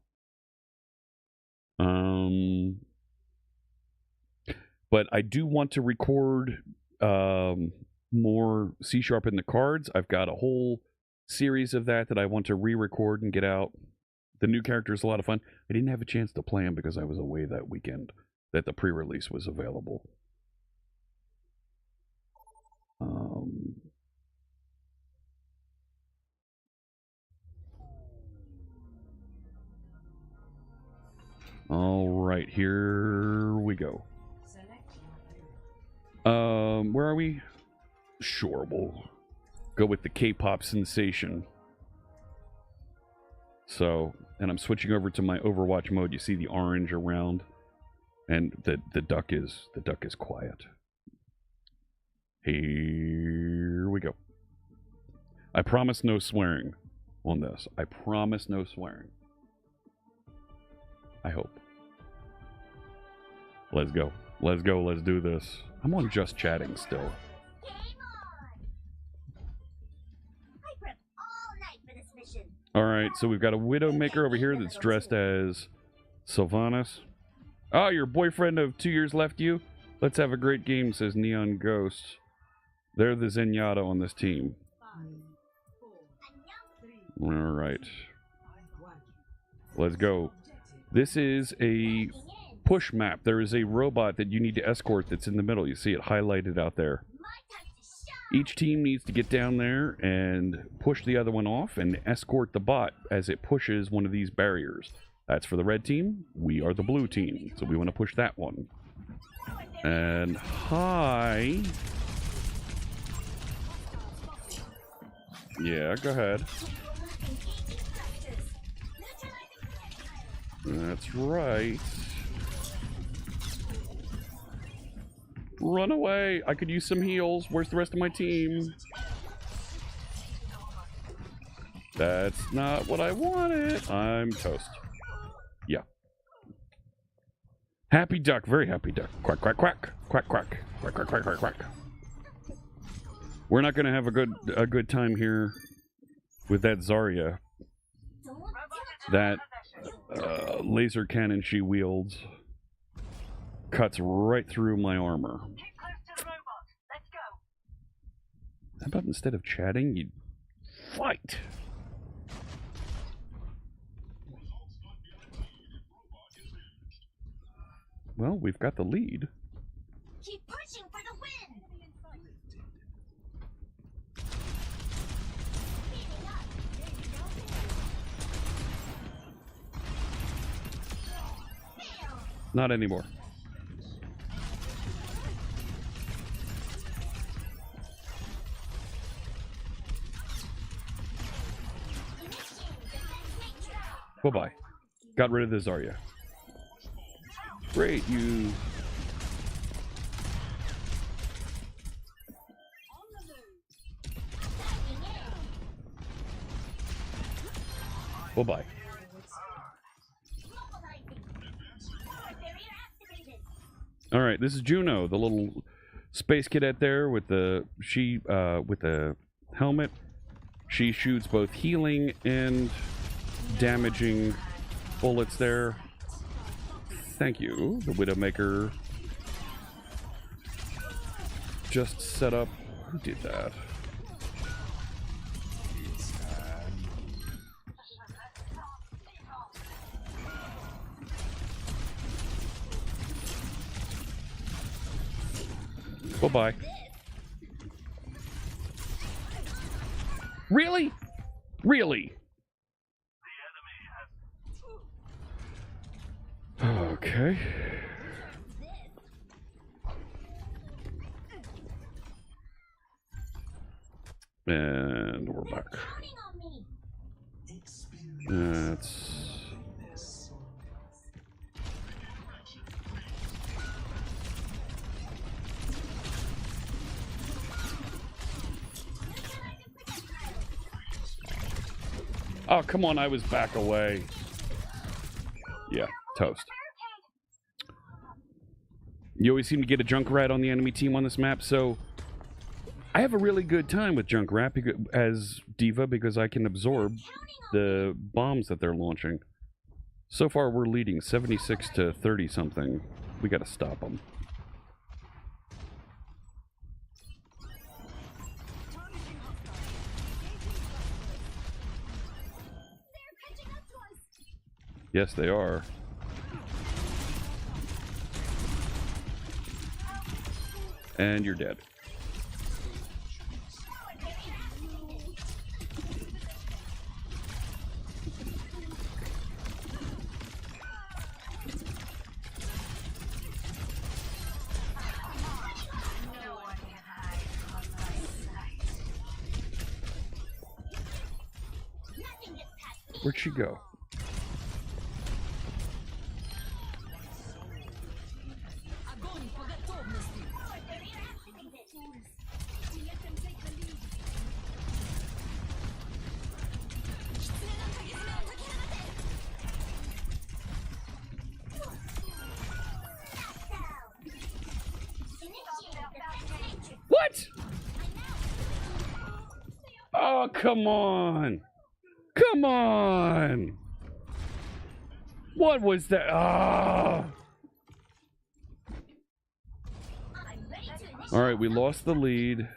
but I do want to record more C# in the cards. I've got a whole series of that I want to re-record and get out. The new character is a lot of fun. I didn't have a chance to play them because I was away that weekend that the pre-release was available. All right, here we go. Where are we? Sure, we'll go with the K-pop sensation. So, and I'm switching over to my Overwatch mode. You see the orange around, and the duck is quiet. Here we go. I promise no swearing on this. I promise no swearing. I hope. Let's go. Let's go. Let's do this. I'm on just chatting still. Alright, so we've got a Widowmaker over here that's dressed as Sylvanas. Oh, your boyfriend of 2 years left you? Let's have a great game, says Neon Ghost. They're the Zenyatta on this team. Alright. Let's go. This is a push map. There is a robot that you need to escort that's in the middle. You see it highlighted out there. Each team needs to get down there and push the other one off and escort the bot as it pushes one of these barriers. That's for the red team. We are the blue team, so we want to push that one. And hi. Yeah, go ahead. That's right. Run away. I could use some heals. Where's the rest of my team? That's not what I wanted. I'm toast. Yeah. Happy duck. Very happy duck. Quack, quack, quack. Quack, quack. Quack, quack, quack, quack, quack. We're not going to have a good time here with that Zarya. That laser cannon she wields cuts right through my armor. How about instead of chatting, you fight? Well, we've got the lead. Keep pushing for the win! Not anymore. Bye-bye. Got rid of the Zarya. Great, you... Bye-bye. Alright, this is Juno, the little space cadet there with the... with the helmet. She shoots both healing and damaging bullets there. Thank you. The Widowmaker just set up. Who did that? Bye-bye. Really? Really? Okay. And we're back. That's... Oh, come on, I was back away. Yeah, toast. You always seem to get a Junkrat on the enemy team on this map, so I have a really good time with Junkrat as D.Va because I can absorb the bombs that they're launching. So far, we're leading 76 to 30 something. We gotta stop them. Yes, they are. And you're dead. Where'd she go? What? Oh, come on. Come on. What was that? Ah. All right, we lost the lead.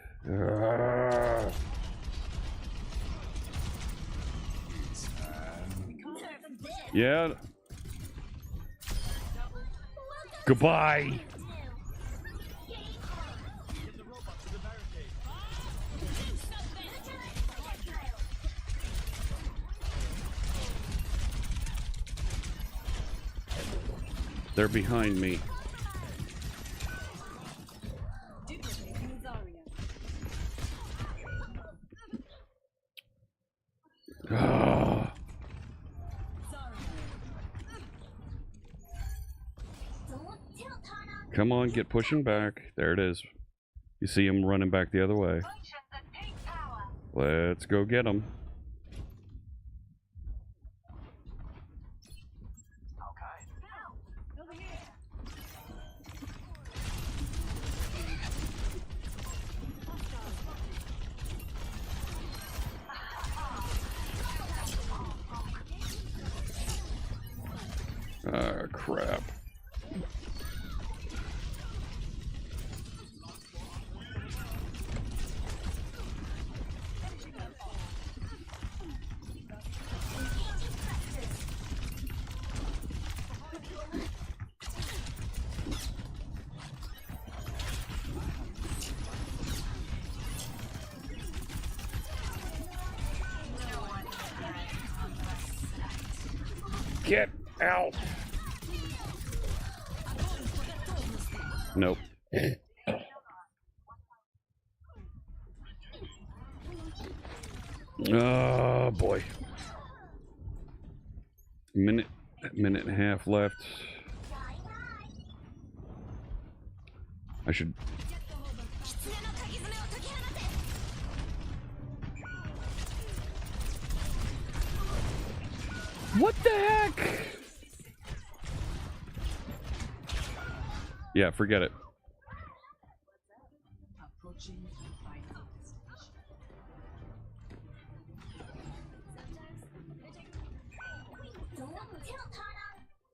Yeah. Goodbye. They're behind me. Ah. Come on, get pushing back. There it is. You see him running back the other way. Let's go get him. Ah, crap. Get out. Nope. Oh boy. Minute and a half left. I should. What the heck? Yeah, forget it.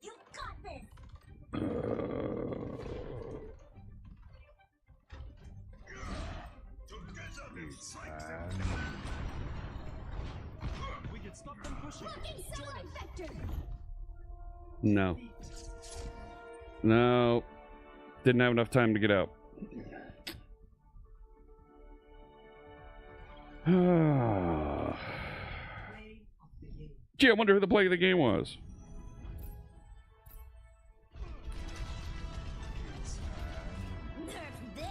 You got this. We can stop them pushing. Fucking Solid Vector. No. No. Didn't have enough time to get out. Gee, I wonder who the play of the game was. Nerf this.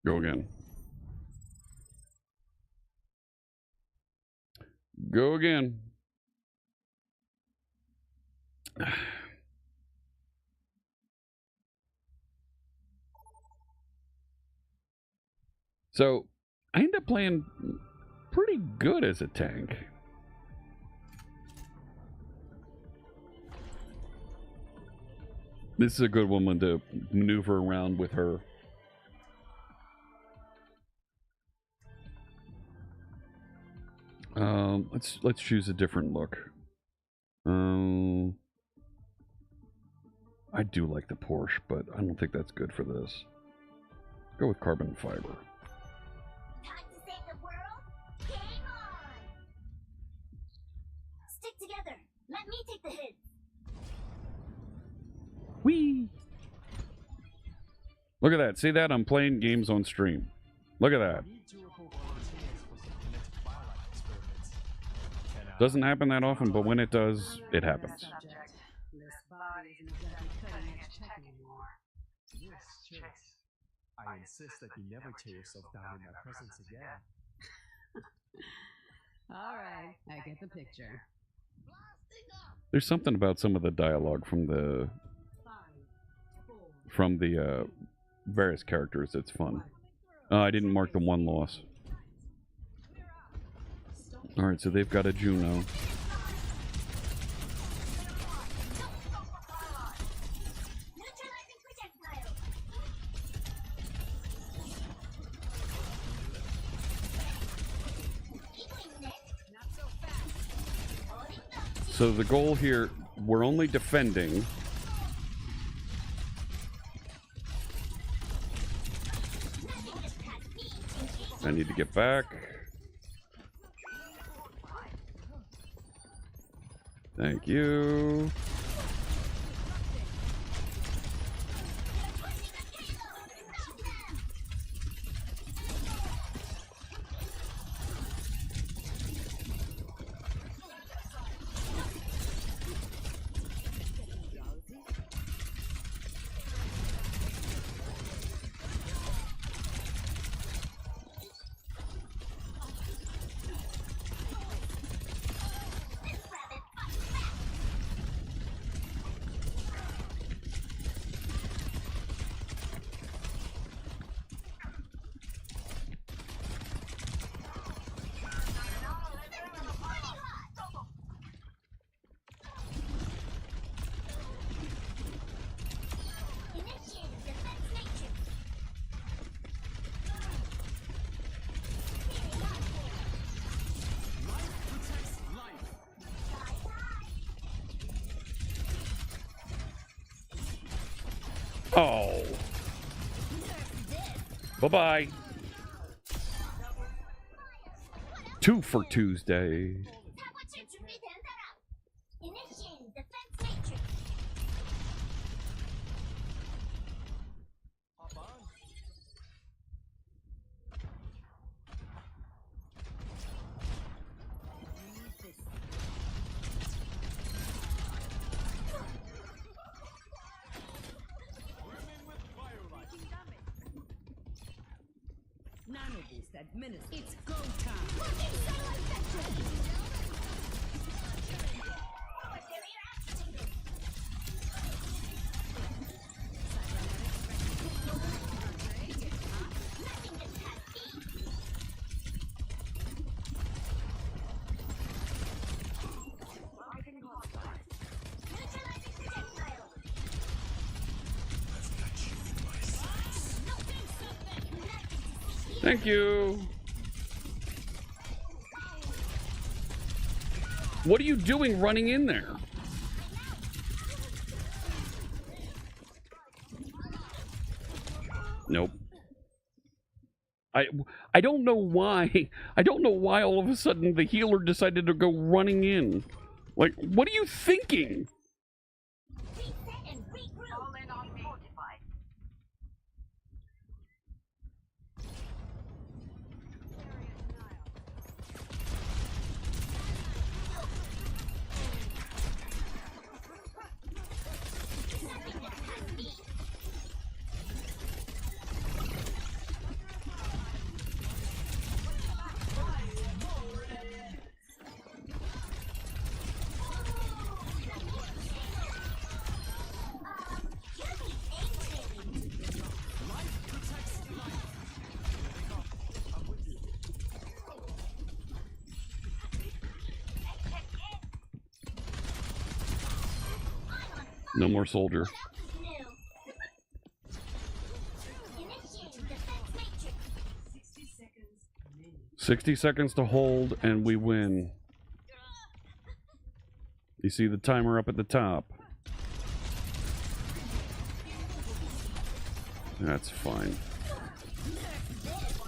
Go again. Go again. So, I end up playing pretty good as a tank. This is a good woman to maneuver around with her. Let's choose a different look. I do like the Porsche, but I don't think that's good for this. Go with carbon fiber. Time to save the world? Game on! Stick together. Let me take the hit. Whee! Look at that. See that? I'm playing games on stream. Look at that. Doesn't happen that often, but when it does, it happens. I insist that you never tear yourself down in my presence again. All right, I get the picture. There's something about some of the dialogue from the various characters that's fun. I didn't mark the one loss. All right, so they've got a Juno. Neutralizing projectile. So the goal here, we're only defending. I need to get back. Thank you. Bye-bye. 2 for Tuesday. 사고칠 준비된 사람. Initiating defense matrix. Nano boost administered. It's go time. Neutralizing projectile. Thank you. What are you doing running in there? Nope. I don't know why. I don't know why all of a sudden the healer decided to go running in. Like, what are you thinking? Reset and regroup. All in on fortified. No more soldier. New. Initiating defense matrix. 60 seconds to hold and we win. You see the timer up at the top. That's fine.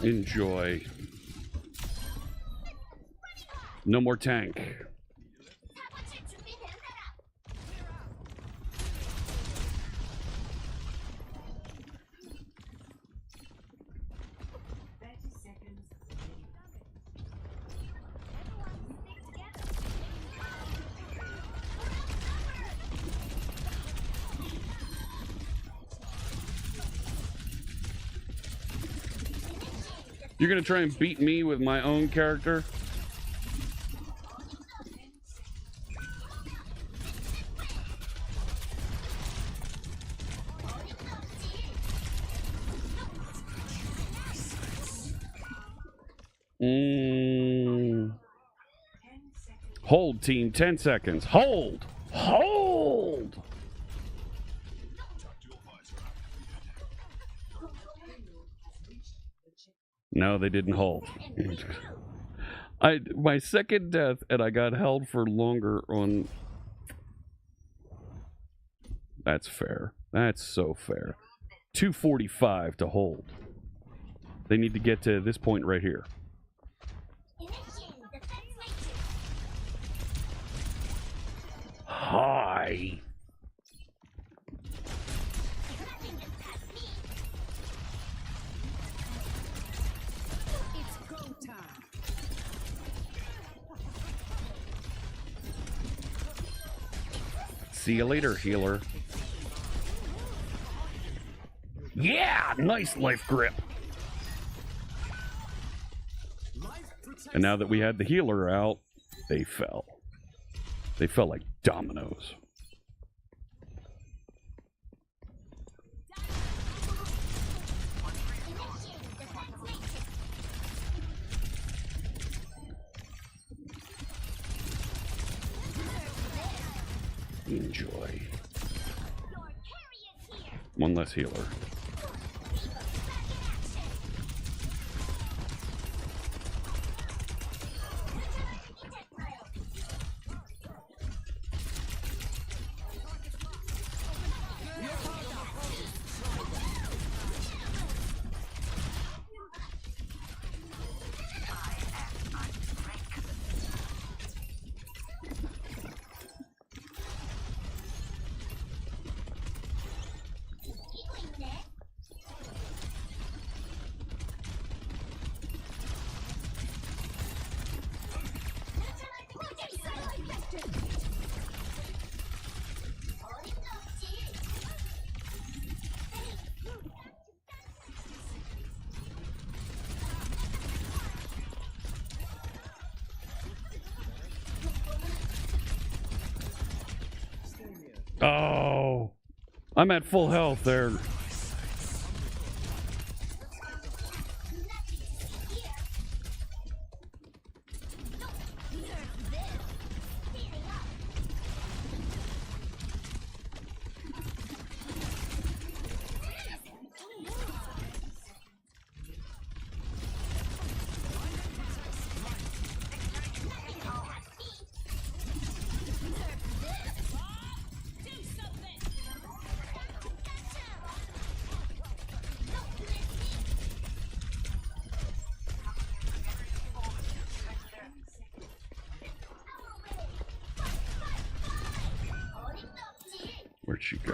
Enjoy. No more tank. 사고칠 준비된 사람. You're gonna try and beat me with my own character? Hold, team. 10 seconds. Hold! Hold! No, they didn't hold. My second death, and I got held for longer on... That's fair. That's so fair. 245 to hold. They need to get to this point right here. Initiating defense matrix. Hi. Nothing gets past me. It's go time. See you later, healer. Yeah! Nice life grip. And now that we had the healer out, they fell. They fell like dominoes. Initiating defense matrix. Enjoy. Your carry is here. One less healer. Back in action. Projectile. Oh, I'm at full health there. Where'd she go?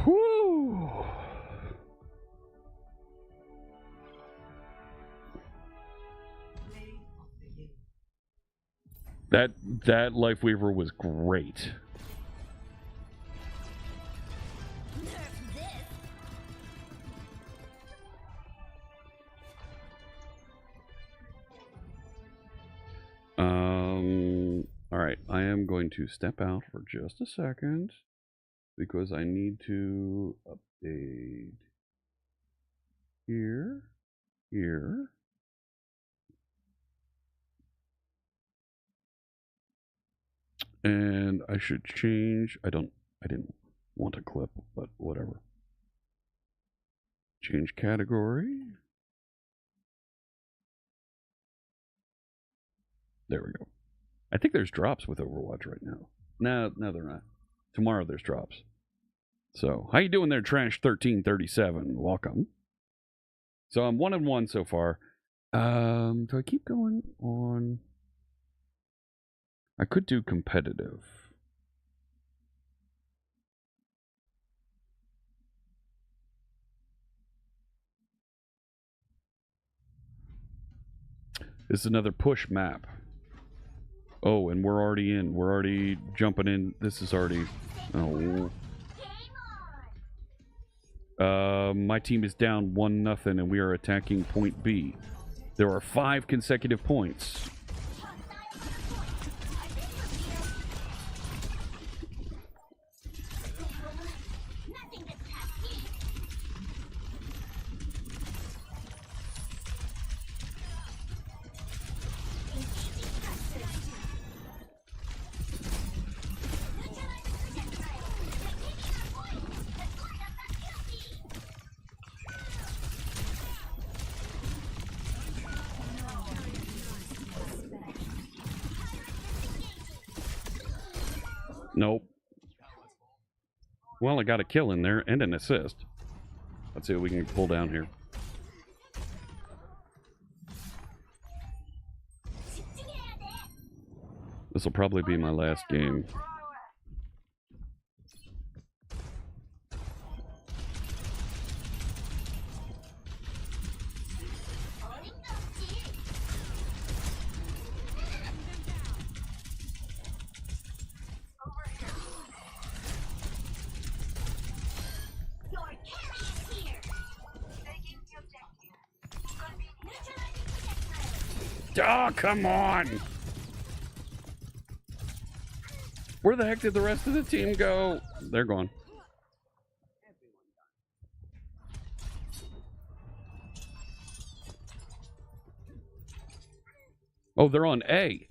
Whew. That Life Weaver was great. All right, I am going to step out for just a second because I need to update here. And I should change, I didn't want a clip, but whatever. Change category. There we go. I think there's drops with Overwatch right now. No, they're not. Tomorrow there's drops. So, how you doing there, Trash1337? Welcome. So I'm 1-1 so far. Do I keep going on? I could do competitive. This is another push map. Oh, and we're already in. We're already jumping in. This is already... Oh. My team is down 1-0, and we are attacking point B. There are 5 consecutive points. Nope. Well, I got a kill in there and an assist. Let's see what we can pull down here. This will probably be my last game. Oh, come on! Where the heck did the rest of the team go? They're gone. Oh, they're on A.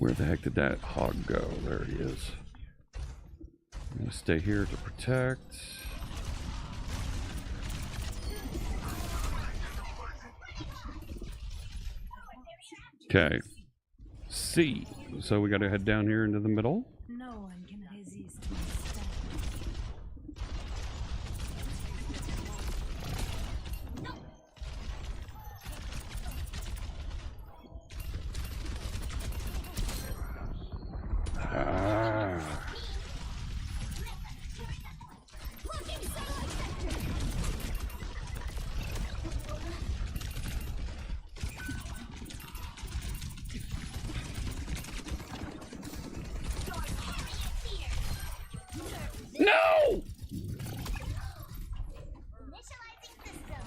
Where the heck did that hog go? There he is. I'm gonna stay here to protect. Okay. C. So we gotta head down here into the middle. No one can resist my style. Ah. No! Initializing system.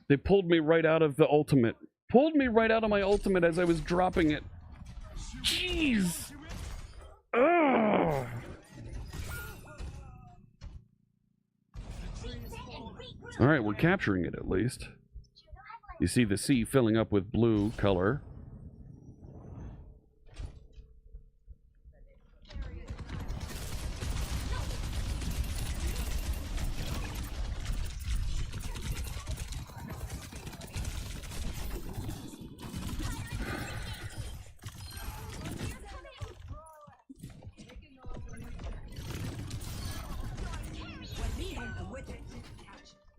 They pulled me right out of the ultimate. Pulled me right out of my ultimate as I was dropping it. Jeez! Ugh! Alright, we're capturing it at least. You see the sea filling up with blue color.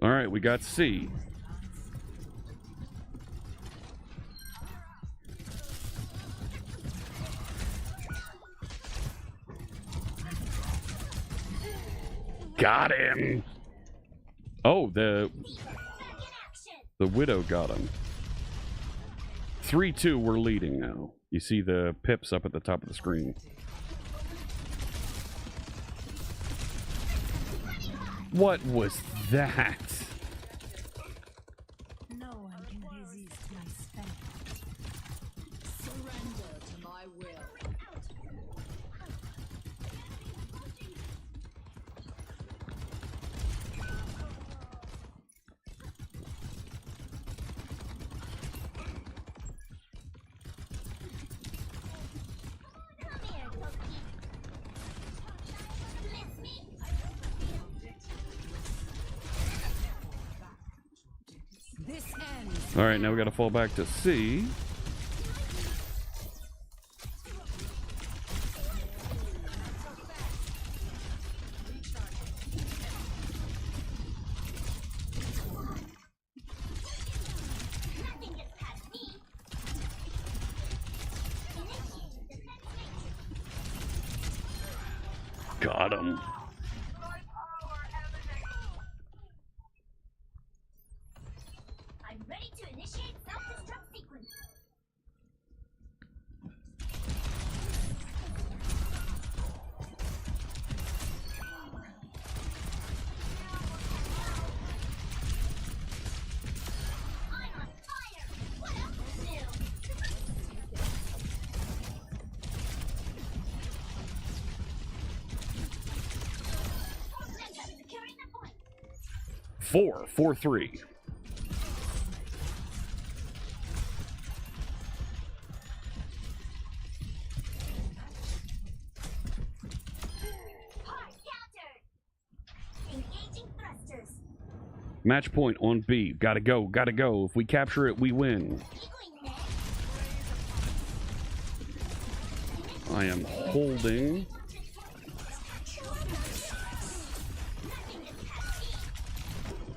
Alright, we got C. Got him! Oh, the Widow got him. 3-2, we're leading now. You see the pips up at the top of the screen. What was that? No one can resist my spell. Surrender to my will. Come here, Toki. Miss me? This ends. Alright, now we gotta fall back to C. Nothing gets past me. Initiating defense matrix. Got him. I'm ready to initiate self-destruct sequence. I'm on fire! What else is new? Mega securing the point. 4-3. Hard countered. Engaging thrusters. Match point on B. Gotta go, gotta go. If we capture it, we win. Eagling net. I am holding. Nothing gets past me.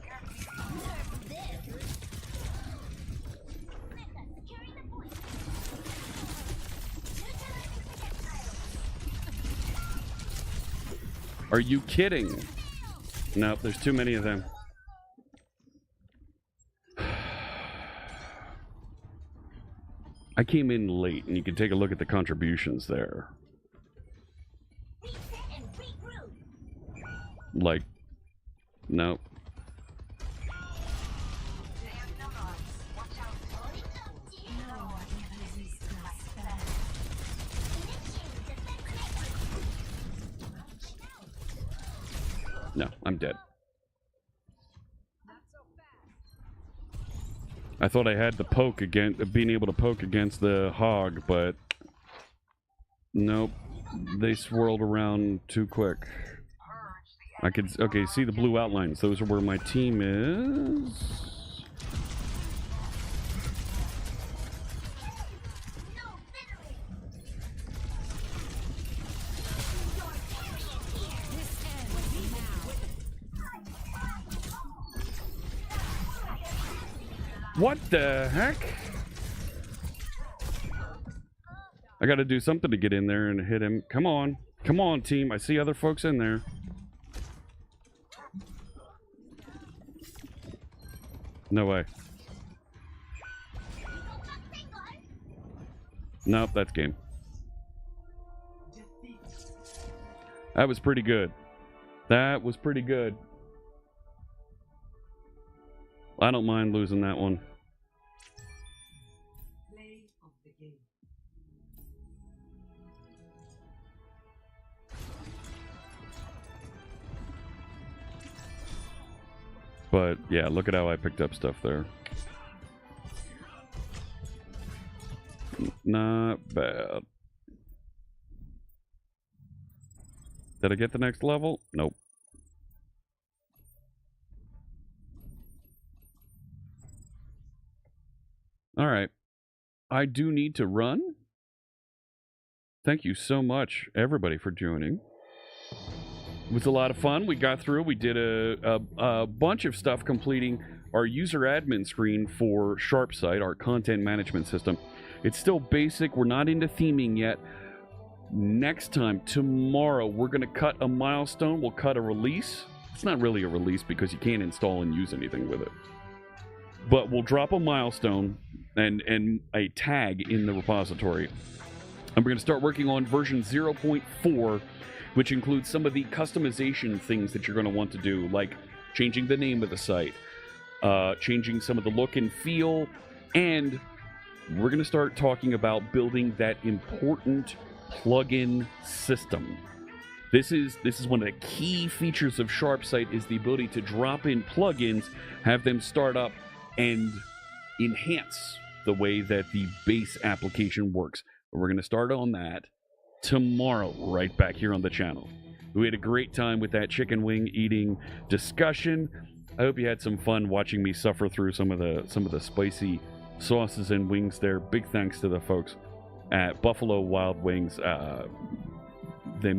Nerf this. Mega securing the point. Neutralizing projectile. Are you kidding? Nope, there's too many of them. I came in late, and you can take a look at the contributions there. Reset and regroup. Like, nope. No one can resist my spell. Initiating defense matrix. No, I'm dead. I thought I had the poke against being able to poke against the hog, but nope. They swirled around too quick. I could see the blue outlines. Those are where my team is. What the heck? I gotta do something to get in there and hit him. Come on. Come on, team. I see other folks in there. No way. Nope, that's game. That was pretty good. That was pretty good. I don't mind losing that one. But yeah, look at how I picked up stuff there. Not bad. Did I get the next level? Nope. All right. I do need to run. Thank you so much, everybody, for joining. It was a lot of fun. We got through. We did a bunch of stuff completing our user admin screen for SharpSight, our content management system. It's still basic. We're not into theming yet. Next time, tomorrow, we're going to cut a milestone. We'll cut a release. It's not really a release because you can't install and use anything with it. But we'll drop a milestone and a tag in the repository. And we're going to start working on version 0.4, which includes some of the customization things that you're going to want to do, like changing the name of the site, changing some of the look and feel, and we're going to start talking about building that important plugin system. This is one of the key features of SharpSight, is the ability to drop in plugins, have them start up, and enhance the way that the base application works. We're going to start on that tomorrow, right back here on the channel. We had a great time with that chicken wing eating discussion. I hope you had some fun watching me suffer through some of the spicy sauces and wings there. Big thanks to the folks at Buffalo Wild Wings. They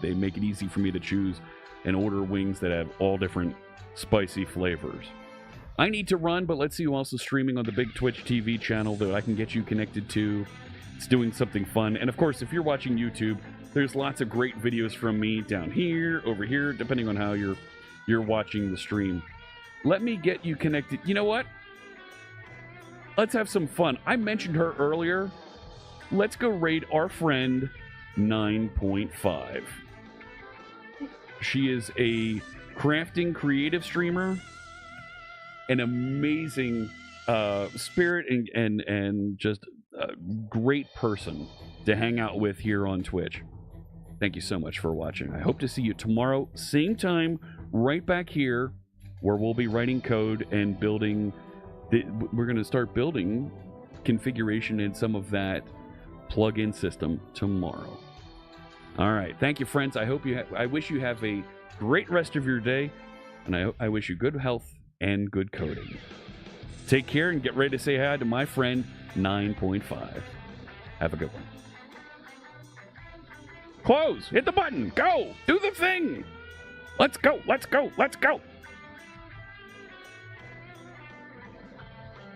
make it easy for me to choose and order wings that have all different spicy flavors. I need to run, but let's see who else is streaming on the big Twitch TV channel that I can get you connected to. It's doing something fun. And of course, if you're watching YouTube, there's lots of great videos from me down here, over here, depending on how you're watching the stream. Let me get you connected. You know what? Let's have some fun. I mentioned her earlier. Let's go raid our friend 9.5. She is a crafting creative streamer, an amazing spirit and just a great person to hang out with here on Twitch. Thank you so much for watching. I hope to see you tomorrow, same time, right back here, where we'll be writing code and building. We're going to start building configuration in some of that plugin system tomorrow. All right, thank you, friends. I wish you have a great rest of your day, and I wish you good health and good coding. Take care and get ready to say hi to my friend 9.5. Have a good one. Close. Hit the button. Go. Do the thing. Let's go. Let's go. Let's go.